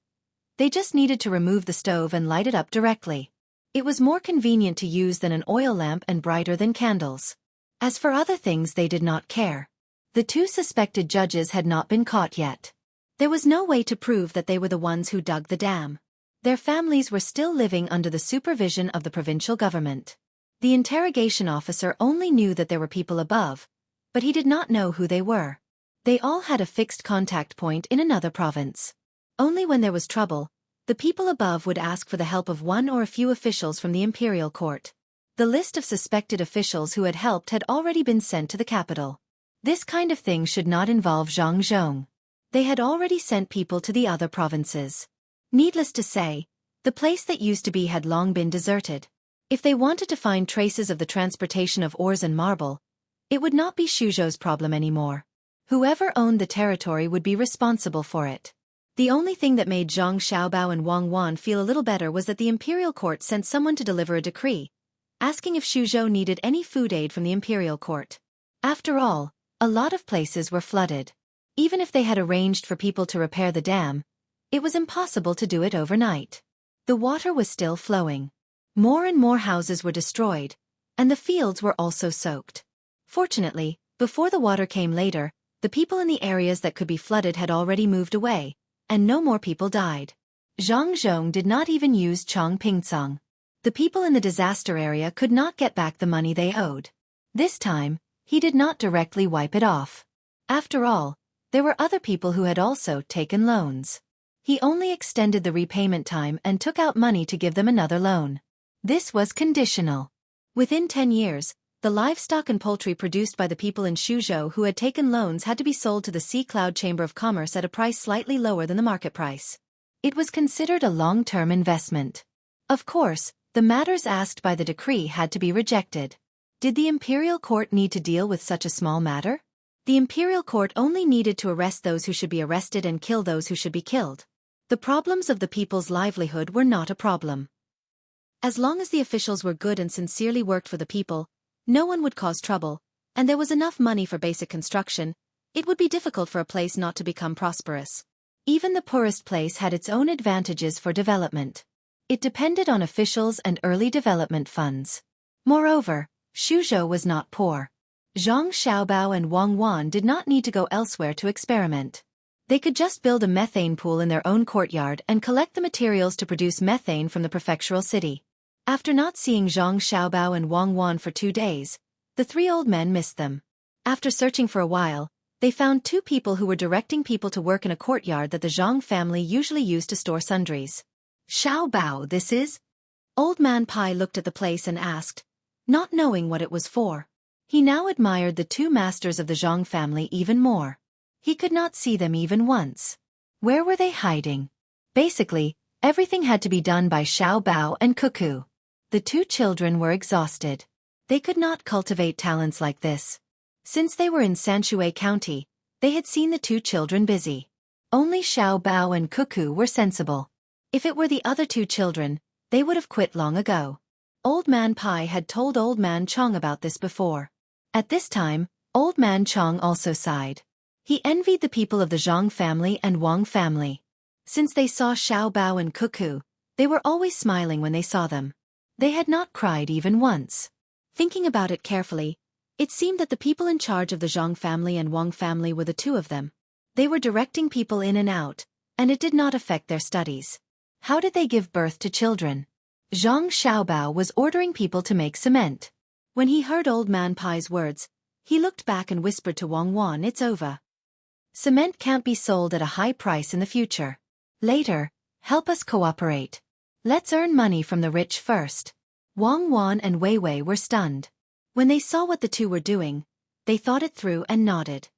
Speaker 2: they just needed to remove the stove and light it up directly. It was more convenient to use than an oil lamp and brighter than candles. As for other things, they did not care. The 2 suspected judges had not been caught yet. There was no way to prove that they were the ones who dug the dam. Their families were still living under the supervision of the provincial government. The interrogation officer only knew that there were people above, but he did not know who they were. They all had a fixed contact point in another province. Only when there was trouble, the people above would ask for the help of one or a few officials from the imperial court. The list of suspected officials who had helped had already been sent to the capital. This kind of thing should not involve Zhang Zhong. They had already sent people to the other provinces. Needless to say, the place that used to be had long been deserted. If they wanted to find traces of the transportation of ores and marble, it would not be Xuzhou's problem anymore. Whoever owned the territory would be responsible for it. The only thing that made Zhang Xiaobao and Wang Wan feel a little better was that the imperial court sent someone to deliver a decree, asking if Xuzhou needed any food aid from the imperial court. After all, a lot of places were flooded. Even if they had arranged for people to repair the dam, it was impossible to do it overnight. The water was still flowing. More and more houses were destroyed, and the fields were also soaked. Fortunately, before the water came later, the people in the areas that could be flooded had already moved away, and no more people died. Zhang Zhong did not even use Chong Pingcong. The people in the disaster area could not get back the money they owed. This time, he did not directly wipe it off. After all, there were other people who had also taken loans. He only extended the repayment time and took out money to give them another loan. This was conditional. Within 10 years, the livestock and poultry produced by the people in Xuzhou who had taken loans had to be sold to the Sea Cloud Chamber of Commerce at a price slightly lower than the market price. It was considered a long-term investment. Of course, the matters asked by the decree had to be rejected. Did the imperial court need to deal with such a small matter? The imperial court only needed to arrest those who should be arrested and kill those who should be killed. The problems of the people's livelihood were not a problem. As long as the officials were good and sincerely worked for the people, no one would cause trouble, and there was enough money for basic construction. It would be difficult for a place not to become prosperous. Even the poorest place had its own advantages for development. It depended on officials and early development funds. Moreover, Xuzhou was not poor. Zhang Xiaobao and Wang Wan did not need to go elsewhere to experiment. They could just build a methane pool in their own courtyard and collect the materials to produce methane from the prefectural city. After not seeing Zhang Xiaobao and Wang Wan for 2 days, the 3 old men missed them. After searching for a while, they found 2 people who were directing people to work in a courtyard that the Zhang family usually used to store sundries. "Xiaobao, this is?" Old Man Pai looked at the place and asked, not knowing what it was for. He now admired the 2 masters of the Zhang family even more. He could not see them even once. Where were they hiding? Basically, everything had to be done by Xiaobao and Cuckoo. The 2 children were exhausted. They could not cultivate talents like this. Since they were in Sanshui County, they had seen the 2 children busy. Only Xiaobao and Cuckoo were sensible. If it were the other 2 children, they would have quit long ago. Old Man Pai had told Old Man Chong about this before. At this time, Old Man Chong also sighed. He envied the people of the Zhang family and Wang family. Since they saw Xiao Bao and Cuckoo, they were always smiling when they saw them. They had not cried even once. Thinking about it carefully, it seemed that the people in charge of the Zhang family and Wang family were the two of them. They were directing people in and out, and it did not affect their studies. How did they give birth to children? Zhang Xiaobao was ordering people to make cement. When he heard Old Man Pai's words, he looked back and whispered to Wang Wan, "It's over. Cement can't be sold at a high price in the future. Later, help us cooperate. Let's earn money from the rich first." Wang Wan and Wei Wei were stunned. When they saw what the two were doing, they thought it through and nodded.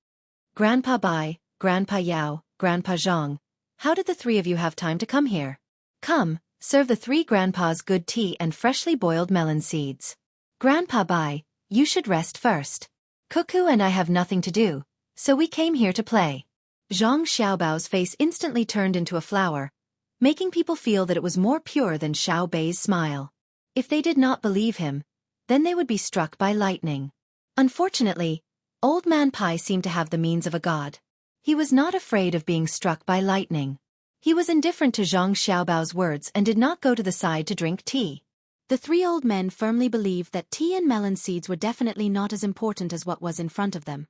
Speaker 2: "Grandpa Bai, Grandpa Yao, Grandpa Zhang, how did the three of you have time to come here? Come, serve the three grandpas good tea and freshly boiled melon seeds. Grandpa Bai, you should rest first. Cuckoo and I have nothing to do, so we came here to play." Zhang Xiaobao's face instantly turned into a flower, making people feel that it was more pure than Xiao Bei's smile. If they did not believe him, then they would be struck by lightning. Unfortunately, Old Man Pai seemed to have the means of a god. He was not afraid of being struck by lightning. He was indifferent to Zhang Xiaobao's words and did not go to the side to drink tea. The three old men firmly believed that tea and melon seeds were definitely not as important as what was in front of them.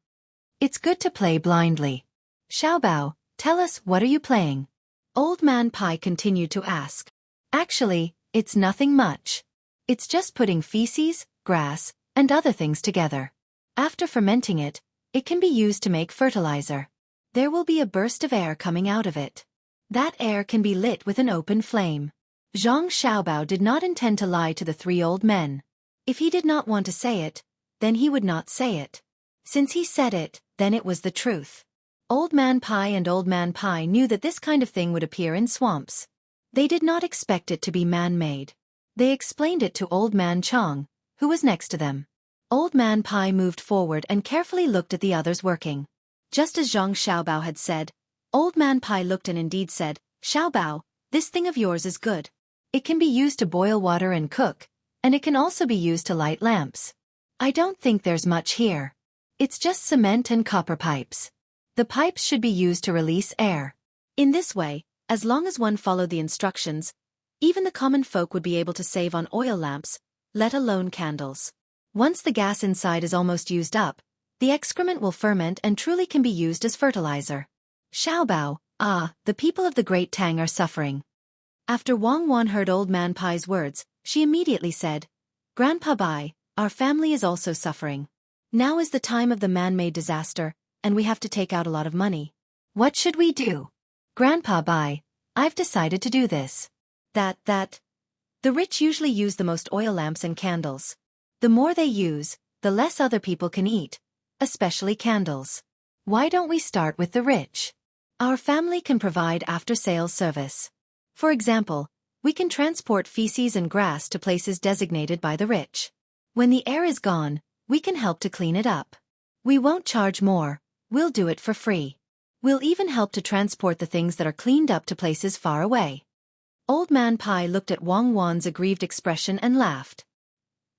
Speaker 1: "It's good to play blindly. Xiaobao, tell us, what are you playing?" Old Man Pai continued to ask. "Actually, it's nothing much. It's just putting feces, grass, and other things together. After fermenting it, it can be used to make fertilizer. There will be a burst of air coming out of it. That air can be lit with an open flame." Zhang Xiaobao did not intend to lie to the three old men. If he did not want to say it, then he would not say it. Since he said it, then it was the truth. Old Man Pai and Old Man Pai knew that this kind of thing would appear in swamps. They did not expect it to be man-made. They explained it to Old Man Chong, who was next to them. Old Man Pai moved forward and carefully looked at the others working. Just as Zhang Xiaobao had said, Old Man Pai looked and indeed said, "Xiaobao, this thing of yours is good. It can be used to boil water and cook, and it can also be used to light lamps. I don't think there's much here. It's just cement and copper pipes. The pipes should be used to release air." In this way, as long as one followed the instructions, even the common folk would be able to save on oil lamps, let alone candles. Once the gas inside is almost used up, the excrement will ferment and truly can be used as fertilizer. Xiaobao, the people of the Great Tang are suffering. After Wang Wan heard Old Man Pai's words, she immediately said, "Grandpa Bai, our family is also suffering. Now is the time of the man-made disaster, and we have to take out a lot of money. What should we do?" "Grandpa Bai, I've decided to do this. The rich usually use the most oil lamps and candles. The more they use, the less other people can eat, especially candles. Why don't we start with the rich? Our family can provide after-sales service. For example, we can transport feces and grass to places designated by the rich. When the air is gone, we can help to clean it up. We won't charge more, we'll do it for free. We'll even help to transport the things that are cleaned up to places far away." Old Man Pai looked at Wang Wan's aggrieved expression and laughed.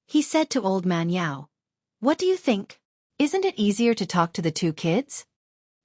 Speaker 1: He said to Old Man Yao, "What do you think? Isn't it easier to talk to the two kids?"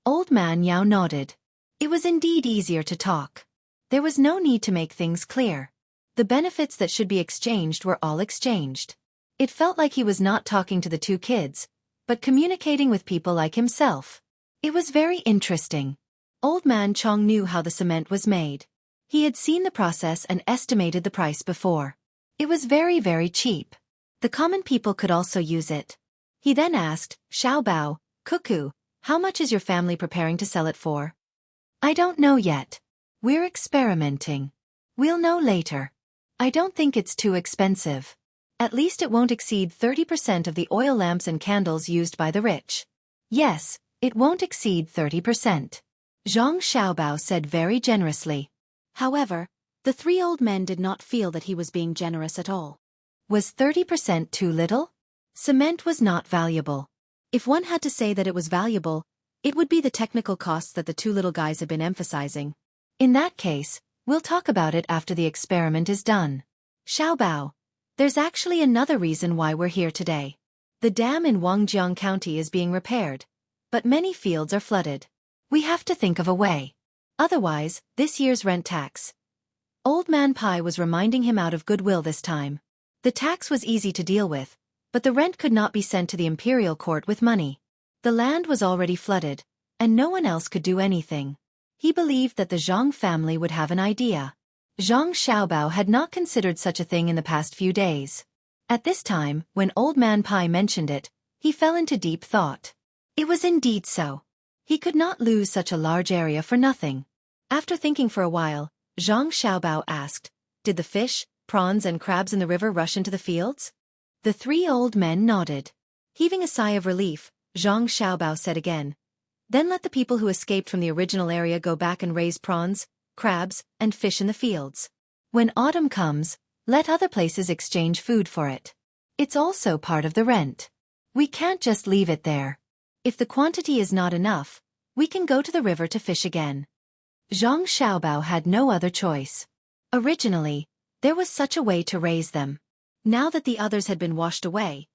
Speaker 1: Old Man Yao nodded. It was indeed easier to talk. There was no need to make things clear. The benefits that should be exchanged were all exchanged. It felt like he was not talking to the two kids, but communicating with people like himself. It was very interesting. Old Man Chong knew how the cement was made. He had seen the process and estimated the price before. It was very, very cheap. The common people could also use it. He then asked, "Xiaobao, Cuckoo, how much is your family preparing to sell it for?" "I don't know yet. We're experimenting. We'll know later. I don't think it's too expensive. At least it won't exceed 30% of the oil lamps and candles used by the rich." "Yes, it won't exceed 30%. Zhang Xiaobao said very generously. However, the three old men did not feel that he was being generous at all. Was 30% too little? Cement was not valuable. If one had to say that it was valuable, it would be the technical costs that the two little guys had been emphasizing. In that case, we'll talk about it after the experiment is done. Xiaobao, there's actually another reason why we're here today. The dam in Wangjiang County is being repaired, but many fields are flooded. We have to think of a way. Otherwise, this year's rent tax. Old Man Pai was reminding him out of goodwill this time. The tax was easy to deal with, but the rent could not be sent to the imperial court with money. The land was already flooded, and no one else could do anything. He believed that the Zhang family would have an idea. Zhang Xiaobao had not considered such a thing in the past few days. At this time, when Old Man Pai mentioned it, he fell into deep thought. It was indeed so. He could not lose such a large area for nothing. After thinking for a while, Zhang Xiaobao asked, "Did the fish, prawns and crabs in the river rush into the fields?" The three old men nodded. Heaving a sigh of relief, Zhang Xiaobao said again, "Then let the people who escaped from the original area go back and raise prawns, crabs, and fish in the fields. When autumn comes, let other places exchange food for it. It's also part of the rent. We can't just leave it there. If the quantity is not enough, we can go to the river to fish again." Zhang Xiaobao had no other choice. Originally, there was such a way to raise them. Now that the others had been washed away,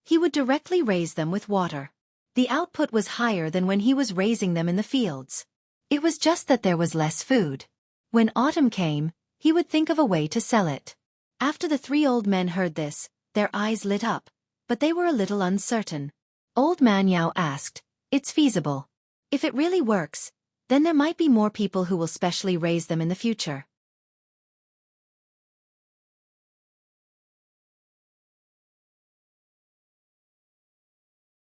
Speaker 1: he would directly raise them with water. The output was higher than when he was raising them in the fields. It was just that there was less food. When autumn came, he would think of a way to sell it. After the three old men heard this, their eyes lit up, but they were a little uncertain. Old Man Yao asked, "It's feasible. If it really works, then there might be more people who will specially raise them in the future."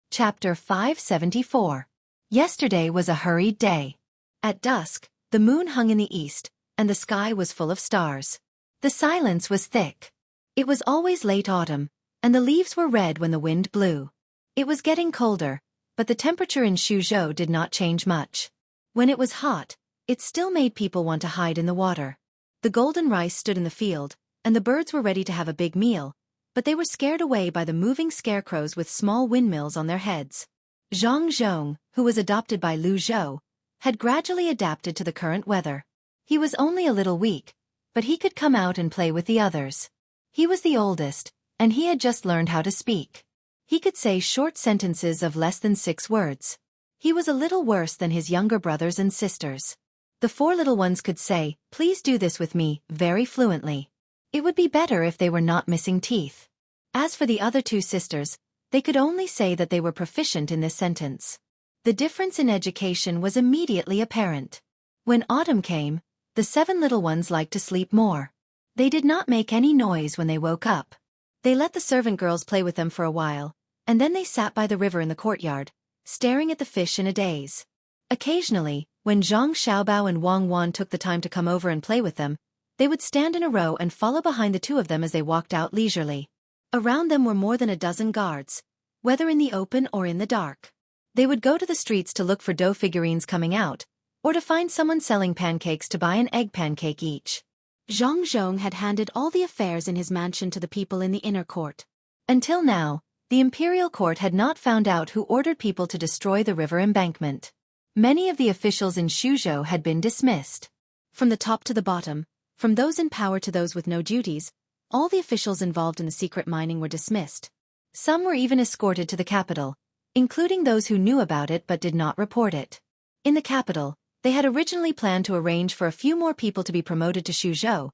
Speaker 1: Chapter 574. Yesterday was a hurried day. At dusk, the moon hung in the east, and the sky was full of stars. The silence was thick. It was always late autumn, and the leaves were red when the wind blew. It was getting colder, but the temperature in Xuzhou did not change much. When it was hot, it still made people want to hide in the water. The golden rice stood in the field, and the birds were ready to have a big meal, but they were scared away by the moving scarecrows with small windmills on their heads. Zhang Zhong, who was adopted by Lu Zhou, had gradually adapted to the current weather. He was only a little weak, but he could come out and play with the others. He was the oldest, and he had just learned how to speak. He could say short sentences of less than 6 words. He was a little worse than his younger brothers and sisters. The 4 little ones could say, "Please do this with me," very fluently. It would be better if they were not missing teeth. As for the other 2 sisters, they could only say that they were proficient in this sentence. The difference in education was immediately apparent. When autumn came, the 7 little ones liked to sleep more. They did not make any noise when they woke up. They let the servant girls play with them for a while, and then they sat by the river in the courtyard, staring at the fish in a daze. Occasionally, when Zhang Xiaobao and Wang Wan took the time to come over and play with them, they would stand in a row and follow behind the 2 of them as they walked out leisurely. Around them were more than a dozen guards, whether in the open or in the dark. They would go to the streets to look for dough figurines coming out, or to find someone selling pancakes to buy an egg pancake each. Zhang Zhong had handed all the affairs in his mansion to the people in the inner court. Until now, the imperial court had not found out who ordered people to destroy the river embankment. Many of the officials in Xuzhou had been dismissed. From the top to the bottom, from those in power to those with no duties, all the officials involved in the secret mining were dismissed. Some were even escorted to the capital, including those who knew about it but did not report it. In the capital, they had originally planned to arrange for a few more people to be promoted to Xuzhou,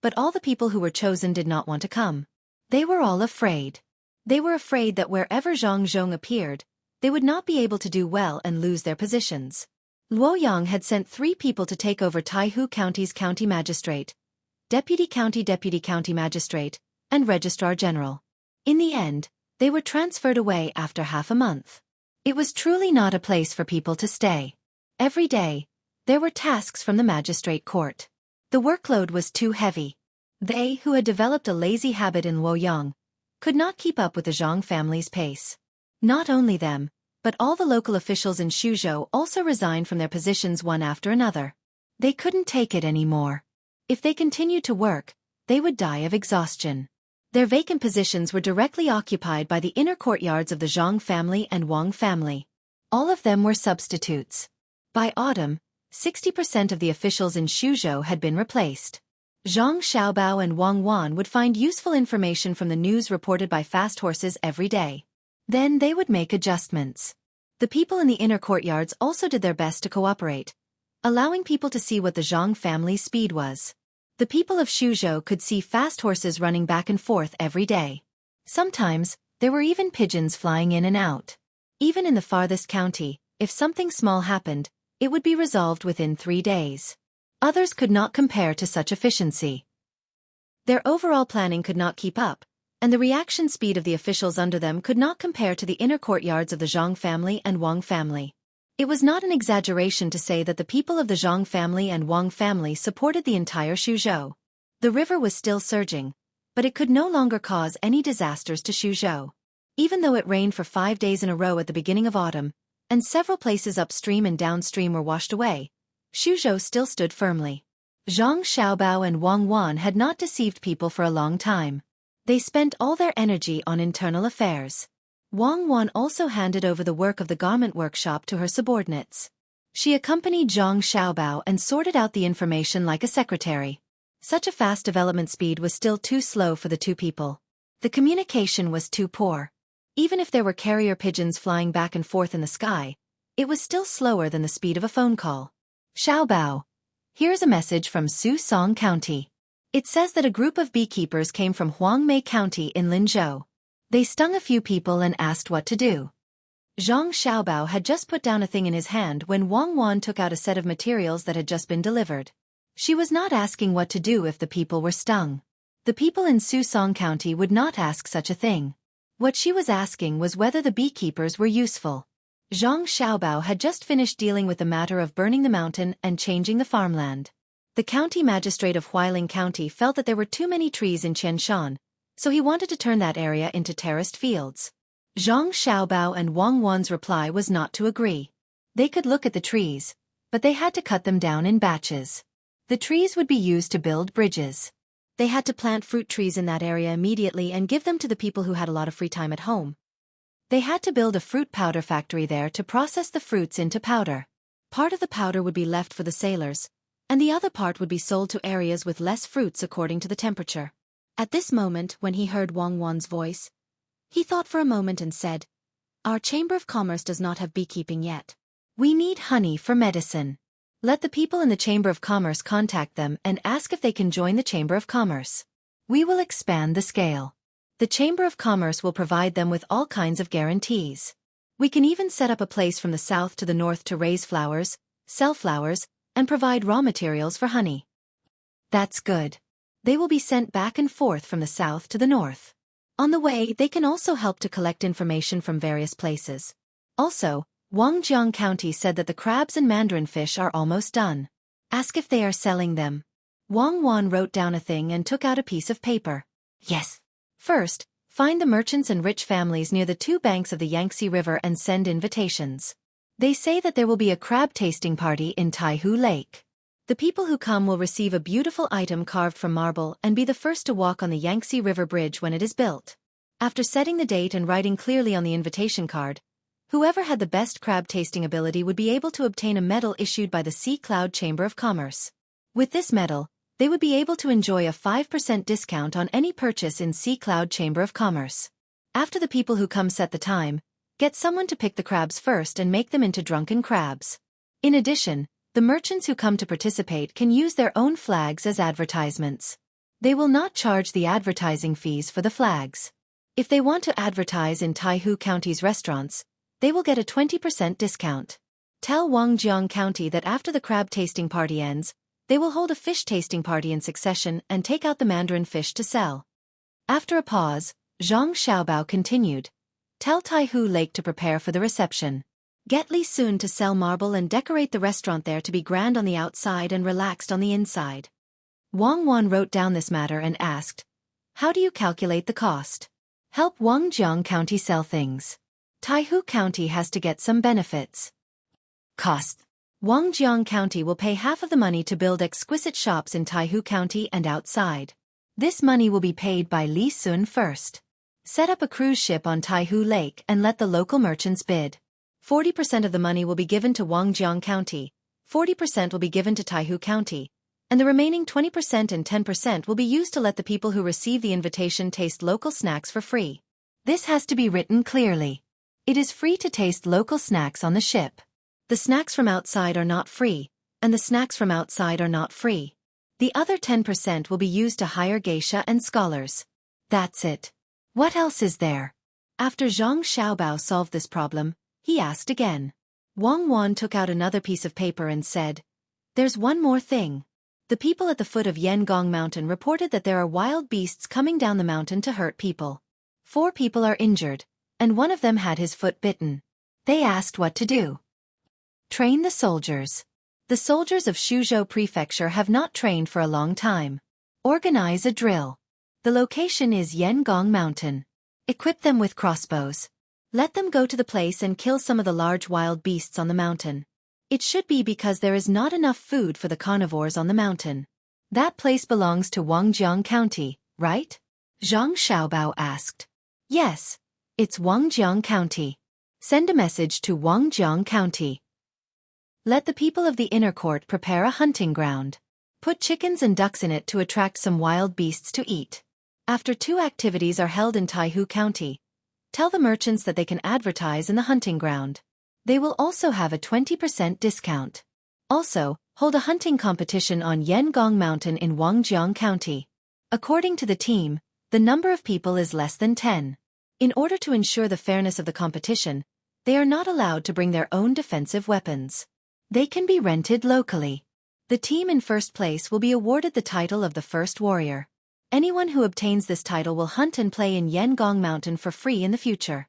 Speaker 1: but all the people who were chosen did not want to come. They were all afraid. They were afraid that wherever Zhang Zhong appeared, they would not be able to do well and lose their positions. Luoyang had sent 3 people to take over Taihu County's county magistrate, deputy county magistrate, and registrar general. In the end, they were transferred away after half a month. It was truly not a place for people to stay. Every day, there were tasks from the magistrate court. The workload was too heavy. They, who had developed a lazy habit in Luoyang, could not keep up with the Zhang family's pace. Not only them, but all the local officials in Xuzhou also resigned from their positions one after another. They couldn't take it anymore. If they continued to work, they would die of exhaustion. Their vacant positions were directly occupied by the inner courtyards of the Zhang family and Wang family. All of them were substitutes. By autumn, 60% of the officials in Xuzhou had been replaced. Zhang Xiaobao and Wang Wan would find useful information from the news reported by fast horses every day. Then they would make adjustments. The people in the inner courtyards also did their best to cooperate. allowing people to see what the Zhang family's speed was. The people of Xuzhou could see fast horses running back and forth every day. Sometimes, there were even pigeons flying in and out. Even in the farthest county, if something small happened, it would be resolved within 3 days. Others could not compare to such efficiency. Their overall planning could not keep up, and the reaction speed of the officials under them could not compare to the inner courtyards of the Zhang family and Wang family. It was not an exaggeration to say that the people of the Zhang family and Wang family supported the entire Xuzhou. The river was still surging, but it could no longer cause any disasters to Xuzhou. Even though it rained for 5 days in a row at the beginning of autumn, and several places upstream and downstream were washed away, Xuzhou still stood firmly. Zhang Xiaobao and Wang Wan had not deceived people for a long time. They spent all their energy on internal affairs. Wang Wan also handed over the work of the garment workshop to her subordinates. She accompanied Zhang Xiaobao and sorted out the information like a secretary. Such a fast development speed was still too slow for the two people. The communication was too poor. Even if there were carrier pigeons flying back and forth in the sky, it was still slower than the speed of a phone call. Xiaobao, here's a message from Susong County. It says that a group of beekeepers came from Huangmei County in Linzhou. They stung a few people and asked what to do. Zhang Xiaobao had just put down a thing in his hand when Wang Wan took out a set of materials that had just been delivered. She was not asking what to do if the people were stung. The people in Susong County would not ask such a thing. What she was asking was whether the beekeepers were useful. Zhang Xiaobao had just finished dealing with the matter of burning the mountain and changing the farmland. The county magistrate of Huailing County felt that there were too many trees in Qianshan, so he wanted to turn that area into terraced fields. Zhang Xiaobao and Wang Wan's reply was not to agree. They could look at the trees, but they had to cut them down in batches. The trees would be used to build bridges. They had to plant fruit trees in that area immediately and give them to the people who had a lot of free time at home. They had to build a fruit powder factory there to process the fruits into powder. Part of the powder would be left for the sailors, and the other part would be sold to areas with less fruits according to the temperature. At this moment, when he heard Wang Wan's voice, he thought for a moment and said, "Our Chamber of Commerce does not have beekeeping yet. We need honey for medicine. Let the people in the Chamber of Commerce contact them and ask if they can join the Chamber of Commerce. We will expand the scale. The Chamber of Commerce will provide them with all kinds of guarantees. We can even set up a place from the south to the north to raise flowers, sell flowers, and provide raw materials for honey." That's good. They will be sent back and forth from the south to the north. On the way, they can also help to collect information from various places. Also, Wangjiang County said that the crabs and mandarin fish are almost done. Ask if they are selling them. Wang Wan wrote down a thing and took out a piece of paper. Yes. First, find the merchants and rich families near the 2 banks of the Yangtze River and send invitations. They say that there will be a crab tasting party in Taihu Lake. The people who come will receive a beautiful item carved from marble and be the first to walk on the Yangtze River Bridge when it is built. After setting the date and writing clearly on the invitation card, whoever had the best crab tasting ability would be able to obtain a medal issued by the Sea Cloud Chamber of Commerce. With this medal, they would be able to enjoy a 5% discount on any purchase in Sea Cloud Chamber of Commerce. After the people who come set the time, get someone to pick the crabs first and make them into drunken crabs. In addition, the merchants who come to participate can use their own flags as advertisements. They will not charge the advertising fees for the flags. If they want to advertise in Taihu County's restaurants, they will get a 20% discount. Tell Wangjiang County that after the crab tasting party ends, they will hold a fish tasting party in succession and take out the mandarin fish to sell. After a pause, Zhang Xiaobao continued. Tell Taihu Lake to prepare for the reception. Get Li Sun to sell marble and decorate the restaurant there to be grand on the outside and relaxed on the inside. Wang Wan wrote down this matter and asked, "How do you calculate the cost?" Help Wangjiang County sell things. Taihu County has to get some benefits. Cost. Wangjiang County will pay half of the money to build exquisite shops in Taihu County and outside. This money will be paid by Li Sun first. Set up a cruise ship on Taihu Lake and let the local merchants bid. 40% of the money will be given to Wangjiang County, 40% will be given to Taihu County, and the remaining 20% and 10% will be used to let the people who receive the invitation taste local snacks for free. This has to be written clearly. It is free to taste local snacks on the ship. The snacks from outside are not free,
Speaker 2: and the snacks from outside are not free. The other 10% will be used to hire geisha and scholars. That's it. What else is there? After Zhang Xiaobao solved this problem, he asked again. Wang Wan took out another piece of paper and said, "There's one more thing. The people at the foot of Yangong Mountain reported that there are wild beasts coming down the mountain to hurt people. 4 people are injured, and one of them had his foot bitten. They asked what to do. Train the soldiers. The soldiers of Xuzhou Prefecture have not trained for a long time. Organize a drill. The location is Yangong Mountain. Equip them with crossbows. Let them go to the place and kill some of the large wild beasts on the mountain. It should be because there is not enough food for the carnivores on the mountain. That place belongs to Wangjiang County, right?" Zhang Xiaobao asked. "Yes, it's Wangjiang County. Send a message to Wangjiang County. Let the people of the inner court prepare a hunting ground. Put chickens and ducks in it to attract some wild beasts to eat. After 2 activities are held in Taihu County, tell the merchants that they can advertise in the hunting ground. They will also have a 20% discount. Also, hold a hunting competition on Yangong Mountain in Wangjiang County. According to the team, the number of people is less than 10. In order to ensure the fairness of the competition, they are not allowed to bring their own defensive weapons. They can be rented locally. The team in first place will be awarded the title of the first warrior. Anyone who obtains this title will hunt and play in Yangong Mountain for free in the future.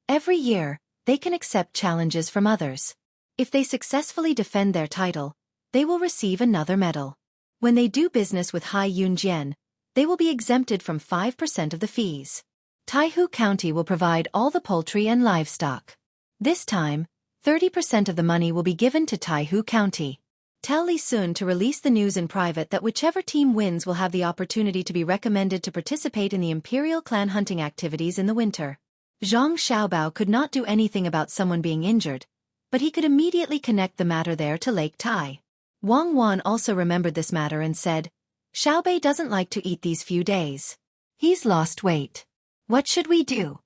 Speaker 2: Every year, they can accept challenges from others. If they successfully defend their title, they will receive another medal. When they do business with Hai Yunjian, they will be exempted from 5% of the fees. Taihu County will provide all the poultry and livestock. This time, 30% of the money will be given to Taihu County. Tell Li Sun to release the news in private that whichever team wins will have the opportunity to be recommended to participate in the Imperial Clan hunting activities in the winter." Zhang Xiaobao could not do anything about someone being injured, but he could immediately connect the matter there to Lake Tai. Wang Wan also remembered this matter and said, "Xiaobei doesn't like to eat these few days. He's lost weight. What should we do?"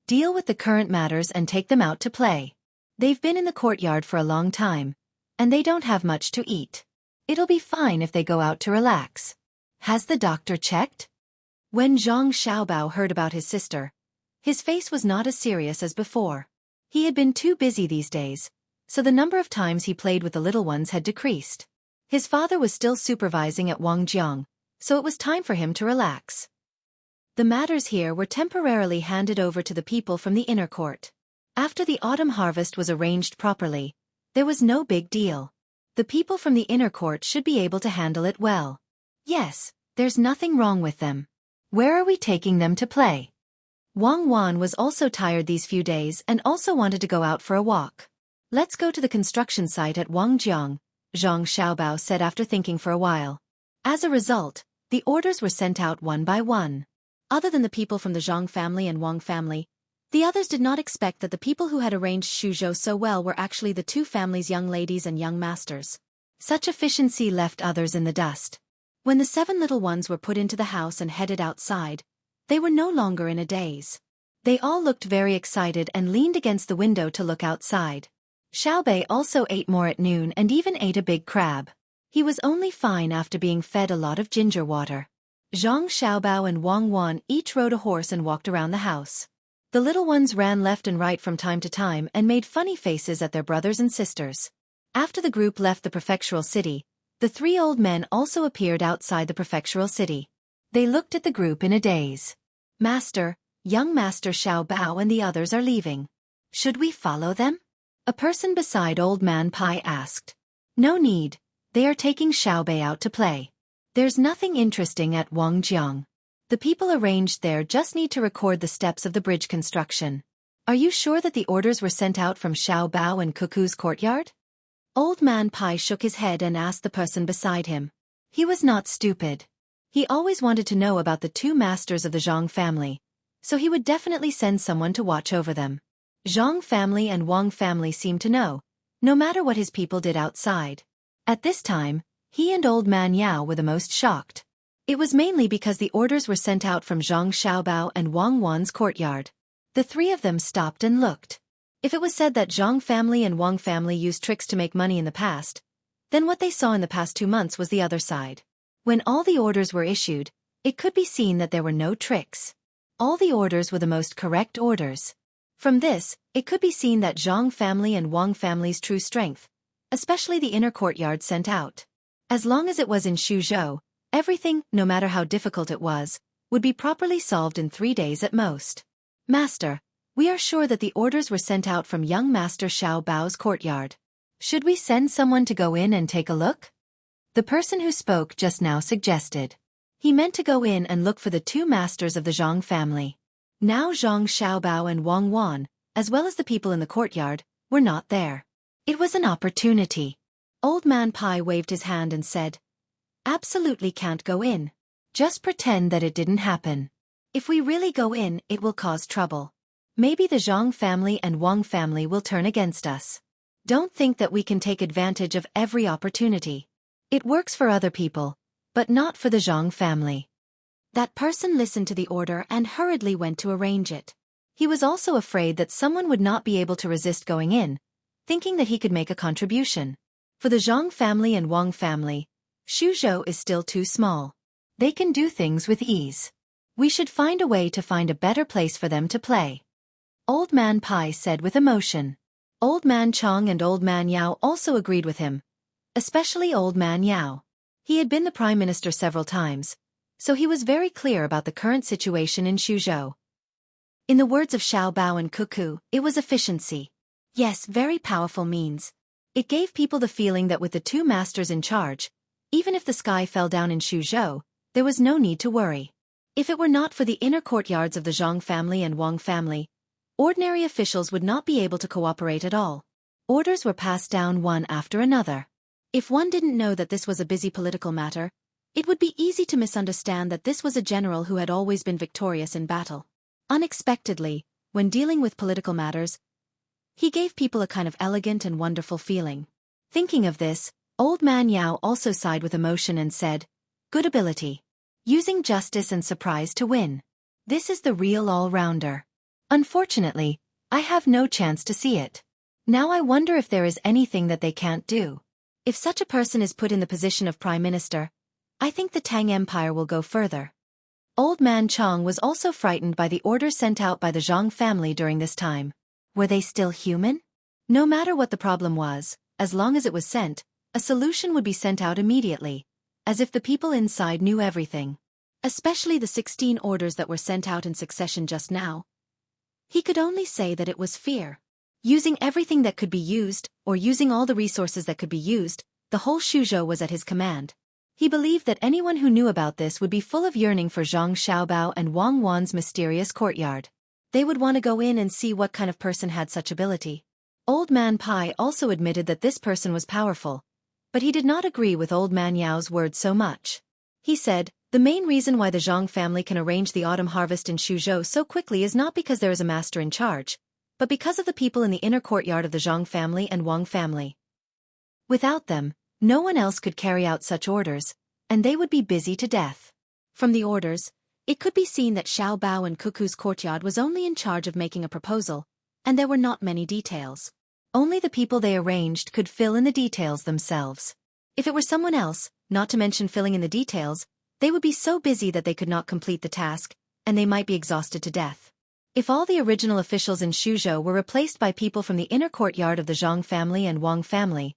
Speaker 2: "Deal with the current matters and take them out to play. They've been in the courtyard for a long time, and they don't have much to eat. It'll be fine if they go out to relax. Has the doctor checked?" When Zhang Xiaobao heard about his sister, his face was not as serious as before. He had been too busy these days, so the number of times he played with the little ones had decreased. His father was still supervising at Wangjiang, so it was time for him to relax. The matters here were temporarily handed over to the people from the inner court. After the autumn harvest was arranged properly, there was no big deal. The people from the inner court should be able to handle it well. Yes, there's nothing wrong with them. Where are we taking them to play? Wang Wan was also tired these few days and also wanted to go out for a walk. "Let's go to the construction site at Wangjiang," Zhang Xiaobao said after thinking for a while. As a result, the orders were sent out one by one. Other than the people from the Zhang family and Wang family, the others did not expect that the people who had arranged Xuzhou so well were actually the 2 families' young ladies and young masters. Such efficiency left others in the dust. When the 7 little ones were put into the house and headed outside, they were no longer in a daze. They all looked very excited and leaned against the window to look outside. Xiaobei also ate more at noon and even ate a big crab. He was only fine after being fed a lot of ginger water. Zhang Xiaobao and Wang Wan each rode a horse and walked around the house. The little ones ran left and right from time to time and made funny faces at their brothers and sisters. After the group left the prefectural city, the 3 old men also appeared outside the prefectural city. They looked at the group in a daze. "Master, young Master Xiaobao and the others are leaving. Should we follow them?" A person beside Old Man Pai asked. "No need, they are taking Xiaobei out to play. There's nothing interesting at Wangjiang. The people arranged there just need to record the steps of the bridge construction. Are you sure that the orders were sent out from Xiaobao and Cuckoo's courtyard?" Old Man Pai shook his head and asked the person beside him. He was not stupid. He always wanted to know about the 2 masters of the Zhang family, so he would definitely send someone to watch over them. Zhang family and Wang family seemed to know, no matter what his people did outside. At this time, he and Old Man Yao were the most shocked. It was mainly because the orders were sent out from Zhang Xiaobao and Wang Wan's courtyard. The 3 of them stopped and looked. If it was said that Zhang family and Wang family used tricks to make money in the past,
Speaker 1: Then what they saw in the past 2 months was the other side. When all the orders were issued, it could be seen that there were no tricks. All the orders were the most correct orders. From this, it could be seen that Zhang family and Wang family's true strength, especially the inner courtyard sent out. As long as it was in Xuzhou, everything, no matter how difficult it was, would be properly solved in 3 days at most. Master, we are sure that the orders were sent out from young Master Xiao Bao's courtyard. Should we send someone to go in and take a look? The person who spoke just now suggested. He meant to go in and look for the 2 masters of the Zhang family. Now Zhang Xiaobao and Wang Wan, as well as the people in the courtyard, were not there. It was an opportunity. Old Man Pai waved his hand and said, "Absolutely can't go in. Just pretend that it didn't happen. If we really go in, it will cause trouble. Maybe the Zhang family and Wang family will turn against us. Don't think that we can take advantage of every opportunity. It works for other people, but not for the Zhang family." That person listened to the order and hurriedly went to arrange it. He was also afraid that someone would not be able to resist going in, thinking that he could make a contribution. For the Zhang family and Wang family, Xuzhou is still too small. They can do things with ease. We should find a way to find a better place for them to play. Old Man Pai said with emotion. Old Man Chong and Old Man Yao also agreed with him, especially Old Man Yao. He had been the Prime Minister several times, so he was very clear about the current situation in Xuzhou. In the words of Xiao Bao and Cuckoo, it was efficiency. Yes, very powerful means. It gave people the feeling that with the 2 masters in charge, even if the sky fell down in Xuzhou, there was no need to worry. If it were not for the inner courtyards of the Zhang family and Wang family, ordinary officials would not be able to cooperate at all. Orders were passed down one after another. If one didn't know that this was a busy political matter, it would be easy to misunderstand that this was a general who had always been victorious in battle. Unexpectedly, when dealing with political matters, he gave people a kind of elegant and wonderful feeling. Thinking of this, Old Man Yao also sighed with emotion and said, "Good ability. Using justice and surprise to win. This is the real all-rounder. Unfortunately, I have no chance to see it. Now I wonder if there is anything that they can't do. If such a person is put in the position of Prime Minister, I think the Tang Empire will go further." Old Man Chong was also frightened by the orders sent out by the Zhang family during this time. Were they still human? No matter what the problem was, as long as it was sent, a solution would be sent out immediately, as if the people inside knew everything. Especially the 16 orders that were sent out in succession just now. He could only say that it was fear. Using everything that could be used, or using all the resources that could be used, the whole Xuzhou was at his command. He believed that anyone who knew about this would be full of yearning for Zhang Xiaobao and Wang Wan's mysterious courtyard. They would want to go in and see what kind of person had such ability. Old Man Pai also admitted that this person was powerful, but he did not agree with Old Man Yao's words so much. He said, "The main reason why the Zhang family can arrange the autumn harvest in Xuzhou so quickly is not because there is a master in charge, but because of the people in the inner courtyard of the Zhang family and Wang family. Without them, no one else could carry out such orders, and they would be busy to death." From the orders, it could be seen that Xiao Bao and Cuckoo's courtyard was only in charge of making a proposal, and there were not many details. Only the people they arranged could fill in the details themselves. If it were someone else, not to mention filling in the details, they would be so busy that they could not complete the task, and they might be exhausted to death. If all the original officials in Xuzhou were replaced by people from the inner courtyard of the Zhang family and Wang family,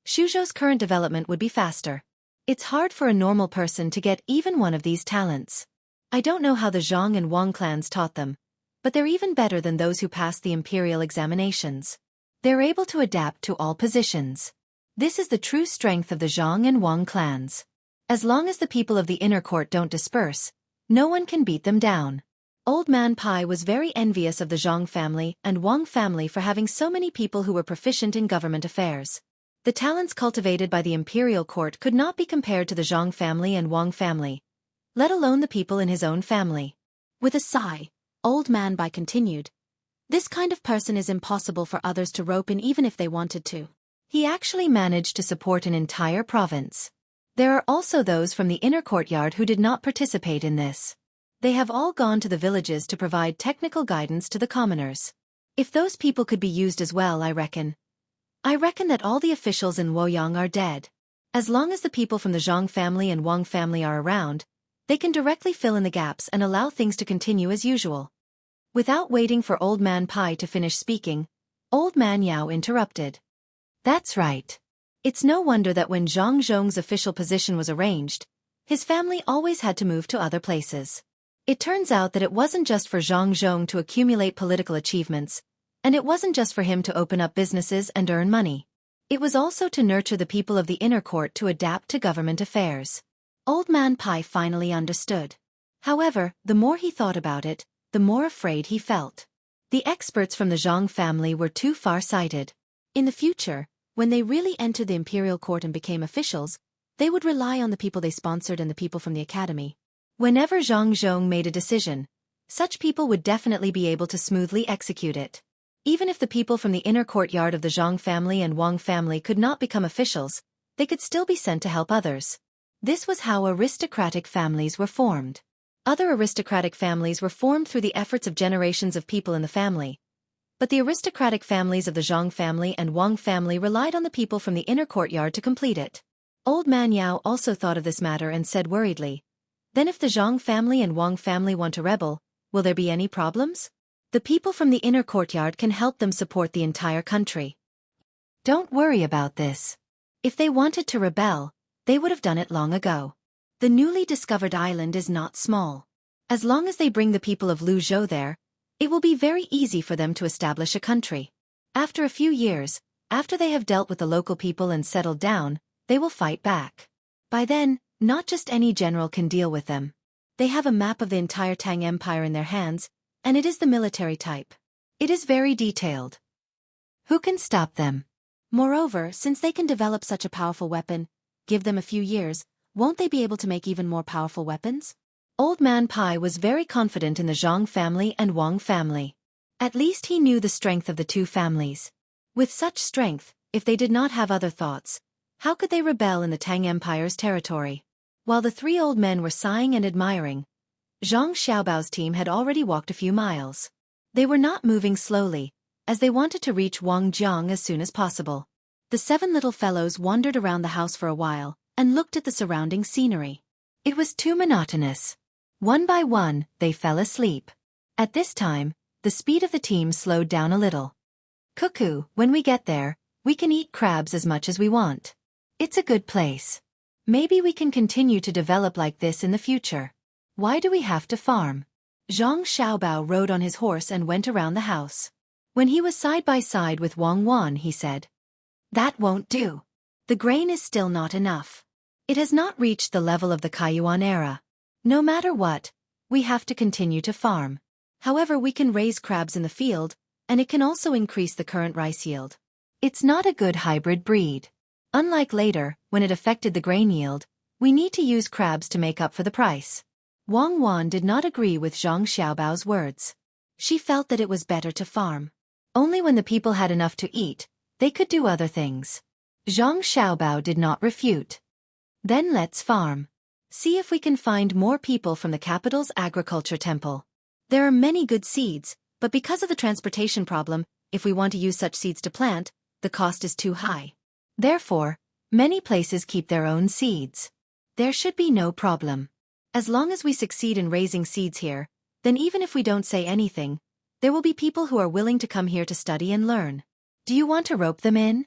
Speaker 1: Xuzhou's current development would be faster. It's hard for a normal person to get even one of these talents. I don't know how the Zhang and Wang clans taught them, but they're even better than those who passed the imperial examinations. They're able to adapt to all positions. This is the true strength of the Zhang and Wang clans. As long as the people of the inner court don't disperse, no one can beat them down. Old Man Pai was very envious of the Zhang family and Wang family for having so many people who were proficient in government affairs. The talents cultivated by the imperial court could not be compared to the Zhang family and Wang family, let alone the people in his own family. With a sigh, Old Man Pai continued, "This kind of person is impossible for others to rope in even if they wanted to." He actually managed to support an entire province. There are also those from the inner courtyard who did not participate in this. They have all gone to the villages to provide technical guidance to the commoners. If those people could be used as well, I reckon that all the officials in Luoyang are dead.
Speaker 2: As long as the people from the Zhang family and Wang family are around, they can directly fill in the gaps and allow things to continue as usual. Without waiting for Old Man Pai to finish speaking, Old Man Yao interrupted. That's right. It's no wonder that when Zhang Zhong's official position was arranged, his family always had to move to other places. It turns out that it wasn't just for Zhang Zhong to accumulate political achievements, and it wasn't just for him to open up businesses and earn money. It was also to nurture the people of the inner court to adapt to government affairs. Old Man Pai finally understood. However, the more he thought about it, the more afraid he felt. The experts from the Zhang family were too far-sighted. In the future, when they really entered the imperial court and became officials, they would rely on the people they sponsored and the people from the academy. Whenever Zhang Zhong made a decision, such people would definitely be able to smoothly execute it. Even if the people from the inner courtyard of the Zhang family and Wang family could not become officials, they could still be sent to help others. This was how aristocratic families were formed. Other aristocratic families were formed through the efforts of generations of people in the family. But the aristocratic families of the Zhang family and Wang family relied on the people from the inner courtyard to complete it. Old Man Yao also thought of this matter and said worriedly, "Then if the Zhang family and Wang family want to rebel, will there be any problems? The people from the inner courtyard can help them support the entire country. Don't worry about this. If they wanted to rebel, they would have done it long ago. The newly discovered island is not small. As long as they bring the people of Luzhou there, it will be very easy for them to establish a country. After a few years, after they have dealt with the local people and settled down, they will fight back. By then, not just any general can deal with them. They have a map of the entire Tang Empire in their hands, and it is the military type. It is very detailed. Who can stop them? Moreover, since they can develop such a powerful weapon, give them a few years, won't they be able to make even more powerful weapons?" Old Man Pai was very confident in the Zhang family and Wang family. At least he knew the strength of the two families. With such strength, if they did not have other thoughts, how could they rebel in the Tang Empire's territory? While the three old men were sighing and admiring, Zhang Xiaobao's team had already walked a few miles. They were not moving slowly, as they wanted to reach Wangjiang as soon as possible. The seven little fellows wandered around the house for a while, and looked at the surrounding scenery. It was too monotonous. One by one, they fell asleep. At this time, the speed of the team slowed down a little. "Cuckoo, when we get there, we can eat crabs as much as we want. It's a good place. Maybe we can continue to develop like this in the future. Why do we have to farm?" Zhang Xiaobao rode on his horse and went around the house. When he was side by side with Wang Wan, he said, "That won't do. The grain is still not enough. It has not reached the level of the Kaiyuan era. No matter what, we have to continue to farm. However, we can raise crabs in the field, and it can also increase the current rice yield. It's not a good hybrid breed. Unlike later, when it affected the grain yield, we need to use crabs to make up for the price." Wang Wan did not agree with Zhang Xiaobao's words. She felt that it was better to farm. Only when the people had enough to eat, they could do other things. Zhang Xiaobao did not refute. "Then let's farm. See if we can find more people from the capital's agriculture temple. There are many good seeds, but because of the transportation problem, if we want to use such seeds to plant, the cost is too high. Therefore, many places keep their own seeds. There should be no problem. As long as we succeed in raising seeds here, then even if we don't say anything, there will be people who are willing to come here to study and learn. Do you want to rope them in?"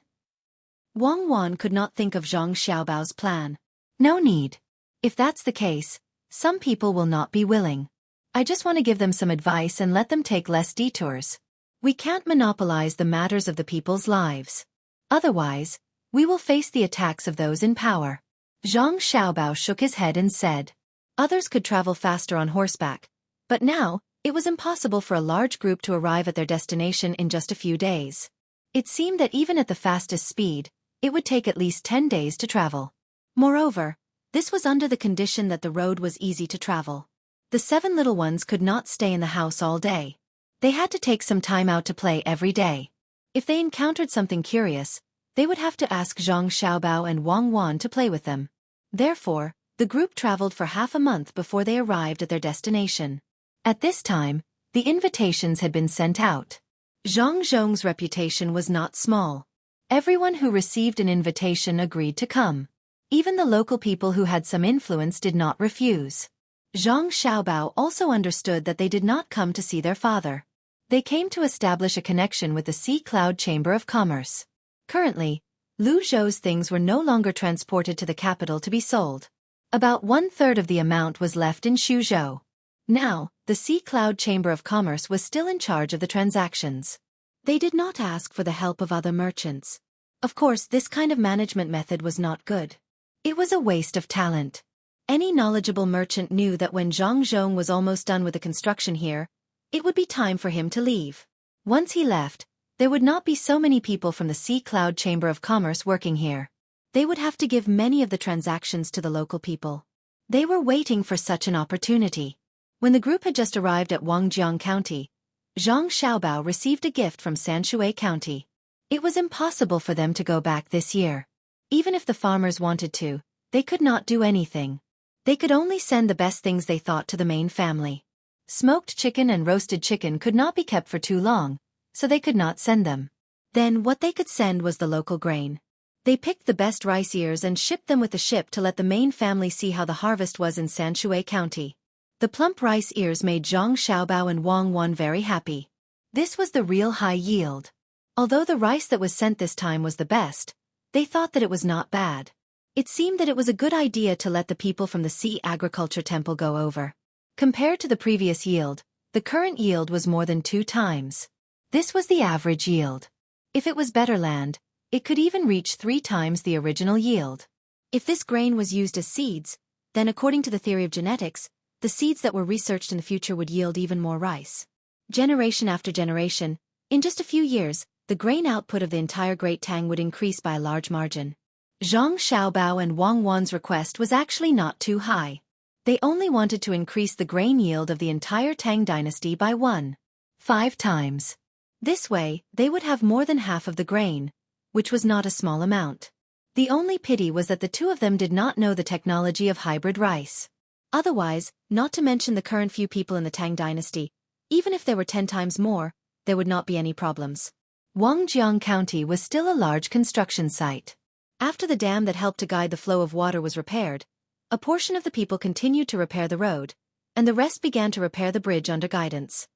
Speaker 2: Wang Wan could not think of Zhang Xiaobao's plan. "No need. If that's the case, some people will not be willing. I just want to give them some advice and let them take less detours. We can't monopolize the matters of the people's lives. Otherwise, we will face the attacks of those in power." Zhang Xiaobao shook his head and said, "Others could travel faster on horseback, but now, it was impossible for a large group to arrive at their destination in just a few days. It seemed that even at the fastest speed, it would take at least 10 days to travel. Moreover, this was under the condition that the road was easy to travel. The seven little ones could not stay in the house all day. They had to take some time out to play every day. If they encountered something curious, they would have to ask Zhang Xiaobao and Wang Wan to play with them. Therefore, the group traveled for half a month before they arrived at their destination. At this time, the invitations had been sent out. Zhang Zhong's reputation was not small. Everyone who received an invitation agreed to come.
Speaker 1: Even the local people who had some influence did not refuse. Zhang Xiaobao also understood that they did not come to see their father. They came to establish a connection with the Sea Cloud Chamber of Commerce. Currently, Lu Zhou's things were no longer transported to the capital to be sold. About 1/3 of the amount was left in Xuzhou. Now, the Sea Cloud Chamber of Commerce was still in charge of the transactions. They did not ask for the help of other merchants. Of course, this kind of management method was not good. It was a waste of talent. Any knowledgeable merchant knew that when Zhang Zhong was almost done with the construction here, it would be time for him to leave. Once he left, there would not be so many people from the Sea Cloud Chamber of Commerce working here. They would have to give many of the transactions to the local people. They were waiting for such an opportunity. When the group had just arrived at Wangjiang County, Zhang Xiaobao received a gift from Sanshui County. It was impossible for them to go back this year. Even if the farmers wanted to, they could not do anything. They could only send the best things they thought to the main family. Smoked chicken and roasted chicken could not be kept for too long, so they could not send them. Then what they could send was the local grain. They picked the best rice ears and shipped them with the ship to let the main family see how the harvest was in Sanshui County. The plump rice ears made Zhang Xiaobao and Wang Wan very happy. This was the real high yield. Although the rice that was sent this time was the best, they thought that it was not bad. It seemed that it was a good idea to let the people from the Sea Agriculture Temple go over. Compared to the previous yield, the current yield was more than 2 times. This was the average yield. If it was better land, it could even reach 3 times the original yield. If this grain was used as seeds, then according to the theory of genetics, the seeds that were researched in the future would yield even more rice. Generation after generation, in just a few years, the grain output of the entire Great Tang would increase by a large margin. Zhang Xiaobao and Wang Wan's request was actually not too high. They only wanted to increase the grain yield of the entire Tang dynasty by 1.5 times. This way, they would have more than half of the grain, which was not a small amount. The only pity was that the two of them did not know the technology of hybrid rice. Otherwise, not to mention the current few people in the Tang dynasty, even if there were 10 times more, there would not be any problems. Wangjiang County was still a large construction site. After the dam that helped to guide the flow of water was repaired, a portion of the people continued to repair the road, and the rest began to repair the bridge under guidance.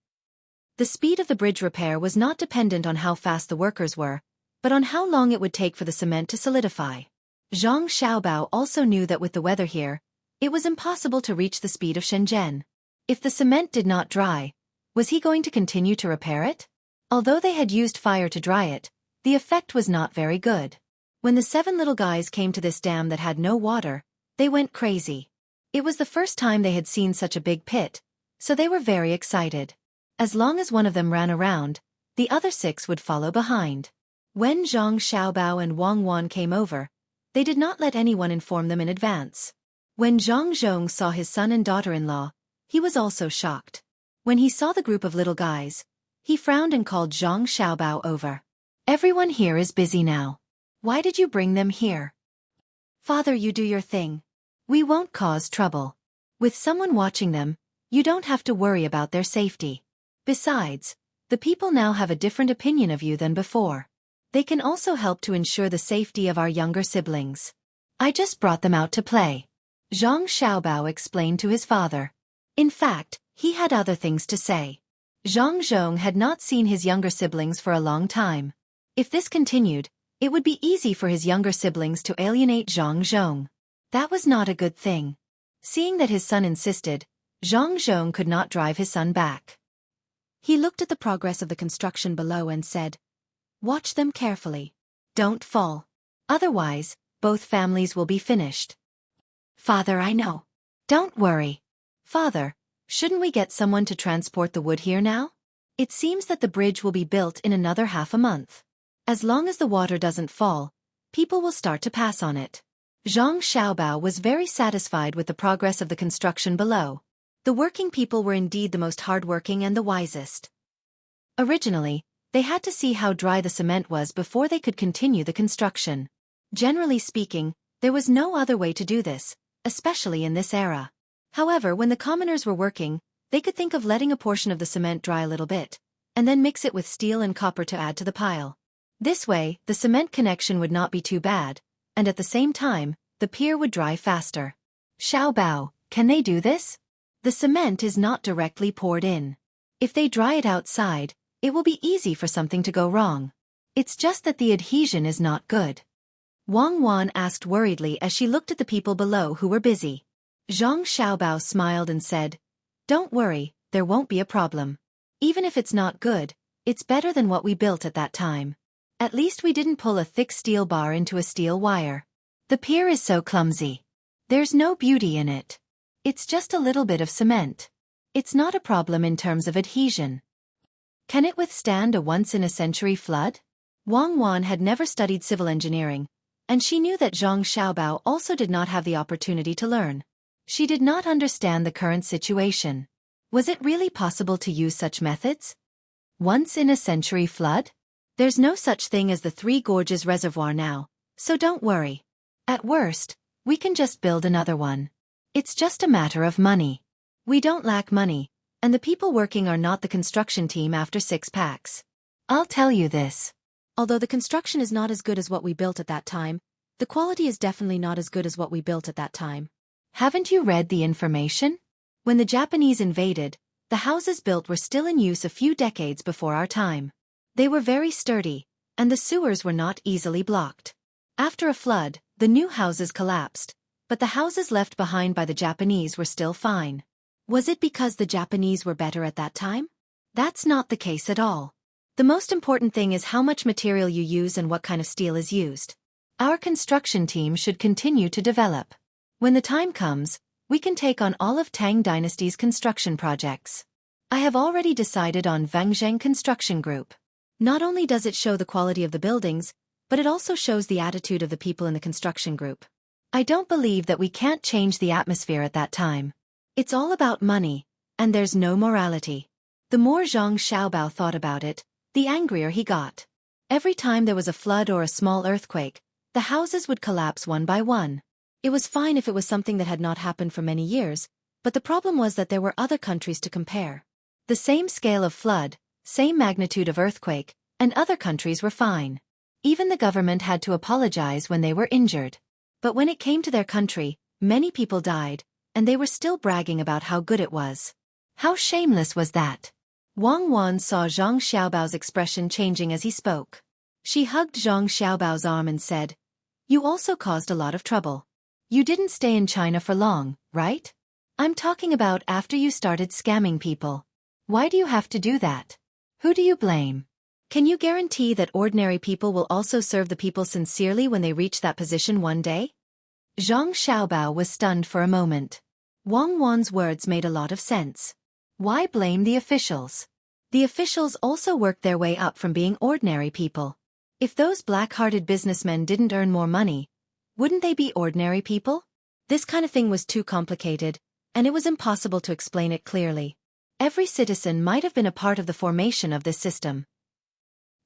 Speaker 1: The speed of the bridge repair was not dependent on how fast the workers were, but on how long it would take for the cement to solidify. Zhang Xiaobao also knew that with the weather here, it was impossible to reach the speed of Shenzhen. If the cement did not dry, was he going to continue to repair it? Although they had used fire to dry it, the effect was not very good. When the 7 little guys came to this dam that had no water, they went crazy. It was the first time they had seen such a big pit, so they were very excited. As long as one of them ran around, the other 6 would follow behind. When Zhang Xiaobao and Wang Wan came over, they did not let anyone inform them in advance. When Zhang Zhong saw his son and daughter-in-law, he was also shocked. When he saw the group of little guys, he frowned and called Zhang Xiaobao over. "Everyone here is busy now. Why did you bring them here?" "Father, you do your thing. We won't cause trouble. With someone watching them, you don't have to worry about their safety. Besides, the people now have a different opinion of you than before. They can also help to ensure the safety of our younger siblings. I just brought them out to play," Zhang Xiaobao explained to his father. In fact, he had other things to say. Zhang Zhong had not seen his younger siblings for a long time. If this continued, it would be easy for his younger siblings to alienate Zhang Zhong. That was not a good thing. Seeing that his son insisted, Zhang Zhong could not drive his son back. He looked at the progress of the construction below and said, "Watch them carefully. Don't fall. Otherwise, both families will be finished." "Father, I know. Don't worry." "Father, shouldn't we get someone to transport the wood here now? It seems that the bridge will be built in another half a month. As long as the water doesn't fall, people will start to pass on it." Zhang Xiaobao was very satisfied with the progress of the construction below. The working people were indeed the most hardworking and the wisest. Originally, they had to see how dry the cement was before they could continue the construction. Generally speaking, there was no other way to do this, especially in this era. However, when the commoners were working, they could think of letting a portion of the cement dry a little bit, and then mix it with steel and copper to add to the pile. This way, the cement connection would not be too bad, and at the same time, the pier would dry faster. Xiaobao, can they do this? The cement is not directly poured in. If they dry it outside, it will be easy for something to go wrong. It's just that the adhesion is not good. Wang Wan asked worriedly as she looked at the people below who were busy. Zhang Xiaobao smiled and said, "Don't worry, there won't be a problem. Even if it's not good, it's better than what we built at that time. At least we didn't pull a thick steel bar into a steel wire. The pier is so clumsy. There's no beauty in it. It's just a little bit of cement. It's not a problem in terms of adhesion. Can it withstand a once-in-a-century flood?" Wang Wan had never studied civil engineering, and she knew that Zhang Xiaobao also did not have the opportunity to learn. She did not understand the current situation. Was it really possible to use such methods? Once-in-a-century flood? There's no such thing as the Three Gorges Reservoir now, so don't worry. At worst, we can just build another one. It's just a matter of money. We don't lack money, and the people working are not the construction team after 6 packs. I'll tell you this.
Speaker 2: Although the construction is not as good as what we built at that time, the quality is definitely not as good as what we built at that time.
Speaker 1: Haven't you read the information? When the Japanese invaded, the houses built were still in use a few decades before our time. They were very sturdy, and the sewers were not easily blocked. After a flood, the new houses collapsed, but the houses left behind by the Japanese were still fine.
Speaker 2: Was it because the Japanese were better at that time?
Speaker 1: That's not the case at all. The most important thing is how much material you use and what kind of steel is used. Our construction team should continue to develop. When the time comes, we can take on all of Tang Dynasty's construction projects. I have already decided on Wangzheng Construction Group.
Speaker 2: Not only does it show the quality of the buildings, but it also shows the attitude of the people in the construction group.
Speaker 1: I don't believe that we can't change the atmosphere at that time. It's all about money, and there's no morality. The more Zhang Xiaobao thought about it, the angrier he got. Every time there was a flood or a small earthquake, the houses would collapse one by one.
Speaker 2: It was fine if it was something that had not happened for many years, but the problem was that there were other countries to compare.
Speaker 1: The same scale of flood, same magnitude of earthquake, and other countries were fine. Even the government had to apologize when they were injured. But when it came to their country, many people died, and they were still bragging about how good it was. How shameless was that? Wang Wan saw Zhang Xiaobao's expression changing as he spoke. She hugged Zhang Xiaobao's arm and said, "You also caused a lot of trouble. You didn't stay in China for long, right? I'm talking about after you started scamming people. Why do you have to do that? Who do you blame? Can you guarantee that ordinary people will also serve the people sincerely when they reach that position one day?" Zhang Xiaobao was stunned for a moment. Wang Wan's words made a lot of sense. Why blame the officials? The officials also worked their way up from being ordinary people. If those black-hearted businessmen didn't earn more money, wouldn't they be ordinary people?
Speaker 2: This kind of thing was too complicated, and it was impossible to explain it clearly.
Speaker 1: Every citizen might have been a part of the formation of this system.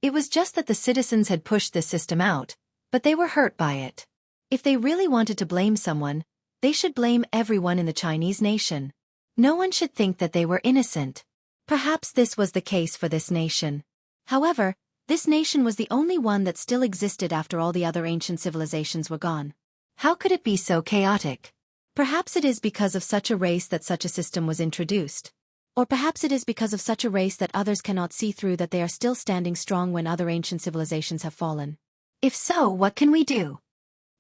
Speaker 1: It was just that the citizens had pushed this system out, but they were hurt by it. If they really wanted to blame someone, they should blame everyone in the Chinese nation. No one should think that they were innocent. Perhaps this was the case for this nation.
Speaker 2: However, this nation was the only one that still existed after all the other ancient civilizations were gone.
Speaker 1: How could it be so chaotic?
Speaker 2: Perhaps it is because of such a race that such a system was introduced. Or perhaps it is because of such a race that others cannot see through that they are still standing strong when other ancient civilizations have fallen.
Speaker 1: If so, what can we do?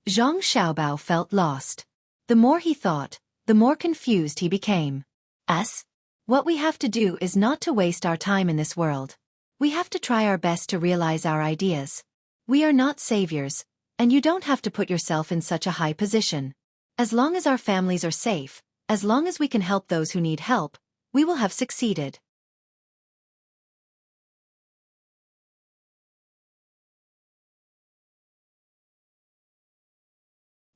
Speaker 1: Zhang Xiaobao felt lost. The more he thought, the more confused he became. Us? What we have to do is not to waste our time in this world. We have to try our best to realize our ideas. We are not saviors, and you don't have to put yourself in such a high position. As long as our families are safe, as long as we can help those who need help, we will have succeeded.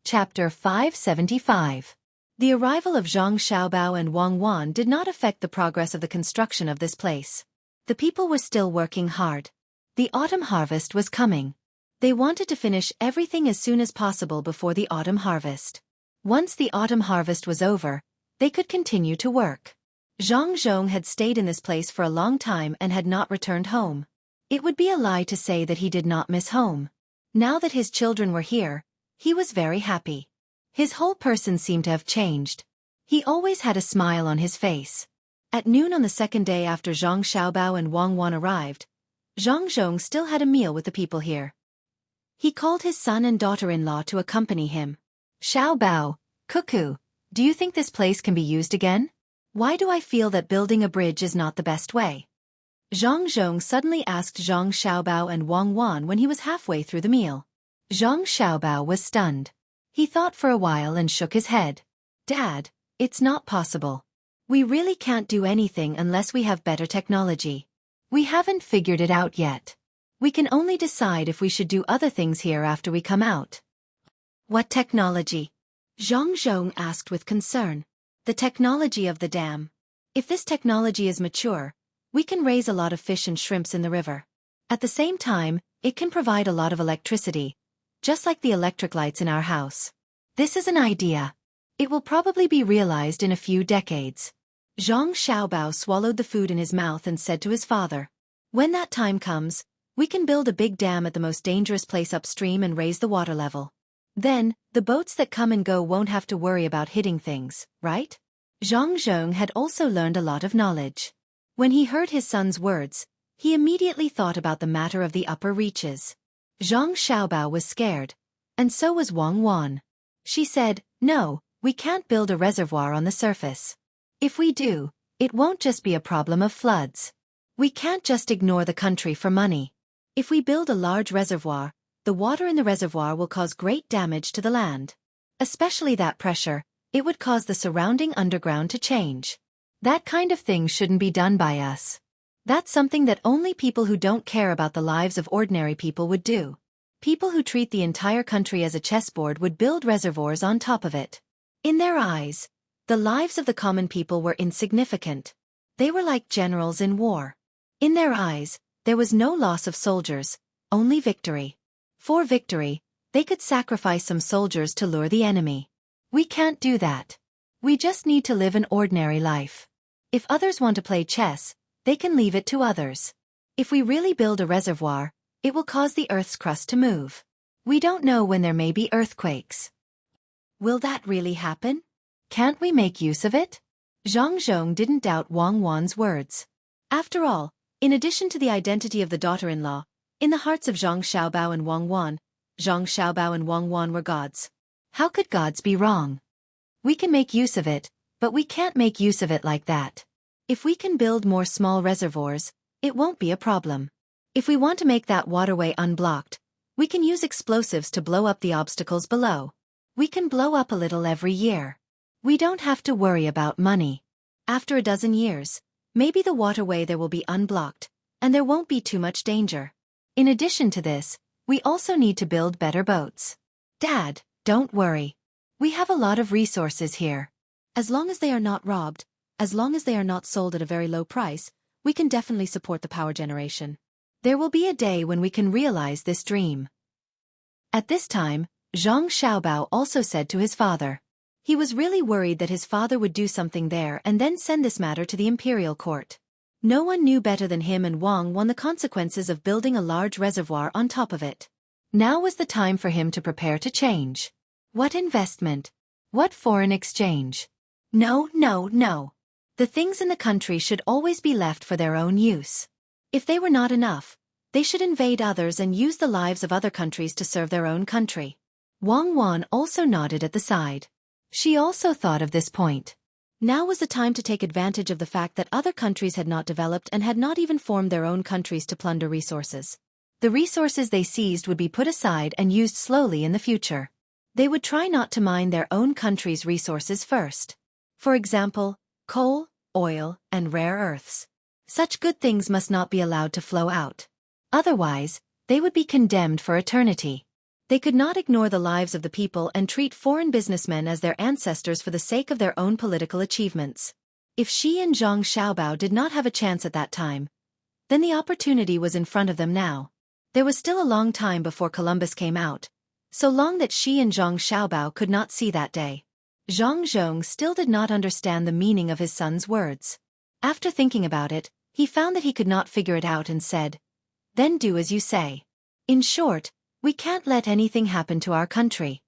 Speaker 1: Chapter 575. The arrival of Zhang Xiaobao and Wang Wan did not affect the progress of the construction of this place. The people were still working hard. The autumn harvest was coming. They wanted to finish everything as soon as possible before the autumn harvest. Once the autumn harvest was over, they could continue to work. Zhang Zhong had stayed in this place for a long time and had not returned home. It would be a lie to say that he did not miss home. Now that his children were here, he was very happy. His whole person seemed to have changed. He always had a smile on his face. At noon on the second day after Zhang Xiaobao and Wang Wan arrived, Zhang Zhong still had a meal with the people here. He called his son and daughter-in-law to accompany him. Xiaobao, Cuckoo, do you think this place can be used again? Why do I feel that building a bridge is not the best way? Zhang Zhong suddenly asked Zhang Xiaobao and Wang Wan when he was halfway through the meal. Zhang Xiaobao was stunned. He thought for a while and shook his head. Dad, it's not possible. We really can't do anything unless we have better technology. We haven't figured it out yet. We can only decide if we should do other things here after we come out. What technology? Zhang Zhong asked with concern. The technology of the dam. If this technology is mature, we can raise a lot of fish and shrimps in the river. At the same time, it can provide a lot of electricity, just like the electric lights in our house. This is an idea. It will probably be realized in a few decades. Zhang Xiaobao swallowed the food in his mouth and said to his father, when that time comes, we can build a big dam at the most dangerous place upstream and raise the water level. Then, the boats that come and go won't have to worry about hitting things, right? Zhang Zhong had also learned a lot of knowledge. When he heard his son's words, he immediately thought about the matter of the upper reaches. Zhang Xiaobao was scared, and so was Wang Wan. She said, no, we can't build a reservoir on the surface. If we do, it won't just be a problem of floods. We can't just ignore the country for money. If we build a large reservoir, the water in the reservoir will cause great damage to the land. Especially that pressure, it would cause the surrounding underground to change. That kind of thing shouldn't be done by us. That's something that only people who don't care about the lives of ordinary people would do. People who treat the entire country as a chessboard would build reservoirs on top of it. In their eyes, the lives of the common people were insignificant. They were like generals in war. In their eyes, there was no loss of soldiers, only victory. For victory, they could sacrifice some soldiers to lure the enemy. We can't do that. We just need to live an ordinary life. If others want to play chess, they can leave it to others. If we really build a reservoir, it will cause the Earth's crust to move. We don't know when there may be earthquakes. Will that really happen? Can't we make use of it? Zhang Zhong didn't doubt Wang Wan's words. After all, in addition to the identity of the daughter-in-law, in the hearts of Zhang Xiaobao and Wang Wan, Zhang Xiaobao and Wang Wan were gods. How could gods be wrong? We can make use of it, but we can't make use of it like that. If we can build more small reservoirs, it won't be a problem. If we want to make that waterway unblocked, we can use explosives to blow up the obstacles below. We can blow up a little every year. We don't have to worry about money. After a dozen years, maybe the waterway there will be unblocked, and there won't be too much danger. In addition to this, we also need to build better boats. Dad, don't worry. We have a lot of resources here. As long as they are not robbed, as long as they are not sold at a very low price, we can definitely support the power generation. There will be a day when we can realize this dream. At this time, Zhang Xiaobao also said to his father. He was really worried that his father would do something there and then send this matter to the imperial court. No one knew better than him and Wang Wan the consequences of building a large reservoir on top of it. Now was the time for him to prepare to change. What investment? What foreign exchange? No, no, no. The things in the country should always be left for their own use. If they were not enough, they should invade others and use the lives of other countries to serve their own country. Wang Wan also nodded at the side. She also thought of this point. Now was the time to take advantage of the fact that other countries had not developed and had not even formed their own countries to plunder resources. The resources they seized would be put aside and used slowly in the future. They would try not to mine their own country's resources first. For example, coal, oil, and rare earths. Such good things must not be allowed to flow out. Otherwise, they would be condemned for eternity. They could not ignore the lives of the people and treat foreign businessmen as their ancestors for the sake of their own political achievements. If Xi and Zhang Xiaobao did not have a chance at that time, then the opportunity was in front of them now. There was still a long time before Columbus came out, so long that Xi and Zhang Xiaobao could not see that day. Zhang Zhong still did not understand the meaning of his son's words. After thinking about it, he found that he could not figure it out and said, "Then do as you say. In short, we can't let anything happen to our country."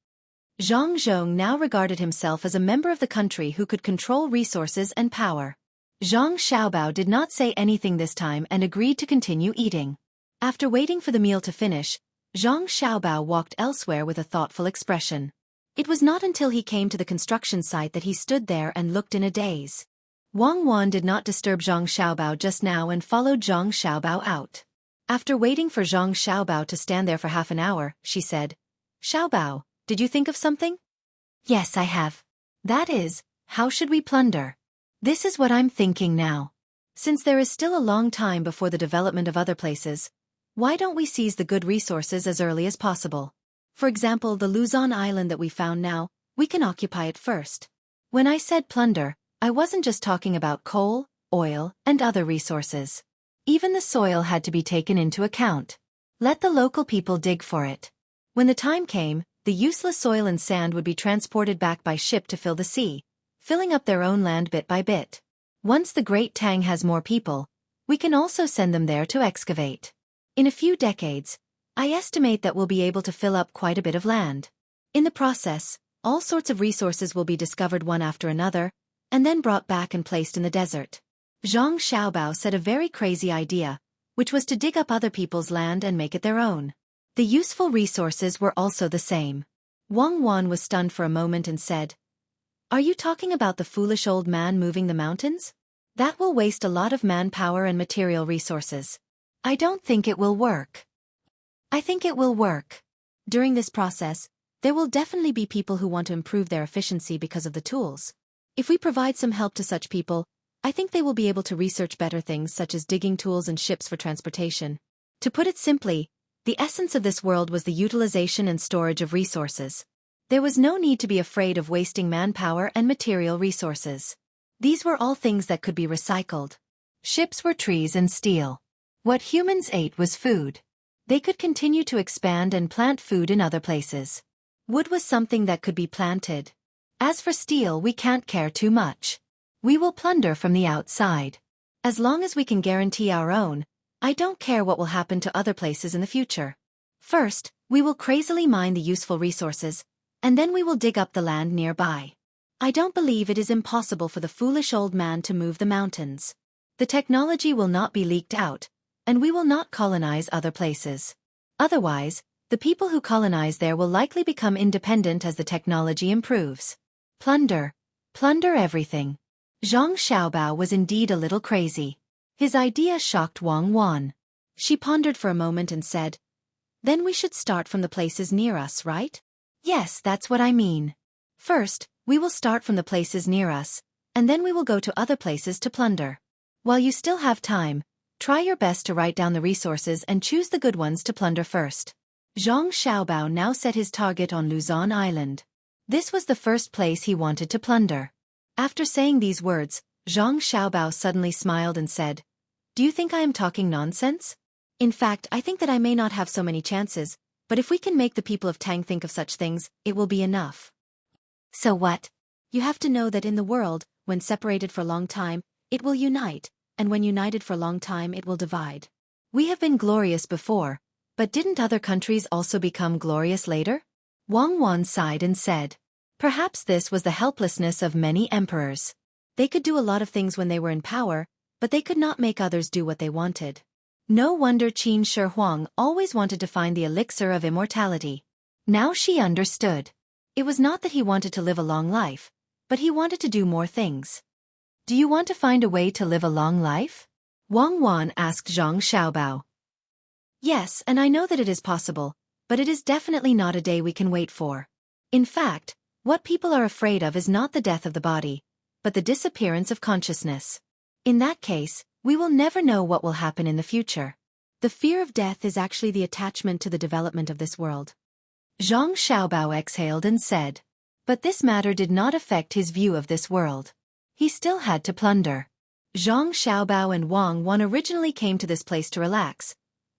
Speaker 2: Zhang Zhong now regarded himself as a member of the country who could control resources and power. Zhang Xiaobao did not say anything this time and agreed to continue eating. After waiting for the meal to finish, Zhang Xiaobao walked elsewhere with a thoughtful expression. It was not until he came to the construction site that he stood there and looked in a daze. Wang Wan did not disturb Zhang Xiaobao just now and followed Zhang Xiaobao out. After waiting for Zhang Xiaobao to stand there for half an hour, she said, "Xiaobao, did you think of something?"
Speaker 1: "Yes, I have.
Speaker 2: "That is, how should we plunder?"
Speaker 1: "This is what I'm thinking now.
Speaker 2: Since there is still a long time before the development of other places, why don't we seize the good resources as early as possible? For example, the Luzon island that we found now, we can occupy it first."
Speaker 1: When I said plunder, I wasn't just talking about coal, oil, and other resources. Even the soil had to be taken into account. Let the local people dig for it.
Speaker 2: When the time came, the useless soil and sand would be transported back by ship to fill the sea, filling up their own land bit by bit. Once the Great Tang has more people, we can also send them there to excavate. In a few decades, I estimate that we'll be able to fill up quite a bit of land. In the process, all sorts of resources will be discovered one after another, and then brought back and placed in the desert.
Speaker 1: Zhang Xiaobao said a very crazy idea, which was to dig up other people's land and make it their own. The useful resources were also the same.
Speaker 2: Wang Wan was stunned for a moment and said, "Are you talking about the foolish old man moving the mountains? That will waste a lot of manpower and material resources."
Speaker 1: "I don't think it will work."
Speaker 2: "I think it will work. During this process, there will definitely be people who want to improve their efficiency because of the tools. If we provide some help to such people, I think they will be able to research better things such as digging tools and ships for transportation." To put it simply, the essence of this world was the utilization and storage of resources. There was no need to be afraid of wasting manpower and material resources. These were all things that could be recycled.
Speaker 1: Ships were trees and steel. What humans ate was food. They could continue to expand and plant food in other places.
Speaker 2: Wood was something that could be planted.
Speaker 1: As for steel, we can't care too much. We will plunder from the outside.
Speaker 2: As long as we can guarantee our own, I don't care what will happen to other places in the future. First, we will crazily mine the useful resources, and then we will dig up the land nearby. I don't believe it is impossible for the foolish old man to move the mountains. The technology will not be leaked out, and we will not colonize other places. Otherwise, the people who colonize there will likely become independent as the technology improves.
Speaker 1: Plunder. Plunder everything.
Speaker 2: Zhang Xiaobao was indeed a little crazy. His idea shocked Wang Wan. She pondered for a moment and said, "Then we should start from the places near us, right?"
Speaker 1: "Yes, that's what I mean.
Speaker 2: First, we will start from the places near us, and then we will go to other places to plunder. While you still have time, try your best to write down the resources and choose the good ones to plunder first." Zhang Xiaobao now set his target on Luzon Island. This was the first place he wanted to plunder. After saying these words, Zhang Xiaobao suddenly smiled and said, "Do you think I am talking nonsense? In fact, I think that I may not have so many chances, but if we can make the people of Tang think of such things, it will be enough."
Speaker 1: "So what?"
Speaker 2: "You have to know that in the world, when separated for a long time, it will unite, and when united for a long time it will divide. We have been glorious before, but didn't other countries also become glorious later?"
Speaker 1: Wang Wan sighed and said,
Speaker 2: "Perhaps this was the helplessness of many emperors. They could do a lot of things when they were in power, but they could not make others do what they wanted. No wonder Qin Shi Huang always wanted to find the elixir of immortality."
Speaker 1: Now she understood.
Speaker 2: It was not that he wanted to live a long life, but he wanted to do more things. "Do you want to find a way to live a long life?" Wang Wan asked Zhang Xiaobao. "Yes, and I know that it is possible, but it is definitely not a day we can wait for. In fact, what people are afraid of is not the death of the body, but the disappearance of consciousness. In that case, we will never know what will happen in the future. The fear of death is actually the attachment to the development of this world."
Speaker 1: Zhang Xiaobao exhaled and said,
Speaker 2: But this matter did not affect his view of this world. He still had to plunder. Zhang Xiaobao and Wang Wan originally came to this place to relax,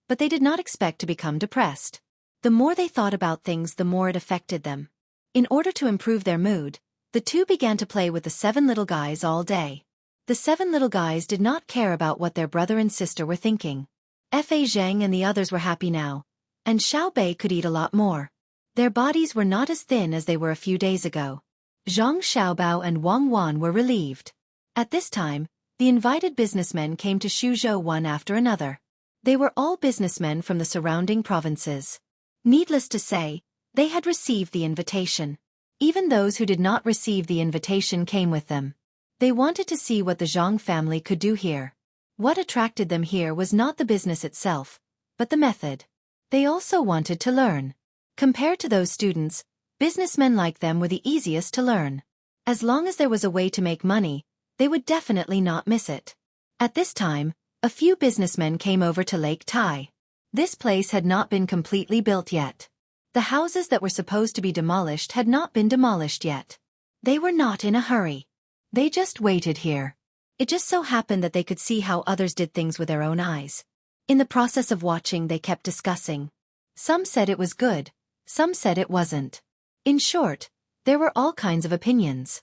Speaker 2: but they did not expect to become depressed. The more they thought about things, the more it affected them. In order to improve their mood, the two began to play with the 7 little guys all day. The 7 little guys did not care about what their brother and sister were thinking. Fa Zheng and the others were happy now, and Xiao Bei could eat a lot more.
Speaker 1: Their bodies were not as thin as they were a few days ago. Zhang Xiaobao and Wang Wan were relieved. At this time, the invited businessmen came to Xuzhou one after another. They were all businessmen from the surrounding provinces. Needless to say, they had received the invitation. Even those who did not receive the invitation came with them. They wanted to see what the Zhang family could do here. What attracted them here was not the business itself, but the method. They also wanted to learn. Compared to those students, businessmen like them were the easiest to learn. As long as there was a way to make money, they would definitely not miss it. At this time, a few businessmen came over to Lake Tai. This place had not been completely built yet. The houses that were supposed to be demolished had not been demolished yet. They were not in a hurry. They just waited here. It just so happened that they could see how others did things with their own eyes. In the process of watching, they kept discussing. Some said it was good, some said it wasn't. In short, there were all kinds of opinions.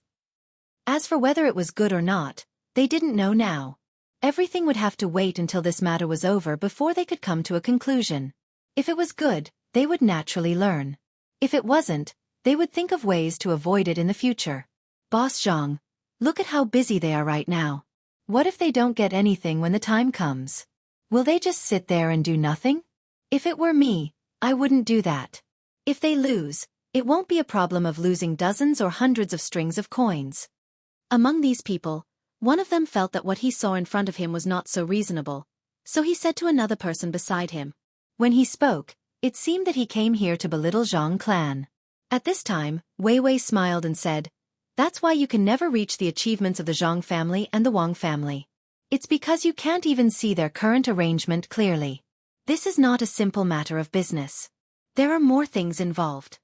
Speaker 1: As for whether it was good or not, they didn't know now. Everything would have to wait until this matter was over before they could come to a conclusion. If it was good, they would naturally learn. If it wasn't, they would think of ways to avoid it in the future. Boss Zhang, look at how busy they are right now. What if they don't get anything when the time comes? Will they just sit there and do nothing? If it were me, I wouldn't do that. If they lose, it won't be a problem of losing dozens or hundreds of strings of coins. Among these people, one of them felt that what he saw in front of him was not so reasonable, so he said to another person beside him. When he spoke, it seemed that he came here to belittle Zhang clan. At this time, Wei Wei smiled and said, "That's why you can never reach the achievements of the Zhang family and the Wang family. It's because you can't even see their current arrangement clearly. This is not a simple matter of business. There are more things involved."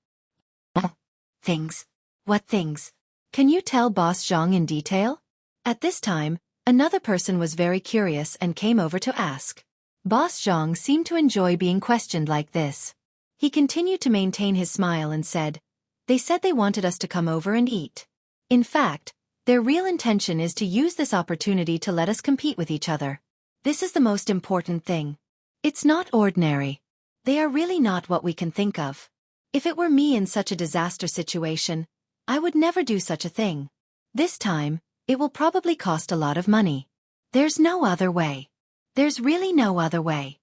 Speaker 1: Things? What things? Can you tell Boss Zhang in detail? At this time, another person was very curious and came over to ask. Boss Zhang seemed to enjoy being questioned like this. He continued to maintain his smile and said, "They said they wanted us to come over and eat. In fact, their real intention is to use this opportunity to let us compete with each other. This is the most important thing. It's not ordinary. They are really not what we can think of. If it were me in such a disaster situation, I would never do such a thing. This time, it will probably cost a lot of money. There's no other way. There's really no other way."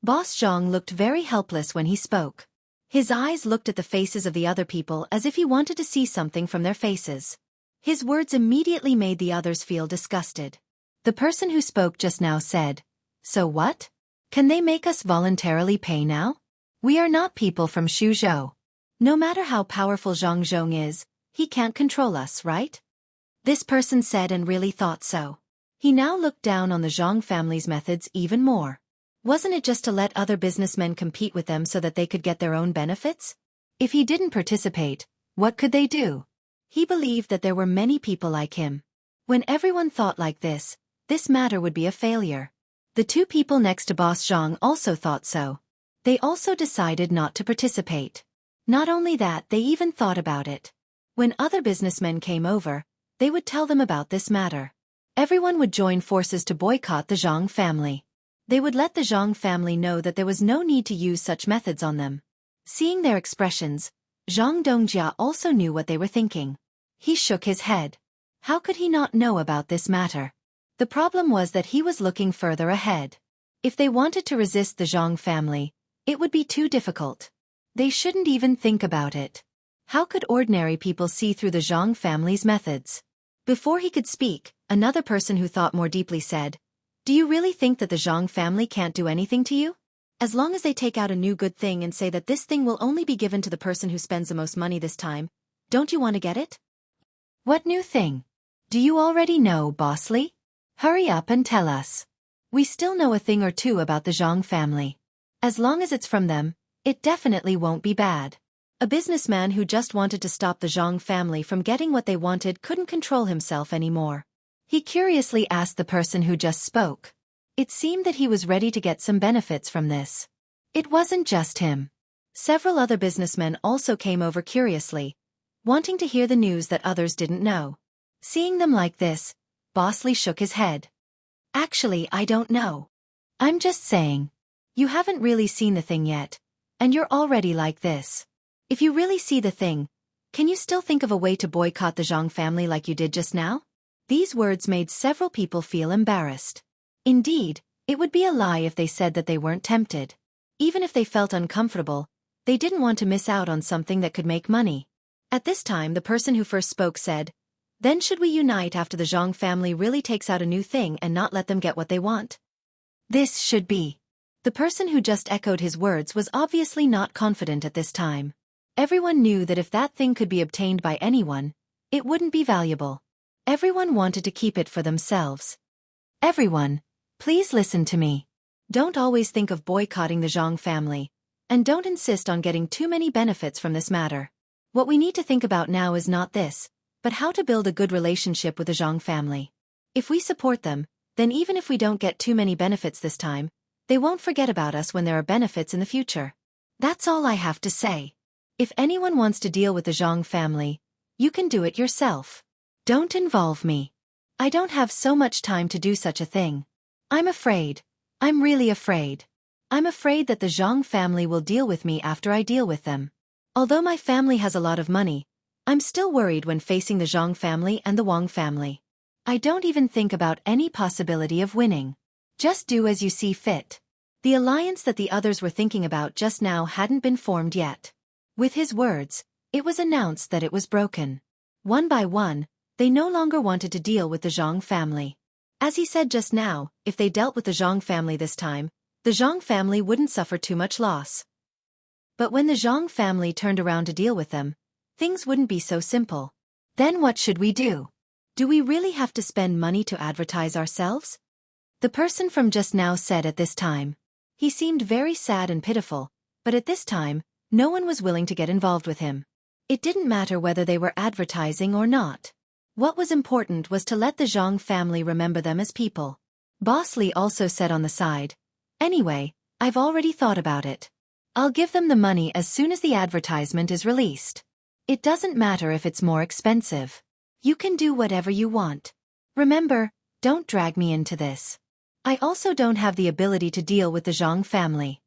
Speaker 1: Boss Zhang looked very helpless when he spoke. His eyes looked at the faces of the other people as if he wanted to see something from their faces. His words immediately made the others feel disgusted. The person who spoke just now said, "So what? Can they make us voluntarily pay now? We are not people from Xuzhou. No matter how powerful Zhang Zhong is, he can't control us, right?" This person said and really thought so. He now looked down on the Zhang family's methods even more. Wasn't it just to let other businessmen compete with them so that they could get their own benefits? If he didn't participate, what could they do? He believed that there were many people like him. When everyone thought like this matter would be a failure. The two people next to Boss Zhang also thought so. They also decided not to participate. Not only that, they even thought about it. When other businessmen came over, they would tell them about this matter. Everyone would join forces to boycott the Zhang family. They would let the Zhang family know that there was no need to use such methods on them. Seeing their expressions, Zhang Dongjia also knew what they were thinking. He shook his head. How could he not know about this matter? The problem was that he was looking further ahead. If they wanted to resist the Zhang family, it would be too difficult. They shouldn't even think about it. How could ordinary people see through the Zhang family's methods? Before he could speak, another person who thought more deeply said, "Do you really think that the Zhang family can't do anything to you? As long as they take out a new good thing and say that this thing will only be given to the person who spends the most money this time, don't you want to get it?" "What new thing? Do you already know, Boss Li? Hurry up and tell us. We still know a thing or two about the Zhang family. As long as it's from them, it definitely won't be bad." A businessman who just wanted to stop the Zhang family from getting what they wanted couldn't control himself anymore. He curiously asked the person who just spoke. It seemed that he was ready to get some benefits from this. It wasn't just him. Several other businessmen also came over curiously, wanting to hear the news that others didn't know. Seeing them like this, Boss Li shook his head. "Actually, I don't know. I'm just saying. You haven't really seen the thing yet, and you're already like this.
Speaker 2: If you really see the thing, can you still think of a way to boycott the Zhang family like you did just now? These words made several people feel embarrassed. Indeed, it would be a lie if they said that they weren't tempted. Even if they felt uncomfortable, they didn't want to miss out on something that could make money. At this time, the person who first spoke said, "Then should we unite after the Zhang family really takes out a new thing and not let them get what they want?" This should be. The person who just echoed his words was obviously not confident at this time. Everyone knew that if that thing could be obtained by anyone, it wouldn't be valuable. Everyone wanted to keep it for themselves. Everyone, please listen to me. Don't always think of boycotting the Zhang family, and don't insist on getting too many benefits from this matter. What we need to think about now is not this, but how to build a good relationship with the Zhang family. If we support them, then even if we don't get too many benefits this time, they won't forget about us when there are benefits in the future. That's all I have to say. If anyone wants to deal with the Zhang family, you can do it yourself. Don't involve me. I don't have so much time to do such a thing. I'm afraid. I'm really afraid. I'm afraid that the Zhang family will deal with me after I deal with them. Although my family has a lot of money, I'm still worried when facing the Zhang family and the Wang family. I don't even think about any possibility of winning. Just do as you see fit. The alliance that the others were thinking about just now hadn't been formed yet. With his words, it was announced that it was broken. One by one, they no longer wanted to deal with the Zhang family. As he said just now, if they dealt with the Zhang family this time, the Zhang family wouldn't suffer too much loss. But when the Zhang family turned around to deal with them, things wouldn't be so simple. Then what should we do? Do we really have to spend money to advertise ourselves? The person from just now said at this time. He seemed very sad and pitiful, but at this time, no one was willing to get involved with him. It didn't matter whether they were advertising or not. What was important was to let the Zhang family remember them as people. Boss Li also said on the side, "Anyway, I've already thought about it. I'll give them the money as soon as the advertisement is released. It doesn't matter if it's more expensive. You can do whatever you want. Remember, don't drag me into this. I also don't have the ability to deal with the Zhang family."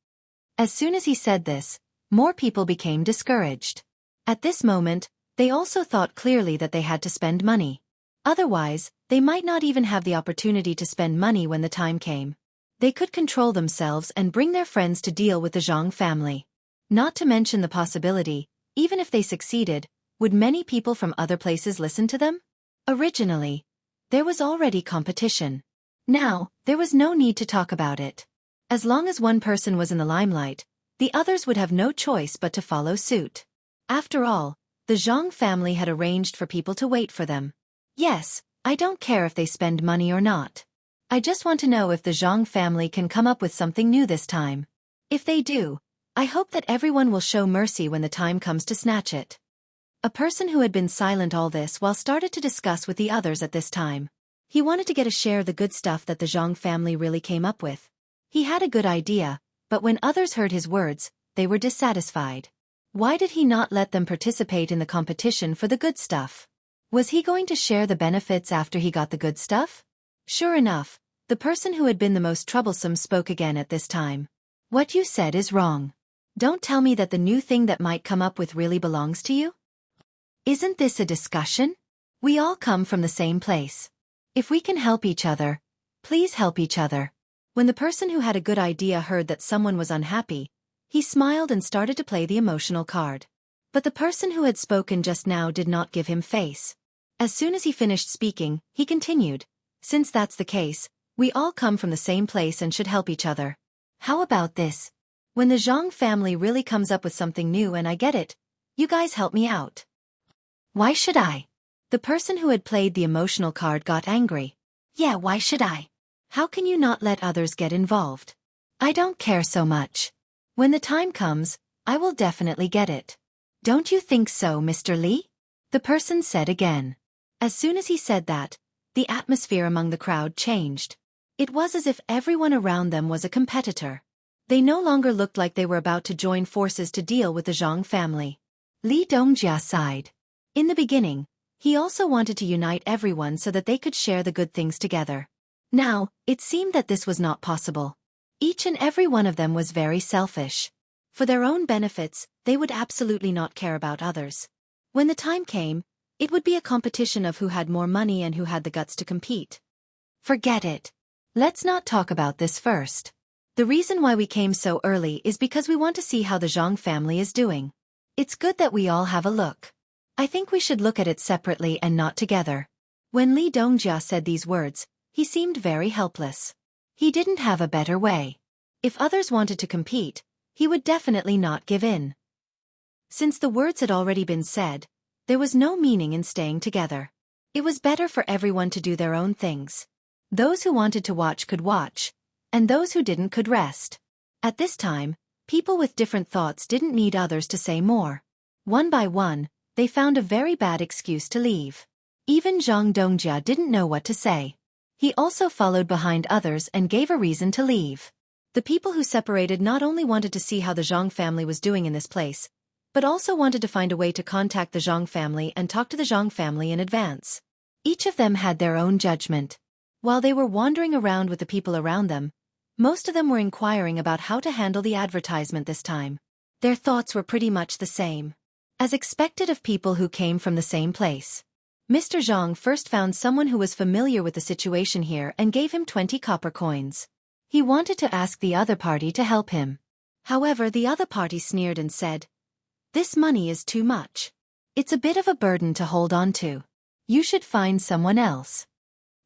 Speaker 2: As soon as he said this, more people became discouraged. At this moment, they also thought clearly that they had to spend money. Otherwise, they might not even have the opportunity to spend money when the time came. They could control themselves and bring their friends to deal with the Zhang family. Not to mention the possibility, even if they succeeded, would many people from other places listen to them? Originally, there was already competition. Now, there was no need to talk about it. As long as one person was in the limelight, the others would have no choice but to follow suit. After all, the Zhang family had arranged for people to wait for them. Yes, I don't care if they spend money or not. I just want to know if the Zhang family can come up with something new this time. If they do, I hope that everyone will show mercy when the time comes to snatch it. A person who had been silent all this while started to discuss with the others at this time. He wanted to get a share of the good stuff that the Zhang family really came up with. He had a good idea, but when others heard his words, they were dissatisfied. Why did he not let them participate in the competition for the good stuff? Was he going to share the benefits after he got the good stuff? Sure enough, the person who had been the most troublesome spoke again at this time. "What you said is wrong. Don't tell me that the new thing that might come up with really belongs to you? Isn't this a discussion? We all come from the same place. If we can help each other, please help each other." When the person who had a good idea heard that someone was unhappy, he smiled and started to play the emotional card. But the person who had spoken just now did not give him face. As soon as he finished speaking, he continued, "Since that's the case, we all come from the same place and should help each other. How about this? When the Zhang family really comes up with something new and I get it, you guys help me out." "Why should I?" The person who had played the emotional card got angry. "Yeah, why should I? How can you not let others get involved? I don't care so much. When the time comes, I will definitely get it. Don't you think so, Mr. Li?" The person said again. As soon as he said that, the atmosphere among the crowd changed. It was as if everyone around them was a competitor. They no longer looked like they were about to join forces to deal with the Zhang family. Li Dongjia sighed. In the beginning, he also wanted to unite everyone so that they could share the good things together. Now, it seemed that this was not possible. Each and every one of them was very selfish. For their own benefits, they would absolutely not care about others. When the time came, it would be a competition of who had more money and who had the guts to compete.
Speaker 1: Forget it. Let's not talk about this first. The reason why we came so early is because we want to see how the Zhang family is doing. It's good that we all have a look. I think we should look at it separately and not together. When Li Dongjia said these words, he seemed very helpless. He didn't have a better way. If others wanted to compete, he would definitely not give in. Since the words had already been said, there was no meaning in staying together. It was better for everyone to do their own things. Those who wanted to watch could watch, and those who didn't could rest. At this time, people with different thoughts didn't need others to say more. One by one, they found a very bad excuse to leave. Even Zhang Dongjia didn't know what to say. He also followed behind others and gave a reason to leave. The people who separated not only wanted to see how the Zhang family was doing in this place, but also wanted to find a way to contact the Zhang family and talk to the Zhang family in advance. Each of them had their own judgment. While they were wandering around with the people around them, most of them were inquiring about how to handle the advertisement this time. Their thoughts were pretty much the same. As expected of people who came from the same place. Mr. Zhang first found someone who was familiar with the situation here and gave him 20 copper coins. He wanted to ask the other party to help him. However, the other party sneered and said, "This money is too much. It's a bit of a burden to hold on to. You should find someone else."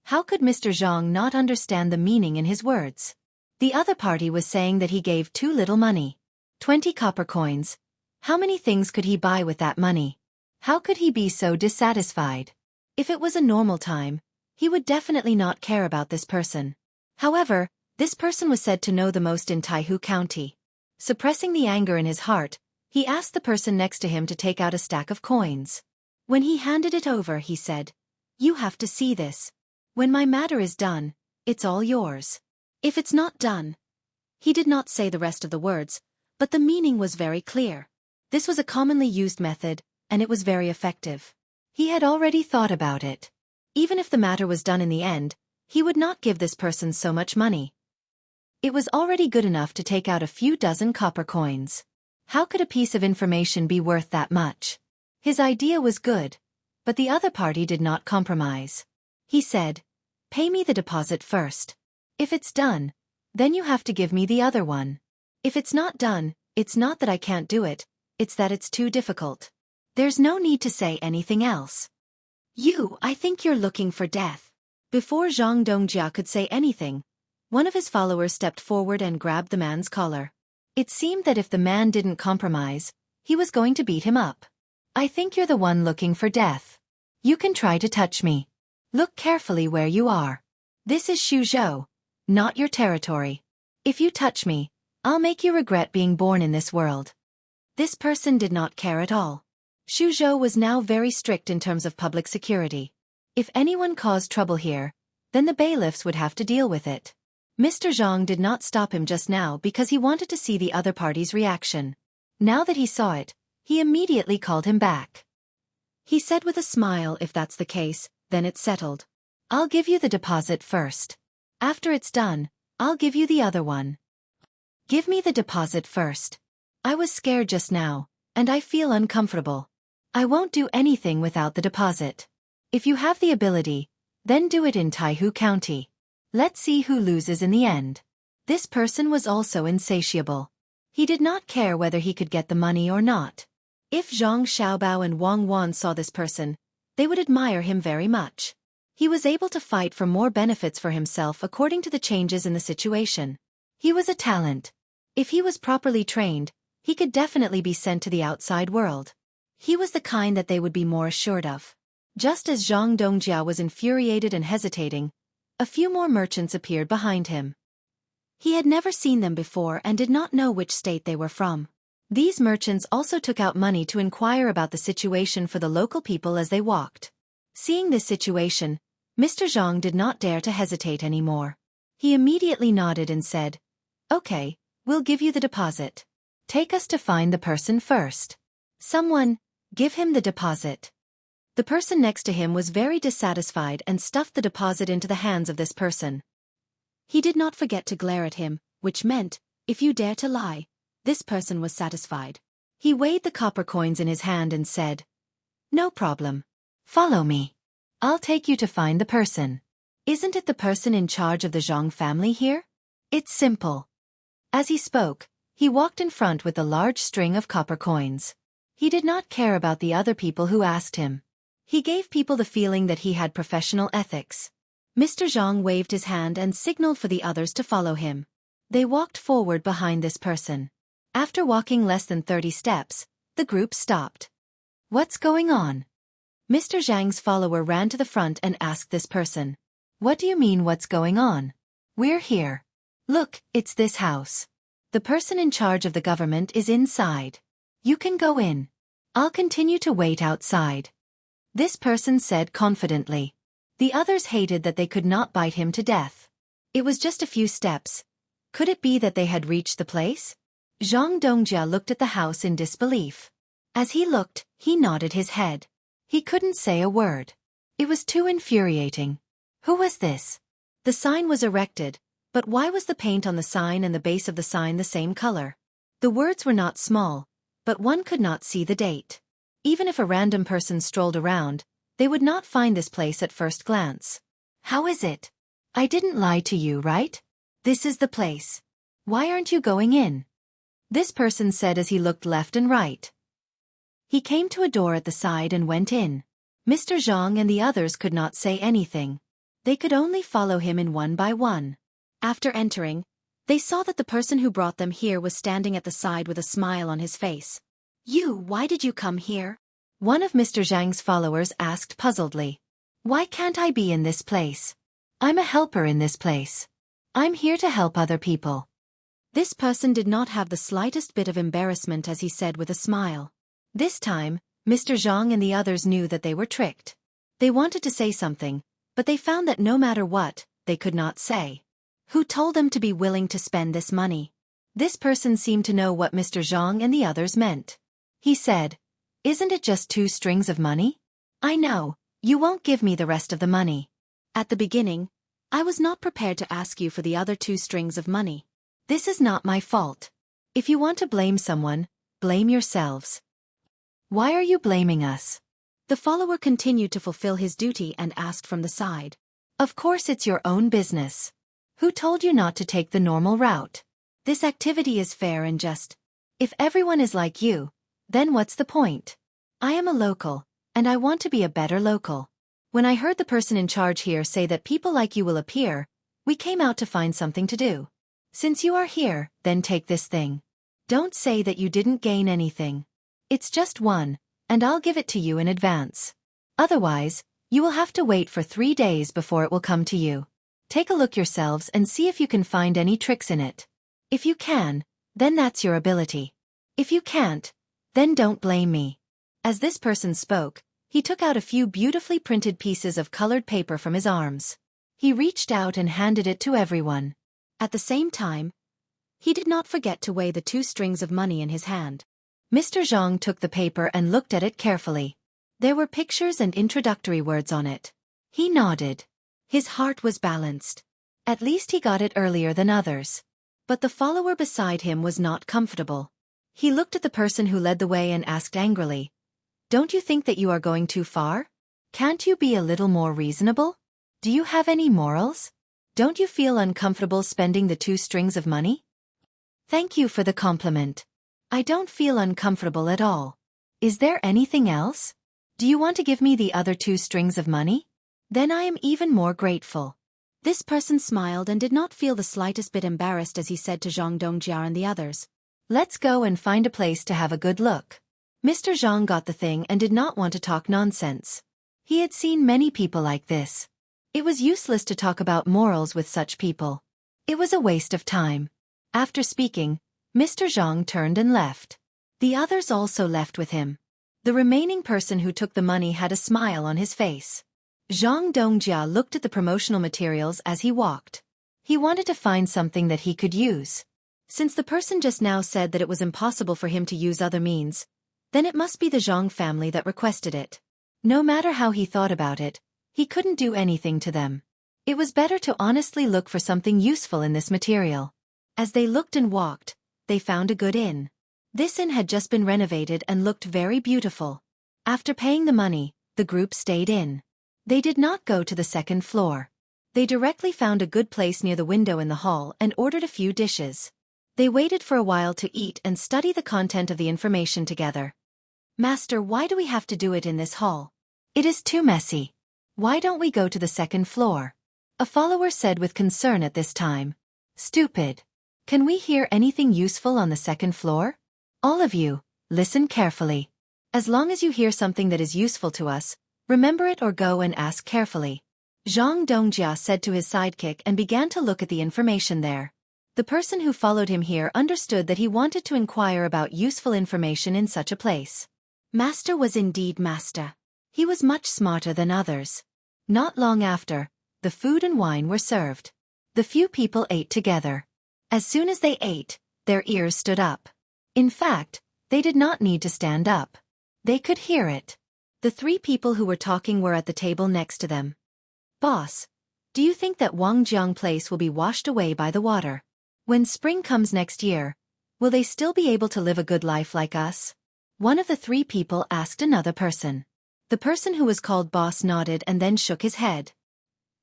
Speaker 1: How could Mr. Zhang not understand the meaning in his words? The other party was saying that he gave too little money. 20 copper coins. How many things could he buy with that money? How could he be so dissatisfied? If it was a normal time, he would definitely not care about this person. However, this person was said to know the most in Taihu County. Suppressing the anger in his heart, he asked the person next to him to take out a stack of coins. When he handed it over, he said, "You have to see this. When my matter is done, it's all yours. If it's not done." He did not say the rest of the words, but the meaning was very clear. This was a commonly used method, and it was very effective. He had already thought about it. Even if the matter was done in the end, he would not give this person so much money. It was already good enough to take out a few dozen copper coins. How could a piece of information be worth that much? His idea was good, but the other party did not compromise. He said, "Pay me the deposit first. If it's done, then you have to give me the other one. If it's not done, it's not that I can't do it, it's that it's too difficult. There's no need to say anything else. I think you're looking for death." Before Zhang Dongjia could say anything, one of his followers stepped forward and grabbed the man's collar. It seemed that if the man didn't compromise, he was going to beat him up. "I think you're the one looking for death. You can try to touch me. Look carefully where you are. This is Xuzhou, not your territory. If you touch me, I'll make you regret being born in this world." This person did not care at all. Xuzhou was now very strict in terms of public security. If anyone caused trouble here, then the bailiffs would have to deal with it. Mr. Zhang did not stop him just now because he wanted to see the other party's reaction. Now that he saw it, he immediately called him back. He said with a smile, "If that's the case, then it's settled. I'll give you the deposit first. After it's done, I'll give you the other one." "Give me the deposit first. I was scared just now, and I feel uncomfortable. I won't do anything without the deposit. If you have the ability, then do it in Taihu County. Let's see who loses in the end." This person was also insatiable. He did not care whether he could get the money or not. If Zhang Xiaobao and Wang Wan saw this person, they would admire him very much. He was able to fight for more benefits for himself according to the changes in the situation. He was a talent. If he was properly trained, he could definitely be sent to the outside world. He was the kind that they would be more assured of. Just as Zhang Dongjia was infuriated and hesitating, a few more merchants appeared behind him. He had never seen them before and did not know which state they were from. These merchants also took out money to inquire about the situation for the local people as they walked. Seeing this situation, Mr. Zhang did not dare to hesitate anymore. He immediately nodded and said, "Okay, we'll give you the deposit. Take us to find the person first. Someone, give him the deposit." The person next to him was very dissatisfied and stuffed the deposit into the hands of this person. He did not forget to glare at him, which meant, "If you dare to lie,
Speaker 2: This person was satisfied. He weighed the copper coins in his hand and said, "No problem.
Speaker 1: Follow me. I'll take you to find the person. Isn't it the person in charge of the Zhang family here? It's simple." As he spoke, he walked in front with a large string of copper coins. He did not care about the other people who asked him. He gave people the feeling that he had professional ethics. Mr. Zhang waved his hand and signaled for the others to follow him. They walked forward behind this person. After walking less than 30 steps, the group stopped. "What's going on?" Mr. Zhang's follower ran to the front and asked this person. "What do you mean what's going on? We're here. Look, it's this house. The person in charge of the government is inside. You can go in. I'll continue to wait outside," this person said confidently. The others hated that they could not bite him to death. It was just a few steps. Could it be that they had reached the place? Zhang Dongjia looked at the house in disbelief. As he looked, he nodded his head. He couldn't say a word. It was too infuriating. Who was this? The sign was erected, but why was the paint on the sign and the base of the sign the same color? The words were not small, but one could not see the date. Even if a random person strolled around, they would not find this place at first glance. How is it? I didn't lie to you, right? This is the place. Why aren't you going in? This person said as he looked left and right. He came to a door at the side and went in. Mr. Zhang and the others could not say anything. They could only follow him in one by one. After entering, they saw that the person who brought them here was standing at the side with a smile on his face. Why did you come here?" One of Mr. Zhang's followers asked puzzledly. "Why can't I be in this place? I'm a helper in this place. I'm here to help other people." This person did not have the slightest bit of embarrassment as he said with a smile. This time, Mr. Zhang and the others knew that they were tricked. They wanted to say something, but they found that no matter what, they could not say. Who told them to be willing to spend this money? This person seemed to know what Mr. Zhang and the others meant. He said, "Isn't it just 2 strings of money? I know, you won't give me the rest of the money. At the beginning, I was not prepared to ask you for the other 2 strings of money. This is not my fault. If you want to blame someone, blame yourselves." "Why are you blaming us?" The follower continued to fulfill his duty and asked from the side. "Of course it's your own business. Who told you not to take the normal route? This activity is fair and just. If everyone is like you, then what's the point? I am a local, and I want to be a better local. When I heard the person in charge here say that people like you will appear, we came out to find something to do. Since you are here, then take this thing. Don't say that you didn't gain anything. It's just 1, and I'll give it to you in advance. Otherwise, you will have to wait for 3 days before it will come to you. Take a look yourselves and see if you can find any tricks in it. If you can, then that's your ability. If you can't, then don't blame me." As this person spoke, he took out a few beautifully printed pieces of colored paper from his arms. He reached out and handed it to everyone. At the same time, he did not forget to weigh the 2 strings of money in his hand. Mr. Zhang took the paper and looked at it carefully. There were pictures and introductory words on it. He nodded. His heart was balanced. At least he got it earlier than others. But the follower beside him was not comfortable. He looked at the person who led the way and asked angrily, "Don't you think that you are going too far? Can't you be a little more reasonable? Do you have any morals? Don't you feel uncomfortable spending the 2 strings of money?" "Thank you for the compliment. I don't feel uncomfortable at all. Is there anything else? Do you want to give me the other 2 strings of money? Then I am even more grateful." This person smiled and did not feel the slightest bit embarrassed as he said to Zhang Dongjia and the others, "Let's go and find a place to have a good look." Mr. Zhang got the thing and did not want to talk nonsense. He had seen many people like this. It was useless to talk about morals with such people. It was a waste of time. After speaking, Mr. Zhang turned and left. The others also left with him. The remaining person who took the money had a smile on his face. Zhang Dongjia looked at the promotional materials as he walked. He wanted to find something that he could use. Since the person just now said that it was impossible for him to use other means, then it must be the Zhang family that requested it. No matter how he thought about it, he couldn't do anything to them. It was better to honestly look for something useful in this material. As they looked and walked, they found a good inn. This inn had just been renovated and looked very beautiful. After paying the money, the group stayed in. They did not go to the second floor. They directly found a good place near the window in the hall and ordered a few dishes. They waited for a while to eat and study the content of the information together. "Master, why do we have to do it in this hall? It is too messy. Why don't we go to the second floor?" A follower said with concern at this time. "Stupid. Can we hear anything useful on the second floor? All of you, listen carefully. As long as you hear something that is useful to us, remember it or go and ask carefully." Zhang Dongjia said to his sidekick and began to look at the information there. The person who followed him here understood that he wanted to inquire about useful information in such a place. Master was indeed master. He was much smarter than others. Not long after, the food and wine were served. The few people ate together. As soon as they ate, their ears stood up. In fact, they did not need to stand up. They could hear it. The three people who were talking were at the table next to them. "Boss, do you think that Wangjiang place will be washed away by the water? When spring comes next year, will they still be able to live a good life like us?" One of the three people asked another person. The person who was called boss nodded and then shook his head.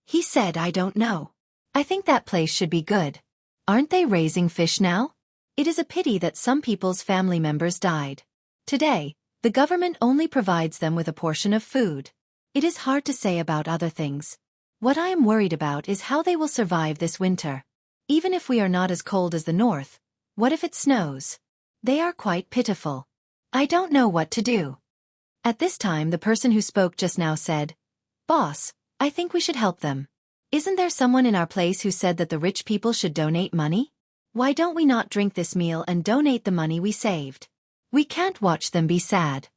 Speaker 1: He said, "I don't know. I think that place should be good. Aren't they raising fish now? It is a pity that some people's family members died. Today, the government only provides them with a portion of food. It is hard to say about other things. What I am worried about is how they will survive this winter. Even if we are not as cold as the north, what if it snows? They are quite pitiful. I don't know what to do." At this time the person who spoke just now said, "Boss, I think we should help them. Isn't there someone in our place who said that the rich people should donate money? Why don't we not drink this meal and donate the money we saved? We can't watch them be sad."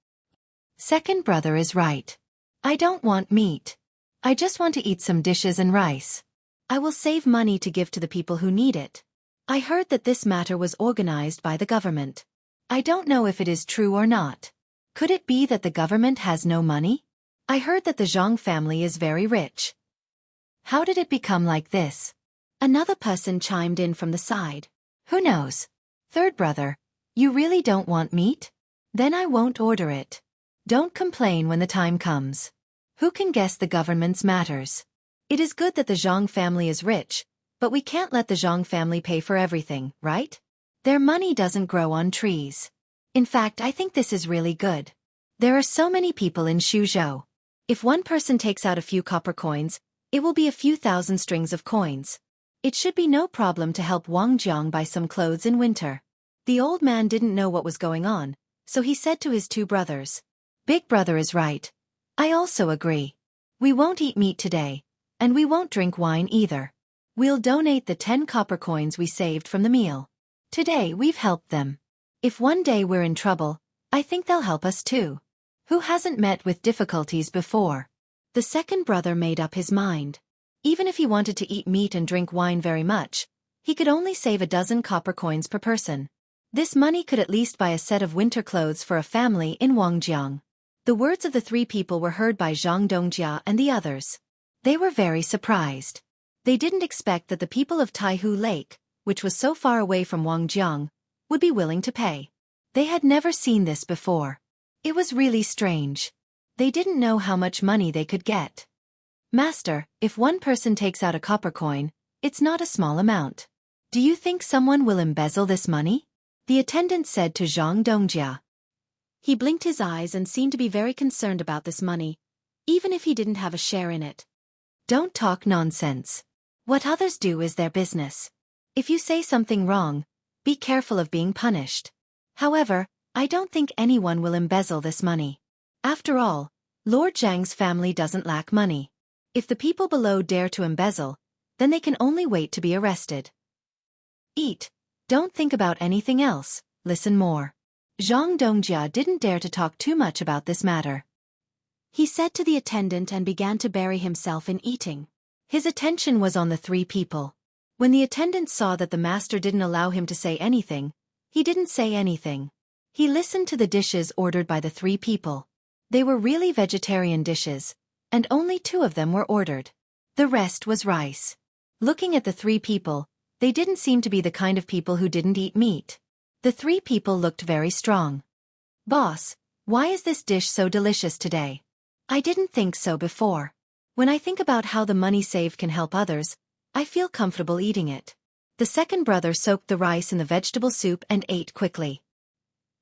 Speaker 1: Second brother is right. I don't want meat. I just want to eat some dishes and rice. I will save money to give to the people who need it. I heard that this matter was organized by the government. I don't know if it is true or not. Could it be that the government has no money? I heard that the Zhang family is very rich. How did it become like this? Another person chimed in from the side. Who knows? Third brother, you really don't want meat? Then I won't order it. Don't complain when the time comes. Who can guess the government's matters? It is good that the Zhang family is rich, but we can't let the Zhang family pay for everything, right? Their money doesn't grow on trees. In fact, I think this is really good. There are so many people in Xuzhou. If one person takes out a few copper coins, it will be a few thousand strings of coins. It should be no problem to help Wang Jiang buy some clothes in winter. The old man didn't know what was going on, so he said to his two brothers, "Big brother is right. I also agree. We won't eat meat today, and we won't drink wine either. We'll donate the 10 copper coins we saved from the meal. Today we've helped them. If one day we're in trouble, I think they'll help us too. Who hasn't met with difficulties before?" The second brother made up his mind. Even if he wanted to eat meat and drink wine very much, he could only save a dozen copper coins per person. This money could at least buy a set of winter clothes for a family in Wangjiang. The words of the three people were heard by Zhang Dongjia and the others. They were very surprised. They didn't expect that the people of Taihu Lake, which was so far away from Wangjiang, would be willing to pay. They had never seen this before. It was really strange. They didn't know how much money they could get. "Master, if one person takes out a copper coin, it's not a small amount. Do you think someone will embezzle this money?" the attendant said to Zhang Dongjia. He blinked his eyes and seemed to be very concerned about this money, even if he didn't have a share in it. "Don't talk nonsense. What others do is their business. If you say something wrong, be careful of being punished. However, I don't think anyone will embezzle this money. After all, Lord Zhang's family doesn't lack money. If the people below dare to embezzle, then they can only wait to be arrested. Eat. Don't think about anything else, listen more." Zhang Dongjia didn't dare to talk too much about this matter. He said to the attendant and began to bury himself in eating. His attention was on the three people. When the attendant saw that the master didn't allow him to say anything, he didn't say anything. He listened to the dishes ordered by the three people. They were really vegetarian dishes, and only 2 of them were ordered. The rest was rice. Looking at the three people, they didn't seem to be the kind of people who didn't eat meat. The three people looked very strong. Boss, why is this dish so delicious today? I didn't think so before. When I think about how the money saved can help others, I feel comfortable eating it. The second brother soaked the rice in the vegetable soup and ate quickly.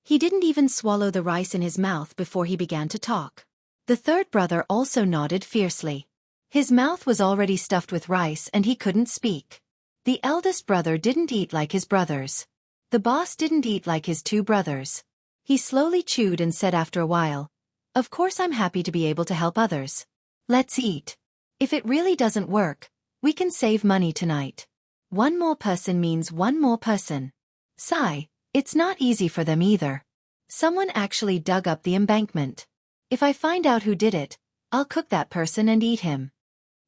Speaker 1: He didn't even swallow the rice in his mouth before he began to talk. The third brother also nodded fiercely. His mouth was already stuffed with rice and he couldn't speak. The eldest brother didn't eat like his brothers. The boss didn't eat like his two brothers. He slowly chewed and said after a while, "Of course I'm happy to be able to help others. Let's eat. If it really doesn't work, we can save money tonight. One more person means one more person." Sigh, it's not easy for them either. Someone actually dug up the embankment. If I find out who did it, I'll cook that person and eat him.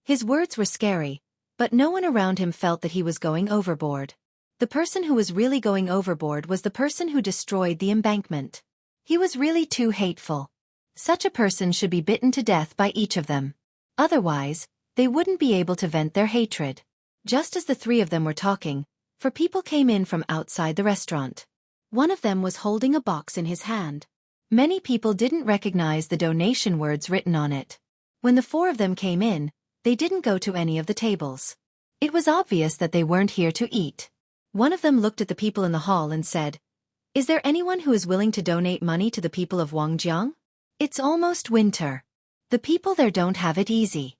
Speaker 1: His words were scary, but no one around him felt that he was going overboard. The person who was really going overboard was the person who destroyed the embankment. He was really too hateful. Such a person should be bitten to death by each of them. Otherwise, they wouldn't be able to vent their hatred. Just as the three of them were talking, four people came in from outside the restaurant. One of them was holding a box in his hand. Many people didn't recognize the donation words written on it. When the four of them came in, they didn't go to any of the tables. It was obvious that they weren't here to eat. One of them looked at the people in the hall and said, "Is there anyone who is willing to donate money to the people of Wangjiang? It's almost winter. The people there don't have it easy."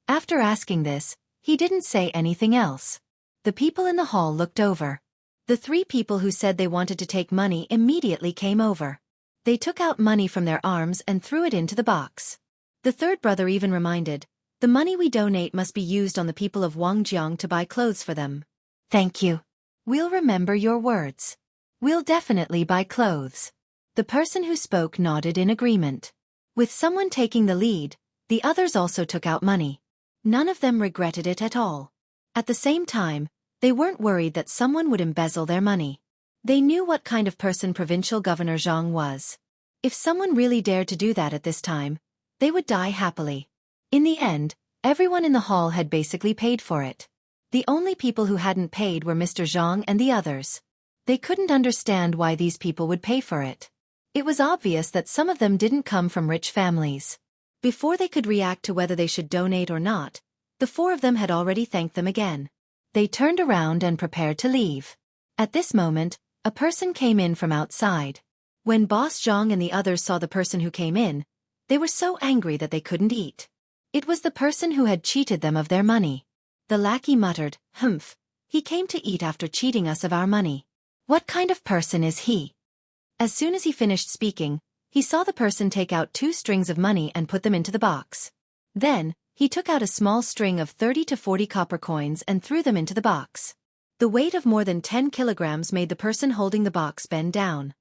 Speaker 1: After asking this, he didn't say anything else. The people in the hall looked over. The three people who said they wanted to take money immediately came over. They took out money from their arms and threw it into the box. The third brother even reminded, "The money we donate must be used on the people of Wangjiang to buy clothes for them." "Thank you. We'll remember your words. We'll definitely buy clothes." The person who spoke nodded in agreement. With someone taking the lead, the others also took out money. None of them regretted it at all. At the same time, they weren't worried that someone would embezzle their money. They knew what kind of person Provincial Governor Zhang was. If someone really dared to do that at this time, they would die happily. In the end, everyone in the hall had basically paid for it. The only people who hadn't paid were Mr. Zhang and the others. They couldn't understand why these people would pay for it. It was obvious that some of them didn't come from rich families. Before they could react to whether they should donate or not, the four of them had already thanked them again. They turned around and prepared to leave. At this moment, a person came in from outside. When Boss Zhang and the others saw the person who came in, they were so angry that they couldn't eat. It was the person who had cheated them of their money. The lackey muttered, "Humph, he came to eat after cheating us of our money. What kind of person is he?" As soon as he finished speaking, he saw the person take out 2 strings of money and put them into the box. Then, he took out a small string of 30 to 40 copper coins and threw them into the box. The weight of more than 10 kilograms made the person holding the box bend down.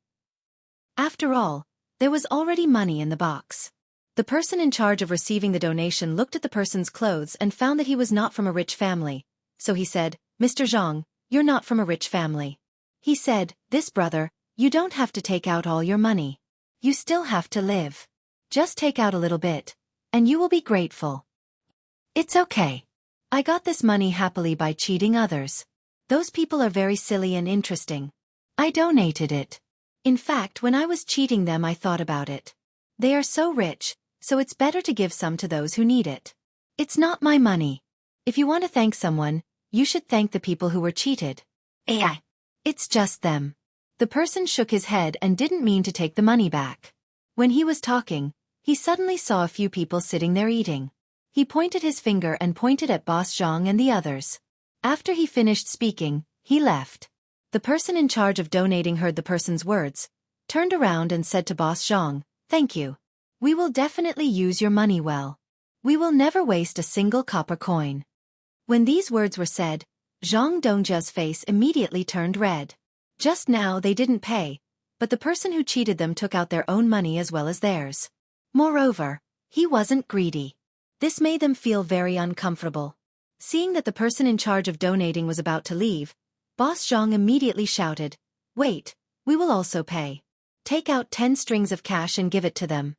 Speaker 1: After all, there was already money in the box. The person in charge of receiving the donation looked at the person's clothes and found that he was not from a rich family. So he said, "Mr. Zhang, you're not from a rich family." He said, "This brother, you don't have to take out all your money. You still have to live. Just take out a little bit, and you will be grateful." "It's okay. I got this money happily by cheating others. Those people are very silly and interesting. I donated it. In fact, when I was cheating them I thought about it. They are so rich, so it's better to give some to those who need it. It's not my money. If you want to thank someone, you should thank the people who were cheated. AI. It's just them." The person shook his head and didn't mean to take the money back. When he was talking, he suddenly saw a few people sitting there eating. He pointed his finger and pointed at Boss Zhang and the others. After he finished speaking, he left. The person in charge of donating heard the person's words, turned around and said to Boss Zhang, "Thank you. We will definitely use your money well. We will never waste a single copper coin." When these words were said, Zhang Dongjia's face immediately turned red. Just now they didn't pay, but the person who cheated them took out their own money as well as theirs. Moreover, he wasn't greedy. This made them feel very uncomfortable. Seeing that the person in charge of donating was about to leave, Boss Zhang immediately shouted, "Wait, we will also pay. Take out 10 strings of cash and give it to them."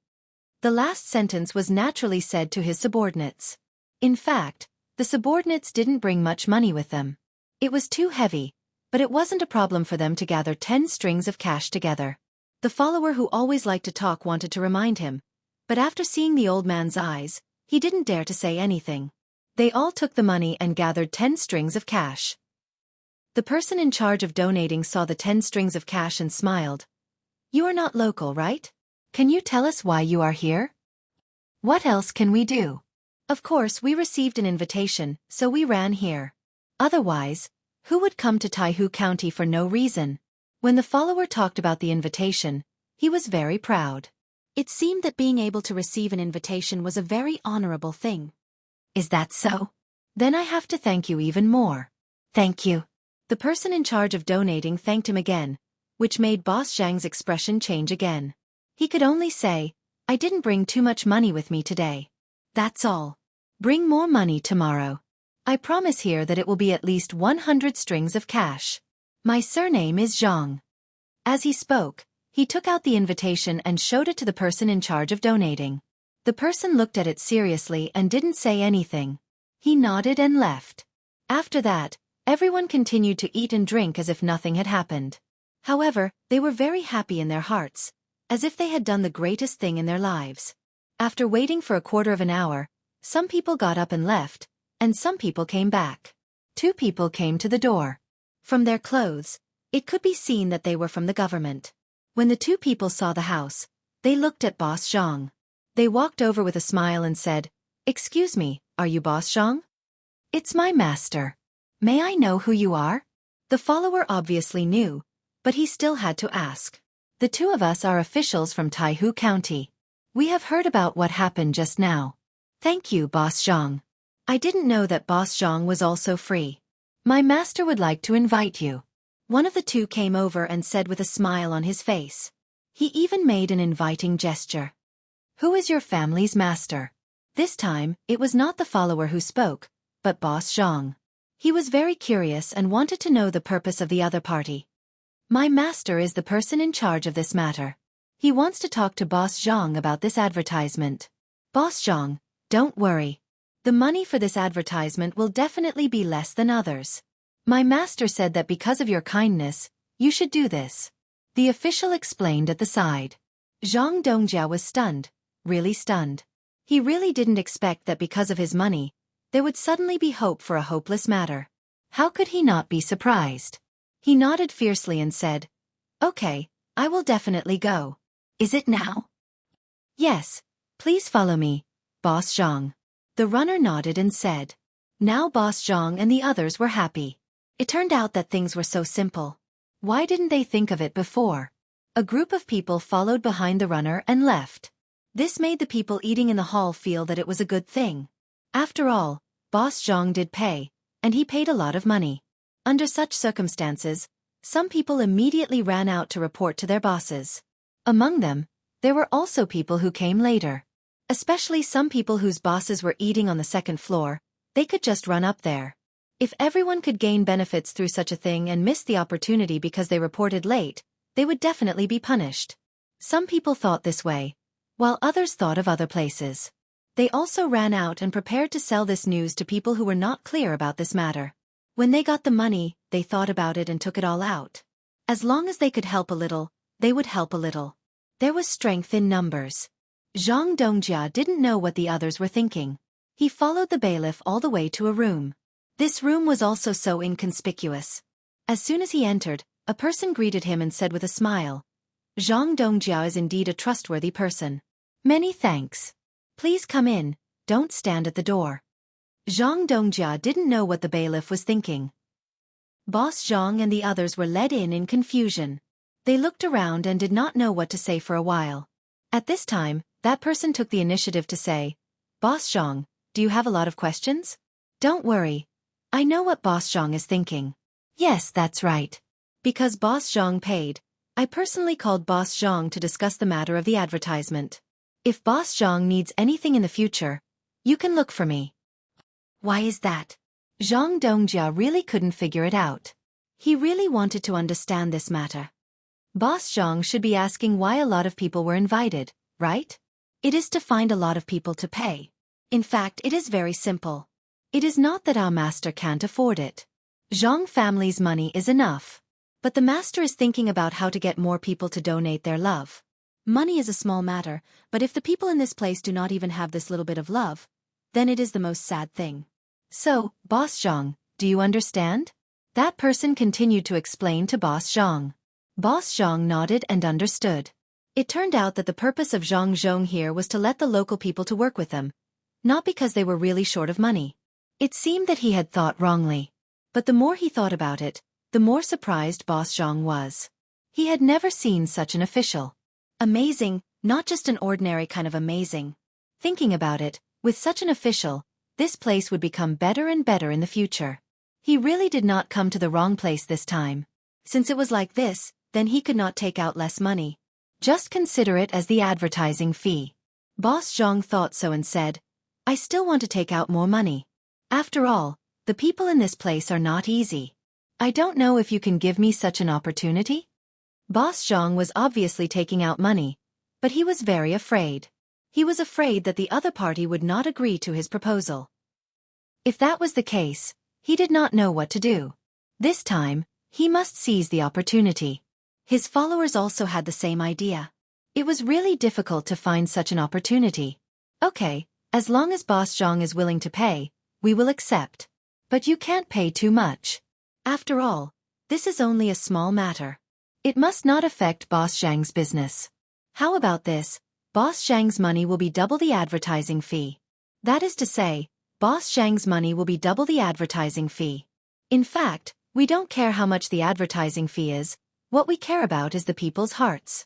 Speaker 1: The last sentence was naturally said to his subordinates. In fact, the subordinates didn't bring much money with them. It was too heavy, But it wasn't a problem for them to gather 10 strings of cash together. The follower who always liked to talk wanted to remind him, but after seeing the old man's eyes, he didn't dare to say anything. They all took the money and gathered 10 strings of cash. The person in charge of donating saw the 10 strings of cash and smiled. "You are not local, right? Can you tell us why you are here? What else can we do?" "Of course, we received an invitation, so we ran here. Otherwise, who would come to Taihu County for no reason?" When the follower talked about the invitation, he was very proud. It seemed that being able to receive an invitation was a very honorable thing. "Is that so? Then I have to thank you even more." "Thank you." The person in charge of donating thanked him again, which made Boss Zhang's expression change again. He could only say, "I didn't bring too much money with me today. That's all. Bring more money tomorrow. I promise here that it will be at least 100 strings of cash. My surname is Zhang." As he spoke, he took out the invitation and showed it to the person in charge of donating. The person looked at it seriously and didn't say anything. He nodded and left. After that, everyone continued to eat and drink as if nothing had happened. However, they were very happy in their hearts, as if they had done the greatest thing in their lives. After waiting for a quarter of an hour, some people got up and left, and some people came back. 2 people came to the door. From their clothes, it could be seen that they were from the government. When the 2 people saw the house, they looked at Boss Zhang. They walked over with a smile and said, "Excuse me, are you Boss Zhang?" "It's my master. May I know who you are?" The follower obviously knew, but he still had to ask. "The 2 of us are officials from Taihu County. We have heard about what happened just now." "Thank you, Boss Zhang. I didn't know that Boss Zhang was also free. My master would like to invite you." One of the 2 came over and said with a smile on his face. He even made an inviting gesture. "Who is your family's master?" This time, it was not the follower who spoke, but Boss Zhang. He was very curious and wanted to know the purpose of the other party. "My master is the person in charge of this matter. He wants to talk to Boss Zhang about this advertisement." "Boss Zhang, don't worry. The money for this advertisement will definitely be less than others. My master said that because of your kindness, you should do this." The official explained at the side. Zhang Dongjia was stunned, really stunned. He really didn't expect that because of his money, there would suddenly be hope for a hopeless matter. How could he not be surprised? He nodded fiercely and said, "Okay, I will definitely go. Is it now?" "Yes, please follow me, Boss Zhang." The runner nodded and said. Now Boss Zhang and the others were happy. It turned out that things were so simple. Why didn't they think of it before? A group of people followed behind the runner and left. This made the people eating in the hall feel that it was a good thing. After all, Boss Zhang did pay, and he paid a lot of money. Under such circumstances, some people immediately ran out to report to their bosses. Among them, there were also people who came later. Especially some people whose bosses were eating on the 2nd floor, they could just run up there. If everyone could gain benefits through such a thing and miss the opportunity because they reported late, they would definitely be punished. Some people thought this way, while others thought of other places. They also ran out and prepared to sell this news to people who were not clear about this matter. When they got the money, they thought about it and took it all out. As long as they could help a little, they would help a little. There was strength in numbers. Zhang Dongjia didn't know what the others were thinking. He followed the bailiff all the way to a room. This room was also so inconspicuous. As soon as he entered, a person greeted him and said with a smile, "Zhang Dongjia is indeed a trustworthy person. Many thanks. Please come in, don't stand at the door." Zhang Dongjia didn't know what the bailiff was thinking. Boss Zhang and the others were led in confusion. They looked around and did not know what to say for a while. At this time, that person took the initiative to say, "Boss Zhang, do you have a lot of questions?" "Don't worry. I know what Boss Zhang is thinking." "Yes, that's right. Because Boss Zhang paid, I personally called Boss Zhang to discuss the matter of the advertisement. If Boss Zhang needs anything in the future, you can look for me." "Why is that?" Zhang Dongjia really couldn't figure it out. He really wanted to understand this matter. Boss Zhang should be asking why a lot of people were invited, right? It is to find a lot of people to pay. In fact, it is very simple. It is not that our master can't afford it. Zhang family's money is enough. But the master is thinking about how to get more people to donate their love. Money is a small matter, but if the people in this place do not even have this little bit of love, then it is the most sad thing. So, Boss Zhang, do you understand? That person continued to explain to Boss Zhang. Boss Zhang nodded and understood. It turned out that the purpose of Zhang Zhong here was to let the local people to work with them, not because they were really short of money. It seemed that he had thought wrongly. But the more he thought about it, the more surprised Boss Zhang was. He had never seen such an official. Amazing, not just an ordinary kind of amazing. Thinking about it, with such an official, this place would become better and better in the future. He really did not come to the wrong place this time. Since it was like this, then he could not take out less money. Just consider it as the advertising fee. Boss Zhang thought so and said, I still want to take out more money. After all, the people in this place are not easy. I don't know if you can give me such an opportunity? Boss Zhang was obviously taking out money, but he was very afraid. He was afraid that the other party would not agree to his proposal. If that was the case, he did not know what to do. This time, he must seize the opportunity. His followers also had the same idea. It was really difficult to find such an opportunity. Okay, as long as Boss Zhang is willing to pay, we will accept. But you can't pay too much. After all, this is only a small matter. It must not affect Boss Zhang's business. How about this? Boss Zhang's money will be double the advertising fee. That is to say, Boss Zhang's money will be double the advertising fee. In fact, we don't care how much the advertising fee is. What we care about is the people's hearts.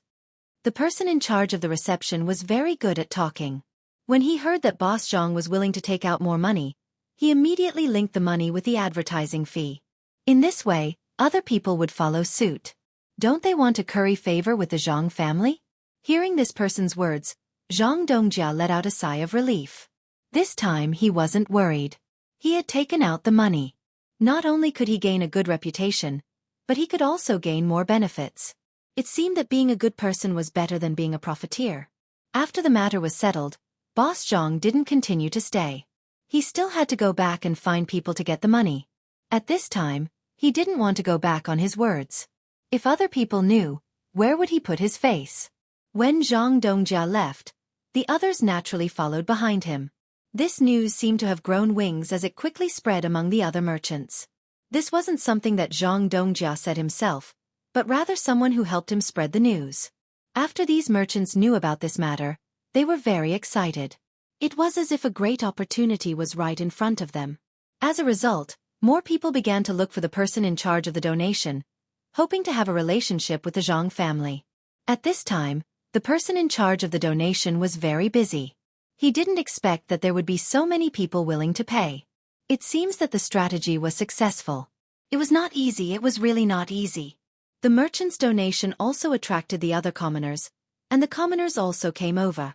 Speaker 1: The person in charge of the reception was very good at talking. When he heard that Boss Zhang was willing to take out more money, he immediately linked the money with the advertising fee. In this way, other people would follow suit. Don't they want to curry favor with the Zhang family? Hearing this person's words, Zhang Dongjia let out a sigh of relief. This time he wasn't worried. He had taken out the money. Not only could he gain a good reputation, but he could also gain more benefits. It seemed that being a good person was better than being a profiteer. After the matter was settled, Boss Zhang didn't continue to stay. He still had to go back and find people to get the money. At this time, he didn't want to go back on his words. If other people knew, where would he put his face? When Zhang Dongjia left, the others naturally followed behind him. This news seemed to have grown wings as it quickly spread among the other merchants. This wasn't something that Zhang Dongjia said himself, but rather someone who helped him spread the news. After these merchants knew about this matter, they were very excited. It was as if a great opportunity was right in front of them. As a result, more people began to look for the person in charge of the donation, hoping to have a relationship with the Zhang family. At this time, the person in charge of the donation was very busy. He didn't expect that there would be so many people willing to pay. It seems that the strategy was successful. It was not easy, it was really not easy. The merchant's donation also attracted the other commoners, and the commoners also came over.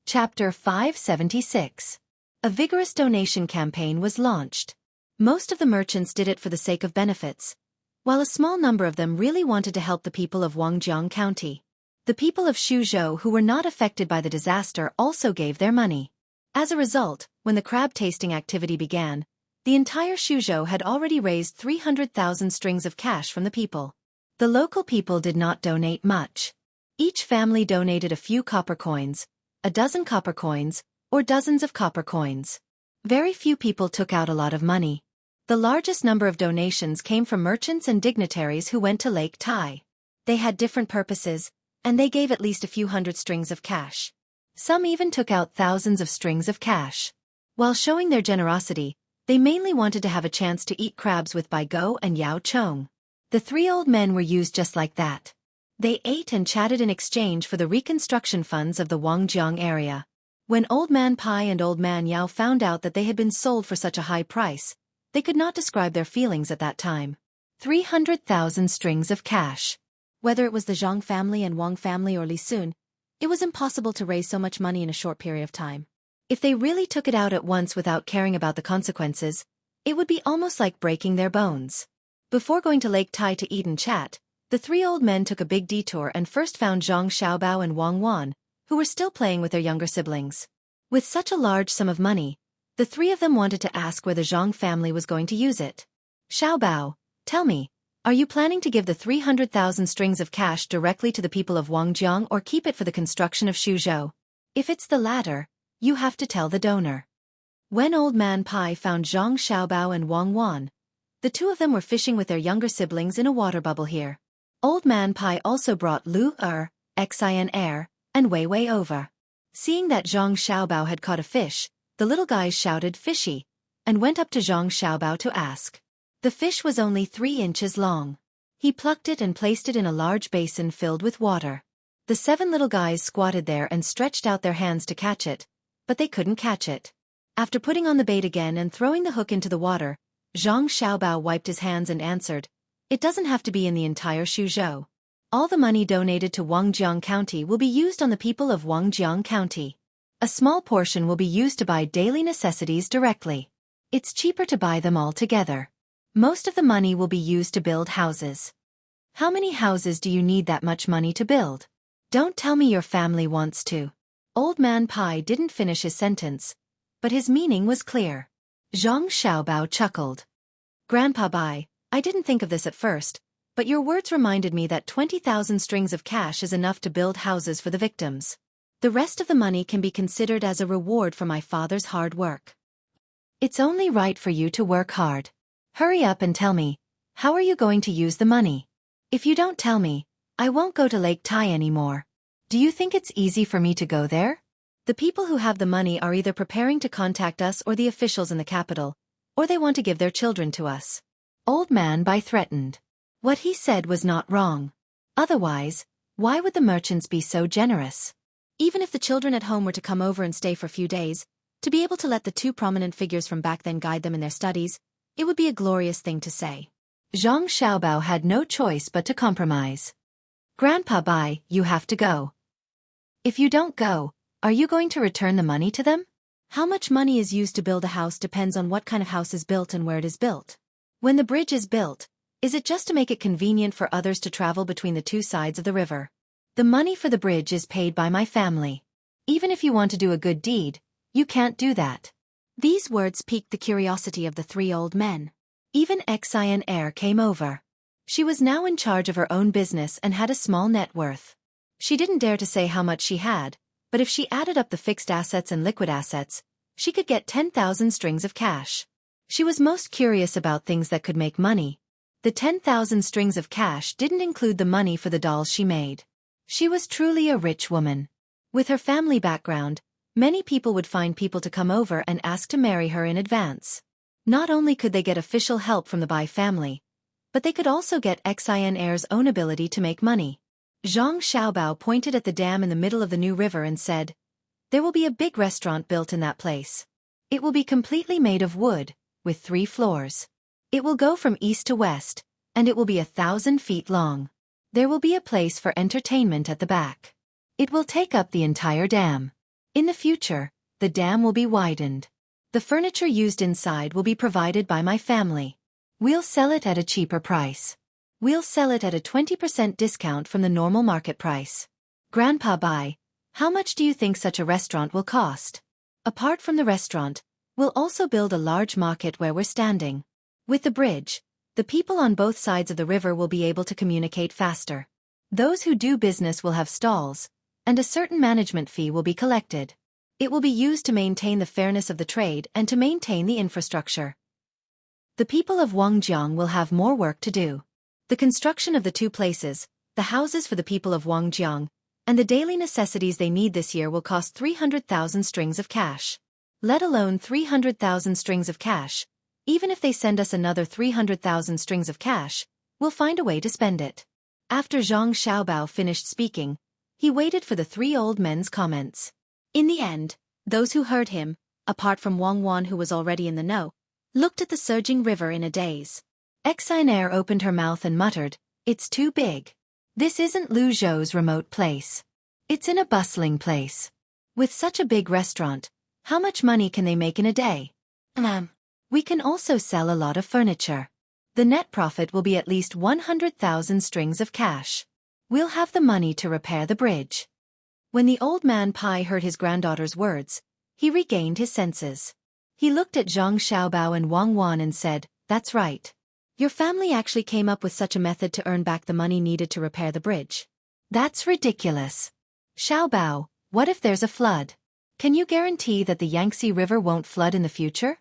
Speaker 1: Chapter 576. A vigorous donation campaign was launched. Most of the merchants did it for the sake of benefits, while a small number of them really wanted to help the people of Wangjiang County. The people of Xuzhou who were not affected by the disaster also gave their money. As a result, when the crab tasting activity began, the entire Xuzhou had already raised 300,000 strings of cash from the people. The local people did not donate much. Each family donated a few copper coins, a dozen copper coins, or dozens of copper coins. Very few people took out a lot of money. The largest number of donations came from merchants and dignitaries who went to Lake Tai. They had different purposes, and they gave at least a few hundred strings of cash. Some even took out thousands of strings of cash. While showing their generosity, they mainly wanted to have a chance to eat crabs with Bai Go and Yao Chong. The three old men were used just like that. They ate and chatted in exchange for the reconstruction funds of the Wangjiang area. When Old Man Pai and Old Man Yao found out that they had been sold for such a high price, they could not describe their feelings at that time. 300,000 strings of cash. Whether it was the Zhang family and Wang family or Li Sun, it was impossible to raise so much money in a short period of time. If they really took it out at once without caring about the consequences, it would be almost like breaking their bones. Before going to Lake Tai to eat and chat,
Speaker 2: The three old men took a big detour and first found Zhang Xiaobao and Wang Wan, who were still playing with their younger siblings. With such a large sum of money, the three of them wanted to ask where the Zhang family was going to use it. Xiaobao, tell me, are you planning to give the 300,000 strings of cash directly to the people of Wangjiang or keep it for the construction of Xuzhou? If it's the latter, you have to tell the donor. When Old Man Pai found Zhang Xiaobao and Wang Wan, the two of them were fishing with their younger siblings in a water bubble here. Old Man Pai also brought Lu Xin and Wei Wei over. Seeing that Zhang Xiaobao had caught a fish, the little guys shouted "Fishy," and went up to Zhang Xiaobao to ask. The fish was only 3 inches long. He plucked it and placed it in a large basin filled with water. The 7 little guys squatted there and stretched out their hands to catch it, but they couldn't catch it. After putting on the bait again and throwing the hook into the water, Zhang Xiaobao wiped his hands and answered, "It doesn't have to be in the entire Xuzhou. All the money donated to Wangjiang County will be used on the people of Wangjiang County. A small portion will be used to buy daily necessities directly. It's cheaper to buy them all together. Most of the money will be used to build houses." "How many houses do you need that much money to build?" "Don't tell me your family wants to." Old Man Pai didn't finish his sentence, but his meaning was clear. Zhang Xiaobao chuckled. "Grandpa Bai, I didn't think of this at first, but your words reminded me that 20,000 strings of cash is enough to build houses for the victims. The rest of the money can be considered as a reward for my father's hard work. It's only right for you to work hard. Hurry up and tell me, how are you going to use the money? If you don't tell me, I won't go to Lake Tai anymore. Do you think it's easy for me to go there? The people who have the money are either preparing to contact us or the officials in the capital, or they want to give their children to us." Old Man Bai threatened. What he said was not wrong. Otherwise, why would the merchants be so generous? Even if the children at home were to come over and stay for a few days, to be able to let the 2 prominent figures from back then guide them in their studies, it would be a glorious thing to say. Zhang Xiaobao had no choice but to compromise. "Grandpa Bai, you have to go. If you don't go, are you going to return the money to them? How much money is used to build a house depends on what kind of house is built and where it is built. When the bridge is built, is it just to make it convenient for others to travel between the 2 sides of the river? The money for the bridge is paid by my family. Even if you want to do a good deed, you can't do that." These words piqued the curiosity of the 3 old men. Even Xueqi came over. She was now in charge of her own business and had a small net worth. She didn't dare to say how much she had, but if she added up the fixed assets and liquid assets, she could get 10,000 strings of cash. She was most curious about things that could make money. The 10,000 strings of cash didn't include the money for the dolls she made. She was truly a rich woman. With her family background, many people would find people to come over and ask to marry her in advance. Not only could they get official help from the Bai family, but they could also get Xueqi's own ability to make money. Zhang Xiaobao pointed at the dam in the middle of the new river and said, "There will be a big restaurant built in that place. It will be completely made of wood, with 3 floors. It will go from east to west, and it will be 1,000 feet long. There will be a place for entertainment at the back. It will take up the entire dam. In the future, the dam will be widened. The furniture used inside will be provided by my family. We'll sell it at a cheaper price. We'll sell it at a 20% discount from the normal market price. Grandpa Bai, how much do you think such a restaurant will cost? Apart from the restaurant, we'll also build a large market where we're standing. With the bridge, the people on both sides of the river will be able to communicate faster. Those who do business will have stalls, and a certain management fee will be collected. It will be used to maintain the fairness of the trade and to maintain the infrastructure. The people of Wangjiang will have more work to do. The construction of the 2 places, the houses for the people of Wangjiang, and the daily necessities they need this year will cost 300,000 strings of cash. Let alone 300,000 strings of cash, even if they send us another 300,000 strings of cash, we'll find a way to spend it." After Zhang Xiaobao finished speaking, he waited for the 3 old men's comments. In the end, those who heard him, apart from Wang Wan who was already in the know, looked at the surging river in a daze. Xueqi opened her mouth and muttered, "It's too big. This isn't Lu Zhou's remote place. It's in a bustling place. With such a big restaurant, how much money can they make in a day? We can also sell a lot of furniture.
Speaker 1: The net profit will be at least 100,000 strings of cash. We'll have the money to repair the bridge. When the old man Pai heard his granddaughter's words, he regained his senses. He looked at Zhang Xiaobao and Wang Wan and said, "That's right. Your family actually came up with such a method to earn back the money needed to repair the bridge. That's ridiculous. Xiaobao, what if there's a flood? Can you guarantee that the Yangtze River won't flood in the future?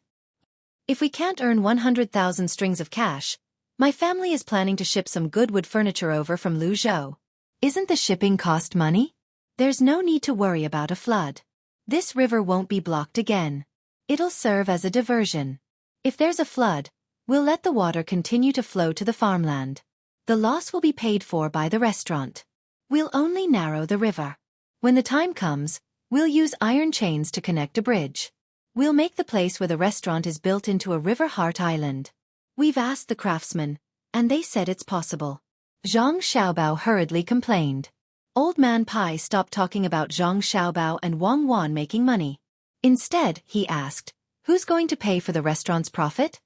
Speaker 1: If we can't earn 100,000 strings of cash, my family is planning to ship some good wood furniture over from Luzhou. Isn't the shipping cost money? There's no need to worry about a flood. This river won't be blocked again. It'll serve as a diversion. If there's a flood, we'll let the water continue to flow to the farmland. The loss will be paid for by the restaurant. We'll only narrow the river. When the time comes, we'll use iron chains to connect a bridge. We'll make the place where the restaurant is built into a river heart island. We've asked the craftsmen, and they said it's possible." Zhang Xiaobao hurriedly complained. Old Man Pai stopped talking about Zhang Xiaobao and Wang Wan making money. Instead, he asked, "Who's going to pay for the restaurant's profit?"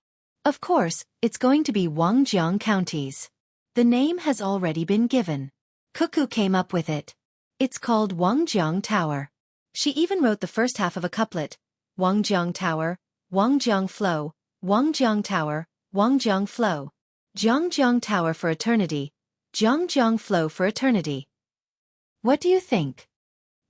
Speaker 1: Of course, it's going to be Wangjiang County's. The name has already been given. Xueqi came up with it. It's called Wangjiang Tower. She even wrote the first half of a couplet: Wangjiang Tower, Wangjiang Flow, Wangjiang Tower, Wangjiang Flow. Jiangjiang Tower for eternity, Jiangjiang Flow for eternity. What do you think?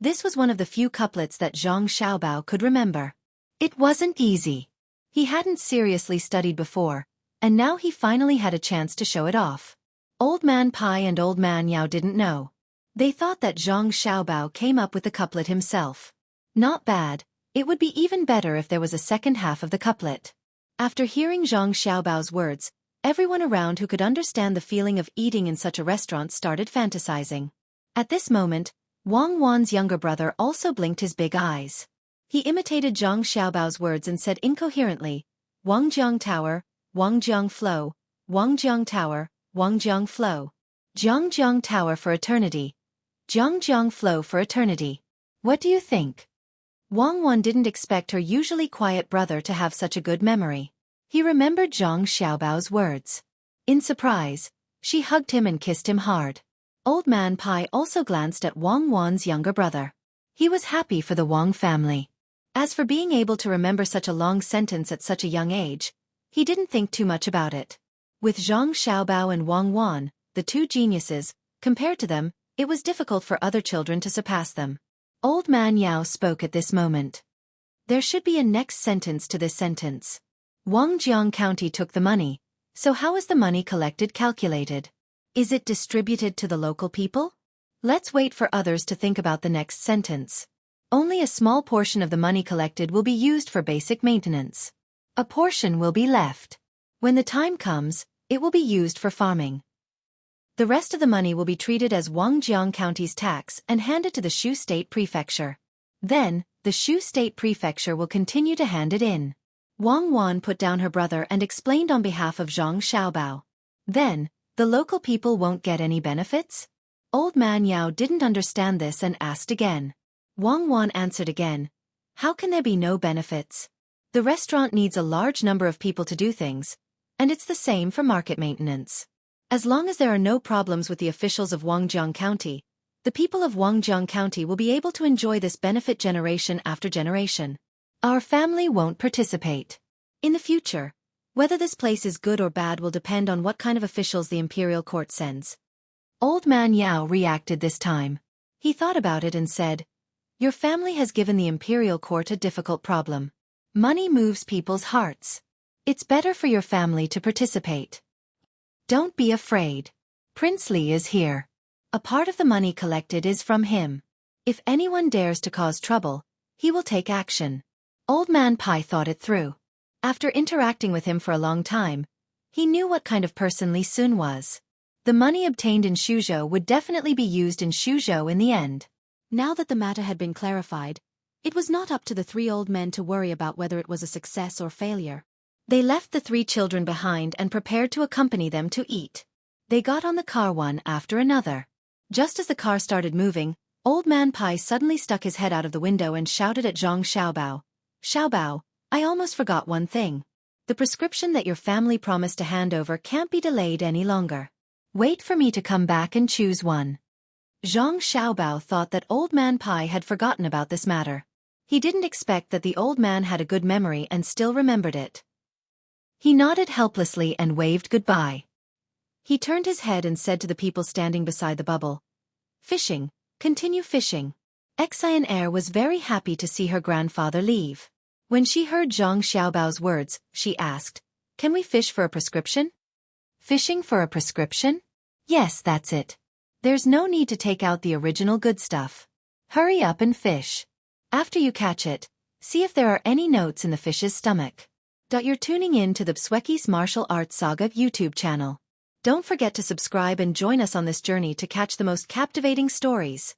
Speaker 1: This was one of the few couplets that Zhang Xiaobao could remember. It wasn't easy. He hadn't seriously studied before, and now he finally had a chance to show it off. Old Man Pai and Old Man Yao didn't know. They thought that Zhang Xiaobao came up with the couplet himself. Not bad. It would be even better if there was a second half of the couplet. After hearing Zhang Xiaobao's words, everyone around who could understand the feeling of eating in such a restaurant started fantasizing. At this moment, Wang Wan's younger brother also blinked his big eyes. He imitated Zhang Xiaobao's words and said incoherently, "Wangjiang Tower, Wangjiang Flow, Wangjiang Tower, Wangjiang Flow. Jiangjiang Tower for eternity. Jiangjiang Flow for eternity." What do you think? Wang Wan didn't expect her usually quiet brother to have such a good memory. He remembered Zhang Xiaobao's words. In surprise, she hugged him and kissed him hard. Old Man Pai also glanced at Wang Wan's younger brother. He was happy for the Wang family. As for being able to remember such a long sentence at such a young age, he didn't think too much about it. With Zhang Xiaobao and Wang Wan, the two geniuses, compared to them, it was difficult for other children to surpass them. Old Man Yao spoke at this moment. There should be a next sentence to this sentence. Wangjiang County took the money, so how is the money collected calculated? Is it distributed to the local people? Let's wait for others to think about the next sentence. Only a small portion of the money collected will be used for basic maintenance. A portion will be left. When the time comes, it will be used for farming. The rest of the money will be treated as Wangjiang County's tax and handed to the Shu State Prefecture. Then, the Shu State Prefecture will continue to hand it in. Wang Wan put down her brother and explained on behalf of Zhang Xiaobao. Then, the local people won't get any benefits? Old Man Yao didn't understand this and asked again. Wang Wan answered again. How can there be no benefits? The restaurant needs a large number of people to do things, and it's the same for market maintenance. As long as there are no problems with the officials of Wangjiang County, the people of Wangjiang County will be able to enjoy this benefit generation after generation. Our family won't participate. In the future, whether this place is good or bad will depend on what kind of officials the imperial court sends. Old Man Yao reacted this time. He thought about it and said, "Your family has given the imperial court a difficult problem. Money moves people's hearts. It's better for your family to participate. Don't be afraid. Prince Li is here. A part of the money collected is from him. If anyone dares to cause trouble, he will take action." Old Man Pai thought it through. After interacting with him for a long time, he knew what kind of person Li Sun was. The money obtained in Xuzhou would definitely be used in Xuzhou in the end. Now that the matter had been clarified, it was not up to the three old men to worry about whether it was a success or failure. They left the three children behind and prepared to accompany them to eat. They got on the car one after another. Just as the car started moving, Old Man Pai suddenly stuck his head out of the window and shouted at Zhang Xiaobao, "Xiaobao, I almost forgot one thing. The prescription that your family promised to hand over can't be delayed any longer. Wait for me to come back and choose one. Zhang Xiaobao thought that Old Man Pai had forgotten about this matter. He didn't expect that the old man had a good memory and still remembered it. He nodded helplessly and waved goodbye. He turned his head and said to the people standing beside the bubble, "Fishing, continue fishing." Xian Er was very happy to see her grandfather leave. When she heard Zhang Xiaobao's words, she asked, "Can we fish for a prescription?" "Fishing for a prescription?" "Yes, that's it. There's no need to take out the original good stuff. Hurry up and fish. After you catch it, see if there are any notes in the fish's stomach." You're tuning in to the Xueqi's Martial Arts Saga YouTube channel. Don't forget to subscribe and join us on this journey to catch the most captivating stories.